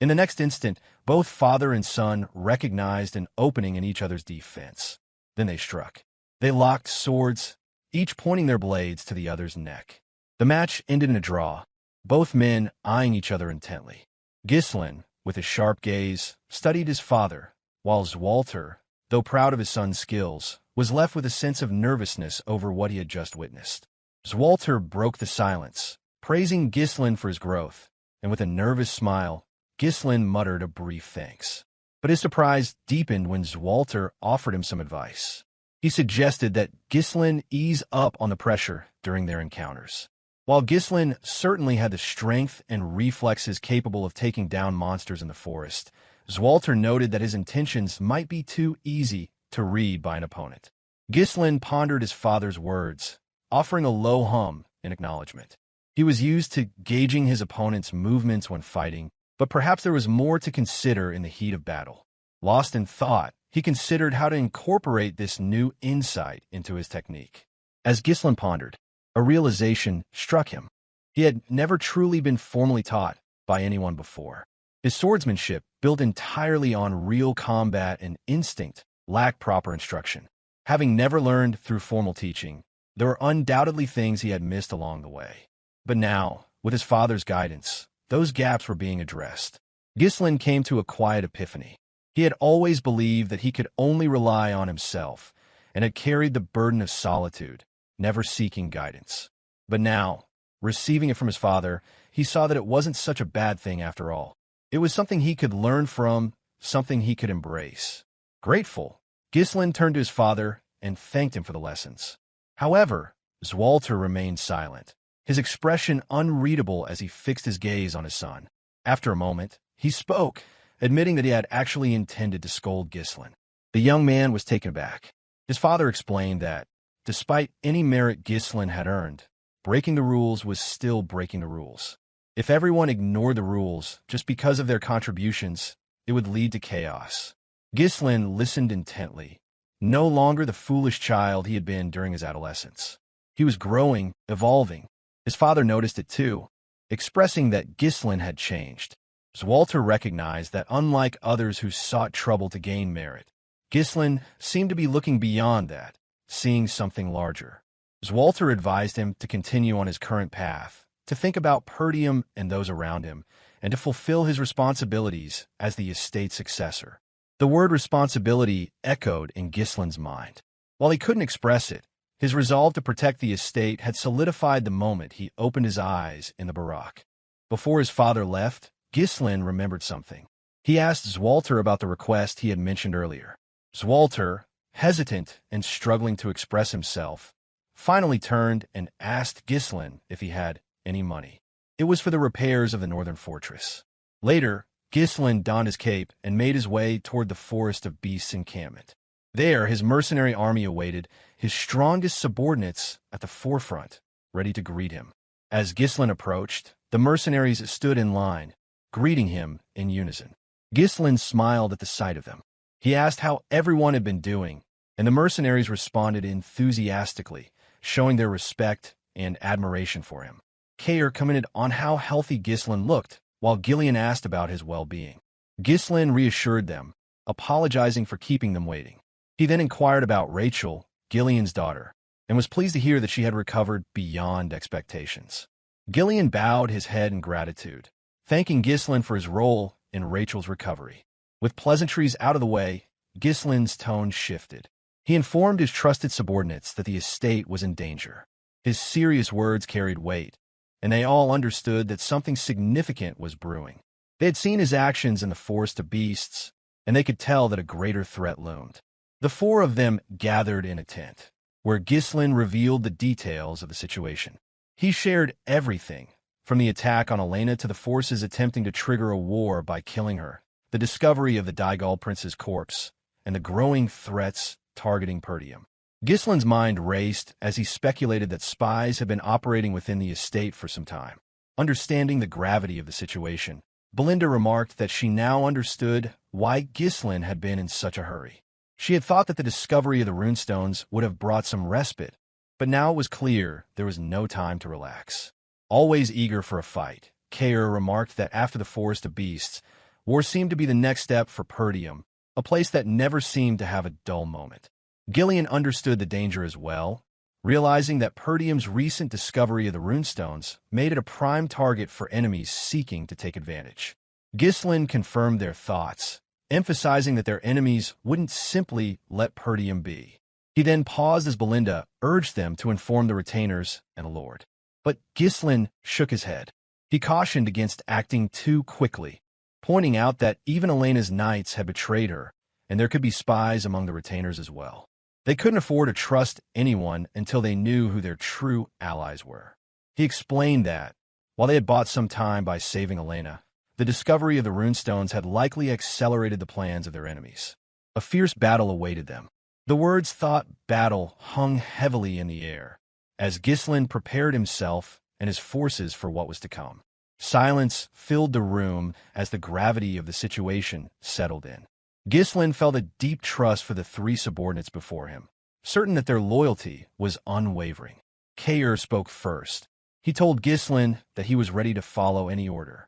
In the next instant, both father and son recognized an opening in each other's defense. Then they struck. They locked swords, each pointing their blades to the other's neck. The match ended in a draw, both men eyeing each other intently. Ghislain, with his sharp gaze, studied his father, while Swalter, though proud of his son's skills, was left with a sense of nervousness over what he had just witnessed. Swalter broke the silence, praising Ghislain for his growth, and with a nervous smile, Ghislain muttered a brief thanks. But his surprise deepened when Swalter offered him some advice. He suggested that Ghislain ease up on the pressure during their encounters. While Ghislain certainly had the strength and reflexes capable of taking down monsters in the forest, Swalter noted that his intentions might be too easy to read by an opponent. Ghislain pondered his father's words, offering a low hum in acknowledgement. He was used to gauging his opponent's movements when fighting, but perhaps there was more to consider in the heat of battle. Lost in thought, he considered how to incorporate this new insight into his technique. As Ghislain pondered, a realization struck him. He had never truly been formally taught by anyone before. His swordsmanship, built entirely on real combat and instinct, lacked proper instruction. Having never learned through formal teaching, there were undoubtedly things he had missed along the way. But now, with his father's guidance, those gaps were being addressed. Ghislain came to a quiet epiphany. He had always believed that he could only rely on himself, and had carried the burden of solitude, never seeking guidance. But now, receiving it from his father, he saw that it wasn't such a bad thing after all. It was something he could learn from, something he could embrace. Grateful, Ghislain turned to his father and thanked him for the lessons. However, Swalter remained silent, his expression unreadable as he fixed his gaze on his son. After a moment, he spoke, admitting that he had actually intended to scold Ghislain. The young man was taken aback. His father explained that, despite any merit Ghislain had earned, breaking the rules was still breaking the rules. If everyone ignored the rules just because of their contributions, it would lead to chaos. Ghislain listened intently, no longer the foolish child he had been during his adolescence. He was growing, evolving. His father noticed it too, expressing that Ghislain had changed. Swalter recognized that unlike others who sought trouble to gain merit, Ghislain seemed to be looking beyond that, seeing something larger. Swalter advised him to continue on his current path, to think about Perdium and those around him, and to fulfill his responsibilities as the estate's successor. The word responsibility echoed in Ghislain's mind. While he couldn't express it, his resolve to protect the estate had solidified the moment he opened his eyes in the barack. Before his father left, Ghislain remembered something. He asked Swalter about the request he had mentioned earlier. Swalter, hesitant and struggling to express himself, finally turned and asked Ghislain if he had any money. It was for the repairs of the northern fortress. Later, Ghislain donned his cape and made his way toward the Forest of Beasts encampment. There, his mercenary army awaited, his strongest subordinates at the forefront, ready to greet him. As Ghislain approached, the mercenaries stood in line, greeting him in unison. Ghislain smiled at the sight of them. He asked how everyone had been doing, and the mercenaries responded enthusiastically, showing their respect and admiration for him. Kaor commented on how healthy Ghislain looked, while Gillion asked about his well-being. Ghislain reassured them, apologizing for keeping them waiting. He then inquired about Rachel, Gillion's daughter, and was pleased to hear that she had recovered beyond expectations. Gillion bowed his head in gratitude, thanking Ghislain for his role in Rachel's recovery. With pleasantries out of the way, Ghislain's tone shifted. He informed his trusted subordinates that the estate was in danger. His serious words carried weight, and they all understood that something significant was brewing. They had seen his actions in the forest of beasts, and they could tell that a greater threat loomed. The four of them gathered in a tent, where Ghislain revealed the details of the situation. He shared everything, from the attack on Elena to the forces attempting to trigger a war by killing her, the discovery of the Daigal prince's corpse, and the growing threats targeting Perdium. Ghislain's mind raced as he speculated that spies had been operating within the estate for some time. Understanding the gravity of the situation, Belinda remarked that she now understood why Ghislain had been in such a hurry. She had thought that the discovery of the runestones would have brought some respite, but now it was clear there was no time to relax. Always eager for a fight, Kaor remarked that after the Forest of Beasts, war seemed to be the next step for Perdium, a place that never seemed to have a dull moment. Gillion understood the danger as well, realizing that Perdium's recent discovery of the runestones made it a prime target for enemies seeking to take advantage. Ghislain confirmed their thoughts, emphasizing that their enemies wouldn't simply let Perdium be. He then paused as Belinda urged them to inform the retainers and Lord. But Ghislain shook his head. He cautioned against acting too quickly, pointing out that even Elena's knights had betrayed her, and there could be spies among the retainers as well. They couldn't afford to trust anyone until they knew who their true allies were. He explained that, while they had bought some time by saving Elena, the discovery of the runestones had likely accelerated the plans of their enemies. A fierce battle awaited them. The words "thought battle" hung heavily in the air, as Ghislain prepared himself and his forces for what was to come. Silence filled the room as the gravity of the situation settled in. Ghislain felt a deep trust for the three subordinates before him, certain that their loyalty was unwavering. Kaor spoke first. He told Ghislain that he was ready to follow any order.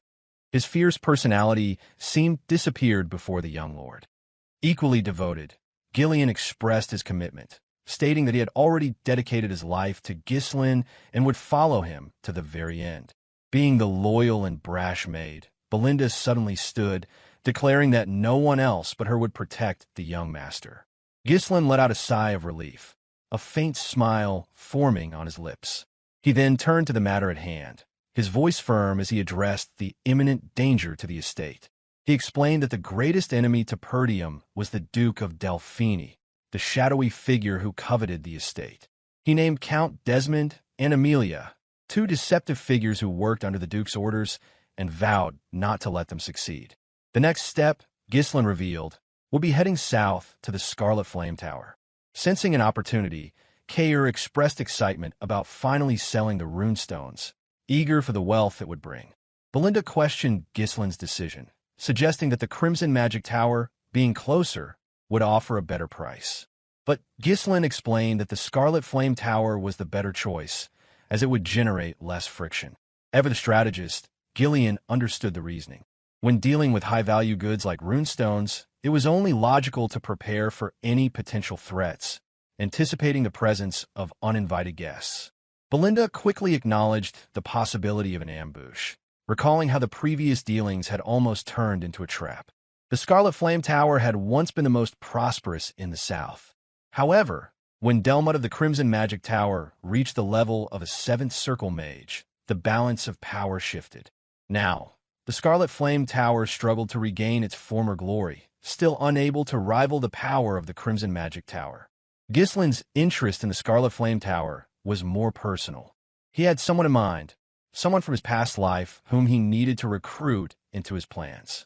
His fierce personality seemed disappeared before the young lord. Equally devoted, Gillion expressed his commitment, stating that he had already dedicated his life to Ghislain and would follow him to the very end. Being the loyal and brash maid, Belinda suddenly stood, declaring that no one else but her would protect the young master. Ghislain let out a sigh of relief, a faint smile forming on his lips. He then turned to the matter at hand, his voice firm as he addressed the imminent danger to the estate. He explained that the greatest enemy to Perdium was the Duke of Delphini, the shadowy figure who coveted the estate. He named Count Desmond and Amelia, two deceptive figures who worked under the Duke's orders, and vowed not to let them succeed. The next step, Ghislain revealed, would be heading south to the Scarlet Flame Tower. Sensing an opportunity, Kaor expressed excitement about finally selling the runestones, eager for the wealth it would bring. Belinda questioned Ghislain's decision, suggesting that the Crimson Magic Tower, being closer, would offer a better price. But Ghislain explained that the Scarlet Flame Tower was the better choice, as it would generate less friction. Ever the strategist, Gillion understood the reasoning. When dealing with high-value goods like runestones, it was only logical to prepare for any potential threats, anticipating the presence of uninvited guests. Belinda quickly acknowledged the possibility of an ambush, recalling how the previous dealings had almost turned into a trap. The Scarlet Flame Tower had once been the most prosperous in the south. However, when Delmut of the Crimson Magic Tower reached the level of a 7th Circle Mage, the balance of power shifted. Now, the Scarlet Flame Tower struggled to regain its former glory, still unable to rival the power of the Crimson Magic Tower. Ghislain's interest in the Scarlet Flame Tower was more personal. He had someone in mind, someone from his past life whom he needed to recruit into his plans.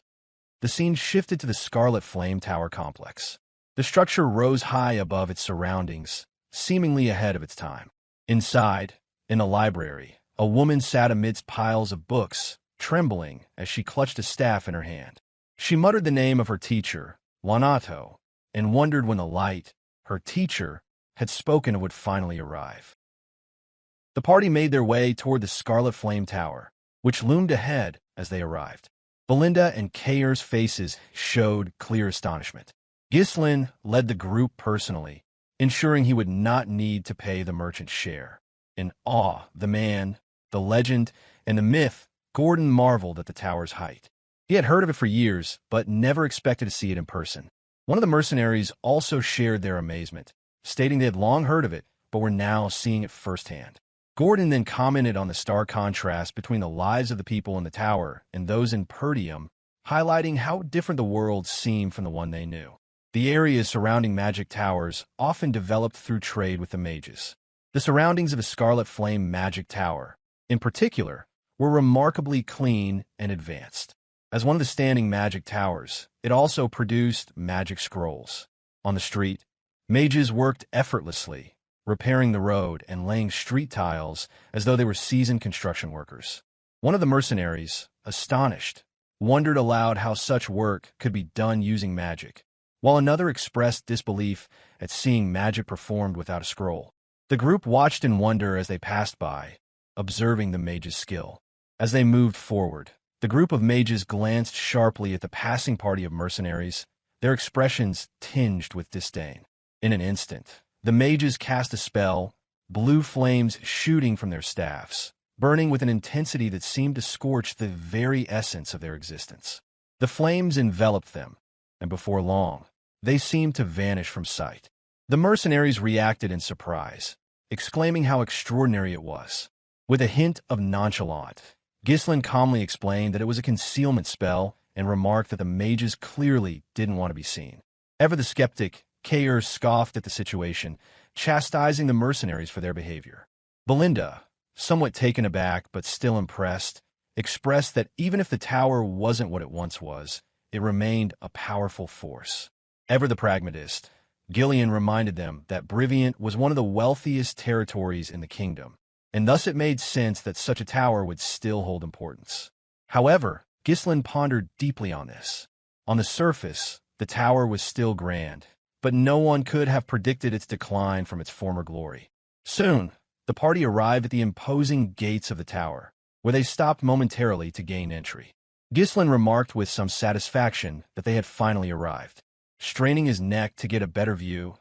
The scene shifted to the Scarlet Flame Tower complex. The structure rose high above its surroundings, seemingly ahead of its time. Inside, in a library, a woman sat amidst piles of books, trembling as she clutched a staff in her hand. She muttered the name of her teacher, Lanato, and wondered when the light, her teacher, had spoken of would finally arrive. The party made their way toward the Scarlet Flame Tower, which loomed ahead as they arrived. Belinda and Kaor's faces showed clear astonishment. Ghislain led the group personally, ensuring he would not need to pay the merchant's share. In awe, the man, the legend, and the myth, Gordon marveled at the tower's height. He had heard of it for years, but never expected to see it in person. One of the mercenaries also shared their amazement, stating they had long heard of it, but were now seeing it firsthand. Gordon then commented on the stark contrast between the lives of the people in the tower and those in Perdium, highlighting how different the world seemed from the one they knew. The areas surrounding magic towers often developed through trade with the mages. The surroundings of a Scarlet Flame magic tower, in particular, were remarkably clean and advanced. As one of the standing magic towers, it also produced magic scrolls. On the street, mages worked effortlessly, repairing the road and laying street tiles as though they were seasoned construction workers. One of the mercenaries, astonished, wondered aloud how such work could be done using magic, while another expressed disbelief at seeing magic performed without a scroll. The group watched in wonder as they passed by, observing the mages' skill. As they moved forward, the group of mages glanced sharply at the passing party of mercenaries, their expressions tinged with disdain. In an instant, the mages cast a spell, blue flames shooting from their staffs, burning with an intensity that seemed to scorch the very essence of their existence. The flames enveloped them, and before long, they seemed to vanish from sight. The mercenaries reacted in surprise, exclaiming how extraordinary it was. With a hint of nonchalance, Ghislain calmly explained that it was a concealment spell and remarked that the mages clearly didn't want to be seen. Ever the skeptic, Kaor scoffed at the situation, chastising the mercenaries for their behavior. Belinda, somewhat taken aback but still impressed, expressed that even if the tower wasn't what it once was, it remained a powerful force. Ever the pragmatist, Gillion reminded them that Valiant was one of the wealthiest territories in the kingdom, and thus it made sense that such a tower would still hold importance. However, Ghislain pondered deeply on this. On the surface, the tower was still grand, but no one could have predicted its decline from its former glory. Soon, the party arrived at the imposing gates of the tower, where they stopped momentarily to gain entry. Ghislain remarked with some satisfaction that they had finally arrived. Straining his neck to get a better view,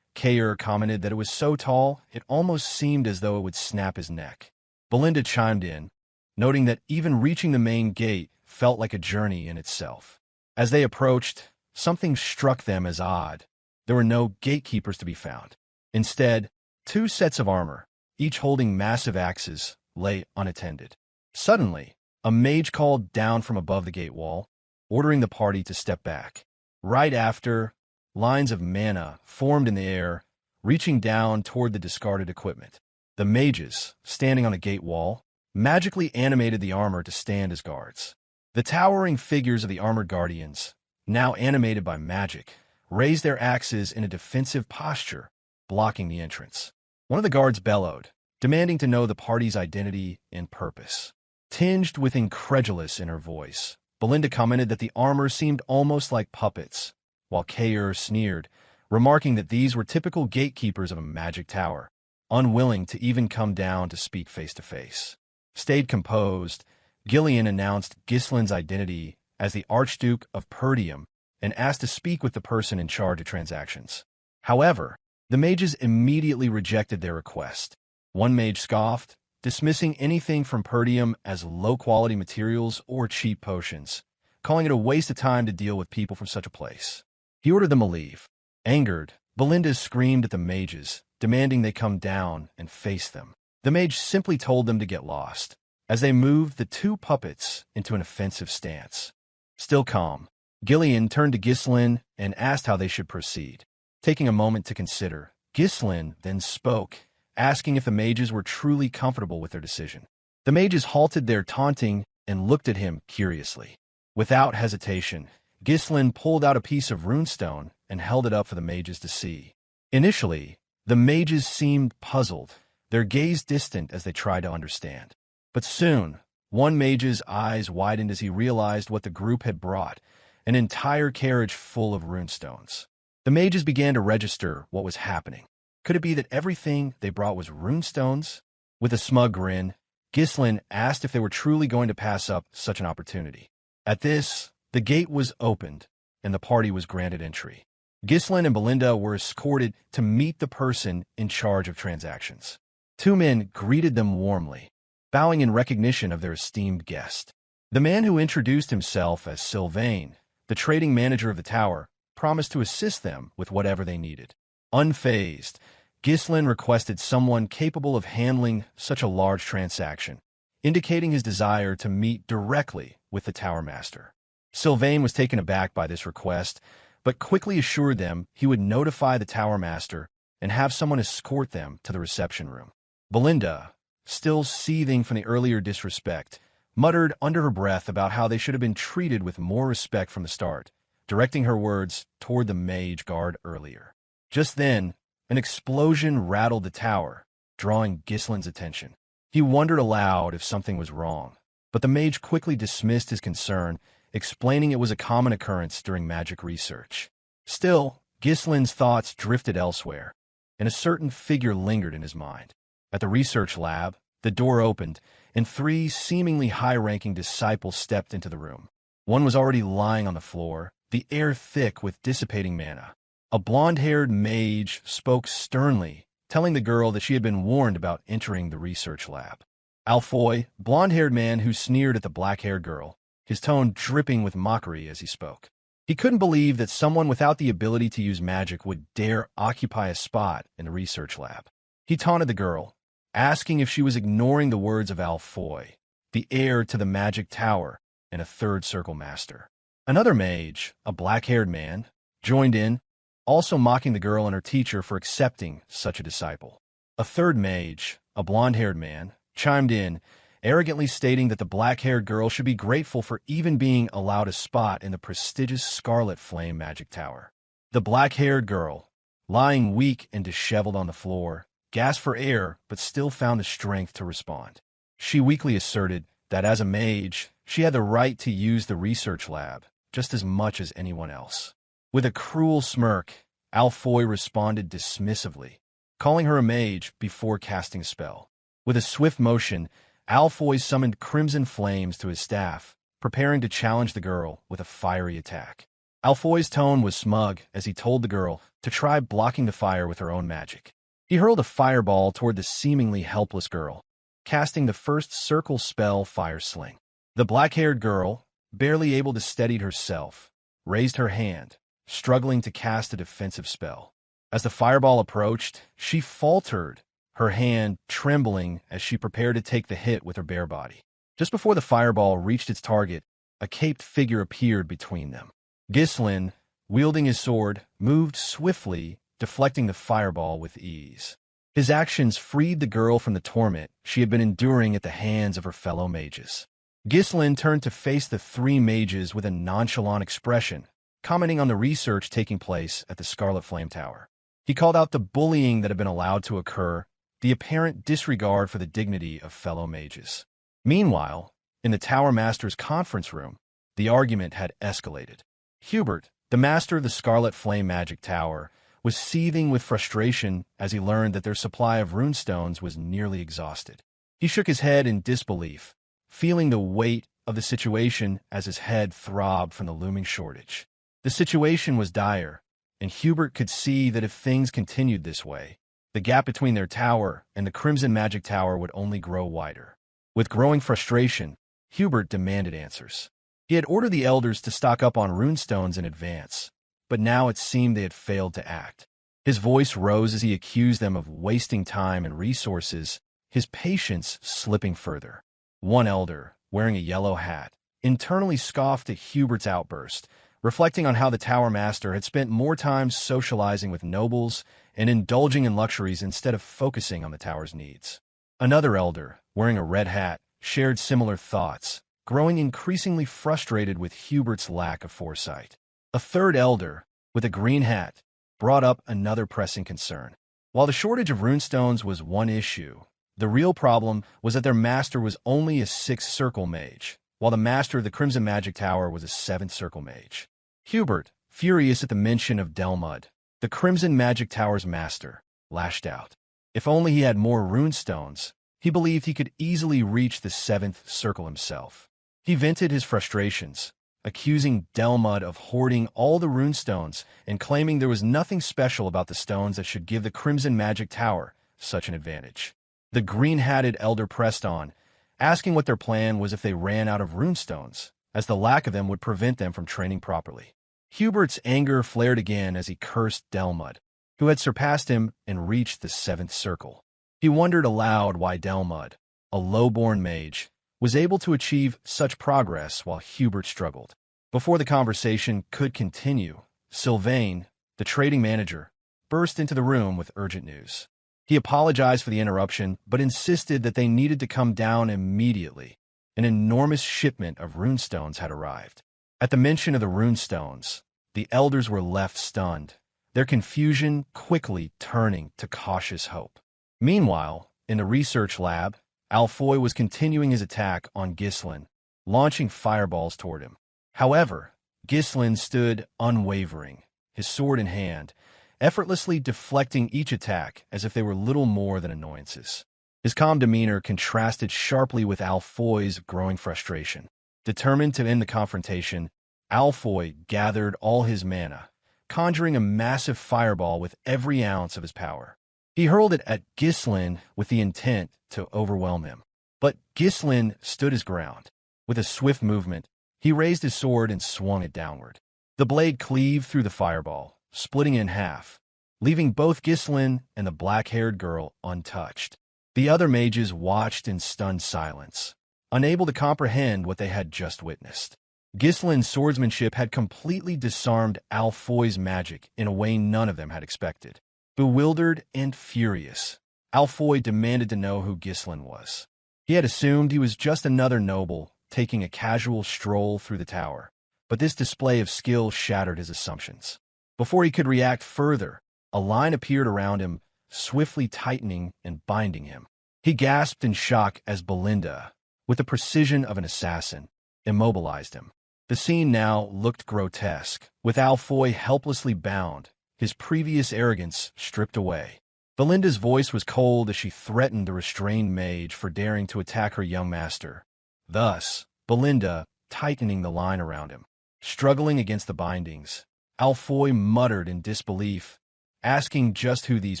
Kaor commented that it was so tall it almost seemed as though it would snap his neck. Belinda chimed in, noting that even reaching the main gate felt like a journey in itself. As they approached, something struck them as odd. There were no gatekeepers to be found. Instead, 2 sets of armor, each holding massive axes, lay unattended. Suddenly, a mage called down from above the gate wall, ordering the party to step back. Right after, lines of manhwa formed in the air, reaching down toward the discarded equipment. The mages, standing on the gate wall, magically animated the armor to stand as guards. The towering figures of the armored guardians, now animated by magic, raised their axes in a defensive posture, blocking the entrance. One of the guards bellowed, demanding to know the party's identity and purpose. Tinged with incredulous in her voice, Belinda commented that the armor seemed almost like puppets, while Kaor sneered, remarking that these were typical gatekeepers of a magic tower, unwilling to even come down to speak face-to-face. Stayed composed, Gillion announced Ghislain's identity as the Archduke of Perdium and asked to speak with the person in charge of transactions. However, the mages immediately rejected their request. One mage scoffed, dismissing anything from Perdium as low-quality materials or cheap potions, calling it a waste of time to deal with people from such a place. He ordered them to leave. Angered, Belinda screamed at the mages, demanding they come down and face them. The mage simply told them to get lost, as they moved the 2 puppets into an offensive stance. Still calm, Gillion turned to Ghislain and asked how they should proceed. Taking a moment to consider, Ghislain then spoke, asking if the mages were truly comfortable with their decision. The mages halted their taunting and looked at him curiously. Without hesitation, Ghislain pulled out a piece of runestone and held it up for the mages to see. Initially, the mages seemed puzzled, their gaze distant as they tried to understand. But soon, one mage's eyes widened as he realized what the group had brought, an entire carriage full of runestones. The mages began to register what was happening. Could it be that everything they brought was runestones? With a smug grin, Ghislain asked if they were truly going to pass up such an opportunity. At this, the gate was opened, and the party was granted entry. Ghislain and Belinda were escorted to meet the person in charge of transactions. Two men greeted them warmly, bowing in recognition of their esteemed guest. The man who introduced himself as Sylvain, the trading manager of the tower, promised to assist them with whatever they needed. Unfazed, Ghislain requested someone capable of handling such a large transaction, indicating his desire to meet directly with the tower master. Sylvain was taken aback by this request, but quickly assured them he would notify the tower master and have someone escort them to the reception room. Belinda, still seething from the earlier disrespect, muttered under her breath about how they should have been treated with more respect from the start, directing her words toward the mage guard earlier. Just then, an explosion rattled the tower, drawing Ghislain's attention. He wondered aloud if something was wrong, but the mage quickly dismissed his concern, explaining it was a common occurrence during magic research. Still, Ghislain's thoughts drifted elsewhere, and a certain figure lingered in his mind. At the research lab, the door opened, and three seemingly high-ranking disciples stepped into the room. One was already lying on the floor, the air thick with dissipating mana. A blonde-haired mage spoke sternly, telling the girl that she had been warned about entering the research lab. Alfoy, blonde-haired man who sneered at the black-haired girl, his tone dripping with mockery as he spoke. He couldn't believe that someone without the ability to use magic would dare occupy a spot in the research lab. He taunted the girl, asking if she was ignoring the words of Alfoy, the heir to the magic tower and a third circle master. Another mage, a black-haired man, joined in, also mocking the girl and her teacher for accepting such a disciple. A third mage, a blonde-haired man, chimed in, arrogantly stating that the black-haired girl should be grateful for even being allowed a spot in the prestigious Scarlet Flame Magic Tower. The black-haired girl, lying weak and disheveled on the floor, gasped for air but still found the strength to respond. She weakly asserted that as a mage, she had the right to use the research lab just as much as anyone else. With a cruel smirk, Alfoy responded dismissively, calling her a mage before casting a spell. With a swift motion, Alfoy summoned crimson flames to his staff, preparing to challenge the girl with a fiery attack. Alfoy's tone was smug as he told the girl to try blocking the fire with her own magic. He hurled a fireball toward the seemingly helpless girl, casting the first circle spell Fire Sling. The black-haired girl, barely able to steady herself, raised her hand, struggling to cast a defensive spell. As the fireball approached, she faltered, her hand trembling as she prepared to take the hit with her bare body. Just before the fireball reached its target, a caped figure appeared between them. Ghislain, wielding his sword, moved swiftly, deflecting the fireball with ease. His actions freed the girl from the torment she had been enduring at the hands of her fellow mages. Ghislain turned to face the three mages with a nonchalant expression, commenting on the research taking place at the Scarlet Flame Tower. He called out the bullying that had been allowed to occur, the apparent disregard for the dignity of fellow mages. Meanwhile, in the Tower Master's conference room, the argument had escalated. Hubert, the master of the Scarlet Flame Magic Tower, was seething with frustration as he learned that their supply of runestones was nearly exhausted. He shook his head in disbelief, feeling the weight of the situation as his head throbbed from the looming shortage. The situation was dire, and Hubert could see that if things continued this way, the gap between their tower and the Crimson Magic Tower would only grow wider. With growing frustration, Hubert demanded answers. He had ordered the elders to stock up on runestones in advance, but now it seemed they had failed to act. His voice rose as he accused them of wasting time and resources, his patience slipping further. One elder, wearing a yellow hat, internally scoffed at Hubert's outburst, reflecting on how the Tower Master had spent more time socializing with nobles and indulging in luxuries instead of focusing on the tower's needs. Another elder, wearing a red hat, shared similar thoughts, growing increasingly frustrated with Hubert's lack of foresight. A third elder, with a green hat, brought up another pressing concern. While the shortage of runestones was one issue, the real problem was that their master was only a 6th circle mage, while the master of the Crimson Magic Tower was a 7th circle mage. Hubert, furious at the mention of Delmud, the Crimson Magic Tower's master, lashed out. If only he had more runestones, he believed he could easily reach the 7th circle himself. He vented his frustrations, accusing Delmud of hoarding all the runestones and claiming there was nothing special about the stones that should give the Crimson Magic Tower such an advantage. The green-hatted elder pressed on, asking what their plan was if they ran out of runestones, as the lack of them would prevent them from training properly. Hubert's anger flared again as he cursed Delmud, who had surpassed him and reached the 7th circle. He wondered aloud why Delmud, a low-born mage, was able to achieve such progress while Hubert struggled. Before the conversation could continue, Sylvain, the trading manager, burst into the room with urgent news. He apologized for the interruption, but insisted that they needed to come down immediately. An enormous shipment of runestones had arrived. At the mention of the runestones, the elders were left stunned, their confusion quickly turning to cautious hope. Meanwhile, in the research lab, Alfoy was continuing his attack on Ghislain, launching fireballs toward him. However, Ghislain stood unwavering, his sword in hand, effortlessly deflecting each attack as if they were little more than annoyances. His calm demeanor contrasted sharply with Alfoy's growing frustration. Determined to end the confrontation, Alfoy gathered all his mana, conjuring a massive fireball with every ounce of his power. He hurled it at Ghislain with the intent to overwhelm him. But Ghislain stood his ground. With a swift movement, he raised his sword and swung it downward. The blade cleaved through the fireball, splitting in half, leaving both Ghislain and the black-haired girl untouched. The other mages watched in stunned silence, unable to comprehend what they had just witnessed. Ghislain's swordsmanship had completely disarmed Alfoy's magic in a way none of them had expected. Bewildered and furious, Alfoy demanded to know who Ghislain was. He had assumed he was just another noble taking a casual stroll through the tower, but this display of skill shattered his assumptions. Before he could react further, a line appeared around him, swiftly tightening and binding him. He gasped in shock as Belinda, with the precision of an assassin, immobilized him. The scene now looked grotesque, with Alfoy helplessly bound, his previous arrogance stripped away. Belinda's voice was cold as she threatened the restrained mage for daring to attack her young master. Thus, Belinda, tightening the line around him. Struggling against the bindings, Alfoy muttered in disbelief, asking just who these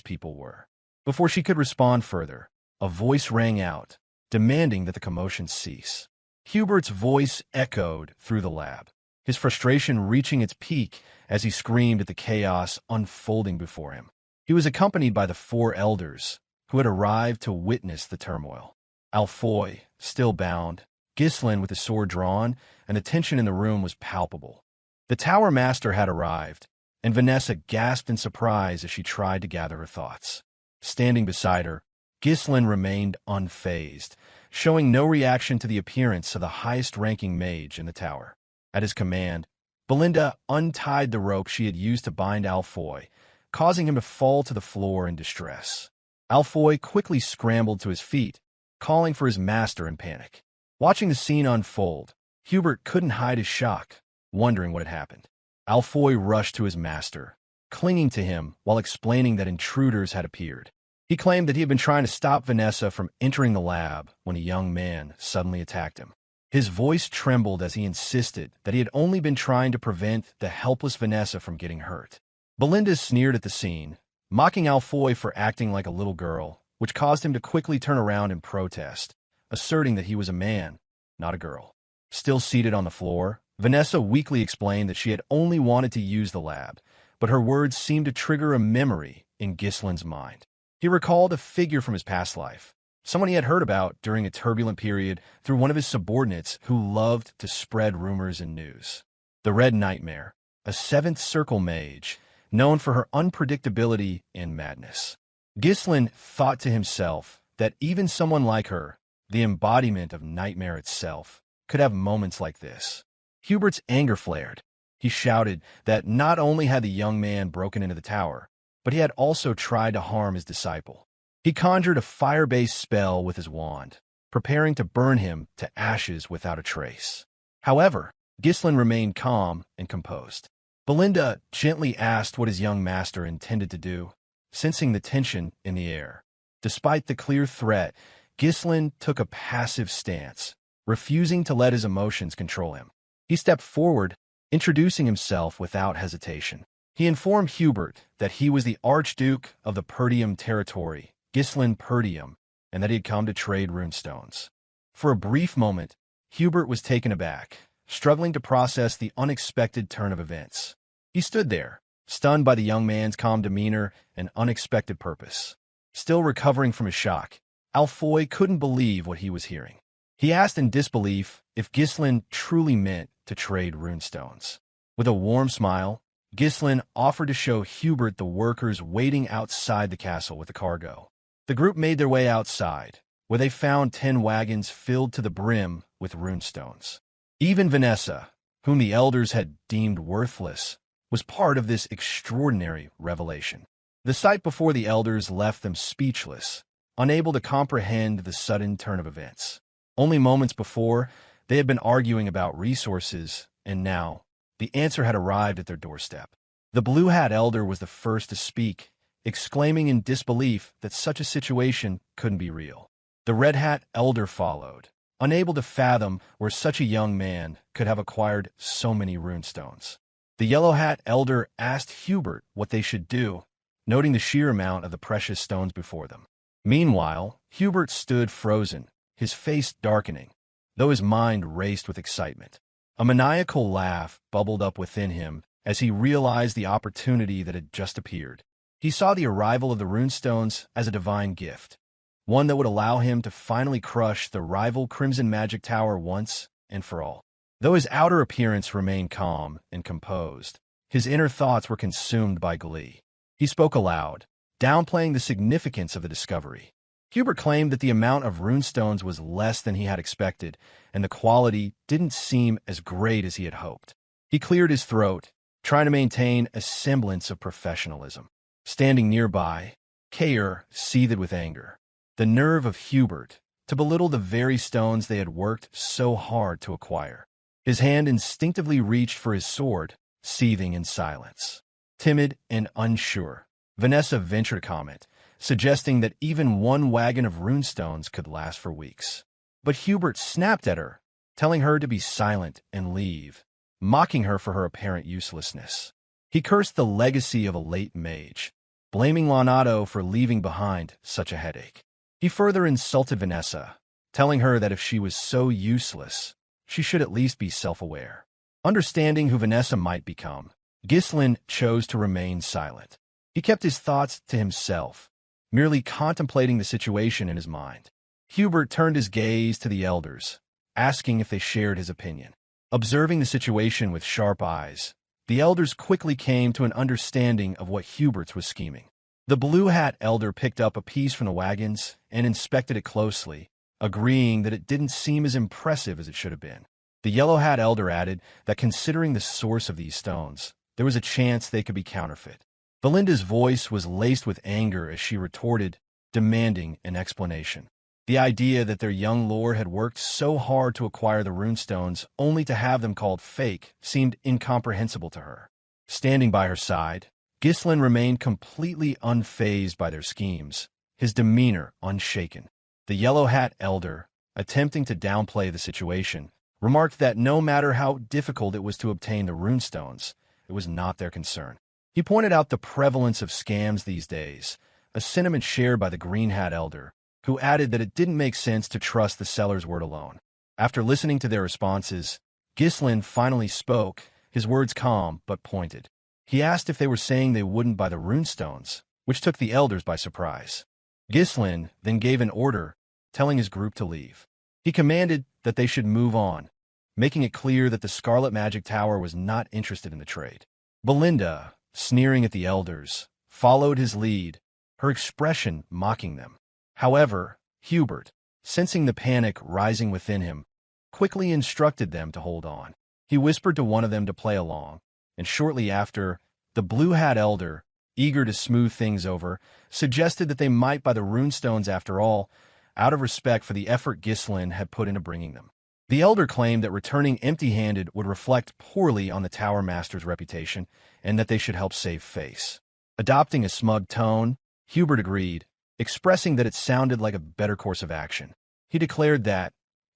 people were. Before she could respond further, a voice rang out, demanding that the commotion cease. Hubert's voice echoed through the lab, his frustration reaching its peak as he screamed at the chaos unfolding before him. He was accompanied by the 4 elders, who had arrived to witness the turmoil. Alfoy, still bound, Ghislain with his sword drawn, and the tension in the room was palpable. The tower master had arrived, and Vanessa gasped in surprise as she tried to gather her thoughts. Standing beside her, Ghislain remained unfazed, showing no reaction to the appearance of the highest-ranking mage in the tower. At his command, Belinda untied the rope she had used to bind Alfoy, causing him to fall to the floor in distress. Alfoy quickly scrambled to his feet, calling for his master in panic. Watching the scene unfold, Hubert couldn't hide his shock, wondering what had happened. Alfoy rushed to his master, clinging to him while explaining that intruders had appeared. He claimed that he had been trying to stop Vanessa from entering the lab when a young man suddenly attacked him. His voice trembled as he insisted that he had only been trying to prevent the helpless Vanessa from getting hurt. Belinda sneered at the scene, mocking Alfoy for acting like a little girl, which caused him to quickly turn around and protest, asserting that he was a man, not a girl. Still seated on the floor, Vanessa weakly explained that she had only wanted to use the lab, but her words seemed to trigger a memory in Ghislain's mind. He recalled a figure from his past life, someone he had heard about during a turbulent period through one of his subordinates who loved to spread rumors and news. The Red Nightmare, a 7th circle mage, known for her unpredictability and madness. Ghislain thought to himself that even someone like her, the embodiment of nightmare itself, could have moments like this. Hubert's anger flared. He shouted that not only had the young man broken into the tower, but he had also tried to harm his disciple. He conjured a fire-based spell with his wand, preparing to burn him to ashes without a trace. However, Ghislain remained calm and composed. Belinda gently asked what his young master intended to do, sensing the tension in the air. Despite the clear threat, Ghislain took a passive stance, refusing to let his emotions control him. He stepped forward, introducing himself without hesitation. He informed Hubert that he was the Archduke of the Perdium territory, Ghislain Perdium, and that he had come to trade runestones. For a brief moment, Hubert was taken aback, struggling to process the unexpected turn of events. He stood there, stunned by the young man's calm demeanor and unexpected purpose. Still recovering from his shock, Alfoy couldn't believe what he was hearing. He asked in disbelief if Ghislain truly meant to trade runestones. With a warm smile, Ghislain offered to show Hubert the workers waiting outside the castle with the cargo. The group made their way outside, where they found 10 wagons filled to the brim with runestones. Even Vanessa, whom the elders had deemed worthless, was part of this extraordinary revelation. The sight before the elders left them speechless, unable to comprehend the sudden turn of events. Only moments before, they had been arguing about resources, and now, the answer had arrived at their doorstep. The Blue Hat Elder was the first to speak, exclaiming in disbelief that such a situation couldn't be real. The Red Hat Elder followed, unable to fathom where such a young man could have acquired so many runestones. The Yellow Hat Elder asked Hubert what they should do, noting the sheer amount of the precious stones before them. Meanwhile, Hubert stood frozen, his face darkening, though his mind raced with excitement. A maniacal laugh bubbled up within him as he realized the opportunity that had just appeared. He saw the arrival of the runestones as a divine gift, one that would allow him to finally crush the rival Crimson Magic Tower once and for all. Though his outer appearance remained calm and composed, his inner thoughts were consumed by glee. He spoke aloud, downplaying the significance of the discovery. Hubert claimed that the amount of runestones was less than he had expected, and the quality didn't seem as great as he had hoped. He cleared his throat, trying to maintain a semblance of professionalism. Standing nearby, Kaor seethed with anger. The nerve of Hubert to belittle the very stones they had worked so hard to acquire. His hand instinctively reached for his sword, seething in silence. Timid and unsure, Vanessa ventured a comment, suggesting that even one wagon of runestones could last for weeks. But Hubert snapped at her, telling her to be silent and leave, mocking her for her apparent uselessness. He cursed the legacy of a late mage, blaming Leonardo for leaving behind such a headache. He further insulted Vanessa, telling her that if she was so useless, she should at least be self-aware. Understanding who Vanessa might become, Ghislain chose to remain silent. He kept his thoughts to himself, merely contemplating the situation in his mind. Hubert turned his gaze to the elders, asking if they shared his opinion. Observing the situation with sharp eyes, the elders quickly came to an understanding of what Hubert's was scheming. The Blue Hat Elder picked up a piece from the wagons and inspected it closely, agreeing that it didn't seem as impressive as it should have been. The Yellow Hat Elder added that considering the source of these stones, there was a chance they could be counterfeit. Belinda's voice was laced with anger as she retorted, demanding an explanation. The idea that their young lord had worked so hard to acquire the runestones only to have them called fake seemed incomprehensible to her. Standing by her side, Ghislain remained completely unfazed by their schemes, his demeanor unshaken. The Yellow Hat Elder, attempting to downplay the situation, remarked that no matter how difficult it was to obtain the runestones, it was not their concern. He pointed out the prevalence of scams these days, a sentiment shared by the Green Hat Elder, who added that it didn't make sense to trust the seller's word alone. After listening to their responses, Ghislain finally spoke, his words calm but pointed. He asked if they were saying they wouldn't buy the runestones, which took the elders by surprise. Ghislain then gave an order, telling his group to leave. He commanded that they should move on, making it clear that the Scarlet Magic Tower was not interested in the trade. Belinda, sneering at the elders, followed his lead, her expression mocking them. However, Hubert, sensing the panic rising within him, quickly instructed them to hold on. He whispered to one of them to play along, and shortly after, the Blue Hat Elder, eager to smooth things over, suggested that they might buy the runestones after all, out of respect for the effort Ghislain had put into bringing them. The Elder claimed that returning empty-handed would reflect poorly on the Tower Master's reputation, and that they should help save face. Adopting a smug tone, Hubert agreed, expressing that it sounded like a better course of action. He declared that,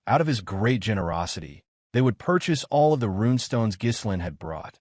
out of his great generosity, they would purchase all of the runestones Ghislain had brought,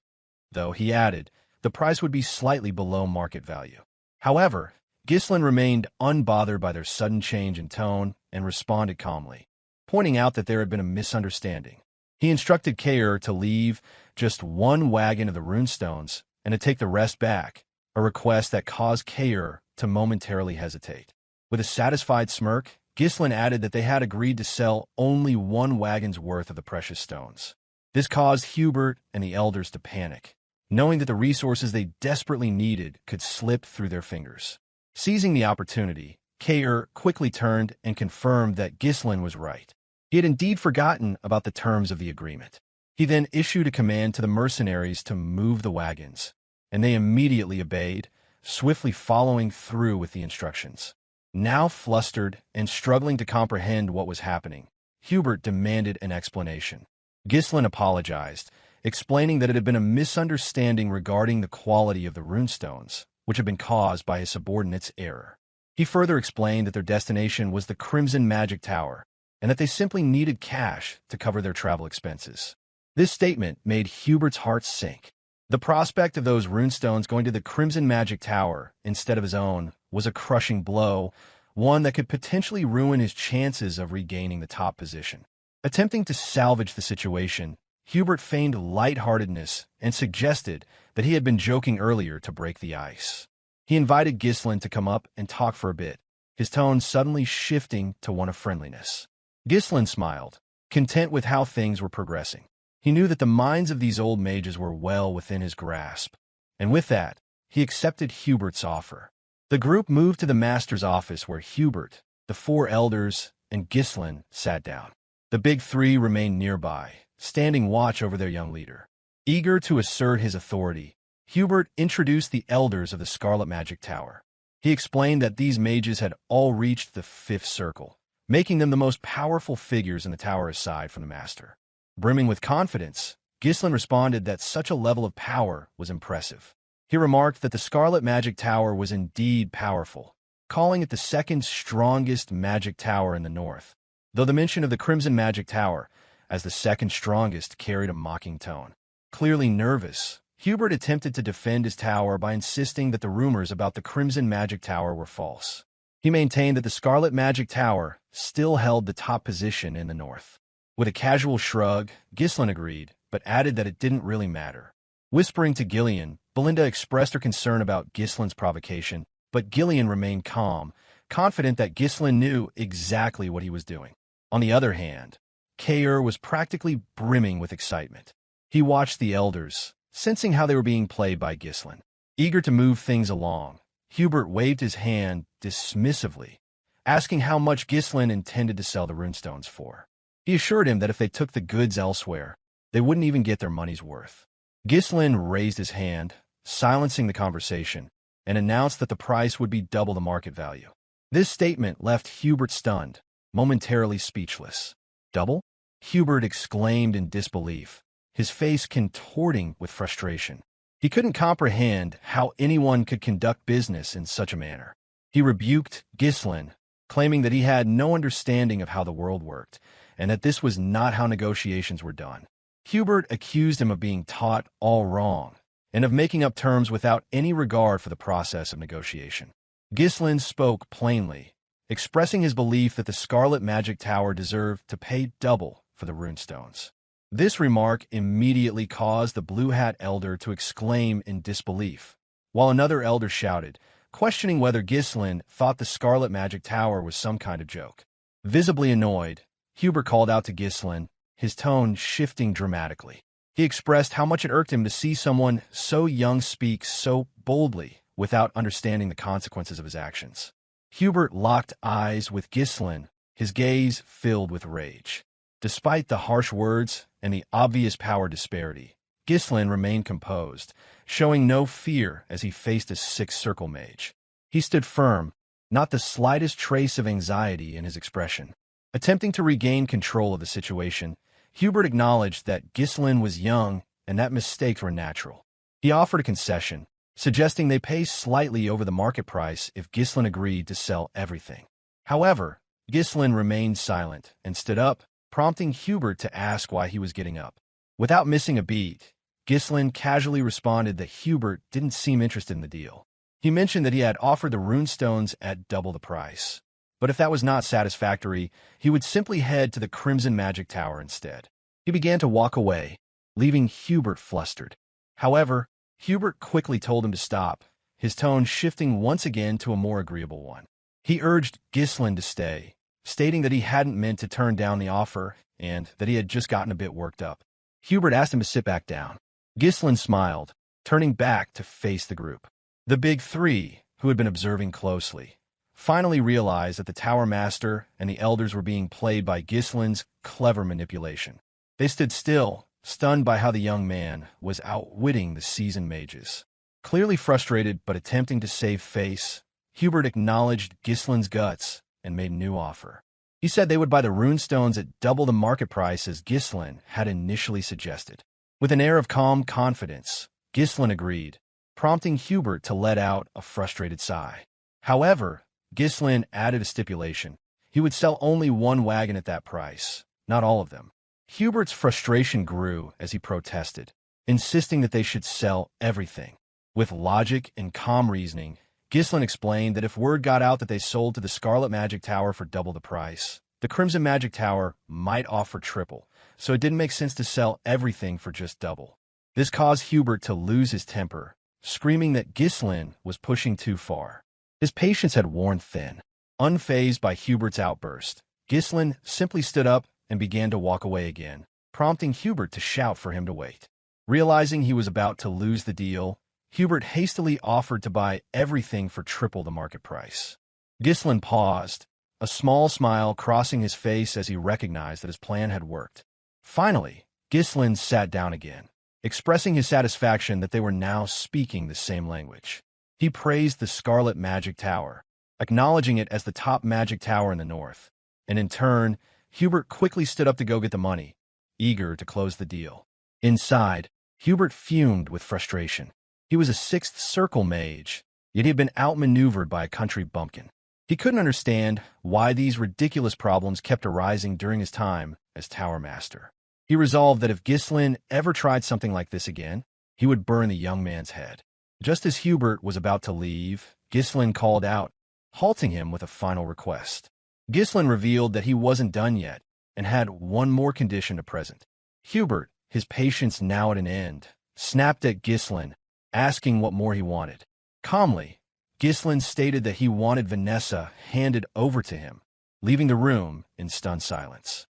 though, he added, the price would be slightly below market value. However, Ghislain remained unbothered by their sudden change in tone and responded calmly, pointing out that there had been a misunderstanding. He instructed Kaor to leave just one wagon of the runestones and to take the rest back, a request that caused Kaor to momentarily hesitate. With a satisfied smirk, Ghislain added that they had agreed to sell only one wagon's worth of the precious stones. This caused Hubert and the elders to panic, knowing that the resources they desperately needed could slip through their fingers. Seizing the opportunity, Kaor quickly turned and confirmed that Ghislain was right. He had indeed forgotten about the terms of the agreement. He then issued a command to the mercenaries to move the wagons, and they immediately obeyed, swiftly following through with the instructions. Now flustered and struggling to comprehend what was happening, Hubert demanded an explanation. Ghislain apologized, explaining that it had been a misunderstanding regarding the quality of the runestones, which had been caused by his subordinate's error. He further explained that their destination was the Crimson Magic Tower, and that they simply needed cash to cover their travel expenses. This statement made Hubert's heart sink. The prospect of those runestones going to the Crimson Magic Tower instead of his own was a crushing blow, one that could potentially ruin his chances of regaining the top position. Attempting to salvage the situation, Hubert feigned lightheartedness and suggested that he had been joking earlier to break the ice. He invited Ghislain to come up and talk for a bit, his tone suddenly shifting to one of friendliness. Ghislain smiled, content with how things were progressing. He knew that the minds of these old mages were well within his grasp, and with that, he accepted Hubert's offer. The group moved to the master's office where Hubert, the four elders, and Ghislain sat down. The big three remained nearby, standing watch over their young leader. Eager to assert his authority, Hubert introduced the elders of the Scarlet Magic Tower. He explained that these mages had all reached the fifth circle, making them the most powerful figures in the tower aside from the master. Brimming with confidence, Ghislain responded that such a level of power was impressive. He remarked that the Scarlet Magic Tower was indeed powerful, calling it the second strongest magic tower in the north, though the mention of the Crimson Magic Tower as the second strongest carried a mocking tone. Clearly nervous, Hubert attempted to defend his tower by insisting that the rumors about the Crimson Magic Tower were false. He maintained that the Scarlet Magic Tower still held the top position in the north. With a casual shrug, Ghislain agreed, but added that it didn't really matter. Whispering to Gillion, Belinda expressed her concern about Ghislain's provocation, but Gillion remained calm, confident that Ghislain knew exactly what he was doing. On the other hand, Kaor was practically brimming with excitement. He watched the elders, sensing how they were being played by Ghislain. Eager to move things along, Hubert waved his hand dismissively, asking how much Ghislain intended to sell the runestones for. He assured him that if they took the goods elsewhere, they wouldn't even get their money's worth. Ghislain raised his hand, silencing the conversation, and announced that the price would be double the market value. This statement left Hubert stunned, momentarily speechless. Double? Hubert exclaimed in disbelief, his face contorting with frustration. He couldn't comprehend how anyone could conduct business in such a manner. He rebuked Ghislain, claiming that he had no understanding of how the world worked, and that this was not how negotiations were done. Hubert accused him of being taught all wrong, and of making up terms without any regard for the process of negotiation. Ghislain spoke plainly, expressing his belief that the Scarlet Magic Tower deserved to pay double for the runestones. This remark immediately caused the Blue Hat Elder to exclaim in disbelief, while another elder shouted, questioning whether Ghislain thought the Scarlet Magic Tower was some kind of joke. Visibly annoyed, Hubert called out to Ghislain, his tone shifting dramatically. He expressed how much it irked him to see someone so young speak so boldly without understanding the consequences of his actions. Hubert locked eyes with Ghislain, his gaze filled with rage. Despite the harsh words and the obvious power disparity, Ghislain remained composed, showing no fear as he faced a six-circle mage. He stood firm, not the slightest trace of anxiety in his expression. Attempting to regain control of the situation, Hubert acknowledged that Ghislain was young and that mistakes were natural. He offered a concession, suggesting they pay slightly over the market price if Ghislain agreed to sell everything. However, Ghislain remained silent and stood up, prompting Hubert to ask why he was getting up. Without missing a beat, Ghislain casually responded that Hubert didn't seem interested in the deal. He mentioned that he had offered the runestones at double the price, but if that was not satisfactory, he would simply head to the Crimson Magic Tower instead. He began to walk away, leaving Hubert flustered. However, Hubert quickly told him to stop, his tone shifting once again to a more agreeable one. He urged Ghislain to stay, stating that he hadn't meant to turn down the offer and that he had just gotten a bit worked up. Hubert asked him to sit back down. Ghislain smiled, turning back to face the group. The big three, who had been observing closely, finally realized that the Tower Master and the Elders were being played by Ghislain's clever manipulation. They stood still, stunned by how the young man was outwitting the seasoned mages. Clearly frustrated but attempting to save face, Hubert acknowledged Ghislain's guts and made a new offer. He said they would buy the runestones at double the market price as Ghislain had initially suggested. With an air of calm confidence, Ghislain agreed, prompting Hubert to let out a frustrated sigh. However, Ghislain added a stipulation. He would sell only one wagon at that price, not all of them. Hubert's frustration grew as he protested, insisting that they should sell everything. With logic and calm reasoning, Ghislain explained that if word got out that they sold to the Scarlet Magic Tower for double the price, the Crimson Magic Tower might offer triple, so it didn't make sense to sell everything for just double. This caused Hubert to lose his temper, screaming that Ghislain was pushing too far. His patience had worn thin. Unfazed by Hubert's outburst, Ghislain simply stood up and began to walk away again, prompting Hubert to shout for him to wait. Realizing he was about to lose the deal, Hubert hastily offered to buy everything for triple the market price. Ghislain paused, a small smile crossing his face as he recognized that his plan had worked. Finally, Ghislain sat down again, expressing his satisfaction that they were now speaking the same language. He praised the Scarlet Magic Tower, acknowledging it as the top magic tower in the north, and in turn, Hubert quickly stood up to go get the money, eager to close the deal. Inside, Hubert fumed with frustration. He was a sixth circle mage, yet he had been outmaneuvered by a country bumpkin. He couldn't understand why these ridiculous problems kept arising during his time as Tower Master. He resolved that if Ghislain ever tried something like this again, he would burn the young man's head. Just as Hubert was about to leave, Ghislain called out, halting him with a final request. Ghislain revealed that he wasn't done yet and had one more condition to present. Hubert, his patience now at an end, snapped at Ghislain, asking what more he wanted. Calmly, Ghislain stated that he wanted Vanessa handed over to him, leaving the room in stunned silence.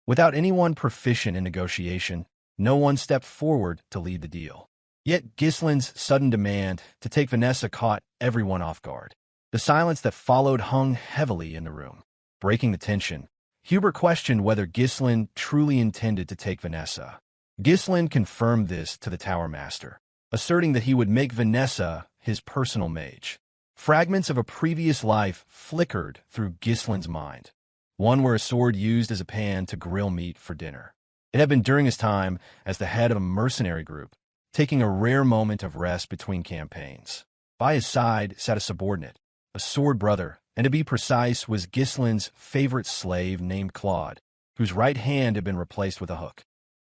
Without anyone proficient in negotiation, no one stepped forward to lead the deal. Yet Ghislain's sudden demand to take Vanessa caught everyone off guard. The silence that followed hung heavily in the room. Breaking the tension, Hubert questioned whether Ghislain truly intended to take Vanessa. Ghislain confirmed this to the Tower Master, asserting that he would make Vanessa his personal mage. Fragments of a previous life flickered through Ghislain's mind, one where a sword used as a pan to grill meat for dinner. It had been during his time as the head of a mercenary group, taking a rare moment of rest between campaigns. By his side sat a subordinate, a sword brother, and to be precise was Ghislain's favorite slave named Claude, whose right hand had been replaced with a hook.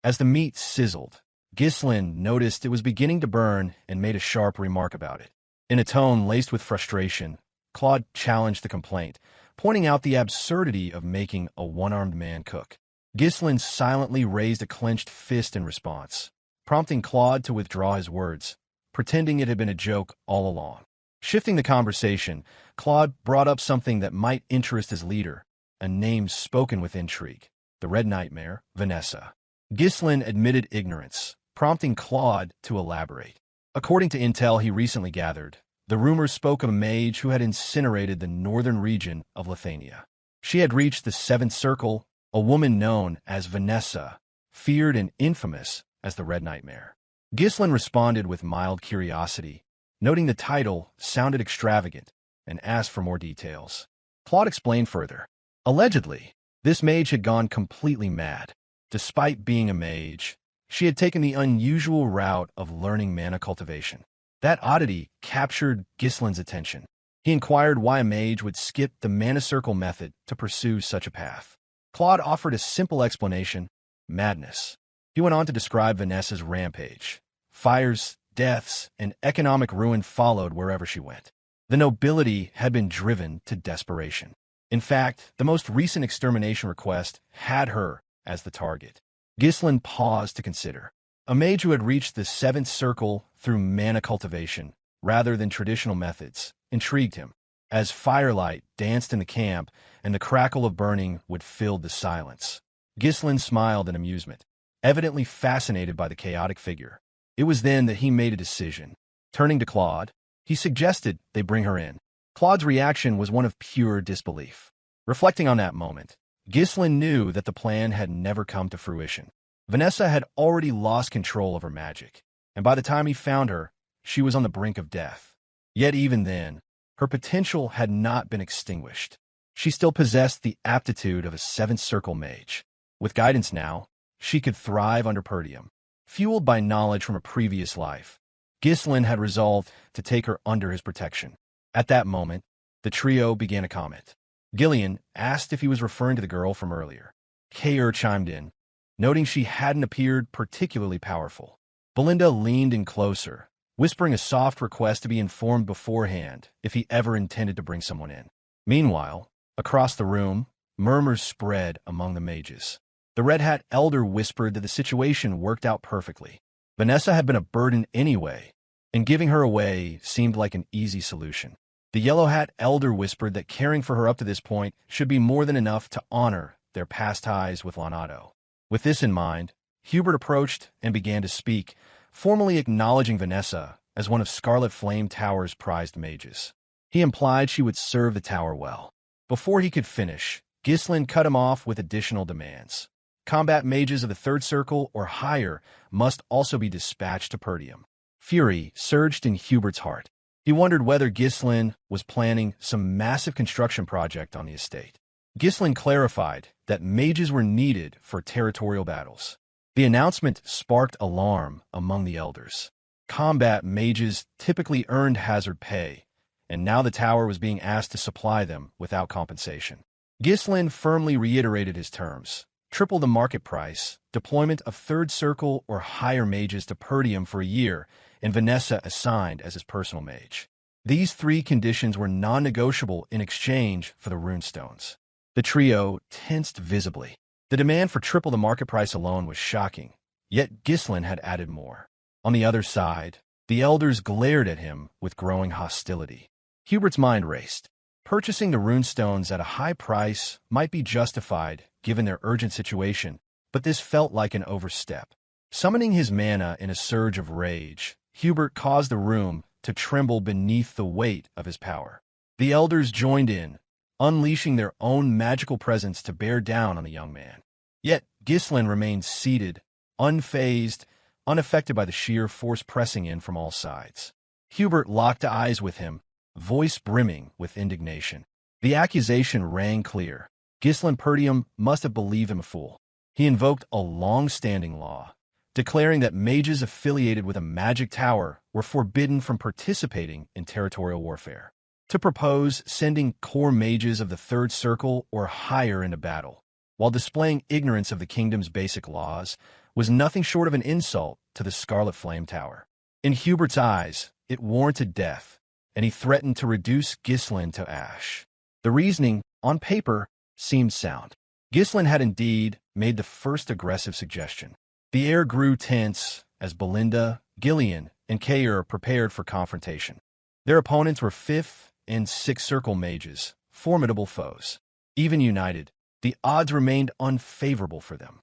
As the meat sizzled, Ghislain noticed it was beginning to burn and made a sharp remark about it. In a tone laced with frustration, Claude challenged the complaint, pointing out the absurdity of making a one-armed man cook. Ghislain silently raised a clenched fist in response, prompting Claude to withdraw his words, pretending it had been a joke all along. Shifting the conversation, Claude brought up something that might interest his leader, a name spoken with intrigue, the Red Nightmare, Vanessa. Ghislain admitted ignorance, prompting Claude to elaborate. According to intel he recently gathered, the rumors spoke of a mage who had incinerated the northern region of Lithuania. She had reached the Seventh Circle, a woman known as Vanessa, feared and infamous as the Red Nightmare. Ghislain responded with mild curiosity, noting the title sounded extravagant, and asked for more details. Claude explained further. Allegedly, this mage had gone completely mad. Despite being a mage, she had taken the unusual route of learning mana cultivation. That oddity captured Ghislain's attention. He inquired why a mage would skip the mana circle method to pursue such a path. Claude offered a simple explanation: madness. He went on to describe Vanessa's rampage. Fires, deaths, and economic ruin followed wherever she went. The nobility had been driven to desperation. In fact, the most recent extermination request had her as the target. Ghislain paused to consider. A mage who had reached the 7th circle through mana cultivation, rather than traditional methods, intrigued him. As firelight danced in the camp and the crackle of burning would fill the silence, Ghislain smiled in amusement, evidently fascinated by the chaotic figure. It was then that he made a decision. Turning to Claude, he suggested they bring her in. Claude's reaction was one of pure disbelief. Reflecting on that moment, Ghislain knew that the plan had never come to fruition. Vanessa had already lost control of her magic, and by the time he found her, she was on the brink of death. Yet even then, her potential had not been extinguished. She still possessed the aptitude of a 7th circle mage. With guidance now, she could thrive under Perdium. Fueled by knowledge from a previous life, Ghislain had resolved to take her under his protection. At that moment, the trio began a comment. Gillion asked if he was referring to the girl from earlier. Kaor chimed in, noting she hadn't appeared particularly powerful. Belinda leaned in closer, whispering a soft request to be informed beforehand if he ever intended to bring someone in. Meanwhile, across the room, murmurs spread among the mages. The Red Hat Elder whispered that the situation worked out perfectly. Vanessa had been a burden anyway, and giving her away seemed like an easy solution. The Yellow Hat Elder whispered that caring for her up to this point should be more than enough to honor their past ties with Lonato. With this in mind, Hubert approached and began to speak, formally acknowledging Vanessa as one of Scarlet Flame Tower's prized mages. He implied she would serve the tower well. Before he could finish, Ghislain cut him off with additional demands. Combat mages of the 3rd circle or higher must also be dispatched to Perdium. Fury surged in Hubert's heart. He wondered whether Ghislain was planning some massive construction project on the estate. Ghislain clarified that mages were needed for territorial battles. The announcement sparked alarm among the elders. Combat mages typically earned hazard pay, and now the tower was being asked to supply them without compensation. Ghislain firmly reiterated his terms. Triple the market price, deployment of 3rd circle or higher mages to Perdium for a year, and Vanessa assigned as his personal mage. These 3 conditions were non-negotiable in exchange for the runestones. The trio tensed visibly. The demand for triple the market price alone was shocking, yet Ghislain had added more. On the other side, the elders glared at him with growing hostility. Hubert's mind raced. Purchasing the runestones at a high price might be justified given their urgent situation, but this felt like an overstep. Summoning his mana in a surge of rage, Hubert caused the room to tremble beneath the weight of his power. The elders joined in, unleashing their own magical presence to bear down on the young man. Yet Ghislain remained seated, unfazed, unaffected by the sheer force pressing in from all sides. Hubert locked eyes with him, voice brimming with indignation. The accusation rang clear. Ghislain Perdium must have believed him a fool. He invoked a long-standing law, declaring that mages affiliated with a magic tower were forbidden from participating in territorial warfare. To propose sending core mages of the 3rd circle or higher into battle, while displaying ignorance of the kingdom's basic laws, was nothing short of an insult to the Scarlet Flame Tower. In Hubert's eyes, it warranted death, and he threatened to reduce Ghislain to ash. The reasoning, on paper, seemed sound. Ghislain had indeed made the first aggressive suggestion. The air grew tense as Belinda, Gillion, and Kaor prepared for confrontation. Their opponents were 5th and 6th circle mages, formidable foes. Even united, the odds remained unfavorable for them.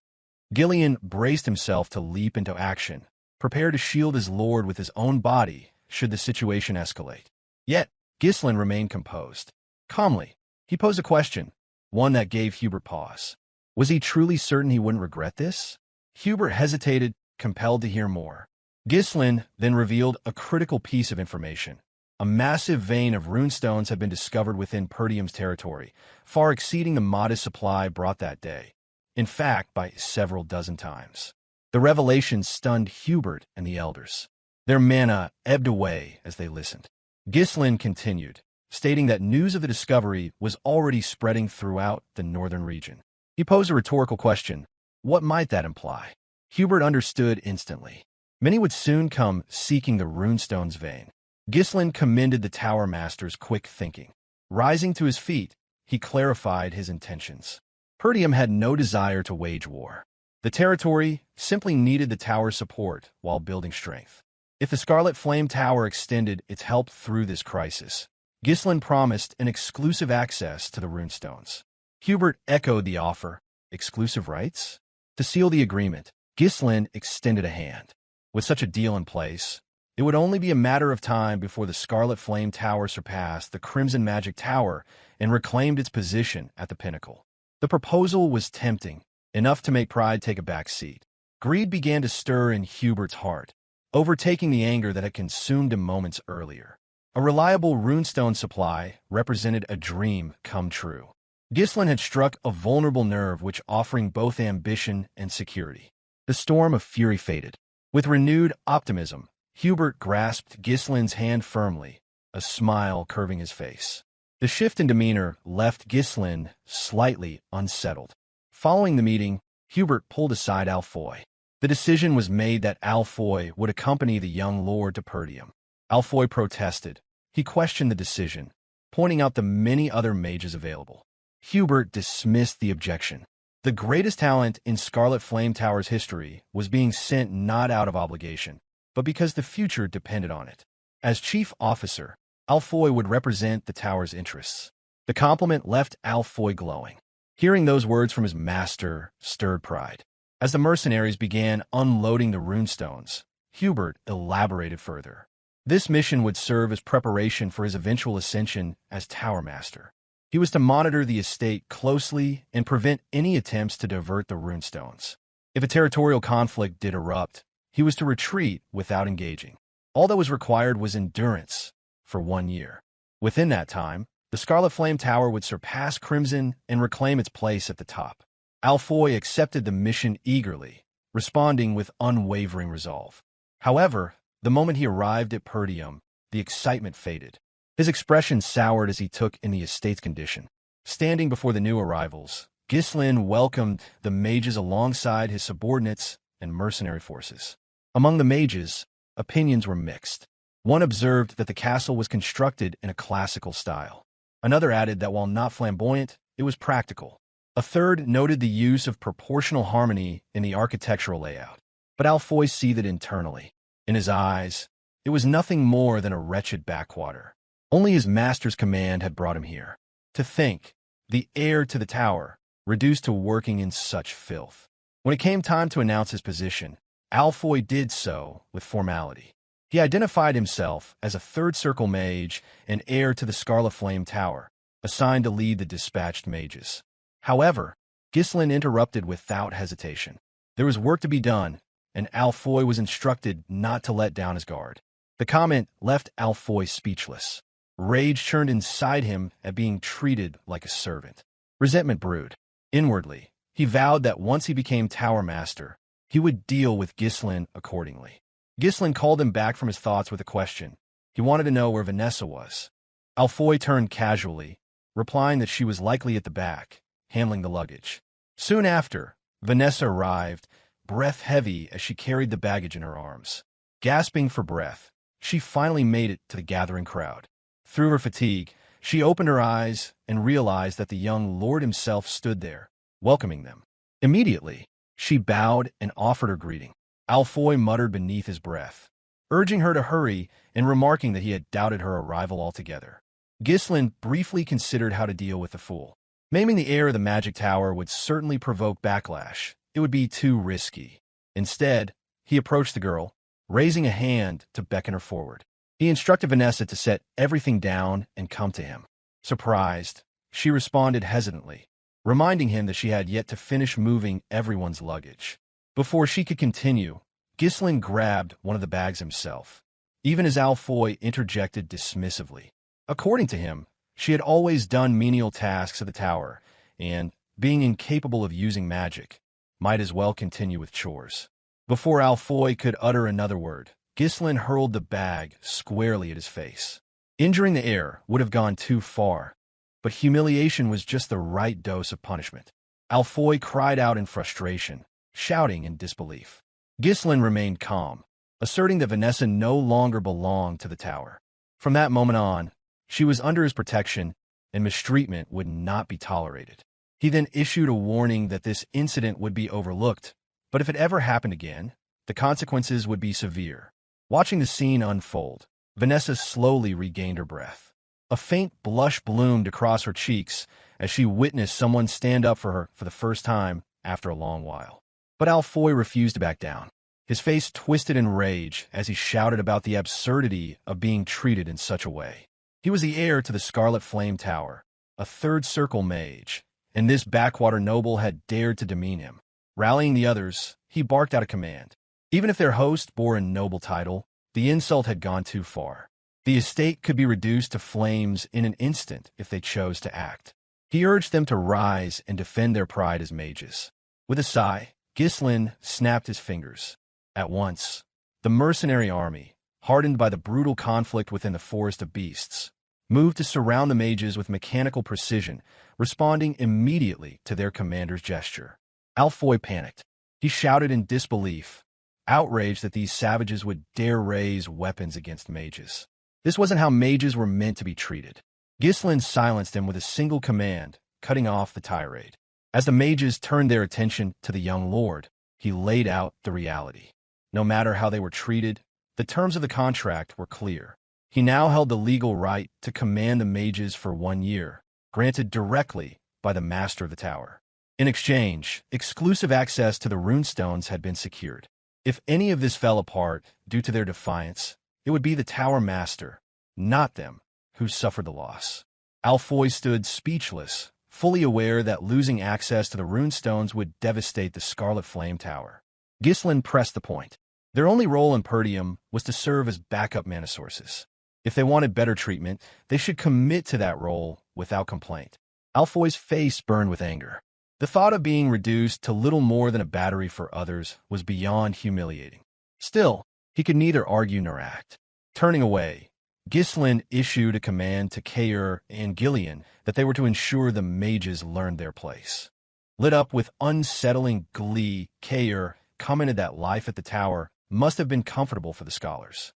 Gillion braced himself to leap into action, prepared to shield his lord with his own body should the situation escalate. Yet, Ghislain remained composed. Calmly, he posed a question, one that gave Hubert pause. Was he truly certain he wouldn't regret this? Hubert hesitated, compelled to hear more. Ghislain then revealed a critical piece of information. A massive vein of runestones had been discovered within Perdium's territory, far exceeding the modest supply brought that day. In fact, by several dozen times. The revelation stunned Hubert and the elders. Their mana ebbed away as they listened. Ghislain continued, stating that news of the discovery was already spreading throughout the northern region. He posed a rhetorical question. What might that imply? Hubert understood instantly. Many would soon come seeking the runestone's vein. Ghislain commended the Tower Master's quick thinking. Rising to his feet, he clarified his intentions. Perdium had no desire to wage war. The territory simply needed the tower's support while building strength. If the Scarlet Flame Tower extended its help through this crisis, Ghislain promised an exclusive access to the runestones. Hubert echoed the offer. Exclusive rights? To seal the agreement, Ghislain extended a hand. With such a deal in place, it would only be a matter of time before the Scarlet Flame Tower surpassed the Crimson Magic Tower and reclaimed its position at the pinnacle. The proposal was tempting, enough to make pride take a back seat. Greed began to stir in Hubert's heart, overtaking the anger that had consumed him moments earlier. A reliable runestone supply represented a dream come true. Ghislain had struck a vulnerable nerve which offering both ambition and security. The storm of fury faded. With renewed optimism, Hubert grasped Ghislain's hand firmly, a smile curving his face. The shift in demeanor left Ghislain slightly unsettled. Following the meeting, Hubert pulled aside Alfoy. The decision was made that Alfoy would accompany the young lord to Perdium. Alfoy protested. He questioned the decision, pointing out the many other mages available. Hubert dismissed the objection. The greatest talent in Scarlet Flame Tower's history was being sent not out of obligation, but because the future depended on it. As chief officer, Alfoy would represent the tower's interests. The compliment left Alfoy glowing. Hearing those words from his master stirred pride. As the mercenaries began unloading the runestones, Hubert elaborated further. This mission would serve as preparation for his eventual ascension as Tower Master. He was to monitor the estate closely and prevent any attempts to divert the runestones. If a territorial conflict did erupt, he was to retreat without engaging. All that was required was endurance for 1 year. Within that time, the Scarlet Flame Tower would surpass Crimson and reclaim its place at the top. Alfoy accepted the mission eagerly, responding with unwavering resolve. However, the moment he arrived at Perdium, the excitement faded. His expression soured as he took in the estate's condition. Standing before the new arrivals, Ghislain welcomed the mages alongside his subordinates and mercenary forces. Among the mages, opinions were mixed. One observed that the castle was constructed in a classical style. Another added that while not flamboyant, it was practical. A third noted the use of proportional harmony in the architectural layout. But Alfoy seethed internally. In his eyes, it was nothing more than a wretched backwater. Only his master's command had brought him here. To think, the heir to the tower, reduced to working in such filth. When it came time to announce his position, Alfoy did so with formality. He identified himself as a third circle mage and heir to the Scarlet Flame Tower, assigned to lead the dispatched mages. However, Ghislain interrupted without hesitation. There was work to be done, and Alfoy was instructed not to let down his guard. The comment left Alfoy speechless. Rage churned inside him at being treated like a servant. Resentment brewed. Inwardly, he vowed that once he became Tower Master, he would deal with Ghislain accordingly. Ghislain called him back from his thoughts with a question. He wanted to know where Vanessa was. Alfoy turned casually, replying that she was likely at the back, handling the luggage. Soon after, Vanessa arrived, breath heavy as she carried the baggage in her arms. Gasping for breath, she finally made it to the gathering crowd. Through her fatigue, she opened her eyes and realized that the young lord himself stood there, welcoming them. Immediately, she bowed and offered her greeting. Alfoy muttered beneath his breath, urging her to hurry and remarking that he had doubted her arrival altogether. Ghislain briefly considered how to deal with the fool. Maiming the heir of the Magic Tower would certainly provoke backlash. It would be too risky. Instead, he approached the girl, raising a hand to beckon her forward. He instructed Vanessa to set everything down and come to him. Surprised, she responded hesitantly, reminding him that she had yet to finish moving everyone's luggage. Before she could continue, Ghislain grabbed one of the bags himself, even as Alfoy interjected dismissively. According to him, she had always done menial tasks at the tower, and, being incapable of using magic, might as well continue with chores. Before Alfoy could utter another word, Ghislain hurled the bag squarely at his face. Injuring the air would have gone too far, but humiliation was just the right dose of punishment. Alfoy cried out in frustration, shouting in disbelief. Ghislain remained calm, asserting that Vanessa no longer belonged to the tower. From that moment on, she was under his protection, and mistreatment would not be tolerated. He then issued a warning that this incident would be overlooked, but if it ever happened again, the consequences would be severe. Watching the scene unfold, Vanessa slowly regained her breath. A faint blush bloomed across her cheeks as she witnessed someone stand up for her for the first time after a long while. But Alfoy refused to back down. His face twisted in rage as he shouted about the absurdity of being treated in such a way. He was the heir to the Scarlet Flame Tower, a third circle mage, and this backwater noble had dared to demean him. Rallying the others, he barked out a command. Even if their host bore a noble title, the insult had gone too far. The estate could be reduced to flames in an instant if they chose to act. He urged them to rise and defend their pride as mages. With a sigh, Ghislain snapped his fingers. At once, the mercenary army, hardened by the brutal conflict within the Forest of Beasts, moved to surround the mages with mechanical precision, responding immediately to their commander's gesture. Alfoy panicked. He shouted in disbelief, outraged that these savages would dare raise weapons against mages. This wasn't how mages were meant to be treated. Ghislain silenced him with a single command, cutting off the tirade. As the mages turned their attention to the young lord, he laid out the reality. No matter how they were treated, the terms of the contract were clear. He now held the legal right to command the mages for 1 year, granted directly by the master of the tower. In exchange, exclusive access to the runestones had been secured. If any of this fell apart due to their defiance, it would be the tower master, not them, who suffered the loss. Alfoy stood speechless, fully aware that losing access to the runestones would devastate the Scarlet Flame Tower. Ghislain pressed the point. Their only role in Perdium was to serve as backup mana sources. If they wanted better treatment, they should commit to that role without complaint. Alfoy's face burned with anger. The thought of being reduced to little more than a battery for others was beyond humiliating. Still, he could neither argue nor act. Turning away, Ghislain issued a command to Kaor and Gillion that they were to ensure the mages learned their place. Lit up with unsettling glee, Kaor commented that life at the tower must have been comfortable for the scholars.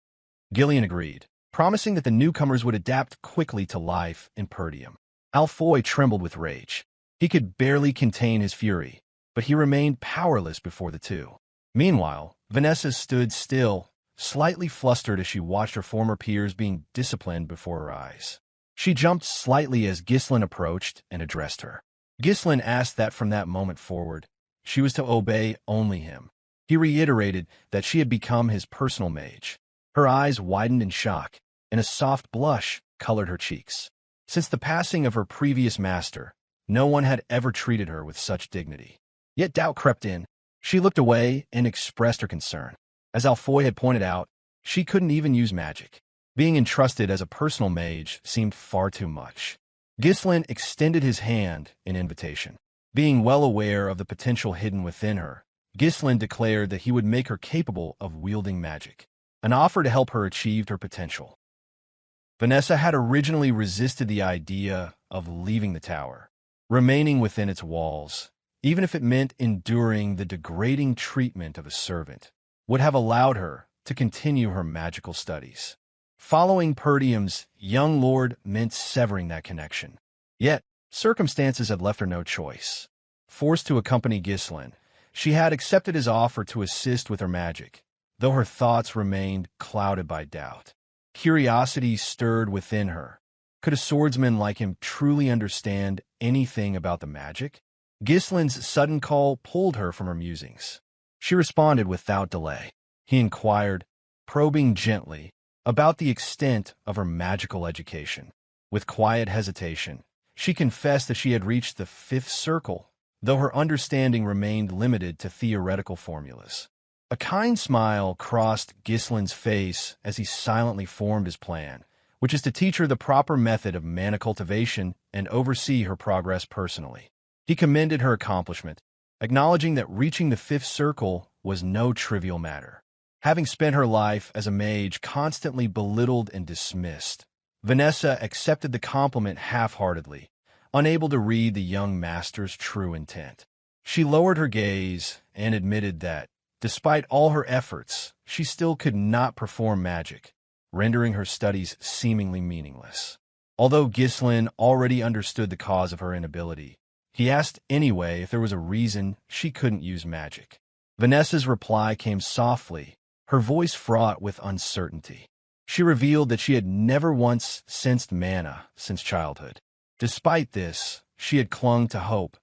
Gillion agreed, promising that the newcomers would adapt quickly to life in Perdium. Alfoy trembled with rage. He could barely contain his fury, but he remained powerless before the two. Meanwhile, Vanessa stood still, slightly flustered as she watched her former peers being disciplined before her eyes. She jumped slightly as Ghislain approached and addressed her. Ghislain asked that from that moment forward, she was to obey only him. He reiterated that she had become his personal mage. Her eyes widened in shock, and a soft blush colored her cheeks. Since the passing of her previous master, no one had ever treated her with such dignity. Yet doubt crept in. She looked away and expressed her concern. As Alfoy had pointed out, she couldn't even use magic. Being entrusted as a personal mage seemed far too much. Ghislain extended his hand in invitation. Being well aware of the potential hidden within her, Ghislain declared that he would make her capable of wielding magic, an offer to help her achieve her potential. Vanessa had originally resisted the idea of leaving the tower, remaining within its walls, even if it meant enduring the degrading treatment of a servant, would have allowed her to continue her magical studies. Following Perdium's young lord meant severing that connection. Yet, circumstances had left her no choice. Forced to accompany Ghislain, she had accepted his offer to assist with her magic, though her thoughts remained clouded by doubt. Curiosity stirred within her. Could a swordsman like him truly understand anything about the magic? Ghislain's sudden call pulled her from her musings. She responded without delay. He inquired, probing gently, about the extent of her magical education. With quiet hesitation, she confessed that she had reached the 5th circle, though her understanding remained limited to theoretical formulas. A kind smile crossed Ghislain's face as he silently formed his plan, which is to teach her the proper method of mana cultivation and oversee her progress personally. He commended her accomplishment, acknowledging that reaching the fifth circle was no trivial matter. Having spent her life as a mage constantly belittled and dismissed, Vanessa accepted the compliment half-heartedly, unable to read the young master's true intent. She lowered her gaze and admitted that, despite all her efforts, she still could not perform magic, rendering her studies seemingly meaningless. Although Ghislain already understood the cause of her inability, he asked anyway if there was a reason she couldn't use magic. Vanessa's reply came softly, her voice fraught with uncertainty. She revealed that she had never once sensed mana since childhood. Despite this, she had clung to hope,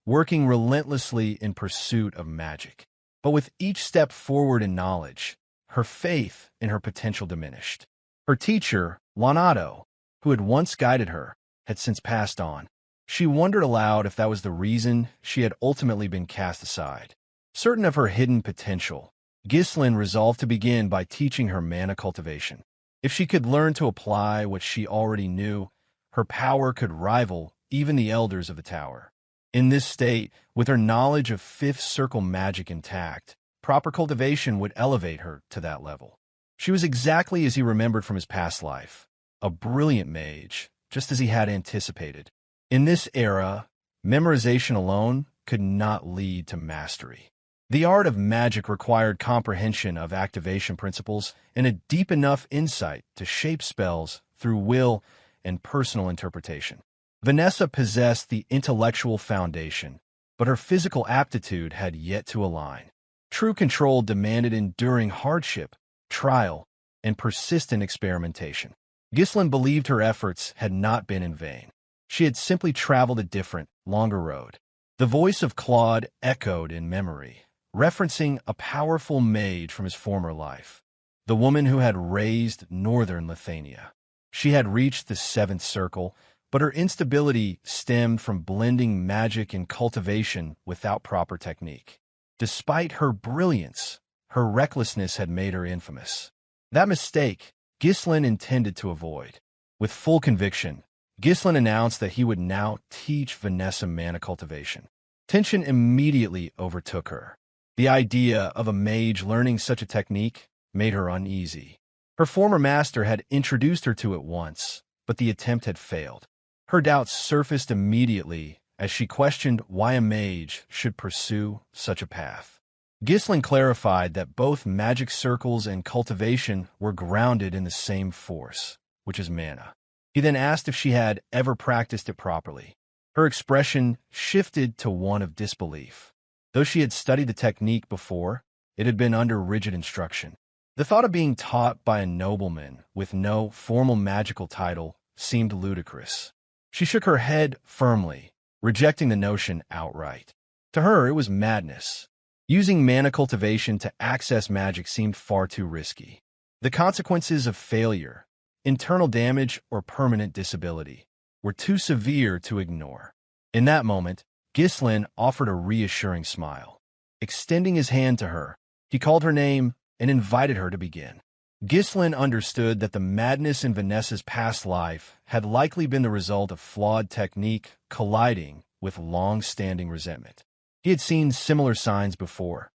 working relentlessly in pursuit of magic. But with each step forward in knowledge, her faith in her potential diminished. Her teacher, Leonardo, who had once guided her, had since passed on. She wondered aloud if that was the reason she had ultimately been cast aside. Certain of her hidden potential, Ghislain resolved to begin by teaching her mana cultivation. If she could learn to apply what she already knew, her power could rival even the elders of the tower. In this state, with her knowledge of fifth circle magic intact, proper cultivation would elevate her to that level. She was exactly as he remembered from his past life, a brilliant mage, just as he had anticipated. In this era, memorization alone could not lead to mastery. The art of magic required comprehension of activation principles and a deep enough insight to shape spells through will and personal interpretation. Vanessa possessed the intellectual foundation, but her physical aptitude had yet to align. True control demanded enduring hardship, trial, and persistent experimentation. Ghislain believed her efforts had not been in vain. She had simply traveled a different, longer road. The voice of Claude echoed in memory, referencing a powerful mage from his former life, the woman who had raised northern Lithuania. She had reached the seventh circle, but her instability stemmed from blending magic and cultivation without proper technique. Despite her brilliance, her recklessness had made her infamous. That mistake, Ghislain intended to avoid. With full conviction, Ghislain announced that he would now teach Vanessa mana cultivation. Tension immediately overtook her. The idea of a mage learning such a technique made her uneasy. Her former master had introduced her to it once, but the attempt had failed. Her doubts surfaced immediately as she questioned why a mage should pursue such a path. Ghislain clarified that both magic circles and cultivation were grounded in the same force, which is mana. He then asked if she had ever practiced it properly. Her expression shifted to one of disbelief. Though she had studied the technique before, it had been under rigid instruction. The thought of being taught by a nobleman with no formal magical title seemed ludicrous. She shook her head firmly, rejecting the notion outright. To her, it was madness. Using mana cultivation to access magic seemed far too risky. The consequences of failure, internal damage, or permanent disability were too severe to ignore. In that moment, Ghislain offered a reassuring smile. Extending his hand to her, he called her name and invited her to begin. Ghislain understood that the madness in Vanessa's past life had likely been the result of flawed technique colliding with long-standing resentment. He had seen similar signs before.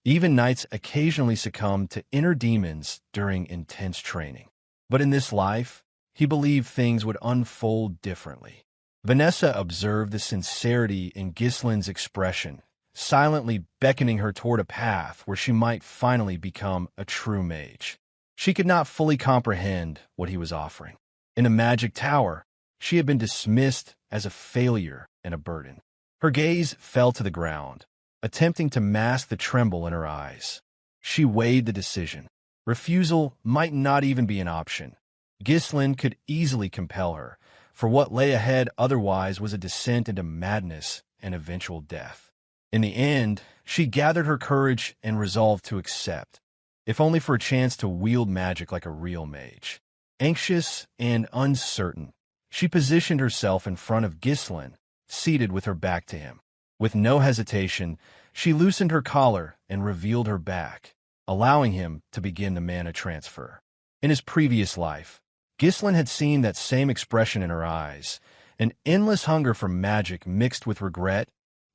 Even knights occasionally succumbed to inner demons during intense training. But in this life, he believed things would unfold differently. Vanessa observed the sincerity in Ghislain's expression, silently beckoning her toward a path where she might finally become a true mage. She could not fully comprehend what he was offering. In a magic tower, she had been dismissed as a failure and a burden. Her gaze fell to the ground, attempting to mask the tremble in her eyes. She weighed the decision. Refusal might not even be an option. Ghislain could easily compel her, for what lay ahead otherwise was a descent into madness and eventual death. In the end, she gathered her courage and resolved to accept, if only for a chance to wield magic like a real mage. Anxious and uncertain, she positioned herself in front of Ghislain, seated with her back to him. With no hesitation, she loosened her collar and revealed her back, allowing him to begin the mana transfer. In his previous life, Ghislain had seen that same expression in her eyes, an endless hunger for magic mixed with regret,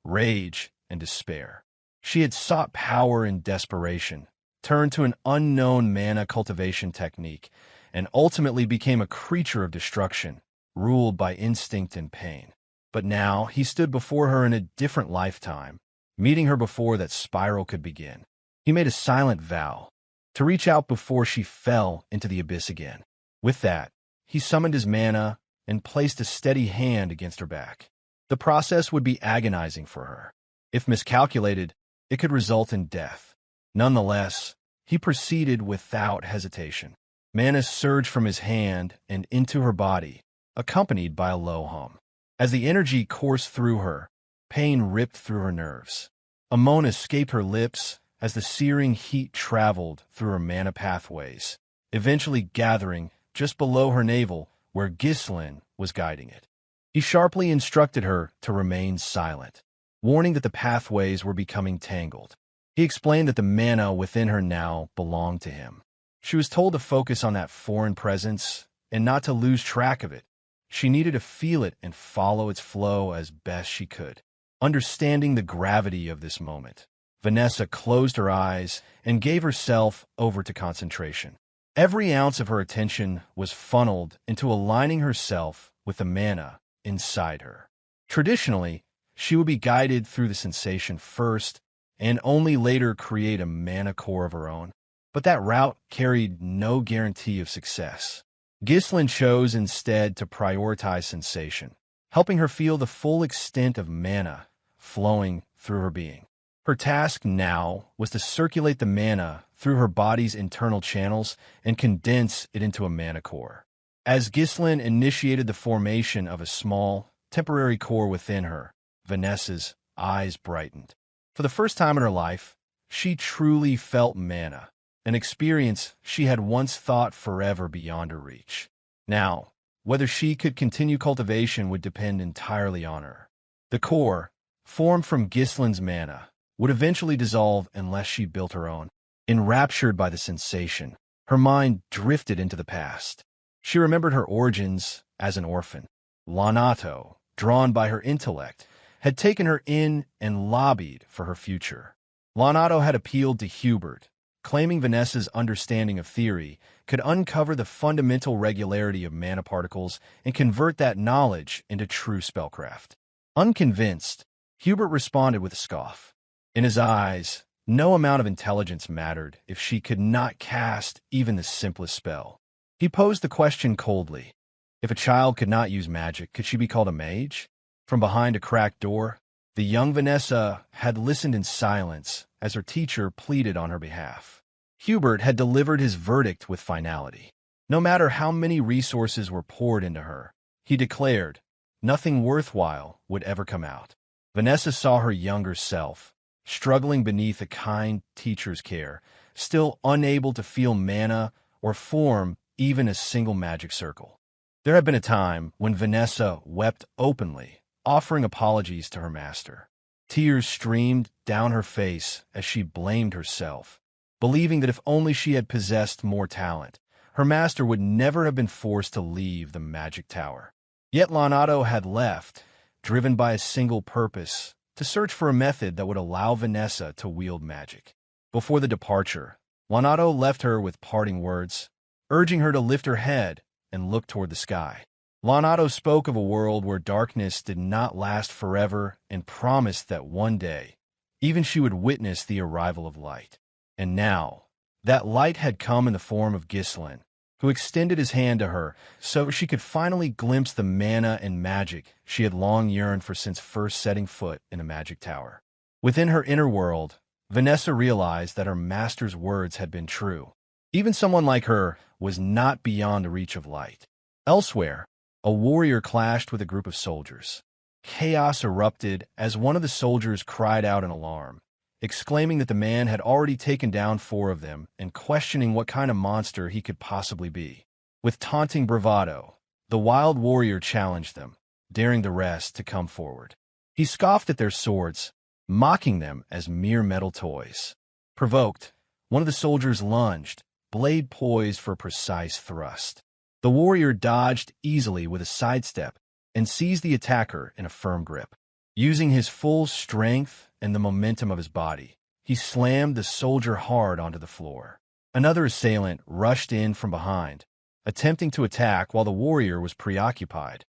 rage, and despair. She had sought power in desperation, turned to an unknown mana cultivation technique, and ultimately became a creature of destruction, ruled by instinct and pain. But now he stood before her in a different lifetime, meeting her before that spiral could begin. He made a silent vow to reach out before she fell into the abyss again. With that, he summoned his mana and placed a steady hand against her back. The process would be agonizing for her. If miscalculated, it could result in death. Nonetheless, he proceeded without hesitation. Mana surged from his hand and into her body, accompanied by a low hum. As the energy coursed through her, pain ripped through her nerves. A moan escaped her lips as the searing heat traveled through her mana pathways, eventually gathering just below her navel where Ghislain was guiding it. He sharply instructed her to remain silent, warning that the pathways were becoming tangled. He explained that the mana within her now belonged to him. She was told to focus on that foreign presence and not to lose track of it. She needed to feel it and follow its flow as best she could. Understanding the gravity of this moment, Vanessa closed her eyes and gave herself over to concentration. Every ounce of her attention was funneled into aligning herself with the mana inside her. Traditionally, she would be guided through the sensation first and only later create a mana core of her own. But that route carried no guarantee of success. Ghislain chose instead to prioritize sensation, helping her feel the full extent of mana flowing through her being. Her task now was to circulate the mana through her body's internal channels and condense it into a mana core. As Ghislain initiated the formation of a small, temporary core within her, Vanessa's eyes brightened. For the first time in her life, she truly felt mana, an experience she had once thought forever beyond her reach. Now, whether she could continue cultivation would depend entirely on her. The core, formed from Ghislain's mana, would eventually dissolve unless she built her own. Enraptured by the sensation, her mind drifted into the past. She remembered her origins as an orphan. Lonato, drawn by her intellect, had taken her in and lobbied for her future. Lonato had appealed to Hubert, claiming Vanessa's understanding of theory could uncover the fundamental regularity of mana particles and convert that knowledge into true spellcraft. Unconvinced, Hubert responded with a scoff. In his eyes, no amount of intelligence mattered if she could not cast even the simplest spell. He posed the question coldly. If a child could not use magic, could she be called a mage? From behind a cracked door, the young Vanessa had listened in silence as her teacher pleaded on her behalf. Hubert had delivered his verdict with finality. No matter how many resources were poured into her, he declared, nothing worthwhile would ever come out. Vanessa saw her younger self, struggling beneath a kind teacher's care, still unable to feel mana or form even a single magic circle. There had been a time when Vanessa wept openly, offering apologies to her master. Tears streamed down her face as she blamed herself, believing that if only she had possessed more talent, her master would never have been forced to leave the magic tower. Yet Lonato had left, driven by a single purpose, to search for a method that would allow Vanessa to wield magic. Before the departure, Lonato left her with parting words, urging her to lift her head and look toward the sky. Lonato spoke of a world where darkness did not last forever and promised that one day, even she would witness the arrival of light. And now, that light had come in the form of Ghislain, who extended his hand to her so she could finally glimpse the mana and magic she had long yearned for since first setting foot in a magic tower. Within her inner world, Vanessa realized that her master's words had been true. Even someone like her was not beyond the reach of light. Elsewhere, a warrior clashed with a group of soldiers. Chaos erupted as one of the soldiers cried out in alarm, exclaiming that the man had already taken down 4 of them and questioning what kind of monster he could possibly be. With taunting bravado, the wild warrior challenged them, daring the rest to come forward. He scoffed at their swords, mocking them as mere metal toys. Provoked, One of the soldiers lunged, blade poised for a precise thrust. The warrior dodged easily with a sidestep and seized the attacker in a firm grip. Using his full strength and the momentum of his body, he slammed the soldier hard onto the floor. Another assailant rushed in from behind, attempting to attack while the warrior was preoccupied.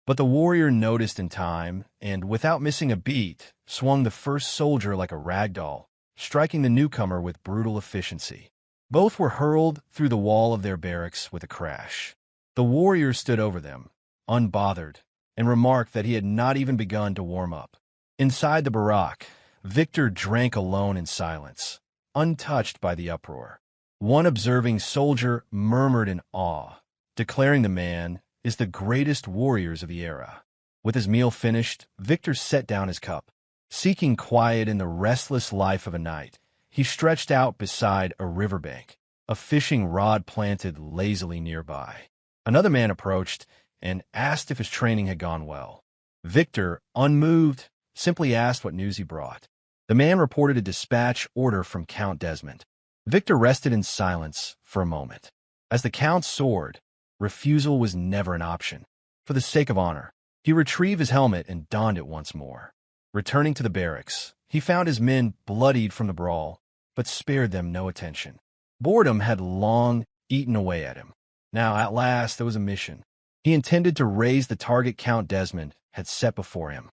But the warrior noticed in time and, without missing a beat, swung the first soldier like a ragdoll, striking the newcomer with brutal efficiency. Both were hurled through the wall of their barracks with a crash. The warrior stood over them, unbothered, and remarked that he had not even begun to warm up. Inside the barack, Victor drank alone in silence, untouched by the uproar. One observing soldier murmured in awe, declaring the man is the greatest warriors of the era. With his meal finished, Victor set down his cup. Seeking quiet in the restless life of a night, he stretched out beside a riverbank, a fishing rod planted lazily nearby. Another man approached and asked if his training had gone well. Victor, unmoved, simply asked what news he brought. The man reported a dispatch order from Count Desmond. Victor rested in silence for a moment. As the Count soared, refusal was never an option. For the sake of honor, he retrieved his helmet and donned it once more. Returning to the barracks, he found his men bloodied from the brawl, but spared them no attention. Boredom had long eaten away at him. Now, at last, there was a mission. He intended to raise the target Count Desmond had set before him.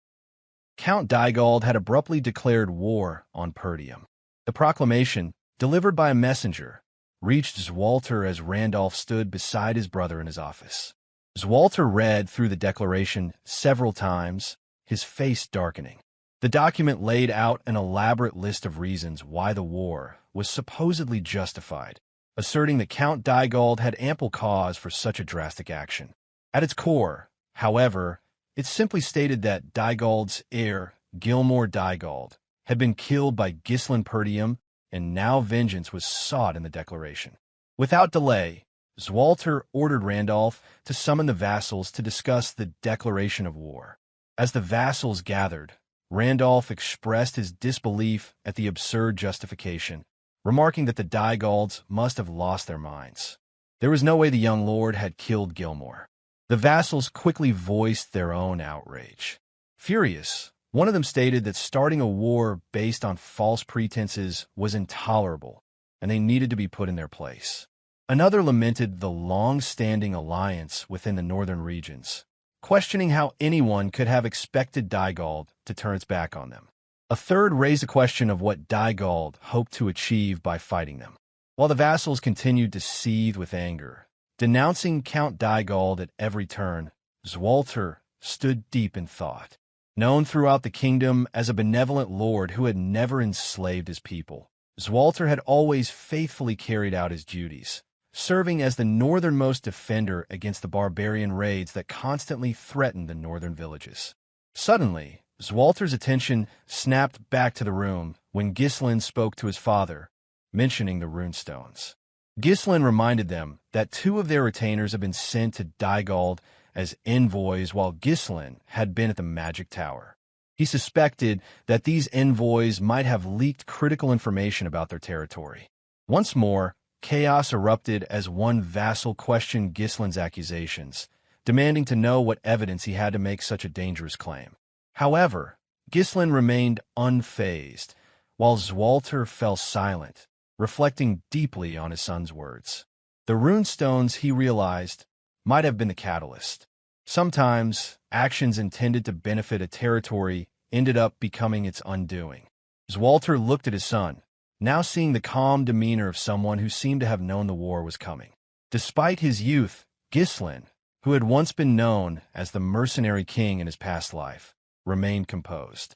Count Dygald had abruptly declared war on Perdium. The proclamation, delivered by a messenger, reached Swalter as Randolph stood beside his brother in his office. Swalter read through the declaration several times, his face darkening. The document laid out an elaborate list of reasons why the war was supposedly justified, asserting that Count Dygald had ample cause for such a drastic action. At its core, however, it simply stated that Dygald's heir, Gilmore Dygald, had been killed by Ghislain Perdium, and now vengeance was sought in the declaration. Without delay, Swalter ordered Randolph to summon the vassals to discuss the declaration of war. As the vassals gathered, Randolph expressed his disbelief at the absurd justification, remarking that the Dygalds must have lost their minds. There was no way the young lord had killed Gilmore. The vassals quickly voiced their own outrage. Furious, one of them stated that starting a war based on false pretenses was intolerable, and they needed to be put in their place. Another lamented the long-standing alliance within the northern regions, questioning how anyone could have expected Dygald to turn its back on them. A third raised the question of what Dygald hoped to achieve by fighting them, while the vassals continued to seethe with anger. Denouncing Count Dygald at every turn, Swalter stood deep in thought. Known throughout the kingdom as a benevolent lord who had never enslaved his people, Swalter had always faithfully carried out his duties, serving as the northernmost defender against the barbarian raids that constantly threatened the northern villages. Suddenly, Swalter's attention snapped back to the room when Ghislain spoke to his father, mentioning the runestones. Ghislain reminded them that 2 of their retainers had been sent to Dygald as envoys while Ghislain had been at the magic tower. He suspected that these envoys might have leaked critical information about their territory. Once more, chaos erupted as one vassal questioned Ghislain's accusations, demanding to know what evidence he had to make such a dangerous claim. However, Ghislain remained unfazed, while Swalter fell silent, reflecting deeply on his son's words. The runestones, he realized, might have been the catalyst. Sometimes, actions intended to benefit a territory ended up becoming its undoing. Swalter looked at his son, now seeing the calm demeanor of someone who seemed to have known the war was coming. Despite his youth, Ghislain, who had once been known as the Mercenary King in his past life, remained composed.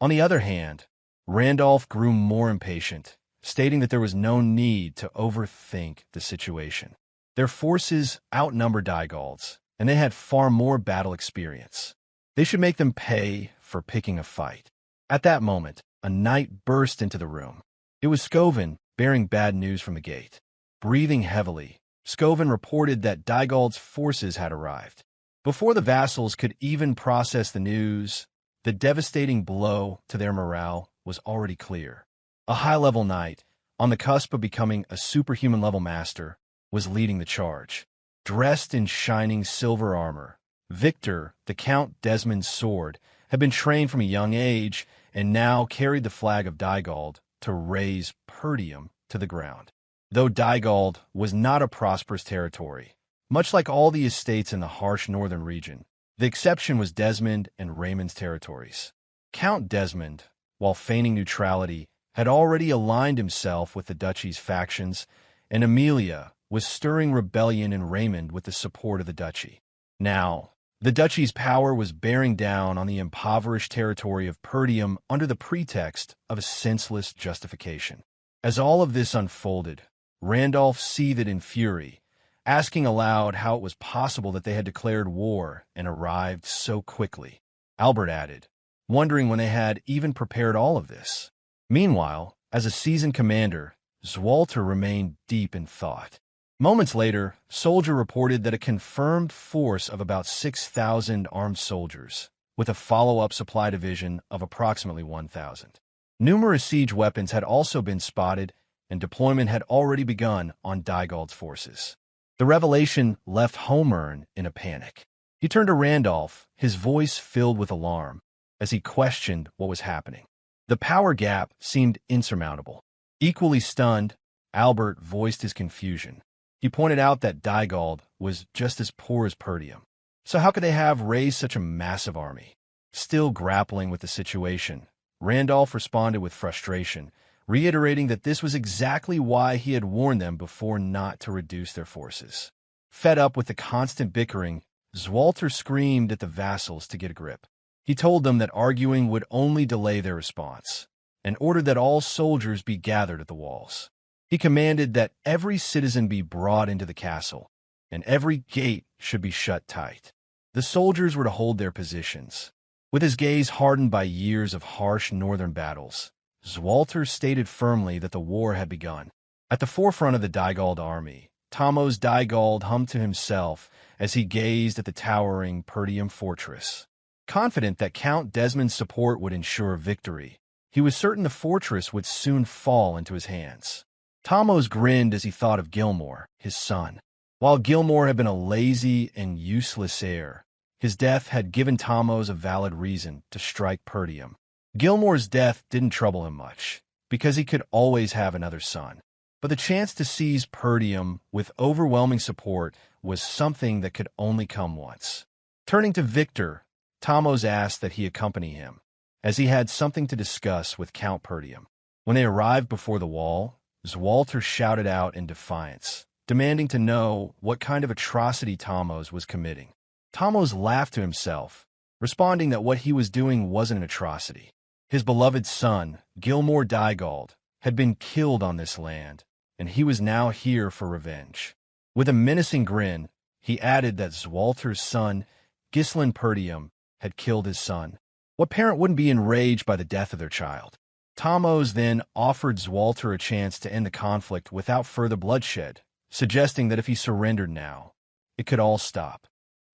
On the other hand, Randolph grew more impatient, stating that there was no need to overthink the situation. Their forces outnumbered Dygald's, and they had far more battle experience. They should make them pay for picking a fight. At that moment, a knight burst into the room. It was Scoven, bearing bad news from the gate. Breathing heavily, Scoven reported that Dygald's forces had arrived. Before the vassals could even process the news, the devastating blow to their morale was already clear. A high-level knight, on the cusp of becoming a superhuman-level master, was leading the charge. Dressed in shining silver armor, Victor, the Count Desmond's sword, had been trained from a young age and now carried the flag of Dygald to raise Perdium to the ground. Though Dygald was not a prosperous territory, much like all the estates in the harsh northern region, the exception was Desmond and Raymond's territories. Count Desmond, while feigning neutrality, had already aligned himself with the duchy's factions, and Amelia was stirring rebellion in Raymond with the support of the duchy. Now, the duchy's power was bearing down on the impoverished territory of Perdium under the pretext of a senseless justification. As all of this unfolded, Randolph seethed in fury, asking aloud how it was possible that they had declared war and arrived so quickly. Albert added, wondering when they had even prepared all of this. Meanwhile, as a seasoned commander, Swalter remained deep in thought. Moments later, Soldier reported that a confirmed force of about 6,000 armed soldiers, with a follow-up supply division of approximately 1,000. Numerous siege weapons had also been spotted, and deployment had already begun on Dygald's forces. The revelation left Homern in a panic. He turned to Randolph, his voice filled with alarm, as he questioned what was happening. The power gap seemed insurmountable. Equally stunned, Albert voiced his confusion. He pointed out that Dygald was just as poor as Perdium. So how could they have raised such a massive army? Still grappling with the situation, Randolph responded with frustration, reiterating that this was exactly why he had warned them before not to reduce their forces. Fed up with the constant bickering, Swalter screamed at the vassals to get a grip. He told them that arguing would only delay their response, and ordered that all soldiers be gathered at the walls. He commanded that every citizen be brought into the castle, and every gate should be shut tight. The soldiers were to hold their positions. With his gaze hardened by years of harsh northern battles, Swalter stated firmly that the war had begun. At the forefront of the Dygald army, Thamos Dygald hummed to himself as he gazed at the towering Perdium fortress. Confident that Count Desmond's support would ensure victory, he was certain the fortress would soon fall into his hands. Thamos grinned as he thought of Gilmore, his son. While Gilmore had been a lazy and useless heir, his death had given Thamos a valid reason to strike Perdium. Gilmore's death didn't trouble him much, because he could always have another son. But the chance to seize Perdium with overwhelming support was something that could only come once. Turning to Victor, Thamos asked that he accompany him, as he had something to discuss with Count Perdium. When they arrived before the wall, Swalter shouted out in defiance, demanding to know what kind of atrocity Thamos was committing. Thamos laughed to himself, responding that what he was doing wasn't an atrocity. His beloved son, Gilmore Dygald, had been killed on this land, and he was now here for revenge. With a menacing grin, he added that Swalter's son, Ghislain Perdium, had killed his son. What parent wouldn't be enraged by the death of their child? Thamos then offered Swalter a chance to end the conflict without further bloodshed, suggesting that if he surrendered now, it could all stop.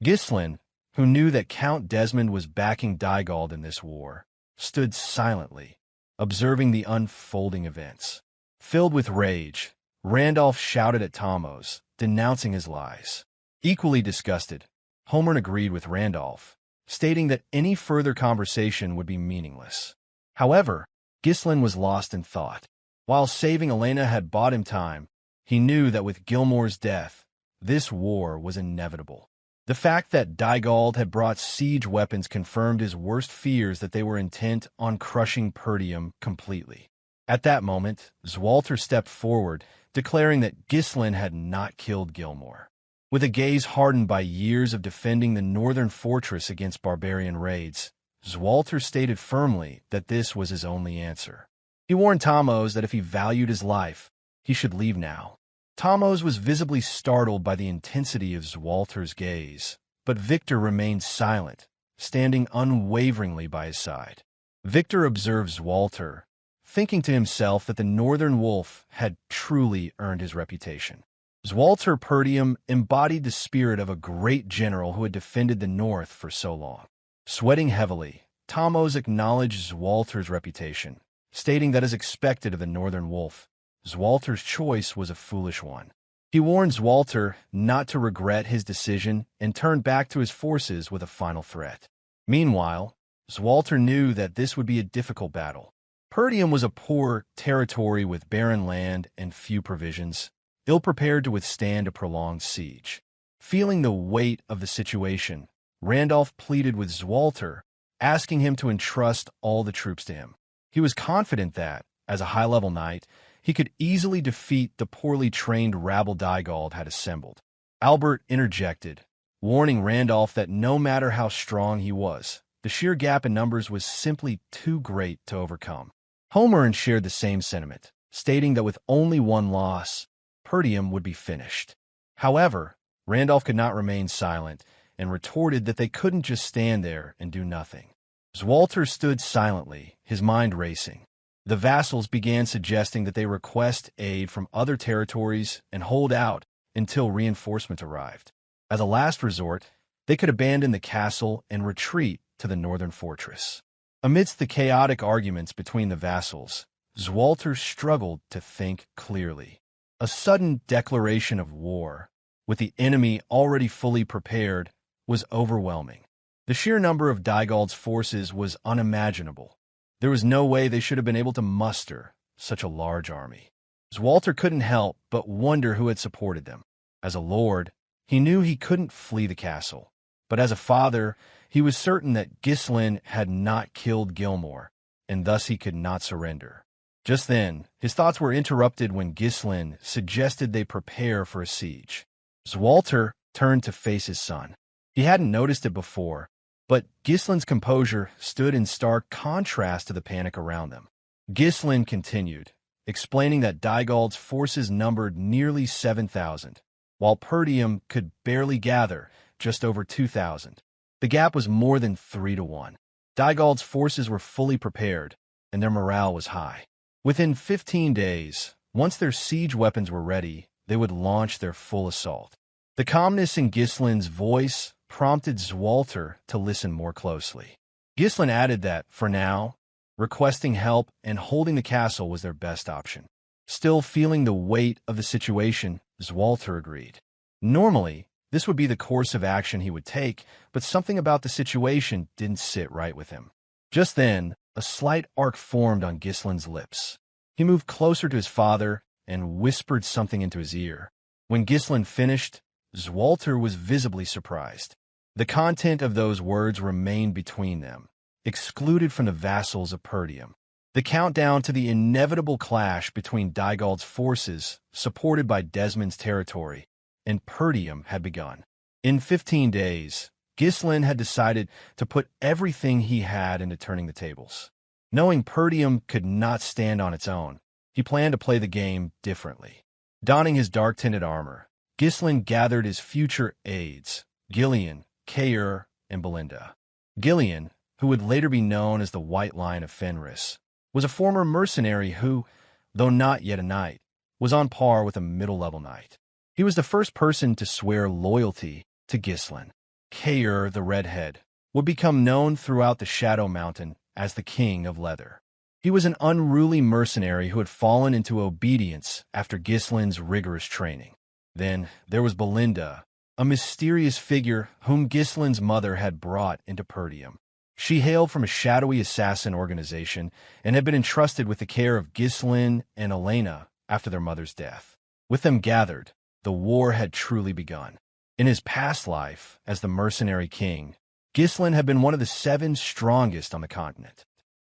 Ghislain, who knew that Count Desmond was backing Dygald in this war, stood silently, observing the unfolding events. Filled with rage, Randolph shouted at Thamos, denouncing his lies. Equally disgusted, Homern agreed with Randolph, stating that any further conversation would be meaningless. However, Ghislain was lost in thought. While saving Elena had bought him time, he knew that with Gilmore's death, this war was inevitable. The fact that Dygald had brought siege weapons confirmed his worst fears that they were intent on crushing Perdium completely. At that moment, Swalter stepped forward, declaring that Ghislain had not killed Gilmore. With a gaze hardened by years of defending the northern fortress against barbarian raids, Swalter stated firmly that this was his only answer. He warned Thamos that if he valued his life, he should leave now. Thamos was visibly startled by the intensity of Swalter's gaze, but Victor remained silent, standing unwaveringly by his side. Victor observed Swalter, thinking to himself that the Northern Wolf had truly earned his reputation. Swalter Perdium embodied the spirit of a great general who had defended the North for so long. Sweating heavily, Thamos acknowledged Swalter's reputation, stating that as expected of the Northern Wolf, Swalter's choice was a foolish one. He warned Swalter not to regret his decision and turned back to his forces with a final threat. Meanwhile, Swalter knew that this would be a difficult battle. Perdium was a poor territory with barren land and few provisions, ill-prepared to withstand a prolonged siege. Feeling the weight of the situation, Randolph pleaded with Swalter, asking him to entrust all the troops to him. He was confident that, as a high-level knight, he could easily defeat the poorly trained rabble Dygald had assembled. Albert interjected, warning Randolph that no matter how strong he was, the sheer gap in numbers was simply too great to overcome. Homer shared the same sentiment, stating that with only one loss, Perdium would be finished. However, Randolph could not remain silent and retorted that they couldn't just stand there and do nothing. Swalter stood silently, his mind racing. The vassals began suggesting that they request aid from other territories and hold out until reinforcement arrived. As a last resort, they could abandon the castle and retreat to the northern fortress. Amidst the chaotic arguments between the vassals, Swalter struggled to think clearly. A sudden declaration of war, with the enemy already fully prepared, was overwhelming. The sheer number of Dygald's forces was unimaginable. There was no way they should have been able to muster such a large army. Swalter couldn't help but wonder who had supported them. As a lord, he knew he couldn't flee the castle, but as a father, he was certain that Ghislain had not killed Gilmore, and thus he could not surrender. Just then, his thoughts were interrupted when Ghislain suggested they prepare for a siege. Swalter turned to face his son. He hadn't noticed it before, but Ghislain's composure stood in stark contrast to the panic around them. Ghislain continued, explaining that Dygald's forces numbered nearly 7,000, while Perdium could barely gather just over 2,000. The gap was more than 3 to 1. Dygald's forces were fully prepared, and their morale was high. Within 15 days, once their siege weapons were ready, they would launch their full assault. The calmness in Ghislain's voice prompted Swalter to listen more closely. Ghislain added that, for now, requesting help and holding the castle was their best option. Still feeling the weight of the situation, Swalter agreed. Normally, this would be the course of action he would take, but something about the situation didn't sit right with him. Just then, a slight arc formed on Ghislain's lips. He moved closer to his father and whispered something into his ear. When Ghislain finished, Swalter was visibly surprised. The content of those words remained between them, excluded from the vassals of Perdium. The countdown to the inevitable clash between Dygald's forces, supported by Desmond's territory, and Perdium had begun. In 15 days, Ghislain had decided to put everything he had into turning the tables. Knowing Perdium could not stand on its own, he planned to play the game differently. Donning his dark-tinted armor, Ghislain gathered his future aides, Gillion, Kaor, and Belinda. Gillion, who would later be known as the White Lion of Fenris, was a former mercenary who, though not yet a knight, was on par with a middle-level knight. He was the first person to swear loyalty to Ghislain. Kaor, the Redhead, would become known throughout the Shadow Mountain as the King of Leather. He was an unruly mercenary who had fallen into obedience after Ghislain's rigorous training. Then there was Belinda, a mysterious figure whom Ghislain's mother had brought into Perdium. She hailed from a shadowy assassin organization and had been entrusted with the care of Ghislain and Elena after their mother's death. With them gathered, the war had truly begun. In his past life as the Mercenary King, Ghislain had been one of the 7 strongest on the continent.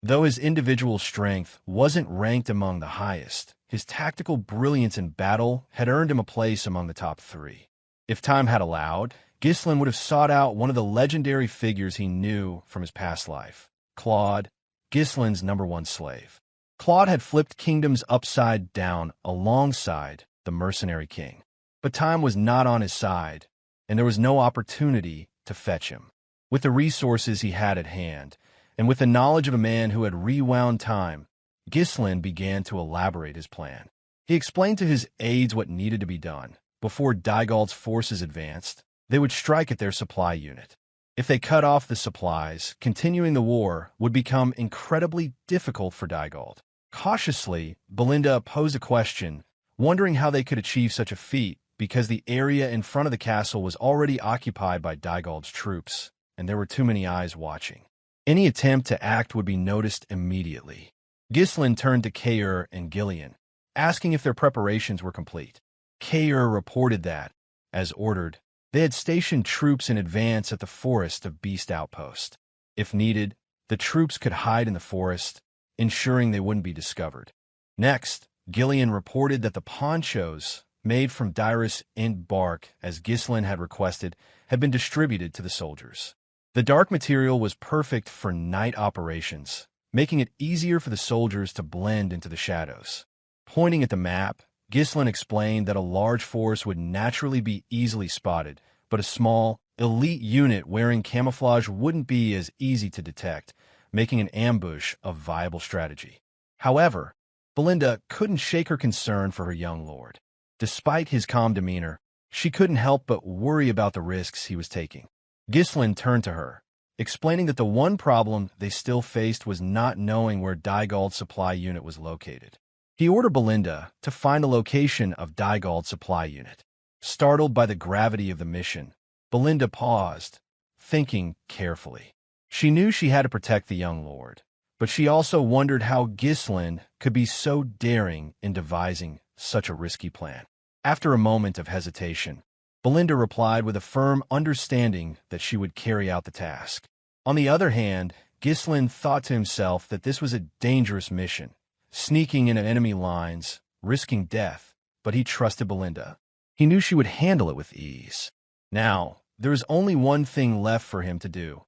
Though his individual strength wasn't ranked among the highest, his tactical brilliance in battle had earned him a place among the top 3. If time had allowed, Ghislain would have sought out one of the legendary figures he knew from his past life, Claude, Ghislain's #1 slave. Claude had flipped kingdoms upside down alongside the Mercenary King. But time was not on his side, and there was no opportunity to fetch him. With the resources he had at hand, and with the knowledge of a man who had rewound time, Ghislain began to elaborate his plan. He explained to his aides what needed to be done. Before Dygald's forces advanced, they would strike at their supply unit. If they cut off the supplies, continuing the war would become incredibly difficult for Dygald. Cautiously, Belinda posed a question, wondering how they could achieve such a feat because the area in front of the castle was already occupied by Dygald's troops, and there were too many eyes watching. Any attempt to act would be noticed immediately. Ghislain turned to Kaor and Gillion, asking if their preparations were complete. Kaor reported that, as ordered, they had stationed troops in advance at the Forest of Beast Outpost. If needed, the troops could hide in the forest, ensuring they wouldn't be discovered. Next, Gillion reported that the ponchos, made from Dirus Ent bark, as Ghislain had requested, had been distributed to the soldiers. The dark material was perfect for night operations, making it easier for the soldiers to blend into the shadows. Pointing at the map, Ghislain explained that a large force would naturally be easily spotted, but a small, elite unit wearing camouflage wouldn't be as easy to detect, making an ambush a viable strategy. However, Belinda couldn't shake her concern for her young lord. Despite his calm demeanor, she couldn't help but worry about the risks he was taking. Ghislain turned to her, explaining that the one problem they still faced was not knowing where Dygald's supply unit was located. He ordered Belinda to find the location of Dygald's supply unit. Startled by the gravity of the mission, Belinda paused, thinking carefully. She knew she had to protect the young lord, but she also wondered how Ghislain could be so daring in devising such a risky plan. After a moment of hesitation, Belinda replied with a firm understanding that she would carry out the task. On the other hand, Ghislain thought to himself that this was a dangerous mission, sneaking into enemy lines, risking death, but he trusted Belinda. He knew she would handle it with ease. Now, there was only one thing left for him to do: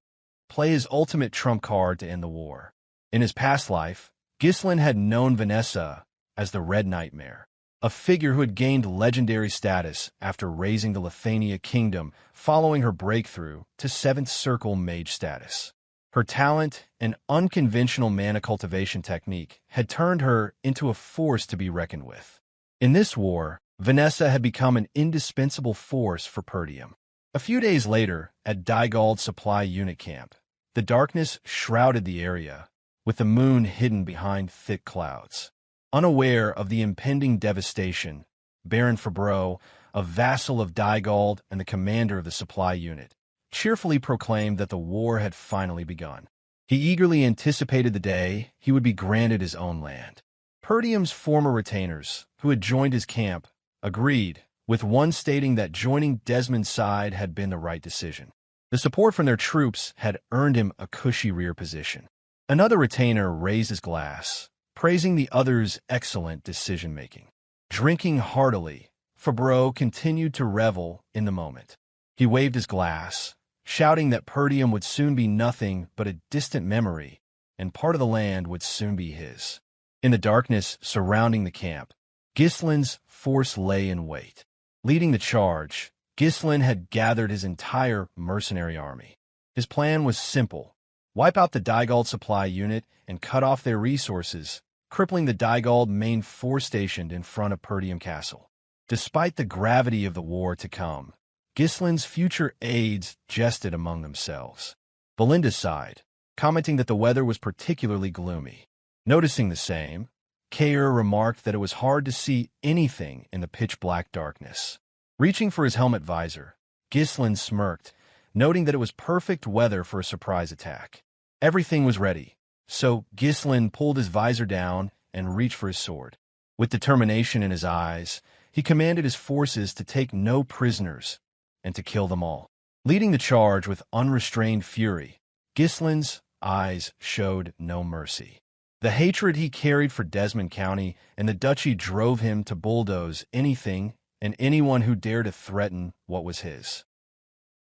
play his ultimate trump card to end the war. In his past life, Ghislain had known Vanessa as the Red Nightmare, a figure who had gained legendary status after raising the Lithania kingdom following her breakthrough to 7th Circle mage status. Her talent and unconventional mana cultivation technique had turned her into a force to be reckoned with. In this war, Vanessa had become an indispensable force for Perdium. A few days later, at Dygald's supply unit camp, the darkness shrouded the area, with the moon hidden behind thick clouds. Unaware of the impending devastation, Baron Fabreau, a vassal of Dygald and the commander of the supply unit, cheerfully proclaimed that the war had finally begun. He eagerly anticipated the day he would be granted his own land. Perdium's former retainers, who had joined his camp, agreed, with one stating that joining Desmond's side had been the right decision. The support from their troops had earned him a cushy rear position. Another retainer raised his glass, praising the other's excellent decision-making. Drinking heartily, Fabreau continued to revel in the moment. He waved his glass, shouting that Perdium would soon be nothing but a distant memory, and part of the land would soon be his. In the darkness surrounding the camp, Ghislain's force lay in wait. Leading the charge, Ghislain had gathered his entire mercenary army. His plan was simple: wipe out the Dygald supply unit and cut off their resources, crippling the Dygald main force stationed in front of Perdium Castle. Despite the gravity of the war to come, Ghislain's future aides jested among themselves. Belinda sighed, commenting that the weather was particularly gloomy. Noticing the same, Kaor remarked that it was hard to see anything in the pitch-black darkness. Reaching for his helmet visor, Ghislain smirked, noting that it was perfect weather for a surprise attack. Everything was ready, so Ghislain pulled his visor down and reached for his sword. With determination in his eyes, he commanded his forces to take no prisoners and to kill them all. Leading the charge with unrestrained fury, Ghislain's eyes showed no mercy. The hatred he carried for Desmon County and the duchy drove him to bulldoze anything and anyone who dared to threaten what was his.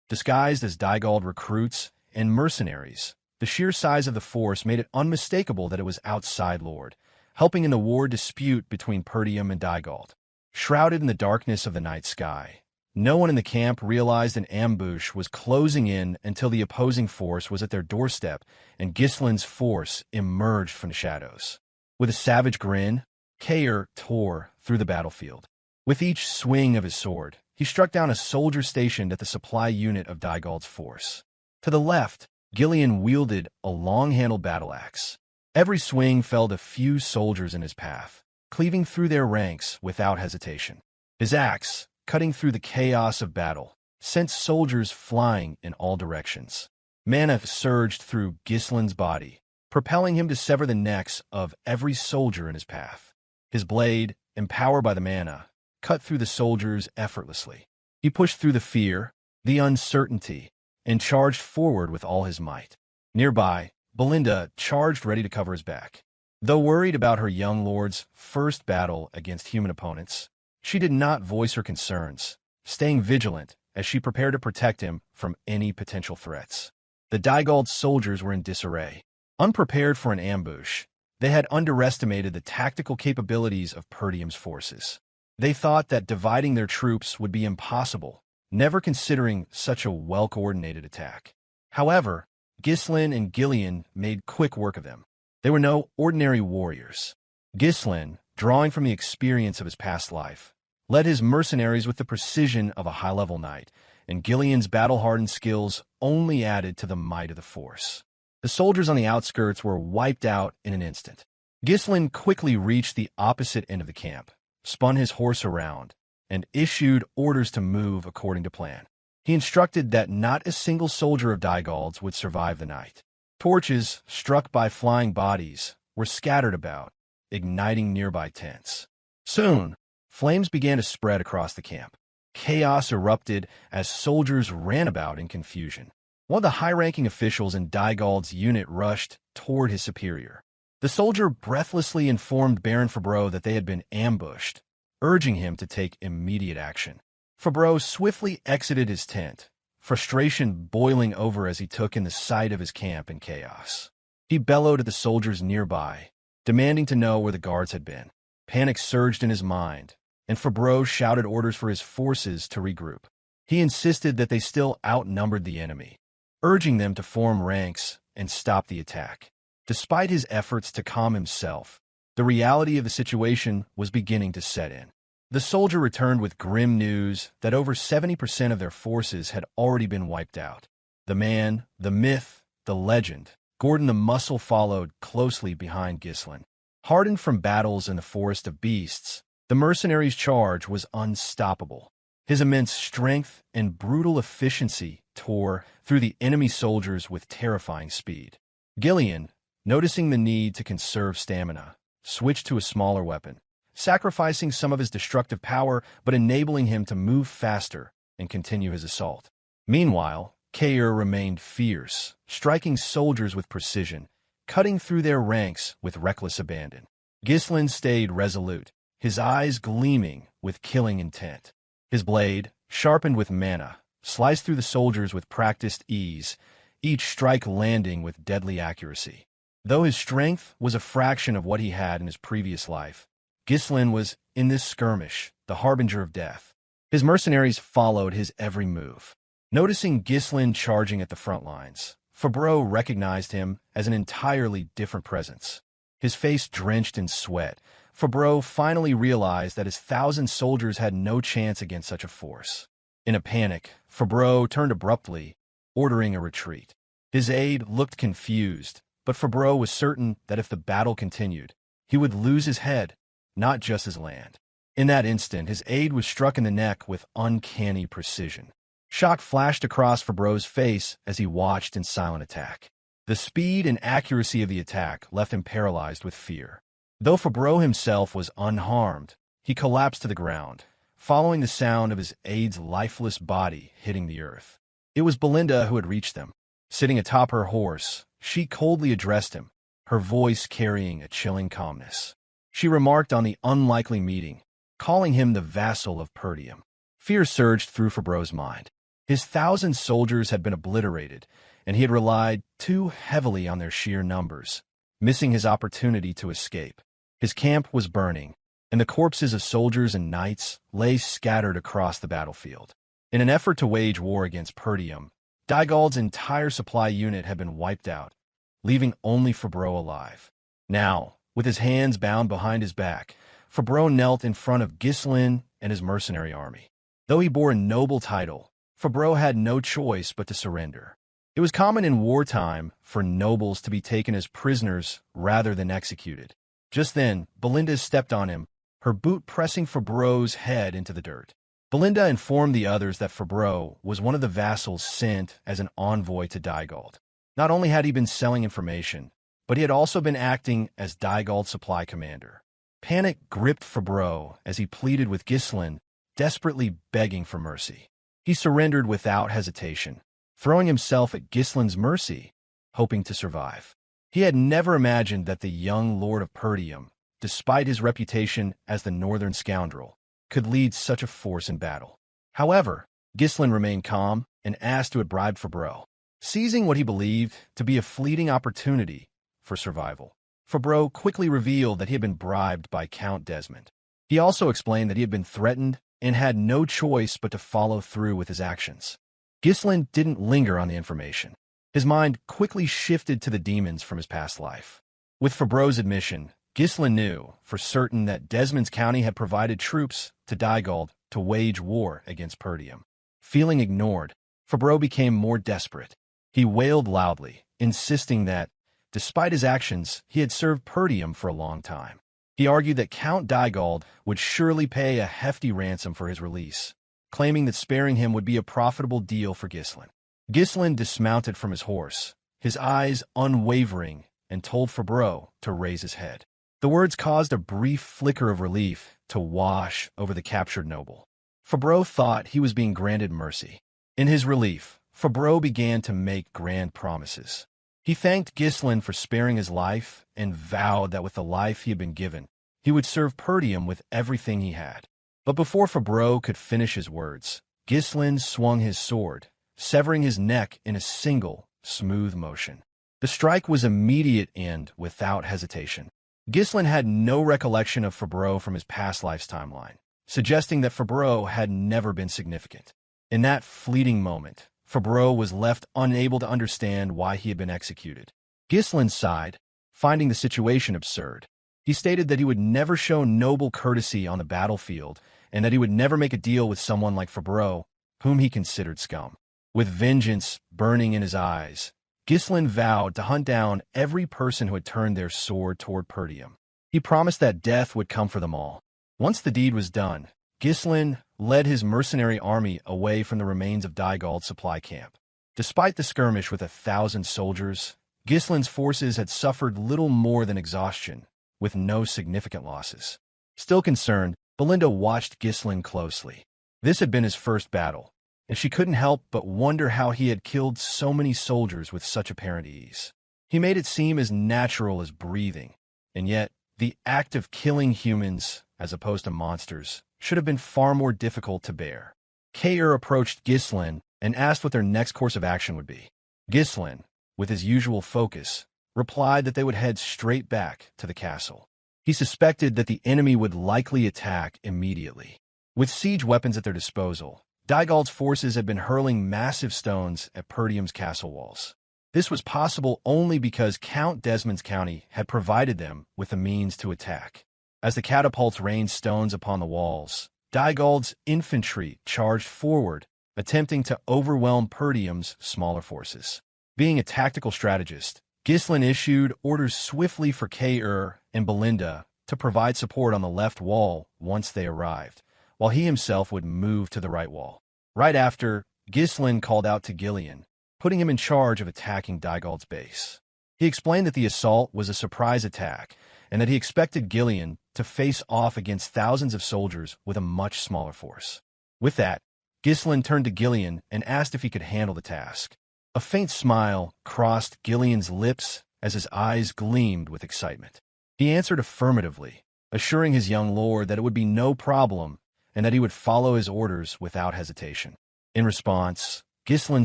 Disguised as Dygald recruits and mercenaries, the sheer size of the force made it unmistakable that it was outside Lord, helping in the war dispute between Perdium and Dygald. Shrouded in the darkness of the night sky, no one in the camp realized an ambush was closing in until the opposing force was at their doorstep and Ghislain's force emerged from the shadows. With a savage grin, Kaor tore through the battlefield. With each swing of his sword, he struck down a soldier stationed at the supply unit of Dygald's force. To the left, Gillion wielded a long-handled battle axe. Every swing felled a few soldiers in his path, cleaving through their ranks without hesitation. His axe, cutting through the chaos of battle, sent soldiers flying in all directions. Mana surged through Ghislain's body, propelling him to sever the necks of every soldier in his path. His blade, empowered by the mana, cut through the soldiers effortlessly. He pushed through the fear, the uncertainty, and charged forward with all his might. Nearby, Belinda charged ready to cover his back. Though worried about her young lord's first battle against human opponents, she did not voice her concerns, staying vigilant as she prepared to protect him from any potential threats. The Dygald soldiers were in disarray. Unprepared for an ambush, they had underestimated the tactical capabilities of Perdium's forces. They thought that dividing their troops would be impossible, never considering such a well-coordinated attack. However, Ghislain and Gillion made quick work of them. They were no ordinary warriors. Ghislain, drawing from the experience of his past life, led his mercenaries with the precision of a high-level knight, and Gillion's battle-hardened skills only added to the might of the force. The soldiers on the outskirts were wiped out in an instant. Ghislain quickly reached the opposite end of the camp, spun his horse around, and issued orders to move according to plan. He instructed that not a single soldier of Dygald's would survive the night. Torches, struck by flying bodies, were scattered about, igniting nearby tents. Soon, flames began to spread across the camp. Chaos erupted as soldiers ran about in confusion. One of the high-ranking officials in Dygald's unit rushed toward his superior. The soldier breathlessly informed Baron Fabreau that they had been ambushed, urging him to take immediate action. Fabreau swiftly exited his tent, frustration boiling over as he took in the sight of his camp in chaos. He bellowed at the soldiers nearby, demanding to know where the guards had been. Panic surged in his mind, and Fabreau shouted orders for his forces to regroup. He insisted that they still outnumbered the enemy, urging them to form ranks and stop the attack. Despite his efforts to calm himself, the reality of the situation was beginning to set in. The soldier returned with grim news that over 70% of their forces had already been wiped out. The man, the myth, the legend, Gordon the Muscle followed closely behind Ghislain. Hardened from battles in the Forest of Beasts, the mercenary's charge was unstoppable. His immense strength and brutal efficiency tore through the enemy soldiers with terrifying speed. Gillion, noticing the need to conserve stamina, switched to a smaller weapon, sacrificing some of his destructive power but enabling him to move faster and continue his assault. Meanwhile, Kaor remained fierce, striking soldiers with precision, cutting through their ranks with reckless abandon. Ghislain stayed resolute, his eyes gleaming with killing intent. His blade, sharpened with mana, sliced through the soldiers with practiced ease, each strike landing with deadly accuracy. Though his strength was a fraction of what he had in his previous life, Ghislain was, in this skirmish, the harbinger of death. His mercenaries followed his every move. Noticing Ghislain charging at the front lines, Fabreau recognized him as an entirely different presence. His face drenched in sweat, Fabreau finally realized that his 1,000 soldiers had no chance against such a force. In a panic, Fabreau turned abruptly, ordering a retreat. His aide looked confused, but Fabreau was certain that if the battle continued, he would lose his head, not just his land. In that instant, his aide was struck in the neck with uncanny precision. Shock flashed across Fabreau's face as he watched in silent attack. The speed and accuracy of the attack left him paralyzed with fear. Though Fabreau himself was unharmed, he collapsed to the ground, following the sound of his aide's lifeless body hitting the earth. It was Belinda who had reached them. Sitting atop her horse, she coldly addressed him, her voice carrying a chilling calmness. She remarked on the unlikely meeting, calling him the vassal of Perdium. Fear surged through Fabreau's mind. His 1,000 soldiers had been obliterated, and he had relied too heavily on their sheer numbers, missing his opportunity to escape. His camp was burning, and the corpses of soldiers and knights lay scattered across the battlefield. In an effort to wage war against Perdium, Dygald's entire supply unit had been wiped out, leaving only Fabreau alive. Now, with his hands bound behind his back, Fabreau knelt in front of Ghislain and his mercenary army. Though he bore a noble title, Fabreau had no choice but to surrender. It was common in wartime for nobles to be taken as prisoners rather than executed. Just then, Belinda stepped on him, her boot pressing Fabreau's head into the dirt. Belinda informed the others that Fabreau was one of the vassals sent as an envoy to Dygald. Not only had he been selling information, but he had also been acting as Dygald's supply commander. Panic gripped Fabreau as he pleaded with Ghislain, desperately begging for mercy. He surrendered without hesitation, throwing himself at Ghislain's mercy, hoping to survive. He had never imagined that the young Lord of Perdium, despite his reputation as the northern scoundrel, could lead such a force in battle. However, Ghislain remained calm and asked to have bribed Fabreau, seizing what he believed to be a fleeting opportunity for survival. Fabreau quickly revealed that he had been bribed by Count Desmond. He also explained that he had been threatened and had no choice but to follow through with his actions. Ghislain didn't linger on the information. His mind quickly shifted to the demons from his past life. With Fabreau's admission, Ghislain knew for certain that Desmond County had provided troops to Dygald to wage war against Perdium. Feeling ignored, Fabreau became more desperate. He wailed loudly, insisting that, despite his actions, he had served Perdium for a long time. He argued that Count Dygald would surely pay a hefty ransom for his release, claiming that sparing him would be a profitable deal for Ghislain. Ghislain dismounted from his horse, his eyes unwavering, and told Fabreau to raise his head. The words caused a brief flicker of relief to wash over the captured noble. Fabreau thought he was being granted mercy. In his relief, Fabreau began to make grand promises. He thanked Ghislain for sparing his life and vowed that with the life he had been given, he would serve Perdium with everything he had. But before Fabreau could finish his words, Ghislain swung his sword, severing his neck in a single, smooth motion. The strike was immediate and without hesitation. Ghislain had no recollection of Fabreau from his past life's timeline, suggesting that Fabreau had never been significant. In that fleeting moment, Fabreau was left unable to understand why he had been executed. Ghislain sighed, finding the situation absurd. He stated that he would never show noble courtesy on the battlefield and that he would never make a deal with someone like Fabreau, whom he considered scum. With vengeance burning in his eyes, Ghislain vowed to hunt down every person who had turned their sword toward Perdium. He promised that death would come for them all. Once the deed was done, Ghislain led his mercenary army away from the remains of Dygald's supply camp. Despite the skirmish with 1,000 soldiers, Ghislain's forces had suffered little more than exhaustion, with no significant losses. Still concerned, Belinda watched Ghislain closely. This had been his first battle, and she couldn't help but wonder how he had killed so many soldiers with such apparent ease. He made it seem as natural as breathing, and yet the act of killing humans, as opposed to monsters, should have been far more difficult to bear. Kaor approached Ghislain and asked what their next course of action would be. Ghislain, with his usual focus, replied that they would head straight back to the castle. He suspected that the enemy would likely attack immediately. With siege weapons at their disposal, Dygald's forces had been hurling massive stones at Perdium's castle walls. This was possible only because Count Desmond County had provided them with the means to attack. As the catapults rained stones upon the walls, Dygald's infantry charged forward, attempting to overwhelm Perdium's smaller forces. Being a tactical strategist, Ghislain issued orders swiftly for Kaor and Belinda to provide support on the left wall once they arrived, while he himself would move to the right wall. Right after, Ghislain called out to Gillion, putting him in charge of attacking Dygald's base. He explained that the assault was a surprise attack, and that he expected Gillion to face off against thousands of soldiers with a much smaller force. With that, Ghislain turned to Gillion and asked if he could handle the task. A faint smile crossed Gillion's lips as his eyes gleamed with excitement. He answered affirmatively, assuring his young lord that it would be no problem and that he would follow his orders without hesitation. In response, Ghislain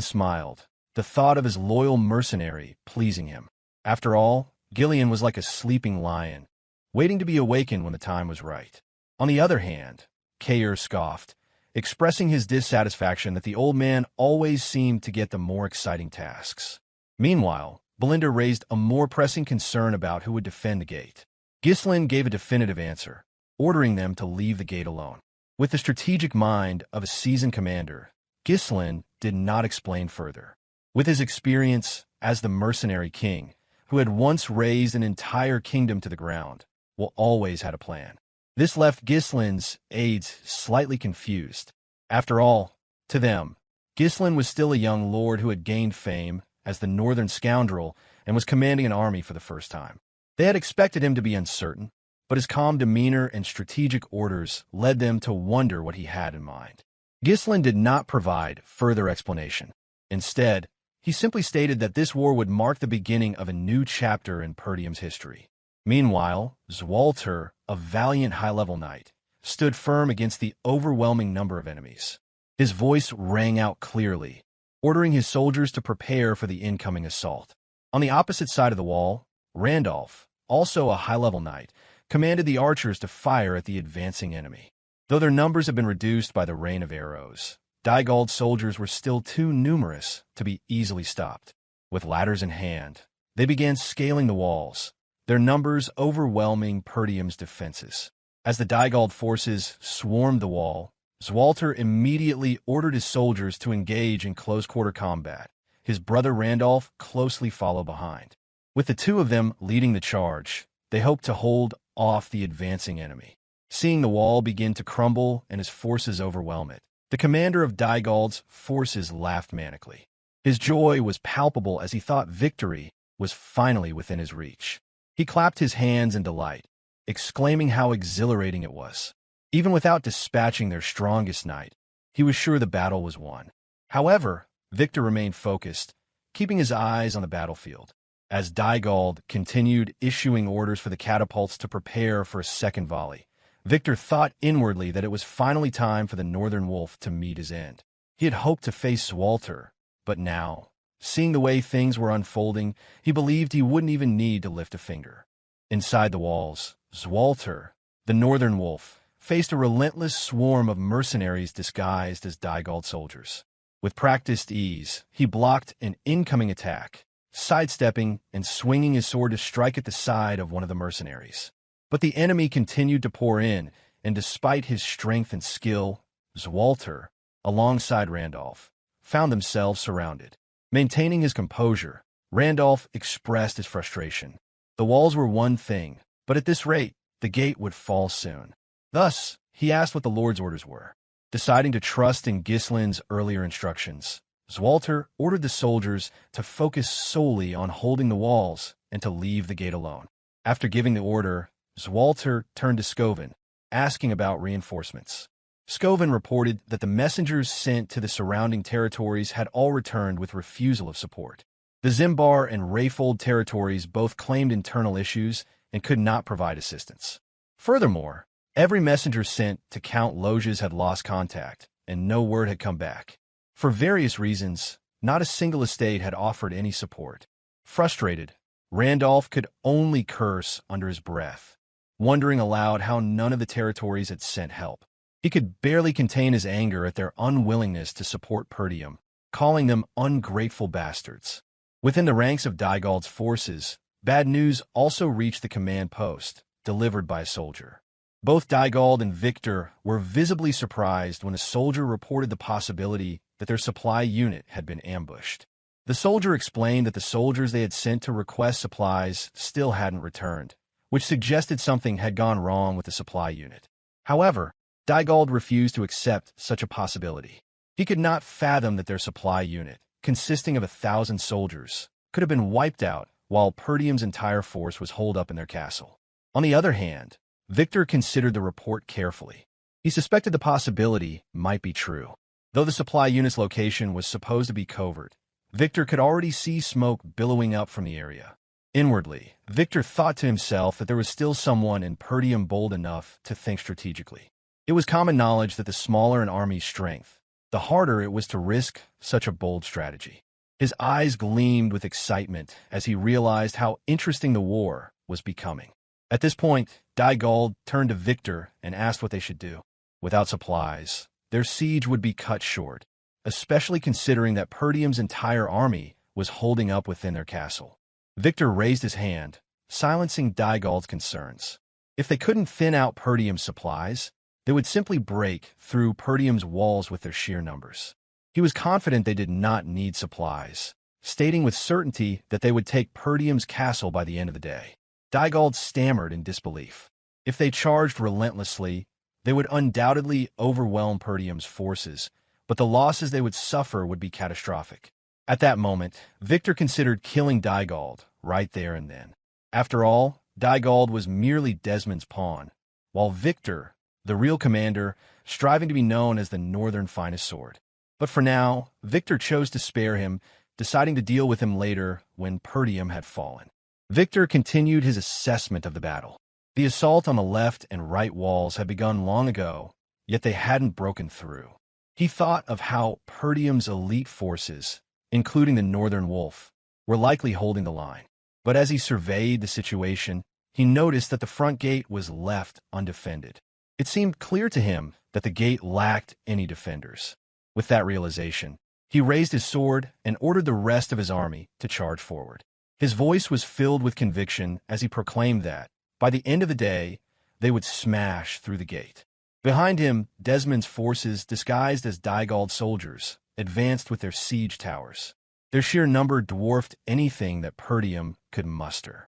smiled, the thought of his loyal mercenary pleasing him. After all, Gillion was like a sleeping lion, waiting to be awakened when the time was right. On the other hand, Kaor scoffed, expressing his dissatisfaction that the old man always seemed to get the more exciting tasks. Meanwhile, Belinda raised a more pressing concern about who would defend the gate. Ghislain gave a definitive answer, ordering them to leave the gate alone. With the strategic mind of a seasoned commander, Ghislain did not explain further. With his experience as the Mercenary King, who had once razed an entire kingdom to the ground, Will always had a plan. This left Ghislain's aides slightly confused. After all, to them, Ghislain was still a young lord who had gained fame as the northern scoundrel and was commanding an army for the first time. They had expected him to be uncertain, but his calm demeanor and strategic orders led them to wonder what he had in mind. Ghislain did not provide further explanation. Instead, he simply stated that this war would mark the beginning of a new chapter in Perdium's history. Meanwhile, Swalter, a valiant high-level knight, stood firm against the overwhelming number of enemies. His voice rang out clearly, ordering his soldiers to prepare for the incoming assault. On the opposite side of the wall, Randolph, also a high-level knight, commanded the archers to fire at the advancing enemy. Though their numbers had been reduced by the rain of arrows, Dygald's soldiers were still too numerous to be easily stopped. With ladders in hand, they began scaling the walls, their numbers overwhelming Perdium's defenses. As the Dygald forces swarmed the wall, Swalter immediately ordered his soldiers to engage in close-quarter combat. His brother Randolph closely followed behind. With the two of them leading the charge, they hoped to hold off the advancing enemy. Seeing the wall begin to crumble and his forces overwhelm it, the commander of Dygald's forces laughed manically. His joy was palpable as he thought victory was finally within his reach. He clapped his hands in delight, exclaiming how exhilarating it was. Even without dispatching their strongest knight, he was sure the battle was won. However, Victor remained focused, keeping his eyes on the battlefield. As Dygald continued issuing orders for the catapults to prepare for a second volley, Victor thought inwardly that it was finally time for the Northern Wolf to meet his end. He had hoped to face Swalter, but now, seeing the way things were unfolding, he believed he wouldn't even need to lift a finger. Inside the walls, Swalter, the Northern Wolf, faced a relentless swarm of mercenaries disguised as Dygald soldiers. With practiced ease, he blocked an incoming attack, sidestepping and swinging his sword to strike at the side of one of the mercenaries. But the enemy continued to pour in, and despite his strength and skill, Swalter, alongside Randolph, found themselves surrounded. Maintaining his composure, Randolph expressed his frustration. The walls were one thing, but at this rate, the gate would fall soon. Thus, he asked what the Lord's orders were. Deciding to trust in Ghislain's earlier instructions, Swalter ordered the soldiers to focus solely on holding the walls and to leave the gate alone. After giving the order, Swalter turned to Scoven, asking about reinforcements. Scoven reported that the messengers sent to the surrounding territories had all returned with refusal of support. The Zimbar and Rayfold territories both claimed internal issues and could not provide assistance. Furthermore, every messenger sent to Count Loges had lost contact, and no word had come back. For various reasons, not a single estate had offered any support. Frustrated, Randolph could only curse under his breath, wondering aloud how none of the territories had sent help. He could barely contain his anger at their unwillingness to support Perdium, calling them ungrateful bastards. Within the ranks of Dygald's forces, bad news also reached the command post, delivered by a soldier. Both Dygald and Victor were visibly surprised when a soldier reported the possibility that their supply unit had been ambushed. The soldier explained that the soldiers they had sent to request supplies still hadn't returned, which suggested something had gone wrong with the supply unit. However, Dygald refused to accept such a possibility. He could not fathom that their supply unit, consisting of 1,000 soldiers, could have been wiped out while Perdium's entire force was holed up in their castle. On the other hand, Victor considered the report carefully. He suspected the possibility might be true. Though the supply unit's location was supposed to be covert, Victor could already see smoke billowing up from the area. Inwardly, Victor thought to himself that there was still someone in Perdium bold enough to think strategically. It was common knowledge that the smaller an army's strength, the harder it was to risk such a bold strategy. His eyes gleamed with excitement as he realized how interesting the war was becoming. At this point, Dygald turned to Victor and asked what they should do. Without supplies, their siege would be cut short, especially considering that Perdium's entire army was holding up within their castle. Victor raised his hand, silencing Dygald's concerns. If they couldn't thin out Perdium's supplies, they would simply break through Perdium's walls with their sheer numbers. He was confident they did not need supplies, stating with certainty that they would take Perdium's castle by the end of the day. Dygald stammered in disbelief. If they charged relentlessly, they would undoubtedly overwhelm Perdium's forces, but the losses they would suffer would be catastrophic. At that moment, Victor considered killing Dygald right there and then. After all, Dygald was merely Desmond's pawn, while Victor, the real commander, striving to be known as the Northern finest sword. But for now, Victor chose to spare him, deciding to deal with him later when Perdium had fallen. Victor continued his assessment of the battle. The assault on the left and right walls had begun long ago, yet they hadn't broken through. He thought of how Perdium's elite forces, including the Northern Wolf, were likely holding the line. But as he surveyed the situation, he noticed that the front gate was left undefended. It seemed clear to him that the gate lacked any defenders. With that realization, he raised his sword and ordered the rest of his army to charge forward. His voice was filled with conviction as he proclaimed that, by the end of the day, they would smash through the gate. Behind him, Desmond's forces, disguised as Dygald soldiers, advanced with their siege towers. Their sheer number dwarfed anything that Perdium could muster.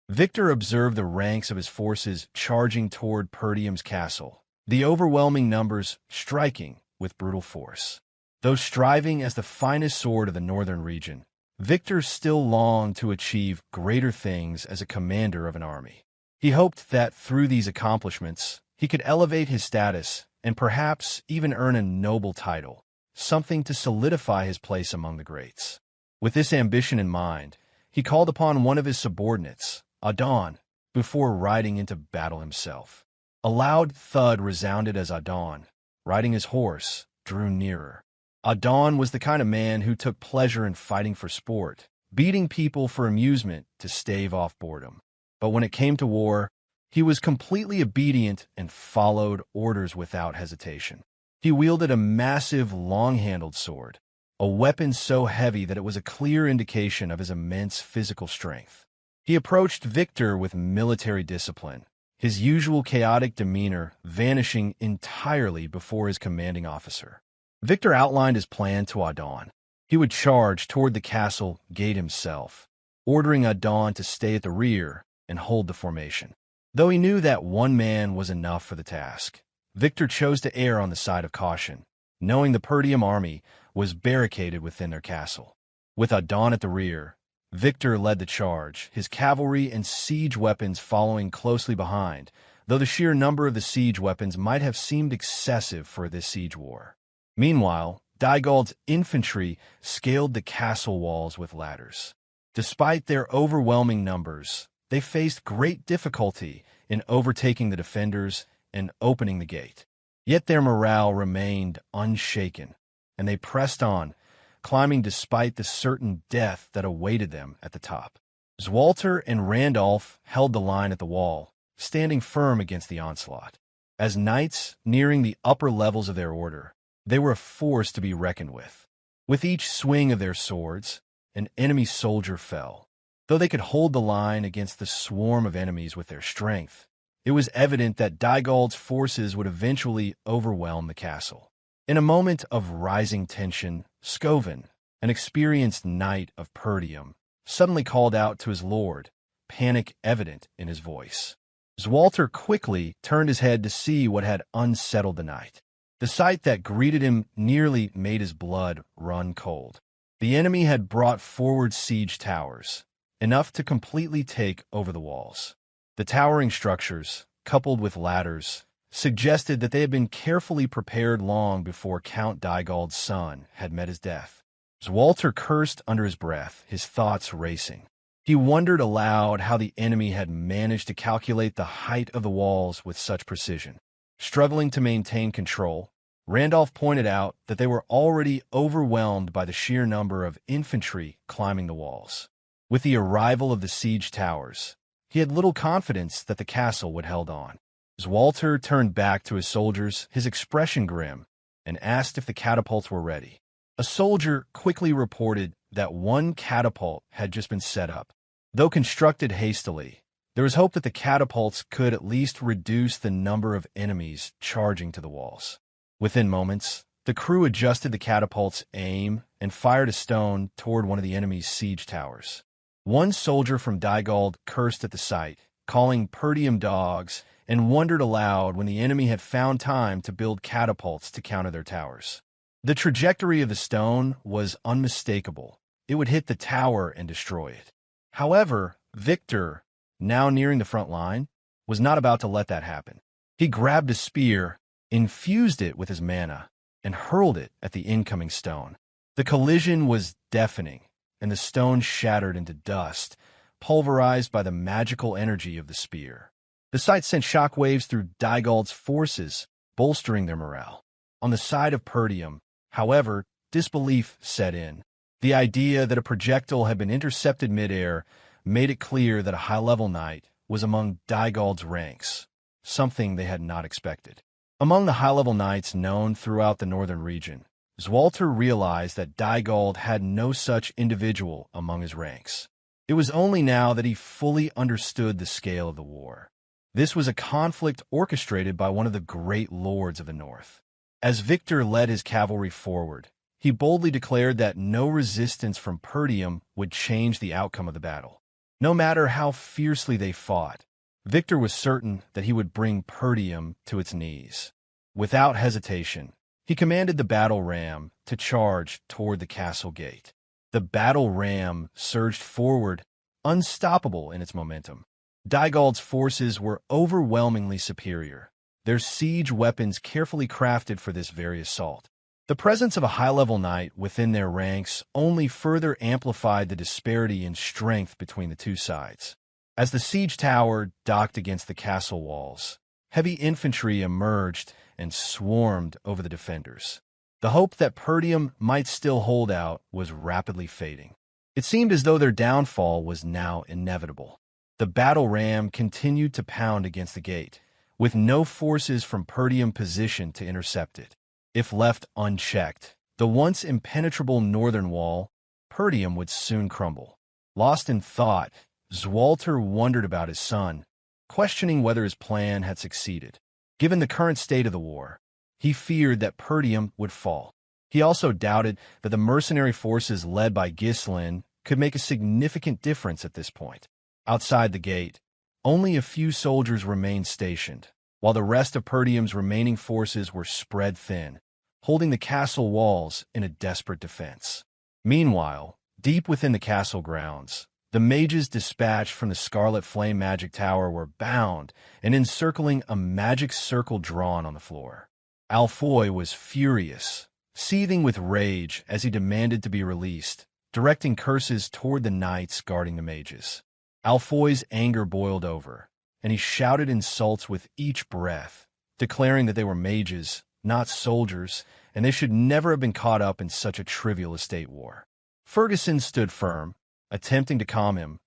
Victor observed the ranks of his forces charging toward Perdium's castle, the overwhelming numbers striking with brutal force. Though striving as the finest sword of the northern region, Victor still longed to achieve greater things as a commander of an army. He hoped that through these accomplishments, he could elevate his status and perhaps even earn a noble title, something to solidify his place among the greats. With this ambition in mind, he called upon one of his subordinates, Idun, before riding into battle himself. A loud thud resounded as Idun, riding his horse, drew nearer. Idun was the kind of man who took pleasure in fighting for sport, beating people for amusement to stave off boredom. But when it came to war, he was completely obedient and followed orders without hesitation. He wielded a massive, long-handled sword, a weapon so heavy that it was a clear indication of his immense physical strength. He approached Victor with military discipline, his usual chaotic demeanor vanishing entirely before his commanding officer. Victor outlined his plan to Idun. He would charge toward the castle gate himself, ordering Idun to stay at the rear and hold the formation. Though he knew that one man was enough for the task, Victor chose to err on the side of caution, knowing the Perdium army was barricaded within their castle. With Idun at the rear, Victor led the charge, his cavalry and siege weapons following closely behind, though the sheer number of the siege weapons might have seemed excessive for this siege war. Meanwhile, Dygald's infantry scaled the castle walls with ladders. Despite their overwhelming numbers, they faced great difficulty in overtaking the defenders and opening the gate. Yet their morale remained unshaken, and they pressed on, climbing despite the certain death that awaited them at the top. Swalter and Randolph held the line at the wall, standing firm against the onslaught. As knights nearing the upper levels of their order, they were a force to be reckoned with. With each swing of their swords, an enemy soldier fell. Though they could hold the line against the swarm of enemies with their strength, it was evident that Dygald's forces would eventually overwhelm the castle. In a moment of rising tension, Scoven, an experienced knight of Perdium, suddenly called out to his lord, panic evident in his voice. Swalter quickly turned his head to see what had unsettled the knight. The sight that greeted him nearly made his blood run cold. The enemy had brought forward siege towers, enough to completely take over the walls. The towering structures, coupled with ladders, suggested that they had been carefully prepared long before Count Dygald's son had met his death. Swalter cursed under his breath, his thoughts racing. He wondered aloud how the enemy had managed to calculate the height of the walls with such precision. Struggling to maintain control, Randolph pointed out that they were already overwhelmed by the sheer number of infantry climbing the walls. With the arrival of the siege towers, he had little confidence that the castle would hold on. Swalter turned back to his soldiers, his expression grim, and asked if the catapults were ready. A soldier quickly reported that one catapult had just been set up. Though constructed hastily, there was hope that the catapults could at least reduce the number of enemies charging to the walls. Within moments, The crew adjusted the catapult's aim and fired a stone toward one of the enemy's siege towers. One soldier from Dygald cursed at the sight, calling Perdium dogs, and wondered aloud when the enemy had found time to build catapults to counter their towers. The trajectory of the stone was unmistakable. It would hit the tower and destroy it. However, Victor, now nearing the front line, was not about to let that happen. He grabbed a spear, infused it with his mana, and hurled it at the incoming stone. The collision was deafening, and the stone shattered into dust, pulverized by the magical energy of the spear. The sight sent shockwaves through Dygald's forces, bolstering their morale. On the side of Perdium, however, disbelief set in. The idea that a projectile had been intercepted midair made it clear that a high-level knight was among Dygald's ranks, something they had not expected. Among the high-level knights known throughout the northern region, Swalter realized that Dygald had no such individual among his ranks. It was only now that he fully understood the scale of the war. This was a conflict orchestrated by one of the great lords of the north. As Victor led his cavalry forward, he boldly declared that no resistance from Perdium would change the outcome of the battle. No matter how fiercely they fought, Victor was certain that he would bring Perdium to its knees. Without hesitation, he commanded the battle ram to charge toward the castle gate. The battle ram surged forward, unstoppable in its momentum. Dygald's forces were overwhelmingly superior, their siege weapons carefully crafted for this very assault. The presence of a high-level knight within their ranks only further amplified the disparity in strength between the two sides. As the siege tower docked against the castle walls, heavy infantry emerged and swarmed over the defenders. The hope that Perdium might still hold out was rapidly fading. It seemed as though their downfall was now inevitable. The battle ram continued to pound against the gate, with no forces from Perdium positioned to intercept it. If left unchecked, the once impenetrable northern wall, Perdium would soon crumble. Lost in thought, Swalter wondered about his son, questioning whether his plan had succeeded. Given the current state of the war, he feared that Perdium would fall. He also doubted that the mercenary forces led by Ghislain could make a significant difference at this point. Outside the gate, only a few soldiers remained stationed, while the rest of Perdium's remaining forces were spread thin, holding the castle walls in a desperate defense. Meanwhile, deep within the castle grounds, the mages dispatched from the Scarlet Flame Magic Tower were bound and encircling a magic circle drawn on the floor. Alfoy was furious, seething with rage as he demanded to be released, directing curses toward the knights guarding the mages. Alfoy's anger boiled over, and he shouted insults with each breath, declaring that they were mages, not soldiers, and they should never have been caught up in such a trivial estate war. Ferguson stood firm, attempting to calm him,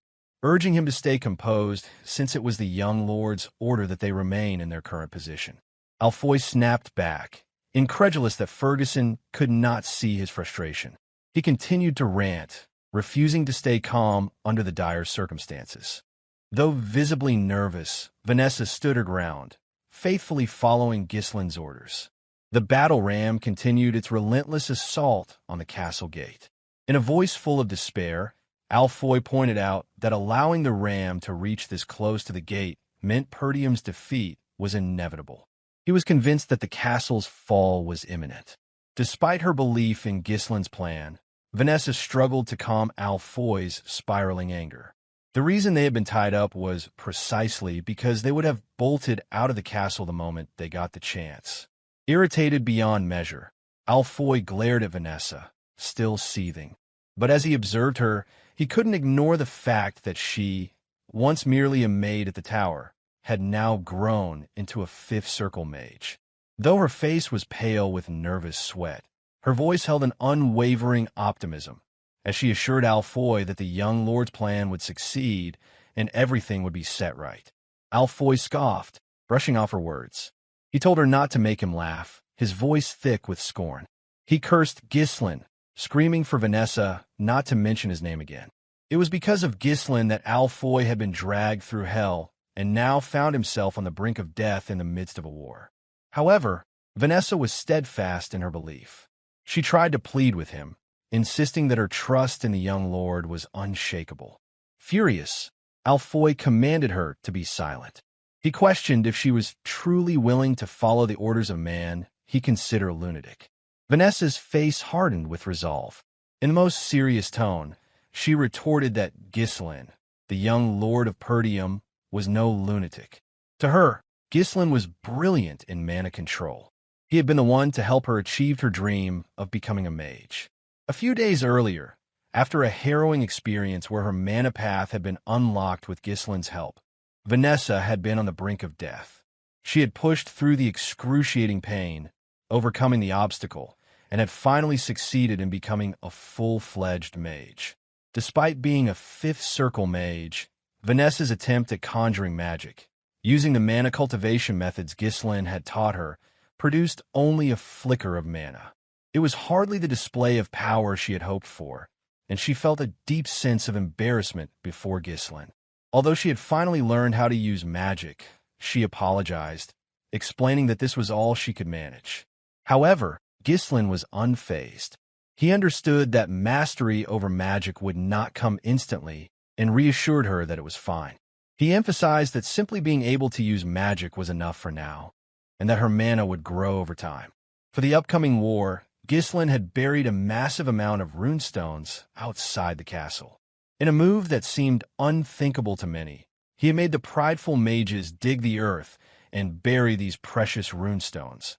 urging him to stay composed since it was the young lord's order that they remain in their current position. Alfoy snapped back, incredulous that Ferguson could not see his frustration. He continued to rant, refusing to stay calm under the dire circumstances. Though visibly nervous, Vanessa stood her ground, faithfully following Ghislain's orders. The battle ram continued its relentless assault on the castle gate. In a voice full of despair, Alfoy pointed out that allowing the ram to reach this close to the gate meant Perdium's defeat was inevitable. He was convinced that the castle's fall was imminent. Despite her belief in Ghislain's plan, Vanessa struggled to calm Alfoy's spiraling anger. The reason they had been tied up was precisely because they would have bolted out of the castle the moment they got the chance. Irritated beyond measure, Alfoy glared at Vanessa, still seething. But as he observed her, he couldn't ignore the fact that she, once merely a maid at the tower, had now grown into a fifth circle mage. Though her face was pale with nervous sweat, her voice held an unwavering optimism, as she assured Alfoy that the young lord's plan would succeed and everything would be set right. Alfoy scoffed, brushing off her words. He told her not to make him laugh, his voice thick with scorn. He cursed Ghislain, screaming for Vanessa not to mention his name again. It was because of Ghislain that Alfoy had been dragged through hell and now found himself on the brink of death in the midst of a war. However, Vanessa was steadfast in her belief. She tried to plead with him, insisting that her trust in the young lord was unshakable. Furious, Alfoy commanded her to be silent. He questioned if she was truly willing to follow the orders of man he considered a lunatic. Vanessa's face hardened with resolve. In the most serious tone, she retorted that Ghislain, the young lord of Perdium, was no lunatic. To her, Ghislain was brilliant in mana control. He had been the one to help her achieve her dream of becoming a mage. A few days earlier, after a harrowing experience where her mana path had been unlocked with Ghislain's help, Vanessa had been on the brink of death. She had pushed through the excruciating pain, overcoming the obstacle, and had finally succeeded in becoming a full-fledged mage. Despite being a fifth circle mage, Vanessa's attempt at conjuring magic, using the mana cultivation methods Ghislain had taught her, produced only a flicker of mana. It was hardly the display of power she had hoped for, and she felt a deep sense of embarrassment before Ghislain. Although she had finally learned how to use magic, she apologized, explaining that this was all she could manage. However, Ghislain was unfazed. He understood that mastery over magic would not come instantly and reassured her that it was fine. He emphasized that simply being able to use magic was enough for now, and that her mana would grow over time. For the upcoming war, Ghislain had buried a massive amount of runestones outside the castle. In a move that seemed unthinkable to many, he had made the prideful mages dig the earth and bury these precious runestones,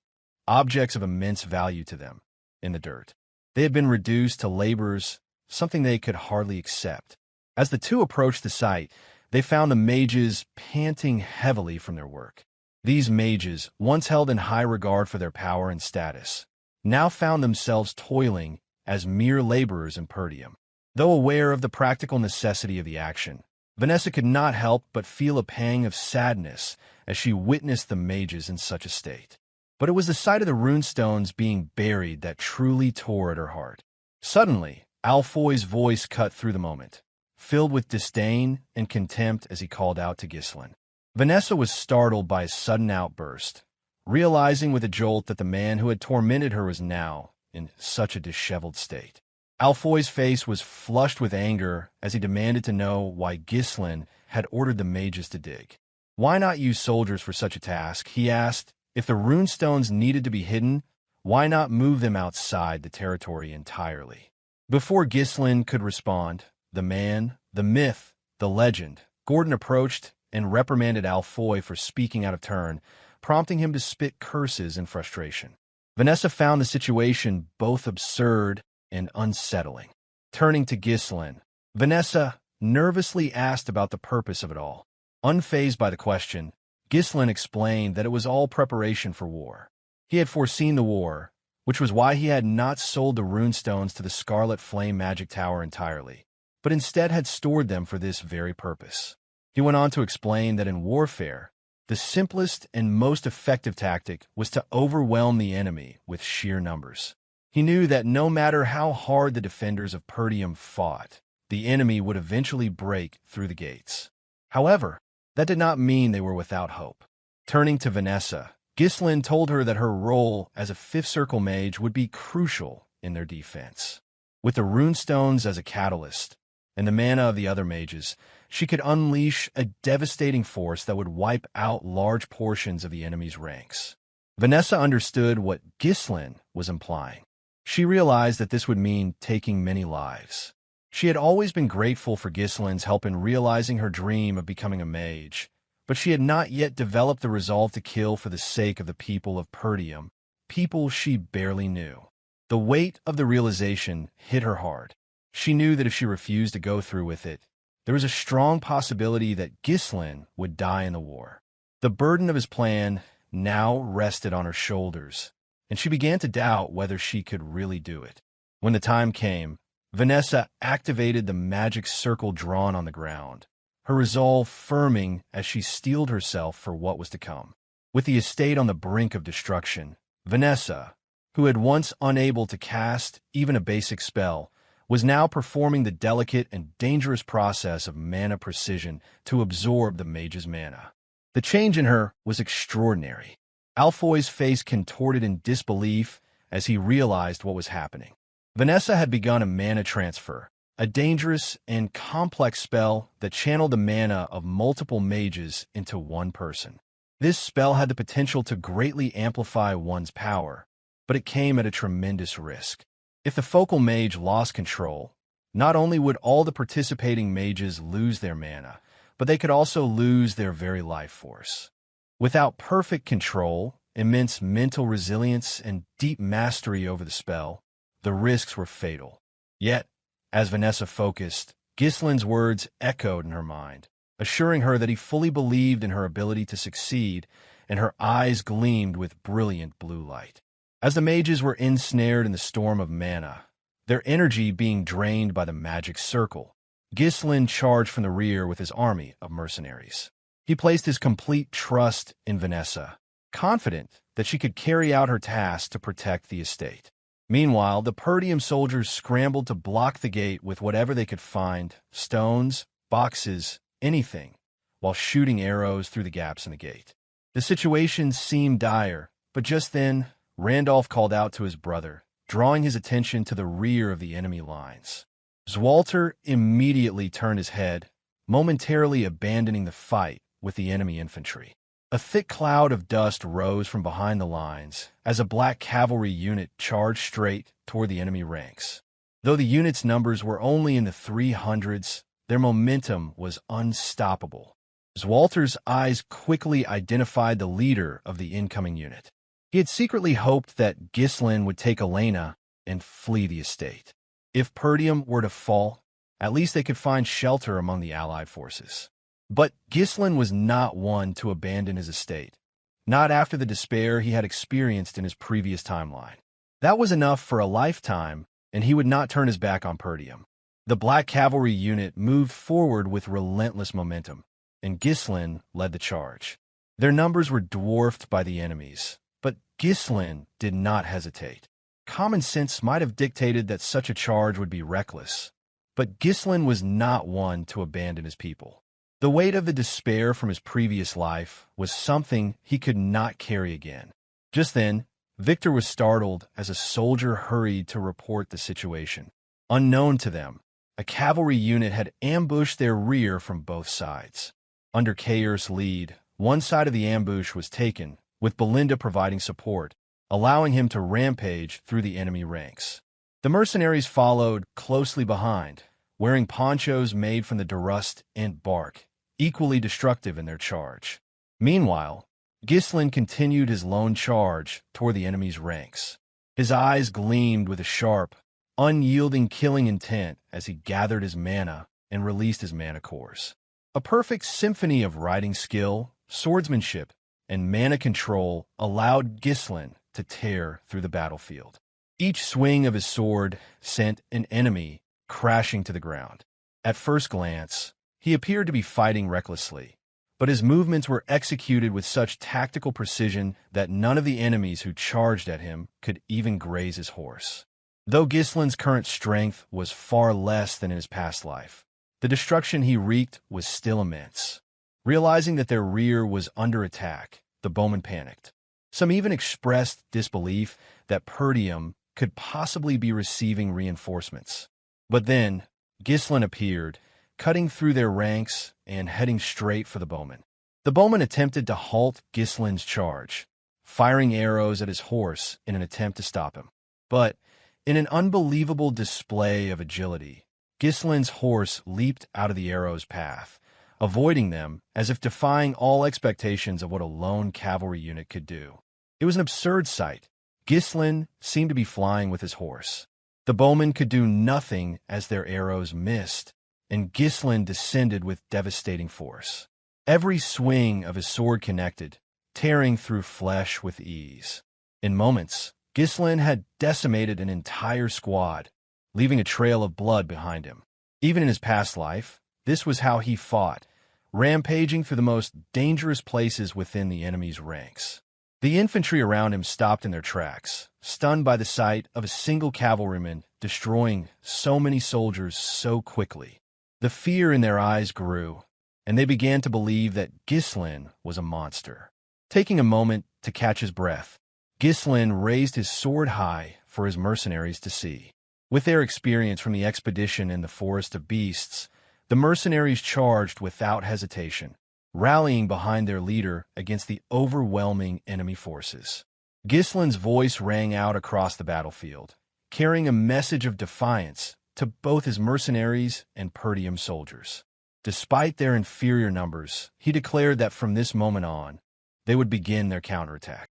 objects of immense value to them, in the dirt. They had been reduced to labors, something they could hardly accept. As the two approached the site, they found the mages panting heavily from their work. These mages, once held in high regard for their power and status, now found themselves toiling as mere laborers in Perdium. Though aware of the practical necessity of the action, Vanessa could not help but feel a pang of sadness as she witnessed the mages in such a state. But it was the sight of the runestones being buried that truly tore at her heart. Suddenly, Alfoy's voice cut through the moment, filled with disdain and contempt as he called out to Ghislain. Vanessa was startled by his sudden outburst, realizing with a jolt that the man who had tormented her was now in such a disheveled state. Alfoy's face was flushed with anger as he demanded to know why Ghislain had ordered the mages to dig. Why not use soldiers for such a task, he asked. If the runestones needed to be hidden, why not move them outside the territory entirely? Before Ghislain could respond, the man, the myth, the legend, Gordon approached and reprimanded Alfoy for speaking out of turn, prompting him to spit curses in frustration. Vanessa found the situation both absurd and unsettling. Turning to Ghislain, Vanessa nervously asked about the purpose of it all. Unfazed by the question, Ghislain explained that it was all preparation for war. He had foreseen the war, which was why he had not sold the runestones to the Scarlet Flame Magic Tower entirely, but instead had stored them for this very purpose. He went on to explain that in warfare, the simplest and most effective tactic was to overwhelm the enemy with sheer numbers. He knew that no matter how hard the defenders of Perdium fought, the enemy would eventually break through the gates. However, that did not mean they were without hope. Turning to Vanessa, Ghislain told her that her role as a fifth circle mage would be crucial in their defense. With the runestones as a catalyst, and the mana of the other mages, she could unleash a devastating force that would wipe out large portions of the enemy's ranks. Vanessa understood what Ghislain was implying. She realized that this would mean taking many lives. She had always been grateful for Ghislain's help in realizing her dream of becoming a mage, but she had not yet developed the resolve to kill for the sake of the people of Perdium, people she barely knew. The weight of the realization hit her hard. She knew that if she refused to go through with it, there was a strong possibility that Ghislain would die in the war. The burden of his plan now rested on her shoulders, and she began to doubt whether she could really do it. When the time came, Vanessa activated the magic circle drawn on the ground, her resolve firming as she steeled herself for what was to come. With the estate on the brink of destruction, Vanessa, who had once unable to cast even a basic spell, was now performing the delicate and dangerous process of mana precision to absorb the mage's mana. The change in her was extraordinary. Alfoy's face contorted in disbelief as he realized what was happening. Vanessa had begun a mana transfer, a dangerous and complex spell that channeled the mana of multiple mages into one person. This spell had the potential to greatly amplify one's power, but it came at a tremendous risk. If the focal mage lost control, not only would all the participating mages lose their mana, but they could also lose their very life force. Without perfect control, immense mental resilience, and deep mastery over the spell, the risks were fatal. Yet, as Vanessa focused, Ghislain's words echoed in her mind, assuring her that he fully believed in her ability to succeed, and her eyes gleamed with brilliant blue light. As the mages were ensnared in the storm of mana, their energy being drained by the magic circle, Ghislain charged from the rear with his army of mercenaries. He placed his complete trust in Vanessa, confident that she could carry out her task to protect the estate. Meanwhile, the Perdium soldiers scrambled to block the gate with whatever they could find, stones, boxes, anything, while shooting arrows through the gaps in the gate. The situation seemed dire, but just then, Randolph called out to his brother, drawing his attention to the rear of the enemy lines. Swalter immediately turned his head, momentarily abandoning the fight with the enemy infantry. A thick cloud of dust rose from behind the lines as a black cavalry unit charged straight toward the enemy ranks. Though the unit's numbers were only in the 300s, their momentum was unstoppable. Swalter's eyes quickly identified the leader of the incoming unit. He had secretly hoped that Ghislain would take Elena and flee the estate. If Perdium were to fall, at least they could find shelter among the allied forces. But Ghislain was not one to abandon his estate, not after the despair he had experienced in his previous timeline. That was enough for a lifetime, and he would not turn his back on Perdium. The black cavalry unit moved forward with relentless momentum, and Ghislain led the charge. Their numbers were dwarfed by the enemies, but Ghislain did not hesitate. Common sense might have dictated that such a charge would be reckless, but Ghislain was not one to abandon his people. The weight of the despair from his previous life was something he could not carry again. Just then, Victor was startled as a soldier hurried to report the situation. Unknown to them, a cavalry unit had ambushed their rear from both sides. Under Kaor's lead, one side of the ambush was taken, with Belinda providing support, allowing him to rampage through the enemy ranks. The mercenaries followed closely behind, wearing ponchos made from the Dirus Ent bark, equally destructive in their charge. Meanwhile, Ghislain continued his lone charge toward the enemy's ranks. His eyes gleamed with a sharp, unyielding killing intent as he gathered his mana and released his mana cores. A perfect symphony of riding skill, swordsmanship, and mana control allowed Ghislain to tear through the battlefield. Each swing of his sword sent an enemy crashing to the ground. At first glance, he appeared to be fighting recklessly, but his movements were executed with such tactical precision that none of the enemies who charged at him could even graze his horse. Though Ghislain's current strength was far less than in his past life, the destruction he wreaked was still immense. Realizing that their rear was under attack, the bowmen panicked. Some even expressed disbelief that Perdium could possibly be receiving reinforcements. But then, Ghislain appeared, cutting through their ranks and heading straight for the bowmen. The bowmen attempted to halt Ghislain's charge, firing arrows at his horse in an attempt to stop him. But, in an unbelievable display of agility, Ghislain's horse leaped out of the arrow's path, avoiding them as if defying all expectations of what a lone cavalry unit could do. It was an absurd sight. Ghislain seemed to be flying with his horse. The bowmen could do nothing as their arrows missed, and Ghislain descended with devastating force. Every swing of his sword connected, tearing through flesh with ease. In moments, Ghislain had decimated an entire squad, leaving a trail of blood behind him. Even in his past life, this was how he fought, rampaging through the most dangerous places within the enemy's ranks. The infantry around him stopped in their tracks, stunned by the sight of a single cavalryman destroying so many soldiers so quickly. The fear in their eyes grew, and they began to believe that Ghislain was a monster. Taking a moment to catch his breath, Ghislain raised his sword high for his mercenaries to see. With their experience from the expedition in the Forest of Beasts, the mercenaries charged without hesitation, rallying behind their leader against the overwhelming enemy forces. Ghislain's voice rang out across the battlefield, carrying a message of defiance to both his mercenaries and Perdium soldiers. Despite their inferior numbers, he declared that from this moment on, they would begin their counterattack.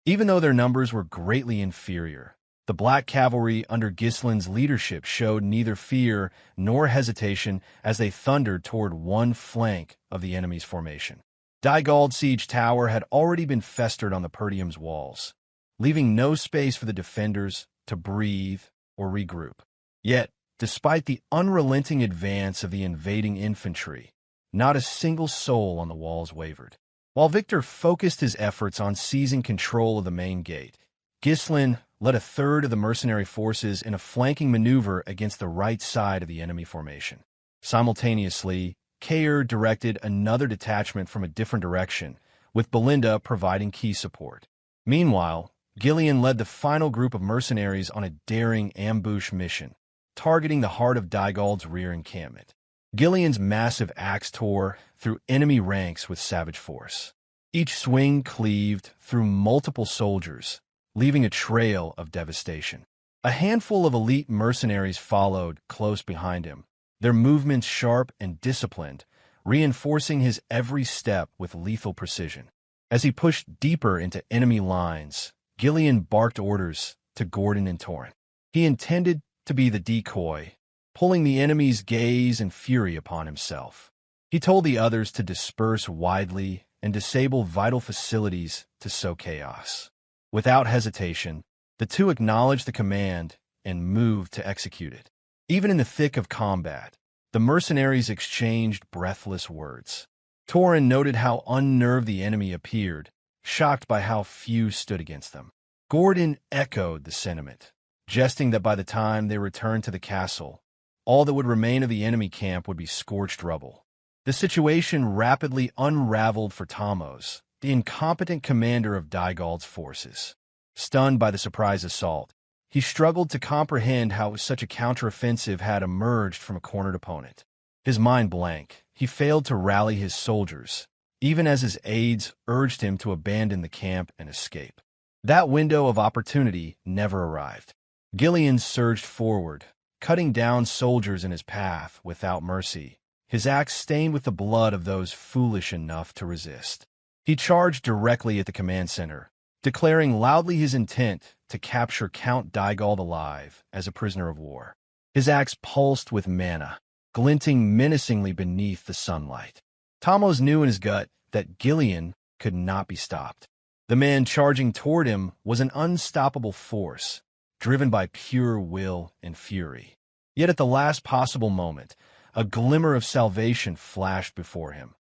Even though their numbers were greatly inferior, the Black Cavalry under Ghislain's leadership showed neither fear nor hesitation as they thundered toward one flank of the enemy's formation. Dygald's siege tower had already been festered on the Perdium's walls, leaving no space for the defenders to breathe or regroup. Yet, despite the unrelenting advance of the invading infantry, not a single soul on the walls wavered. While Victor focused his efforts on seizing control of the main gate, Ghislain led a third of the mercenary forces in a flanking maneuver against the right side of the enemy formation. Simultaneously, Kaor directed another detachment from a different direction, with Belinda providing key support. Meanwhile, Gillion led the final group of mercenaries on a daring ambush mission, targeting the heart of Dygald's rear encampment. Gillion's massive axe tore through enemy ranks with savage force. Each swing cleaved through multiple soldiers, leaving a trail of devastation. A handful of elite mercenaries followed close behind him, their movements sharp and disciplined, reinforcing his every step with lethal precision. As he pushed deeper into enemy lines, Gillion barked orders to Gordon and Torrent. He intended to be the decoy, pulling the enemy's gaze and fury upon himself. He told the others to disperse widely and disable vital facilities to sow chaos. Without hesitation, the two acknowledged the command and moved to execute it. Even in the thick of combat, the mercenaries exchanged breathless words. Torrent noted how unnerved the enemy appeared, shocked by how few stood against them. Gordon echoed the sentiment, jesting that by the time they returned to the castle, all that would remain of the enemy camp would be scorched rubble. The situation rapidly unraveled for Thamos, the incompetent commander of Dygald's forces. Stunned by the surprise assault, he struggled to comprehend how such a counteroffensive had emerged from a cornered opponent. His mind blank, he failed to rally his soldiers, even as his aides urged him to abandon the camp and escape. That window of opportunity never arrived. Gillion surged forward, cutting down soldiers in his path without mercy, his axe stained with the blood of those foolish enough to resist. He charged directly at the command center, declaring loudly his intent to capture Count Dygald alive as a prisoner of war. His axe pulsed with mana, glinting menacingly beneath the sunlight. Thamos knew in his gut that Gillion could not be stopped. The man charging toward him was an unstoppable force, driven by pure will and fury. Yet at the last possible moment, a glimmer of salvation flashed before him.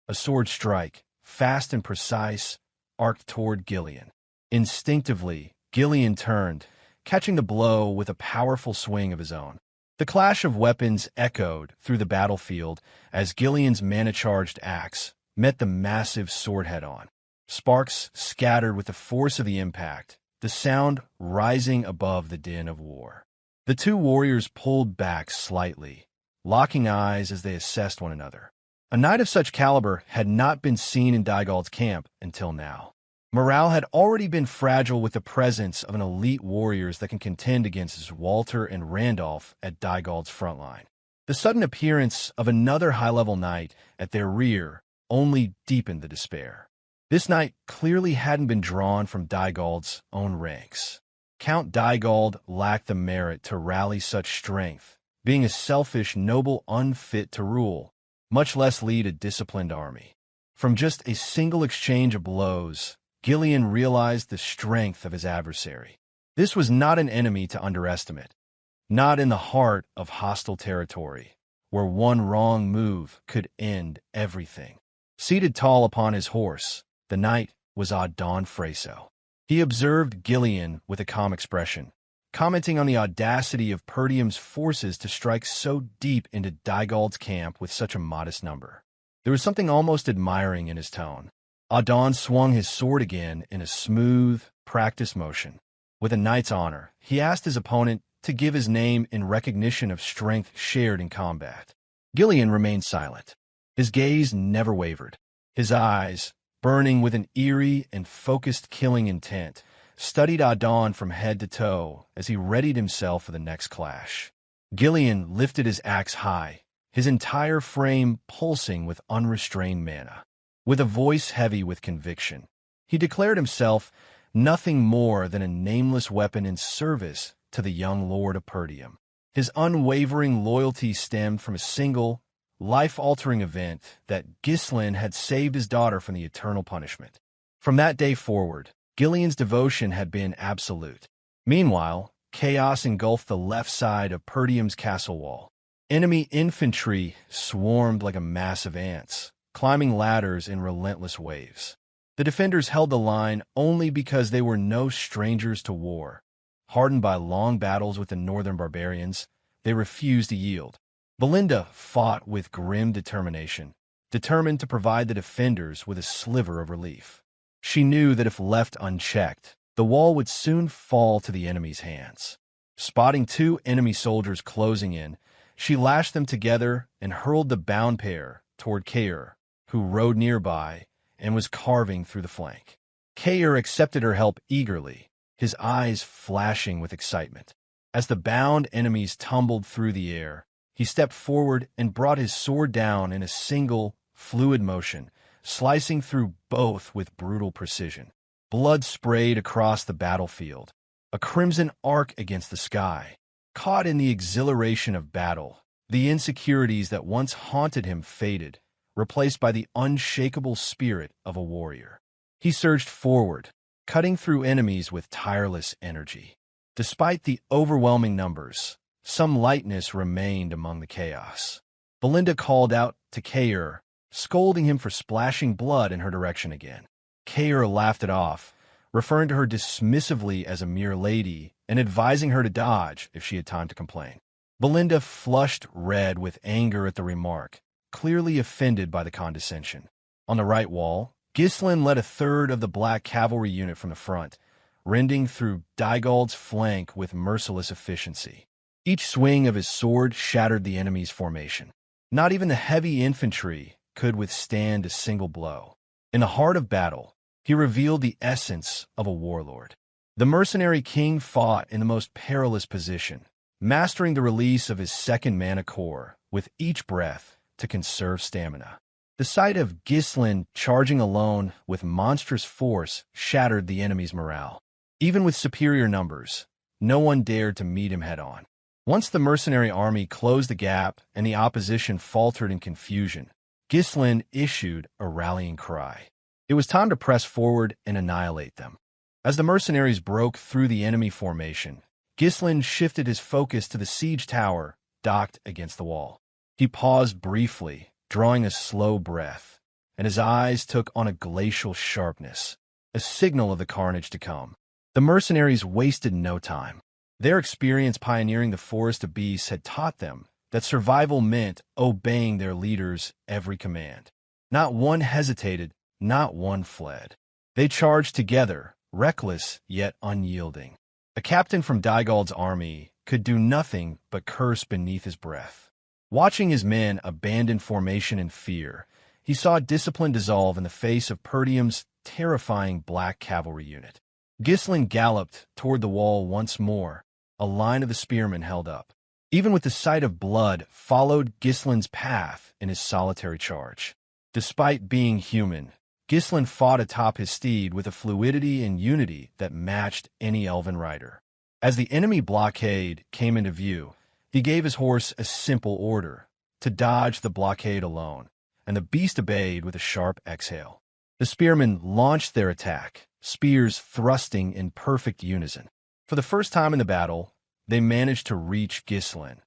A sword strike, fast and precise, arced toward Gillion. Instinctively, Gillion turned, catching the blow with a powerful swing of his own. The clash of weapons echoed through the battlefield as Gillion's mana-charged axe met the massive sword head-on. Sparks scattered with the force of the impact, the sound rising above the din of war. The two warriors pulled back slightly, locking eyes as they assessed one another. A knight of such caliber had not been seen in Dygald's camp until now. Morale had already been fragile with the presence of an elite warriors that can contend against Swalter and Randolph at Dygald's front line. The sudden appearance of another high-level knight at their rear only deepened the despair. This knight clearly hadn't been drawn from Dygald's own ranks. Count Dygald lacked the merit to rally such strength, being a selfish noble unfit to rule, much less lead a disciplined army. From just a single exchange of blows, Gillion realized the strength of his adversary. This was not an enemy to underestimate, not in the heart of hostile territory, where one wrong move could end everything. Seated tall upon his horse, the knight was Idun Fraso. He observed Gillion with a calm expression, commenting on the audacity of Perdium's forces to strike so deep into Dygald's camp with such a modest number. There was something almost admiring in his tone. Idun swung his sword again in a smooth, practiced motion. With a knight's honor, he asked his opponent to give his name in recognition of strength shared in combat. Gillion remained silent. His gaze never wavered. His eyes, burning with an eerie and focused killing intent, studied Idun from head to toe as he readied himself for the next clash. Gillion lifted his axe high, his entire frame pulsing with unrestrained mana. With a voice heavy with conviction, he declared himself nothing more than a nameless weapon in service to the young Lord of Perdium. His unwavering loyalty stemmed from a single, life-altering event that Ghislain had saved his daughter from the eternal punishment. From that day forward, Gillion's devotion had been absolute. Meanwhile, chaos engulfed the left side of Perdium's castle wall. Enemy infantry swarmed like a mass of ants, climbing ladders in relentless waves. The defenders held the line only because they were no strangers to war. Hardened by long battles with the northern barbarians, they refused to yield. Belinda fought with grim determination, determined to provide the defenders with a sliver of relief. She knew that if left unchecked, the wall would soon fall to the enemy's hands. Spotting two enemy soldiers closing in, she lashed them together and hurled the bound pair toward Kaor, who rode nearby and was carving through the flank. Kaor accepted her help eagerly, his eyes flashing with excitement. As the bound enemies tumbled through the air, he stepped forward and brought his sword down in a single, fluid motion, slicing through both with brutal precision. Blood sprayed across the battlefield, a crimson arc against the sky. Caught in the exhilaration of battle, the insecurities that once haunted him faded, replaced by the unshakable spirit of a warrior. He surged forward, cutting through enemies with tireless energy. Despite the overwhelming numbers, some lightness remained among the chaos. Belinda called out to Kaor, scolding him for splashing blood in her direction again. Kaor laughed it off, referring to her dismissively as a mere lady and advising her to dodge if she had time to complain. Belinda flushed red with anger at the remark, clearly offended by the condescension. On the right wall, Ghislain led a third of the black cavalry unit from the front, rending through Dygald's flank with merciless efficiency. Each swing of his sword shattered the enemy's formation. Not even the heavy infantry could withstand a single blow. In the heart of battle, he revealed the essence of a warlord. The Mercenary King fought in the most perilous position, mastering the release of his second mana core with each breath to conserve stamina. The sight of Ghislain charging alone with monstrous force shattered the enemy's morale. Even with superior numbers, no one dared to meet him head-on. Once the mercenary army closed the gap and the opposition faltered in confusion, Ghislain issued a rallying cry. It was time to press forward and annihilate them. As the mercenaries broke through the enemy formation, Ghislain shifted his focus to the siege tower docked against the wall. He paused briefly, drawing a slow breath, and his eyes took on a glacial sharpness, a signal of the carnage to come. The mercenaries wasted no time. Their experience pioneering the forest of beasts had taught them that survival meant obeying their leaders' every command. Not one hesitated, not one fled. They charged together, reckless yet unyielding. A captain from Dygald's army could do nothing but curse beneath his breath. Watching his men abandon formation in fear, he saw discipline dissolve in the face of Perdium's terrifying black cavalry unit. Ghislain galloped toward the wall once more, a line of the spearmen held up. Even with the sight of blood, followed Ghislain's path in his solitary charge. Despite being human, Ghislain fought atop his steed with a fluidity and unity that matched any elven rider. As the enemy blockade came into view, he gave his horse a simple order, to dodge the blockade alone, and the beast obeyed with a sharp exhale. The spearmen launched their attack, spears thrusting in perfect unison. For the first time in the battle, they managed to reach Ghislain,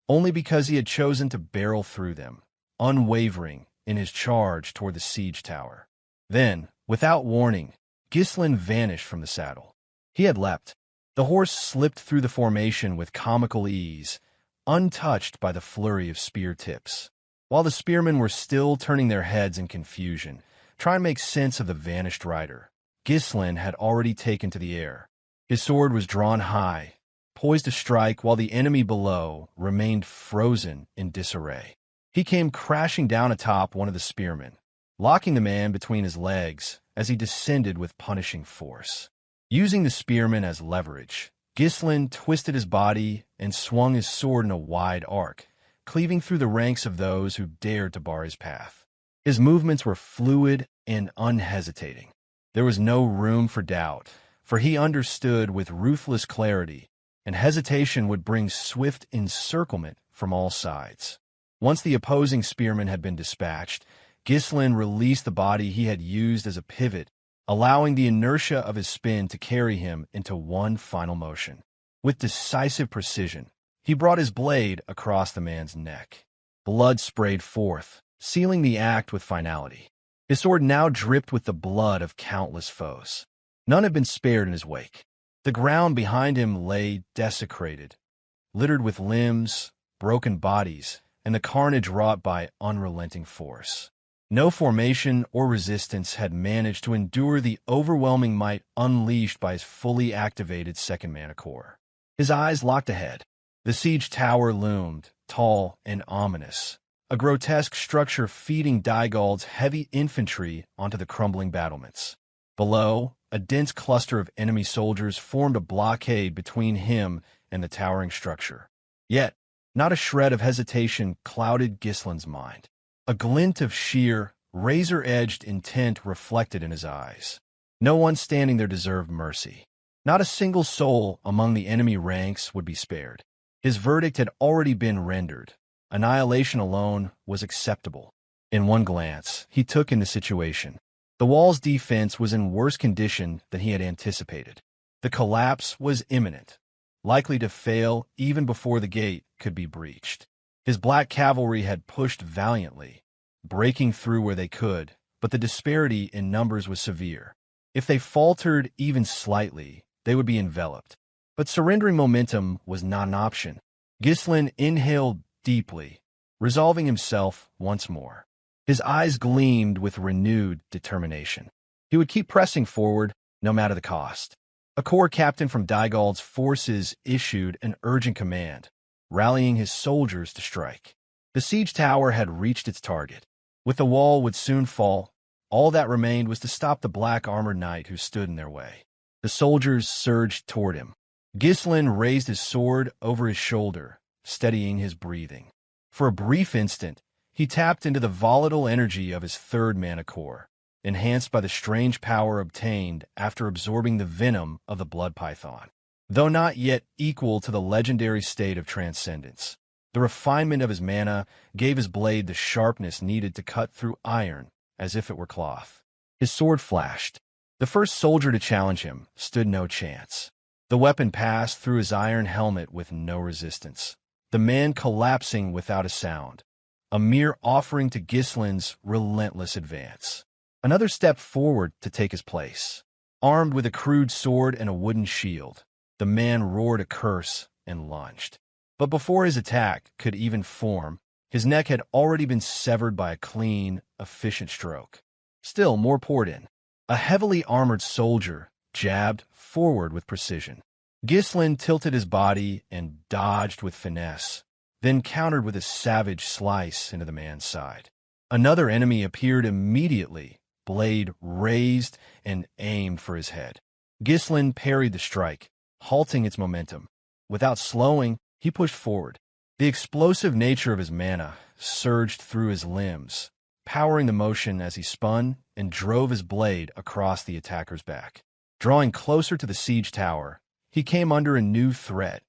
only because he had chosen to barrel through them, unwavering in his charge toward the siege tower. Then, without warning, Ghislain vanished from the saddle. He had leapt. The horse slipped through the formation with comical ease, untouched by the flurry of spear tips. While the spearmen were still turning their heads in confusion, try and make sense of the vanished rider. Ghislain had already taken to the air. His sword was drawn high, poised to strike while the enemy below remained frozen in disarray. He came crashing down atop one of the spearmen, locking the man between his legs as he descended with punishing force. Using the spearman as leverage, Ghislain twisted his body and swung his sword in a wide arc, cleaving through the ranks of those who dared to bar his path. His movements were fluid and unhesitating. There was no room for doubt, for he understood with ruthless clarity, and hesitation would bring swift encirclement from all sides. Once the opposing spearman had been dispatched, Ghislain released the body he had used as a pivot, allowing the inertia of his spin to carry him into one final motion. With decisive precision, he brought his blade across the man's neck. Blood sprayed forth, sealing the act with finality. His sword now dripped with the blood of countless foes. None had been spared in his wake. The ground behind him lay desecrated, littered with limbs, broken bodies, and the carnage wrought by unrelenting force. No formation or resistance had managed to endure the overwhelming might unleashed by his fully activated second mana core. His eyes locked ahead. The siege tower loomed, tall and ominous, a grotesque structure feeding Dygald's heavy infantry onto the crumbling battlements. Below, a dense cluster of enemy soldiers formed a blockade between him and the towering structure. Yet, not a shred of hesitation clouded Ghislain's mind. A glint of sheer, razor-edged intent reflected in his eyes. No one standing there deserved mercy. Not a single soul among the enemy ranks would be spared. His verdict had already been rendered. Annihilation alone was acceptable. In one glance, he took in the situation. The wall's defense was in worse condition than he had anticipated. The collapse was imminent, likely to fail even before the gate could be breached. His black cavalry had pushed valiantly, breaking through where they could, but the disparity in numbers was severe. If they faltered even slightly, they would be enveloped. But surrendering momentum was not an option. Ghislain inhaled deeply, resolving himself once more. His eyes gleamed with renewed determination. He would keep pressing forward, no matter the cost. A corps captain from Dygald's forces issued an urgent command, rallying his soldiers to strike. The siege tower had reached its target. With the wall would soon fall, all that remained was to stop the black-armored knight who stood in their way. The soldiers surged toward him. Ghislain raised his sword over his shoulder, steadying his breathing. For a brief instant, he tapped into the volatile energy of his third mana core, enhanced by the strange power obtained after absorbing the venom of the blood python. Though not yet equal to the legendary state of transcendence, the refinement of his mana gave his blade the sharpness needed to cut through iron as if it were cloth. His sword flashed. The first soldier to challenge him stood no chance. The weapon passed through his iron helmet with no resistance, the man collapsing without a sound, a mere offering to Ghislain's relentless advance. Another stepped forward to take his place. Armed with a crude sword and a wooden shield, the man roared a curse and lunged. But before his attack could even form, his neck had already been severed by a clean, efficient stroke. Still more poured in. A heavily armored soldier jabbed forward with precision. Ghislain tilted his body and dodged with finesse, then countered with a savage slice into the man's side. Another enemy appeared immediately, blade raised and aimed for his head. Ghislain parried the strike, halting its momentum. Without slowing, he pushed forward. The explosive nature of his mana surged through his limbs, powering the motion as he spun and drove his blade across the attacker's back. Drawing closer to the siege tower, he came under a new threat.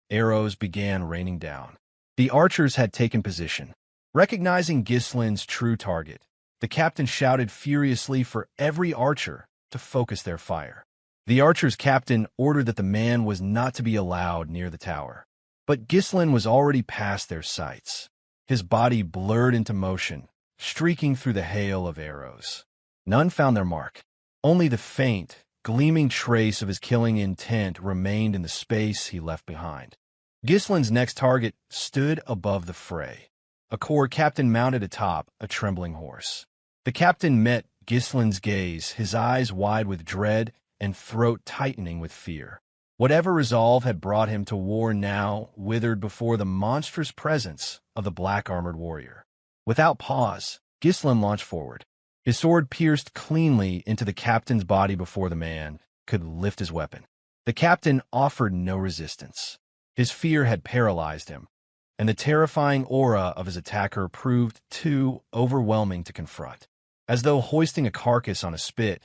Arrows began raining down. The archers had taken position. Recognizing Ghislain's true target, the captain shouted furiously for every archer to focus their fire. The archer's captain ordered that the man was not to be allowed near the tower. But Ghislain was already past their sights. His body blurred into motion, streaking through the hail of arrows. None found their mark. Only the faint, gleaming trace of his killing intent remained in the space he left behind. Ghislain's next target stood above the fray. A corps captain mounted atop a trembling horse. The captain met Ghislain's gaze, his eyes wide with dread and throat tightening with fear. Whatever resolve had brought him to war now withered before the monstrous presence of the black-armored warrior. Without pause, Ghislain launched forward. His sword pierced cleanly into the captain's body before the man could lift his weapon. The captain offered no resistance. His fear had paralyzed him, and the terrifying aura of his attacker proved too overwhelming to confront. As though hoisting a carcass on a spit,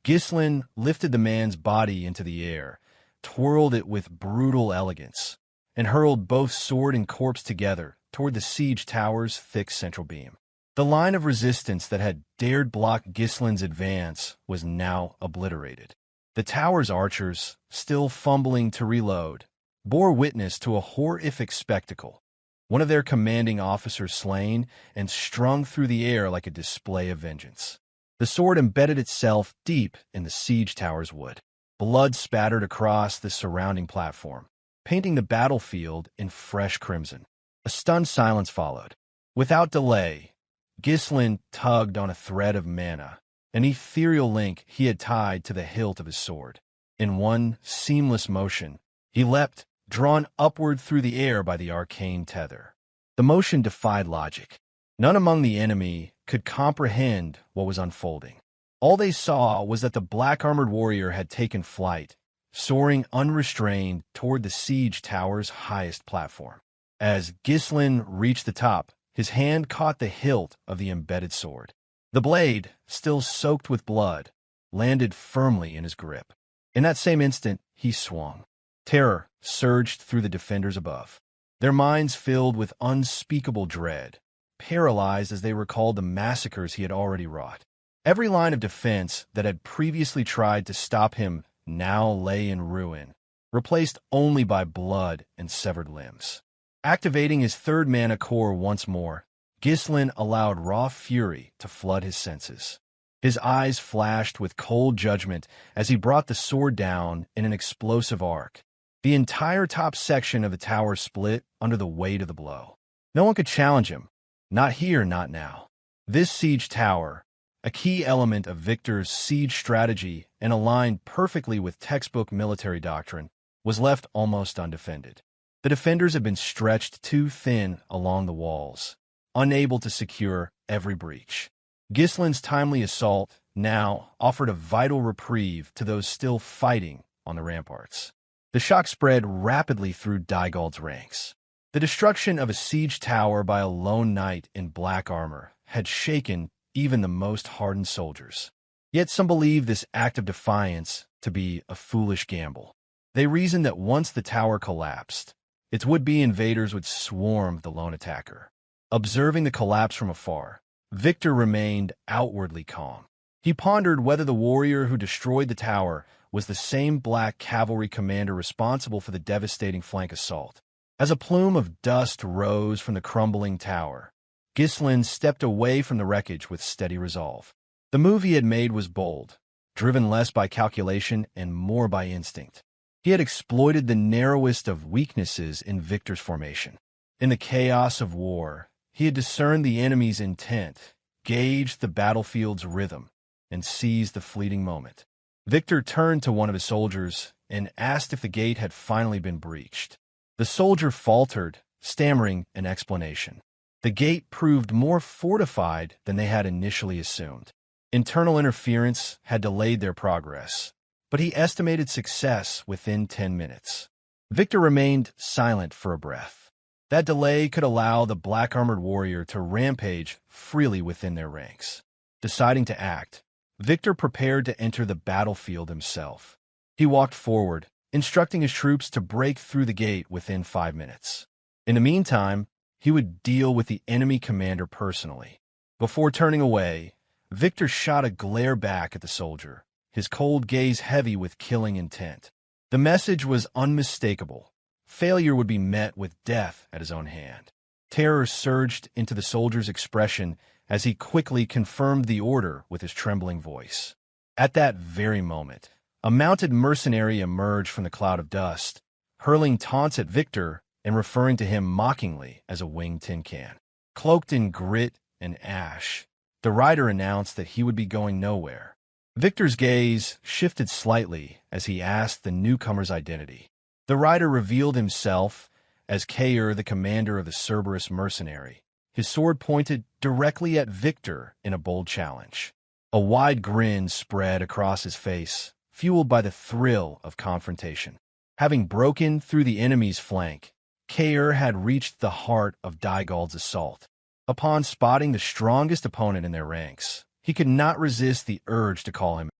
Ghislain lifted the man's body into the air, twirled it with brutal elegance, and hurled both sword and corpse together toward the siege tower's thick central beam. The line of resistance that had dared block Ghislain's advance was now obliterated. The tower's archers, still fumbling to reload, bore witness to a horrific spectacle. One of their commanding officers slain and strung through the air like a display of vengeance. The sword embedded itself deep in the siege tower's wood. Blood spattered across the surrounding platform, painting the battlefield in fresh crimson. A stunned silence followed. Without delay, Ghislain tugged on a thread of mana, an ethereal link he had tied to the hilt of his sword. In one seamless motion, he leapt, drawn upward through the air by the arcane tether. The motion defied logic. None among the enemy could comprehend what was unfolding. All they saw was that the black-armored warrior had taken flight, soaring unrestrained toward the siege tower's highest platform. As Ghislain reached the top, his hand caught the hilt of the embedded sword. The blade, still soaked with blood, landed firmly in his grip. In that same instant, he swung. Terror surged through the defenders above, their minds filled with unspeakable dread, paralyzed as they recalled the massacres he had already wrought. Every line of defense that had previously tried to stop him now lay in ruin, replaced only by blood and severed limbs. Activating his third mana core once more, Ghislain allowed raw fury to flood his senses. His eyes flashed with cold judgment as he brought the sword down in an explosive arc. The entire top section of the tower split under the weight of the blow. No one could challenge him. Not here, not now. This siege tower, a key element of Victor's siege strategy and aligned perfectly with textbook military doctrine, was left almost undefended. The defenders had been stretched too thin along the walls, unable to secure every breach. Ghislain's timely assault now offered a vital reprieve to those still fighting on the ramparts. The shock spread rapidly through Dygald's ranks. The destruction of a siege tower by a lone knight in black armor had shaken even the most hardened soldiers. Yet some believed this act of defiance to be a foolish gamble. They reasoned that once the tower collapsed, its would-be invaders would swarm the lone attacker. Observing the collapse from afar, Victor remained outwardly calm. He pondered whether the warrior who destroyed the tower was the same black cavalry commander responsible for the devastating flank assault. As a plume of dust rose from the crumbling tower, Ghislain stepped away from the wreckage with steady resolve. The move he had made was bold, driven less by calculation and more by instinct. He had exploited the narrowest of weaknesses in Victor's formation. In the chaos of war, he had discerned the enemy's intent, gauged the battlefield's rhythm, and seized the fleeting moment. Victor turned to one of his soldiers and asked if the gate had finally been breached. The soldier faltered, stammering an explanation. The gate proved more fortified than they had initially assumed. Internal interference had delayed their progress, but he estimated success within 10 minutes. Victor remained silent for a breath. That delay could allow the black-armored warrior to rampage freely within their ranks. Deciding to act, Victor prepared to enter the battlefield himself. He walked forward, instructing his troops to break through the gate within 5 minutes. In the meantime, he would deal with the enemy commander personally. Before turning away, Victor shot a glare back at the soldier, his cold gaze heavy with killing intent. The message was unmistakable. Failure would be met with death at his own hand. Terror surged into the soldier's expression as he quickly confirmed the order with his trembling voice. At that very moment, a mounted mercenary emerged from the cloud of dust, hurling taunts at Victor and referring to him mockingly as a winged tin can. Cloaked in grit and ash, The rider announced that he would be going nowhere. Victor's gaze shifted slightly as he asked the newcomer's identity. The rider revealed himself as Kaor, the commander of the Cerberus mercenary, his sword pointed directly at Victor in a bold challenge. A wide grin spread across his face, fueled by the thrill of confrontation. Having broken through the enemy's flank, Kaor had reached the heart of Dygald's assault. Upon spotting the strongest opponent in their ranks, he could not resist the urge to call him.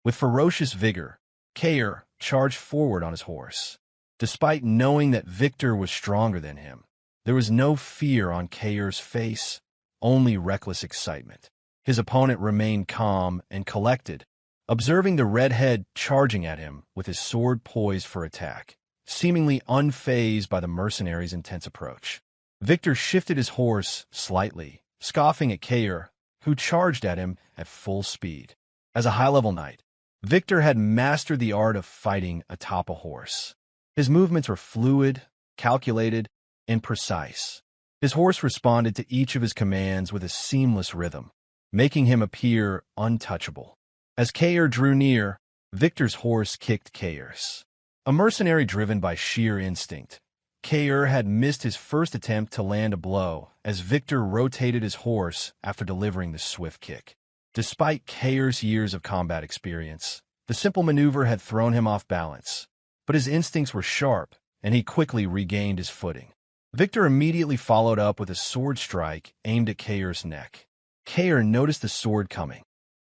With ferocious vigor, Kaor charged forward on his horse. Despite knowing that Victor was stronger than him, there was no fear on Kaor's face, only reckless excitement. His opponent remained calm and collected, observing the redhead charging at him with his sword poised for attack, seemingly unfazed by the mercenary's intense approach. Victor shifted his horse slightly, scoffing at Kaor, who charged at him at full speed. As a high-level knight, Victor had mastered the art of fighting atop a horse. His movements were fluid, calculated, and precise. His horse responded to each of his commands with a seamless rhythm, making him appear untouchable. As Kaor drew near, Victor's horse kicked Kaor's. A mercenary driven by sheer instinct, Kaor had missed his first attempt to land a blow as Victor rotated his horse after delivering the swift kick. Despite Kaor's years of combat experience, the simple maneuver had thrown him off balance, but his instincts were sharp, and he quickly regained his footing. Victor immediately followed up with a sword strike aimed at Kaor's neck. Kaor noticed the sword coming.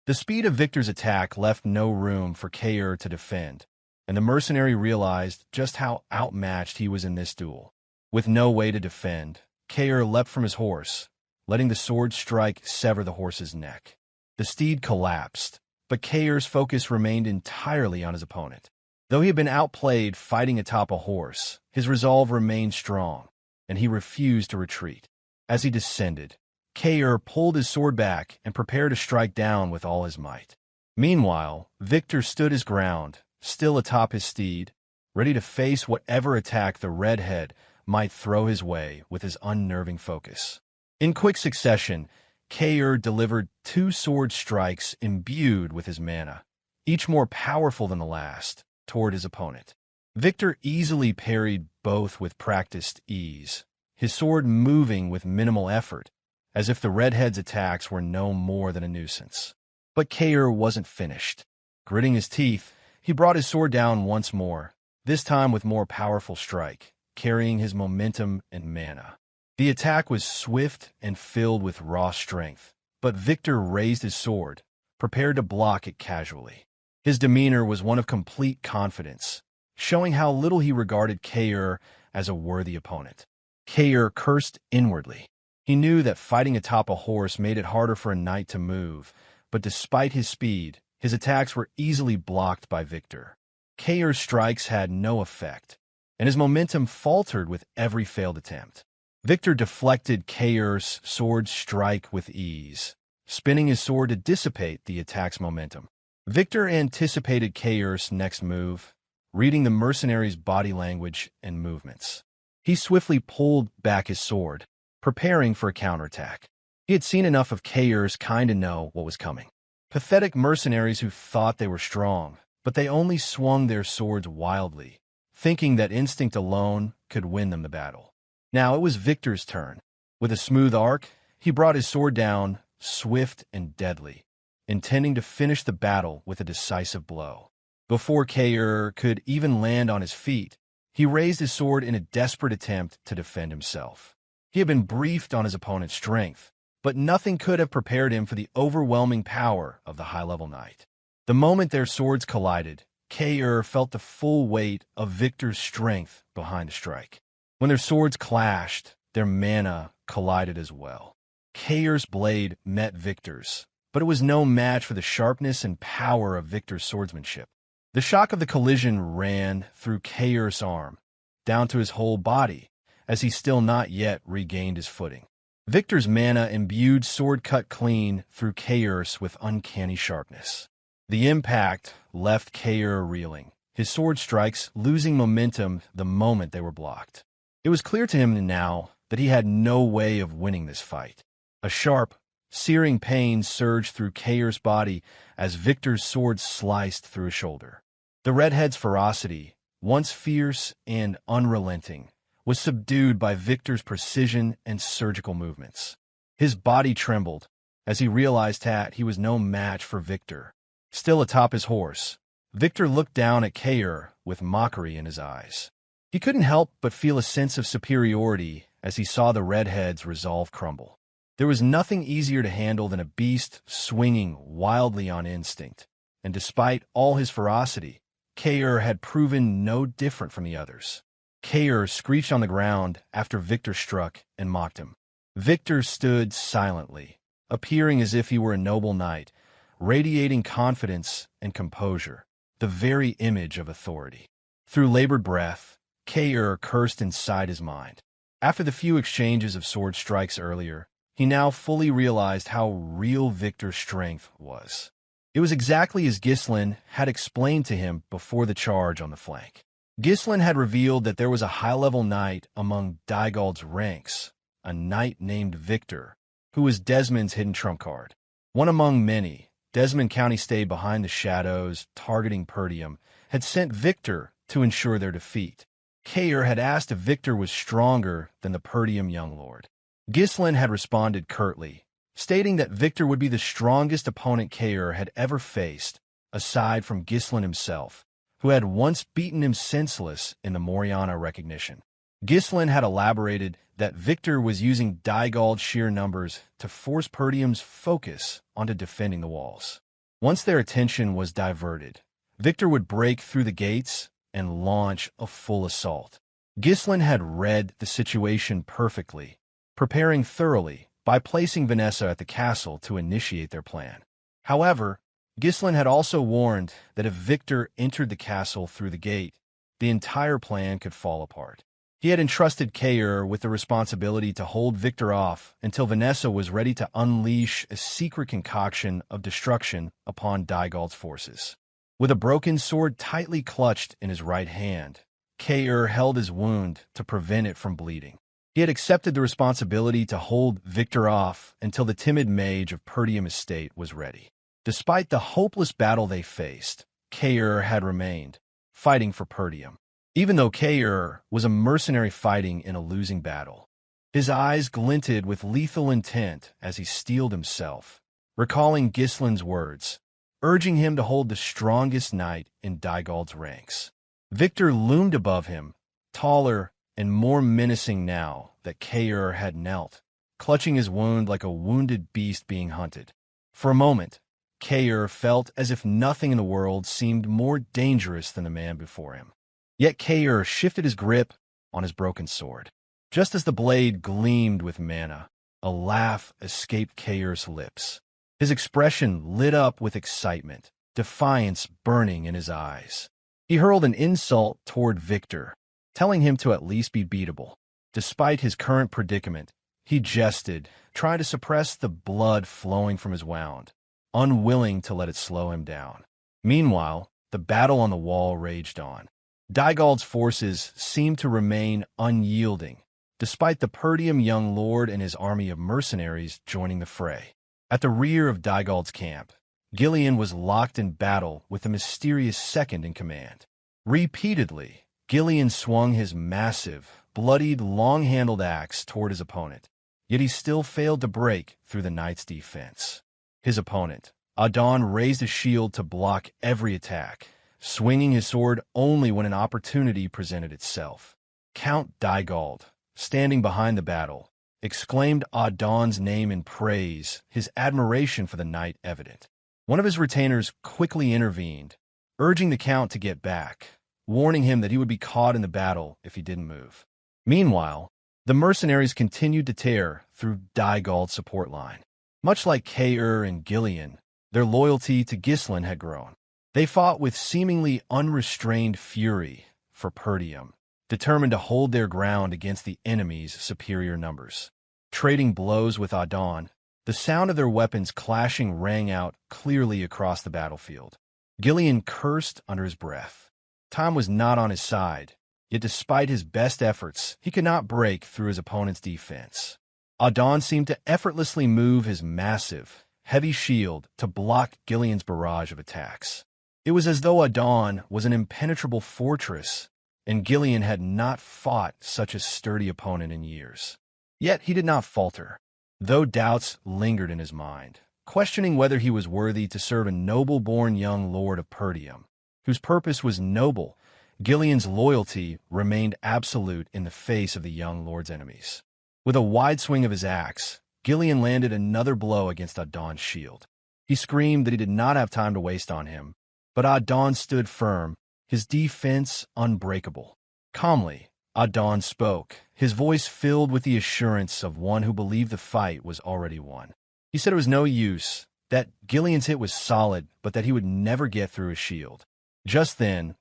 The speed of Victor's attack left no room for Kaor to defend, and the mercenary realized just how outmatched he was in this duel. With no way to defend, Kaor leapt from his horse, letting the sword strike sever the horse's neck. The steed collapsed, but Kaor's focus remained entirely on his opponent. Though he had been outplayed fighting atop a horse, his resolve remained strong, and he refused to retreat. As he descended, Kaor pulled his sword back and prepared to strike down with all his might. Meanwhile, Victor stood his ground, still atop his steed, ready to face whatever attack the redhead might throw his way with his unnerving focus. In quick succession, Kaor delivered 2 sword strikes imbued with his mana, each more powerful than the last, toward his opponent. Victor easily parried both with practiced ease, his sword moving with minimal effort, as if the redhead's attacks were no more than a nuisance. But Kaor wasn't finished. Gritting his teeth, he brought his sword down once more, this time with more powerful strike, carrying his momentum and mana. The attack was swift and filled with raw strength, but Victor raised his sword, prepared to block it casually. His demeanor was one of complete confidence, showing how little he regarded Kaor as a worthy opponent. Kaor cursed inwardly. He knew that fighting atop a horse made it harder for a knight to move, but despite his speed, his attacks were easily blocked by Victor. Kaor's strikes had no effect, and his momentum faltered with every failed attempt. Victor deflected Kaor's sword strike with ease, spinning his sword to dissipate the attack's momentum. Victor anticipated Kaor's next move, reading the mercenary's body language and movements. He swiftly pulled back his sword, preparing for a counterattack. He had seen enough of Kaor's kind to know what was coming. Pathetic mercenaries who thought they were strong, but they only swung their swords wildly, thinking that instinct alone could win them the battle. Now it was Victor's turn. With a smooth arc, he brought his sword down, swift and deadly, intending to finish the battle with a decisive blow. Before Kaor could even land on his feet, he raised his sword in a desperate attempt to defend himself. He had been briefed on his opponent's strength, but nothing could have prepared him for the overwhelming power of the high-level knight. The moment their swords collided, Kaor felt the full weight of Victor's strength behind the strike. When their swords clashed, their mana collided as well. Kaor's blade met Victor's, but it was no match for the sharpness and power of Victor's swordsmanship. The shock of the collision ran through Kaor's arm, down to his whole body, as he still not yet regained his footing. Victor's mana-imbued sword cut clean through Kaor's with uncanny sharpness. The impact left Kaor reeling, his sword strikes losing momentum the moment they were blocked. It was clear to him now that he had no way of winning this fight. A sharp, Searing pain surged through Kaor's body as Victor's sword sliced through his shoulder. The redhead's ferocity, once fierce and unrelenting, was subdued by Victor's precision and surgical movements. His body trembled as he realized that he was no match for Victor. Still atop his horse, Victor looked down at Kaor with mockery in his eyes. He couldn't help but feel a sense of superiority as he saw the redhead's resolve crumble. There was nothing easier to handle than a beast swinging wildly on instinct, and despite all his ferocity, Kaor had proven no different from the others. Kaor screeched on the ground after Victor struck and mocked him. Victor stood silently, appearing as if he were a noble knight, radiating confidence and composure, the very image of authority. Through labored breath, Kaor cursed inside his mind. After the few exchanges of sword strikes earlier, he now fully realized how real Victor's strength was. It was exactly as Ghislain had explained to him before the charge on the flank. Ghislain had revealed that there was a high-level knight among Dygald's ranks, a knight named Victor, who was Desmond's hidden trump card. One among many, Desmon County stayed behind the shadows, targeting Perdium, had sent Victor to ensure their defeat. Kaor had asked if Victor was stronger than the Perdium young lord. Ghislain had responded curtly, stating that Victor would be the strongest opponent Kaor had ever faced, aside from Ghislain himself, who had once beaten him senseless in the Moriana recognition. Ghislain had elaborated that Victor was using Dygald's sheer numbers to force Perdium's focus onto defending the walls. Once their attention was diverted, Victor would break through the gates and launch a full assault. Ghislain had read the situation perfectly, preparing thoroughly by placing Vanessa at the castle to initiate their plan. However, Ghislain had also warned that if Victor entered the castle through the gate, the entire plan could fall apart. He had entrusted Kaor with the responsibility to hold Victor off until Vanessa was ready to unleash a secret concoction of destruction upon Dygald's forces. With a broken sword tightly clutched in his right hand, Kaor held his wound to prevent it from bleeding. He had accepted the responsibility to hold Victor off until the timid mage of Perdium estate was ready. Despite the hopeless battle they faced, Kaor had remained, fighting for Perdium. Even though Kaor was a mercenary fighting in a losing battle, his eyes glinted with lethal intent as he steeled himself, recalling Ghislain's words, urging him to hold the strongest knight in Dygald's ranks. Victor loomed above him, taller and more menacing now that Kaor had knelt, clutching his wound like a wounded beast being hunted. For a moment, Kaor felt as if nothing in the world seemed more dangerous than the man before him. Yet Kaor shifted his grip on his broken sword. Just as the blade gleamed with mana, a laugh escaped Kaor's lips. His expression lit up with excitement, defiance burning in his eyes. He hurled an insult toward Victor, telling him to at least be beatable. Despite his current predicament, he jested, trying to suppress the blood flowing from his wound, unwilling to let it slow him down. Meanwhile, the battle on the wall raged on. Dygald's forces seemed to remain unyielding, despite the Perdium young lord and his army of mercenaries joining the fray. At the rear of Dygald's camp, Gillion was locked in battle with the mysterious second in command. Repeatedly, Gillion swung his massive, bloodied, long-handled axe toward his opponent, yet he still failed to break through the knight's defense. His opponent, Idun, raised his shield to block every attack, swinging his sword only when an opportunity presented itself. Count Dygald, standing behind the battle, exclaimed Idun's name in praise, his admiration for the knight evident. One of his retainers quickly intervened, urging the count to get back, warning him that he would be caught in the battle if he didn't move. Meanwhile, the mercenaries continued to tear through Dygald's support line. Much like Kaor and Gillion, their loyalty to Ghislain had grown. They fought with seemingly unrestrained fury for Perdium, determined to hold their ground against the enemy's superior numbers. Trading blows with Idun, the sound of their weapons clashing rang out clearly across the battlefield. Gillion cursed under his breath. Time was not on his side, yet despite his best efforts, he could not break through his opponent's defense. Idun seemed to effortlessly move his massive, heavy shield to block Gillion's barrage of attacks. It was as though Idun was an impenetrable fortress, and Gillion had not fought such a sturdy opponent in years. Yet he did not falter, though doubts lingered in his mind, questioning whether he was worthy to serve a noble-born young lord of Perdium, whose purpose was noble. Gillion's loyalty remained absolute in the face of the young lord's enemies. With a wide swing of his axe, Gillion landed another blow against Idun's shield. He screamed that he did not have time to waste on him, but Idun stood firm, his defense unbreakable. Calmly, Idun spoke, his voice filled with the assurance of one who believed the fight was already won. He said it was no use, that Gillion's hit was solid, but that he would never get through his shield. Just then,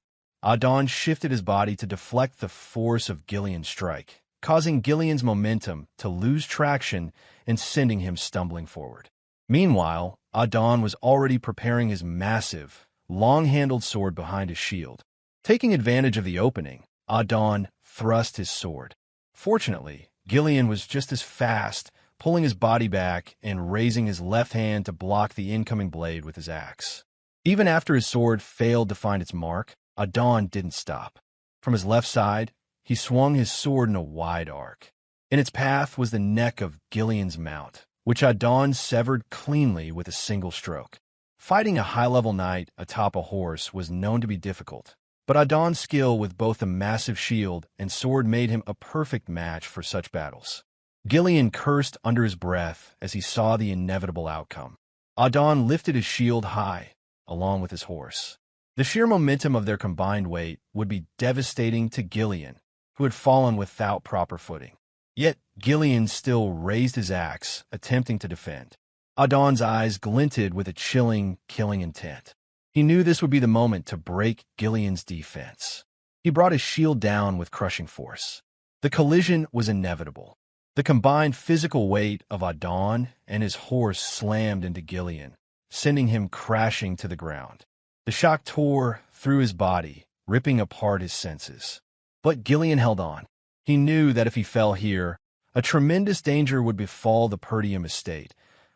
Idun shifted his body to deflect the force of Gillion's strike, causing Gillion's momentum to lose traction and sending him stumbling forward. Meanwhile, Idun was already preparing his massive, long-handled sword behind his shield. Taking advantage of the opening, Idun thrust his sword. Fortunately, Gillion was just as fast, pulling his body back and raising his left hand to block the incoming blade with his axe. Even after his sword failed to find its mark, Idun didn't stop. From his left side, he swung his sword in a wide arc. In its path was the neck of Gillion's mount, which Idun severed cleanly with a single stroke. Fighting a high-level knight atop a horse was known to be difficult, but Idun's skill with both a massive shield and sword made him a perfect match for such battles. Gillion cursed under his breath as he saw the inevitable outcome. Idun lifted his shield high, along with his horse. The sheer momentum of their combined weight would be devastating to Gillion, who had fallen without proper footing. Yet Gillion still raised his axe, attempting to defend. Idun's eyes glinted with a chilling, killing intent. He knew this would be the moment to break Gillion's defense. He brought his shield down with crushing force. The collision was inevitable. The combined physical weight of Idun and his horse slammed into Gillion, sending him crashing to the ground. The shock tore through his body, ripping apart his senses. But Gillion held on. He knew that if he fell here, a tremendous danger would befall the Perdium estate,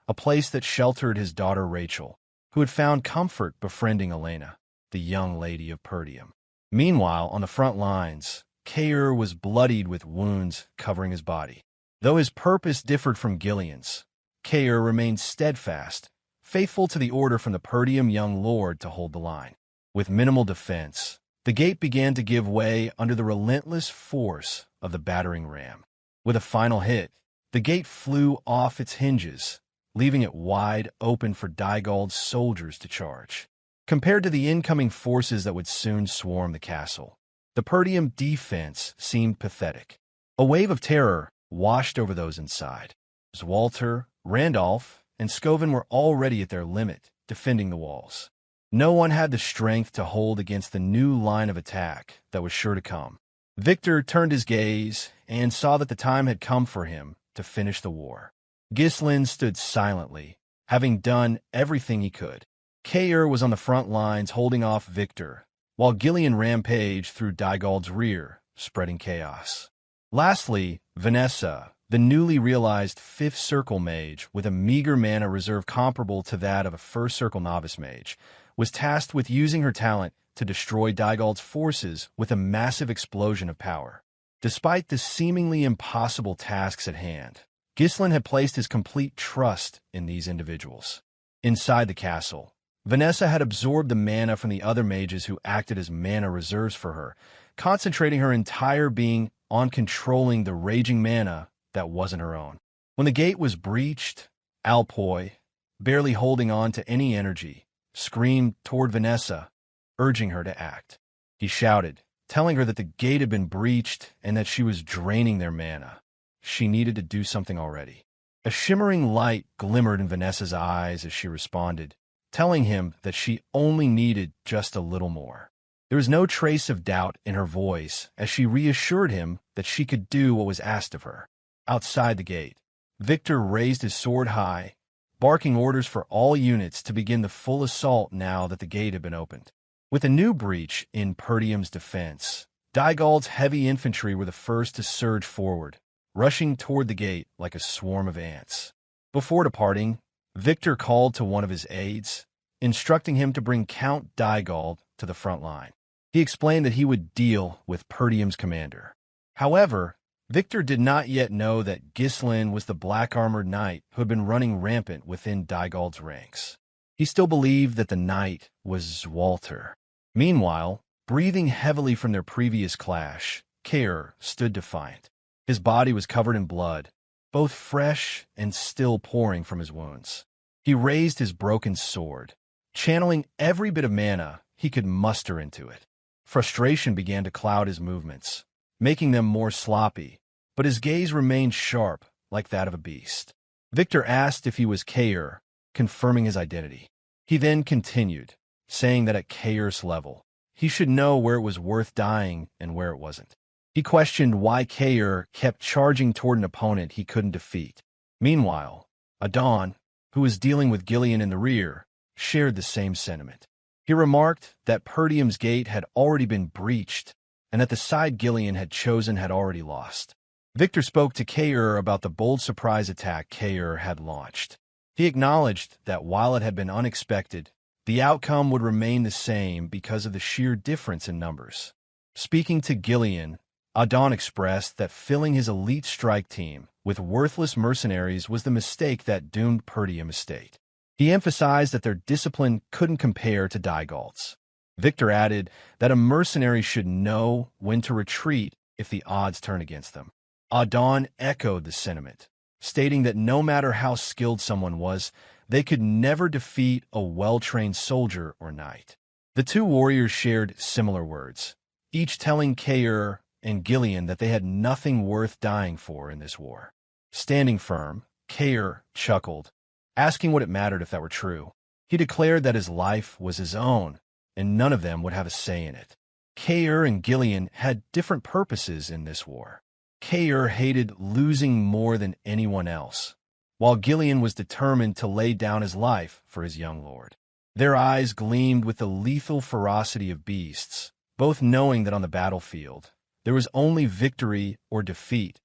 a place that sheltered his daughter Rachel, who had found comfort befriending Elena, the young lady of Perdium. Meanwhile, on the front lines, Kaor was bloodied with wounds covering his body. Though his purpose differed from Gillion's, Kaor remained steadfast, faithful to the order from the Perdium young lord to hold the line. With minimal defense, the gate began to give way under the relentless force of the battering ram. With a final hit, the gate flew off its hinges, leaving it wide open for Dygald's soldiers to charge. Compared to the incoming forces that would soon swarm the castle, the Perdium defense seemed pathetic. A wave of terror washed over those inside. Swalter, Randolph, and Scoven were already at their limit, defending the walls. No one had the strength to hold against the new line of attack that was sure to come. Victor turned his gaze and saw that the time had come for him to finish the war. Ghislain stood silently, having done everything he could. Kaor was on the front lines holding off Victor, while Gillion rampaged through Dygald's rear, spreading chaos. Lastly, Vanessa, the newly realized 5th Circle mage with a meager mana reserve comparable to that of a 1st Circle novice mage, was tasked with using her talent to destroy Dygald's forces with a massive explosion of power. Despite the seemingly impossible tasks at hand, Ghislain had placed his complete trust in these individuals. Inside the castle, Vanessa had absorbed the mana from the other mages who acted as mana reserves for her, concentrating her entire being on controlling the raging mana that wasn't her own. When the gate was breached, Alpoi, barely holding on to any energy, screamed toward Vanessa, urging her to act. He shouted, telling her that the gate had been breached and that she was draining their mana. She needed to do something already. A shimmering light glimmered in Vanessa's eyes as she responded, telling him that she only needed just a little more. There was no trace of doubt in her voice as she reassured him that she could do what was asked of her. Outside the gate, Victor raised his sword high, barking orders for all units to begin the full assault now that the gate had been opened. With a new breach in Perdium's defense, Dygald's heavy infantry were the first to surge forward, rushing toward the gate like a swarm of ants. Before departing, Victor called to one of his aides, instructing him to bring Count Dygald to the front line. He explained that he would deal with Perdium's commander. However, Victor did not yet know that Ghislain was the black-armored knight who had been running rampant within Dygald's ranks. He still believed that the knight was Swalter. Meanwhile, breathing heavily from their previous clash, Kaor stood defiant. His body was covered in blood, both fresh and still pouring from his wounds. He raised his broken sword, channeling every bit of mana he could muster into it. Frustration began to cloud his movements, making them more sloppy, but his gaze remained sharp like that of a beast. Victor asked if he was Kaor, confirming his identity. He then continued, saying that at Kaor's level, he should know where it was worth dying and where it wasn't. He questioned why Kaor kept charging toward an opponent he couldn't defeat. Meanwhile, Idun, who was dealing with Gillion in the rear, shared the same sentiment. He remarked that Perdium's gate had already been breached and that the side Gillion had chosen had already lost. Victor spoke to Kaor about the bold surprise attack Kaor had launched. He acknowledged that while it had been unexpected, the outcome would remain the same because of the sheer difference in numbers. Speaking to Gillion, Idun expressed that filling his elite strike team with worthless mercenaries was the mistake that doomed Perdium estate. He emphasized that their discipline couldn't compare to Dygald's. Victor added that a mercenary should know when to retreat if the odds turn against them. Idun echoed the sentiment, stating that no matter how skilled someone was, they could never defeat a well-trained soldier or knight. The two warriors shared similar words, each telling Kaor and Gillion that they had nothing worth dying for in this war. Standing firm, Kaor chuckled, asking what it mattered if that were true. He declared that his life was his own, and none of them would have a say in it. Kaor and Gillion had different purposes in this war. Kaor hated losing more than anyone else, while Gillion was determined to lay down his life for his young lord. Their eyes gleamed with the lethal ferocity of beasts, both knowing that on the battlefield, there was only victory or defeat.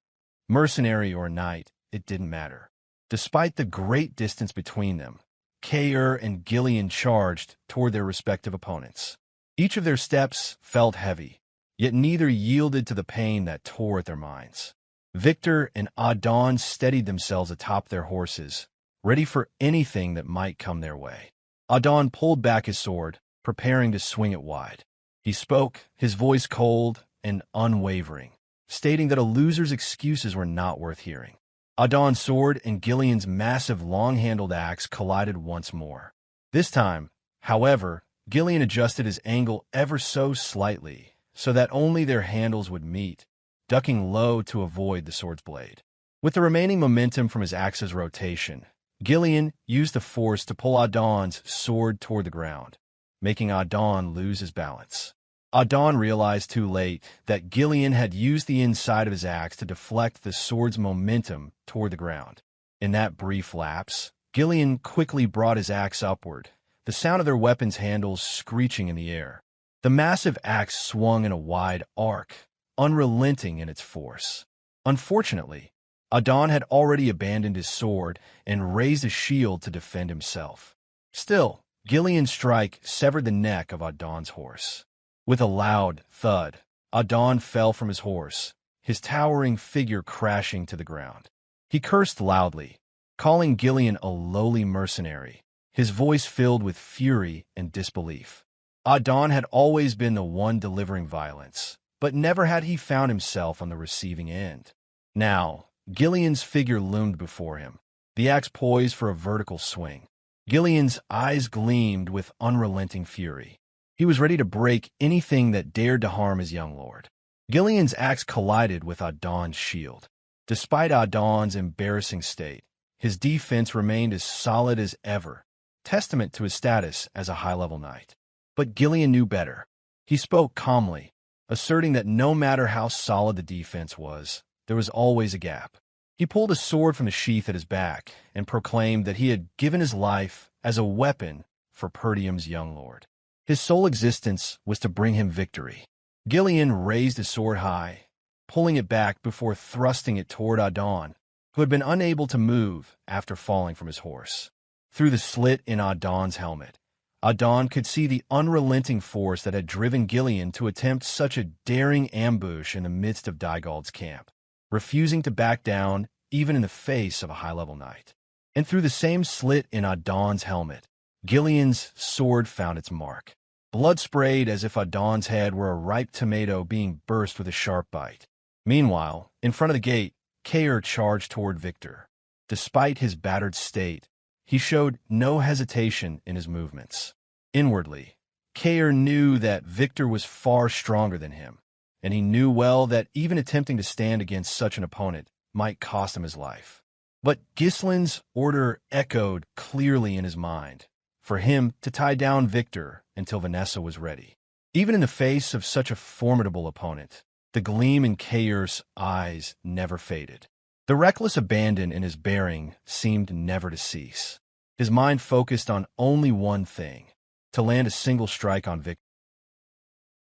Mercenary or knight, it didn't matter. Despite the great distance between them, Kaor and Gillion charged toward their respective opponents. Each of their steps felt heavy, yet neither yielded to the pain that tore at their minds. Victor and Idun steadied themselves atop their horses, ready for anything that might come their way. Idun pulled back his sword, preparing to swing it wide. He spoke, his voice cold and unwavering, stating that a loser's excuses were not worth hearing. Idun's sword and Gillion's massive long-handled axe collided once more. This time, however, Gillion adjusted his angle ever so slightly, so that only their handles would meet, ducking low to avoid the sword's blade. With the remaining momentum from his axe's rotation, Gillion used the force to pull Idun's sword toward the ground, making Idun lose his balance. Idun realized too late that Gillion had used the inside of his axe to deflect the sword's momentum toward the ground. In that brief lapse, Gillion quickly brought his axe upward, the sound of their weapons' handles screeching in the air. The massive axe swung in a wide arc, unrelenting in its force. Unfortunately, Idun had already abandoned his sword and raised a shield to defend himself. Still, Gillion's strike severed the neck of Idun's horse. With a loud thud, Idun fell from his horse, his towering figure crashing to the ground. He cursed loudly, calling Gillion a lowly mercenary, his voice filled with fury and disbelief. Idun had always been the one delivering violence, but never had he found himself on the receiving end. Now, Gillion's figure loomed before him, the axe poised for a vertical swing. Gillion's eyes gleamed with unrelenting fury. He was ready to break anything that dared to harm his young lord. Gillion's axe collided with Idun's shield. Despite Idun's embarrassing state, his defense remained as solid as ever, testament to his status as a high-level knight. But Gillion knew better. He spoke calmly, asserting that no matter how solid the defense was, there was always a gap. He pulled a sword from the sheath at his back and proclaimed that he had given his life as a weapon for Perdium's young lord. His sole existence was to bring him victory. Gillion raised his sword high, pulling it back before thrusting it toward Idun, who had been unable to move after falling from his horse. Through the slit in Idun's helmet, Idun could see the unrelenting force that had driven Gillion to attempt such a daring ambush in the midst of Dygald's camp, refusing to back down even in the face of a high-level knight. And through the same slit in Idun's helmet, Gillion's sword found its mark. Blood sprayed as if Idun's head were a ripe tomato being burst with a sharp bite. Meanwhile, in front of the gate, Kaor charged toward Victor. Despite his battered state, he showed no hesitation in his movements. Inwardly, Kaor knew that Victor was far stronger than him, and he knew well that even attempting to stand against such an opponent might cost him his life. But Ghislain's order echoed clearly in his mind, for him to tie down Victor until Vanessa was ready. Even in the face of such a formidable opponent, the gleam in Kaor's eyes never faded. The reckless abandon in his bearing seemed never to cease. His mind focused on only one thing: to land a single strike on Victor.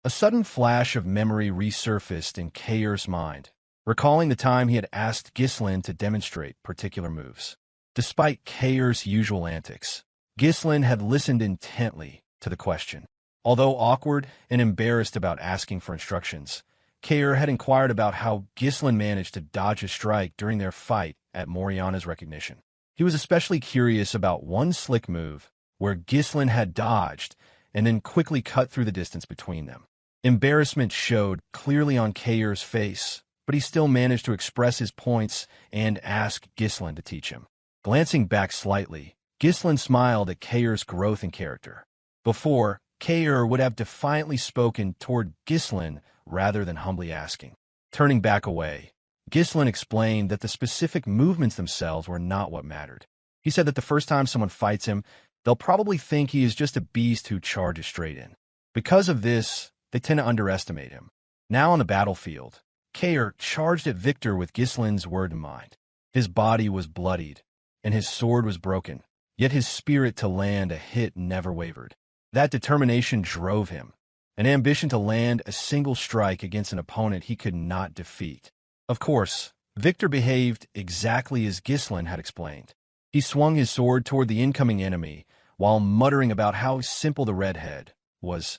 A sudden flash of memory resurfaced in Kaor's mind, recalling the time he had asked Ghislain to demonstrate particular moves. Despite Kaor's usual antics, Ghislain had listened intently to the question. Although awkward and embarrassed about asking for instructions, Kaor had inquired about how Ghislain managed to dodge a strike during their fight at Moriana's recognition. He was especially curious about one slick move where Ghislain had dodged and then quickly cut through the distance between them. Embarrassment showed clearly on Kaor's face, but he still managed to express his points and ask Ghislain to teach him. Glancing back slightly, Ghislain smiled at Kaor's growth in character. Before, Kaor would have defiantly spoken toward Ghislain rather than humbly asking. Turning back away, Ghislain explained that the specific movements themselves were not what mattered. He said that the first time someone fights him, they'll probably think he is just a beast who charges straight in. Because of this, they tend to underestimate him. Now on the battlefield, Kaor charged at Victor with Ghislain's word in mind. His body was bloodied, and his sword was broken, yet his spirit to land a hit never wavered. That determination drove him, an ambition to land a single strike against an opponent he could not defeat. Of course, Victor behaved exactly as Ghislain had explained. He swung his sword toward the incoming enemy while muttering about how simple the redhead was,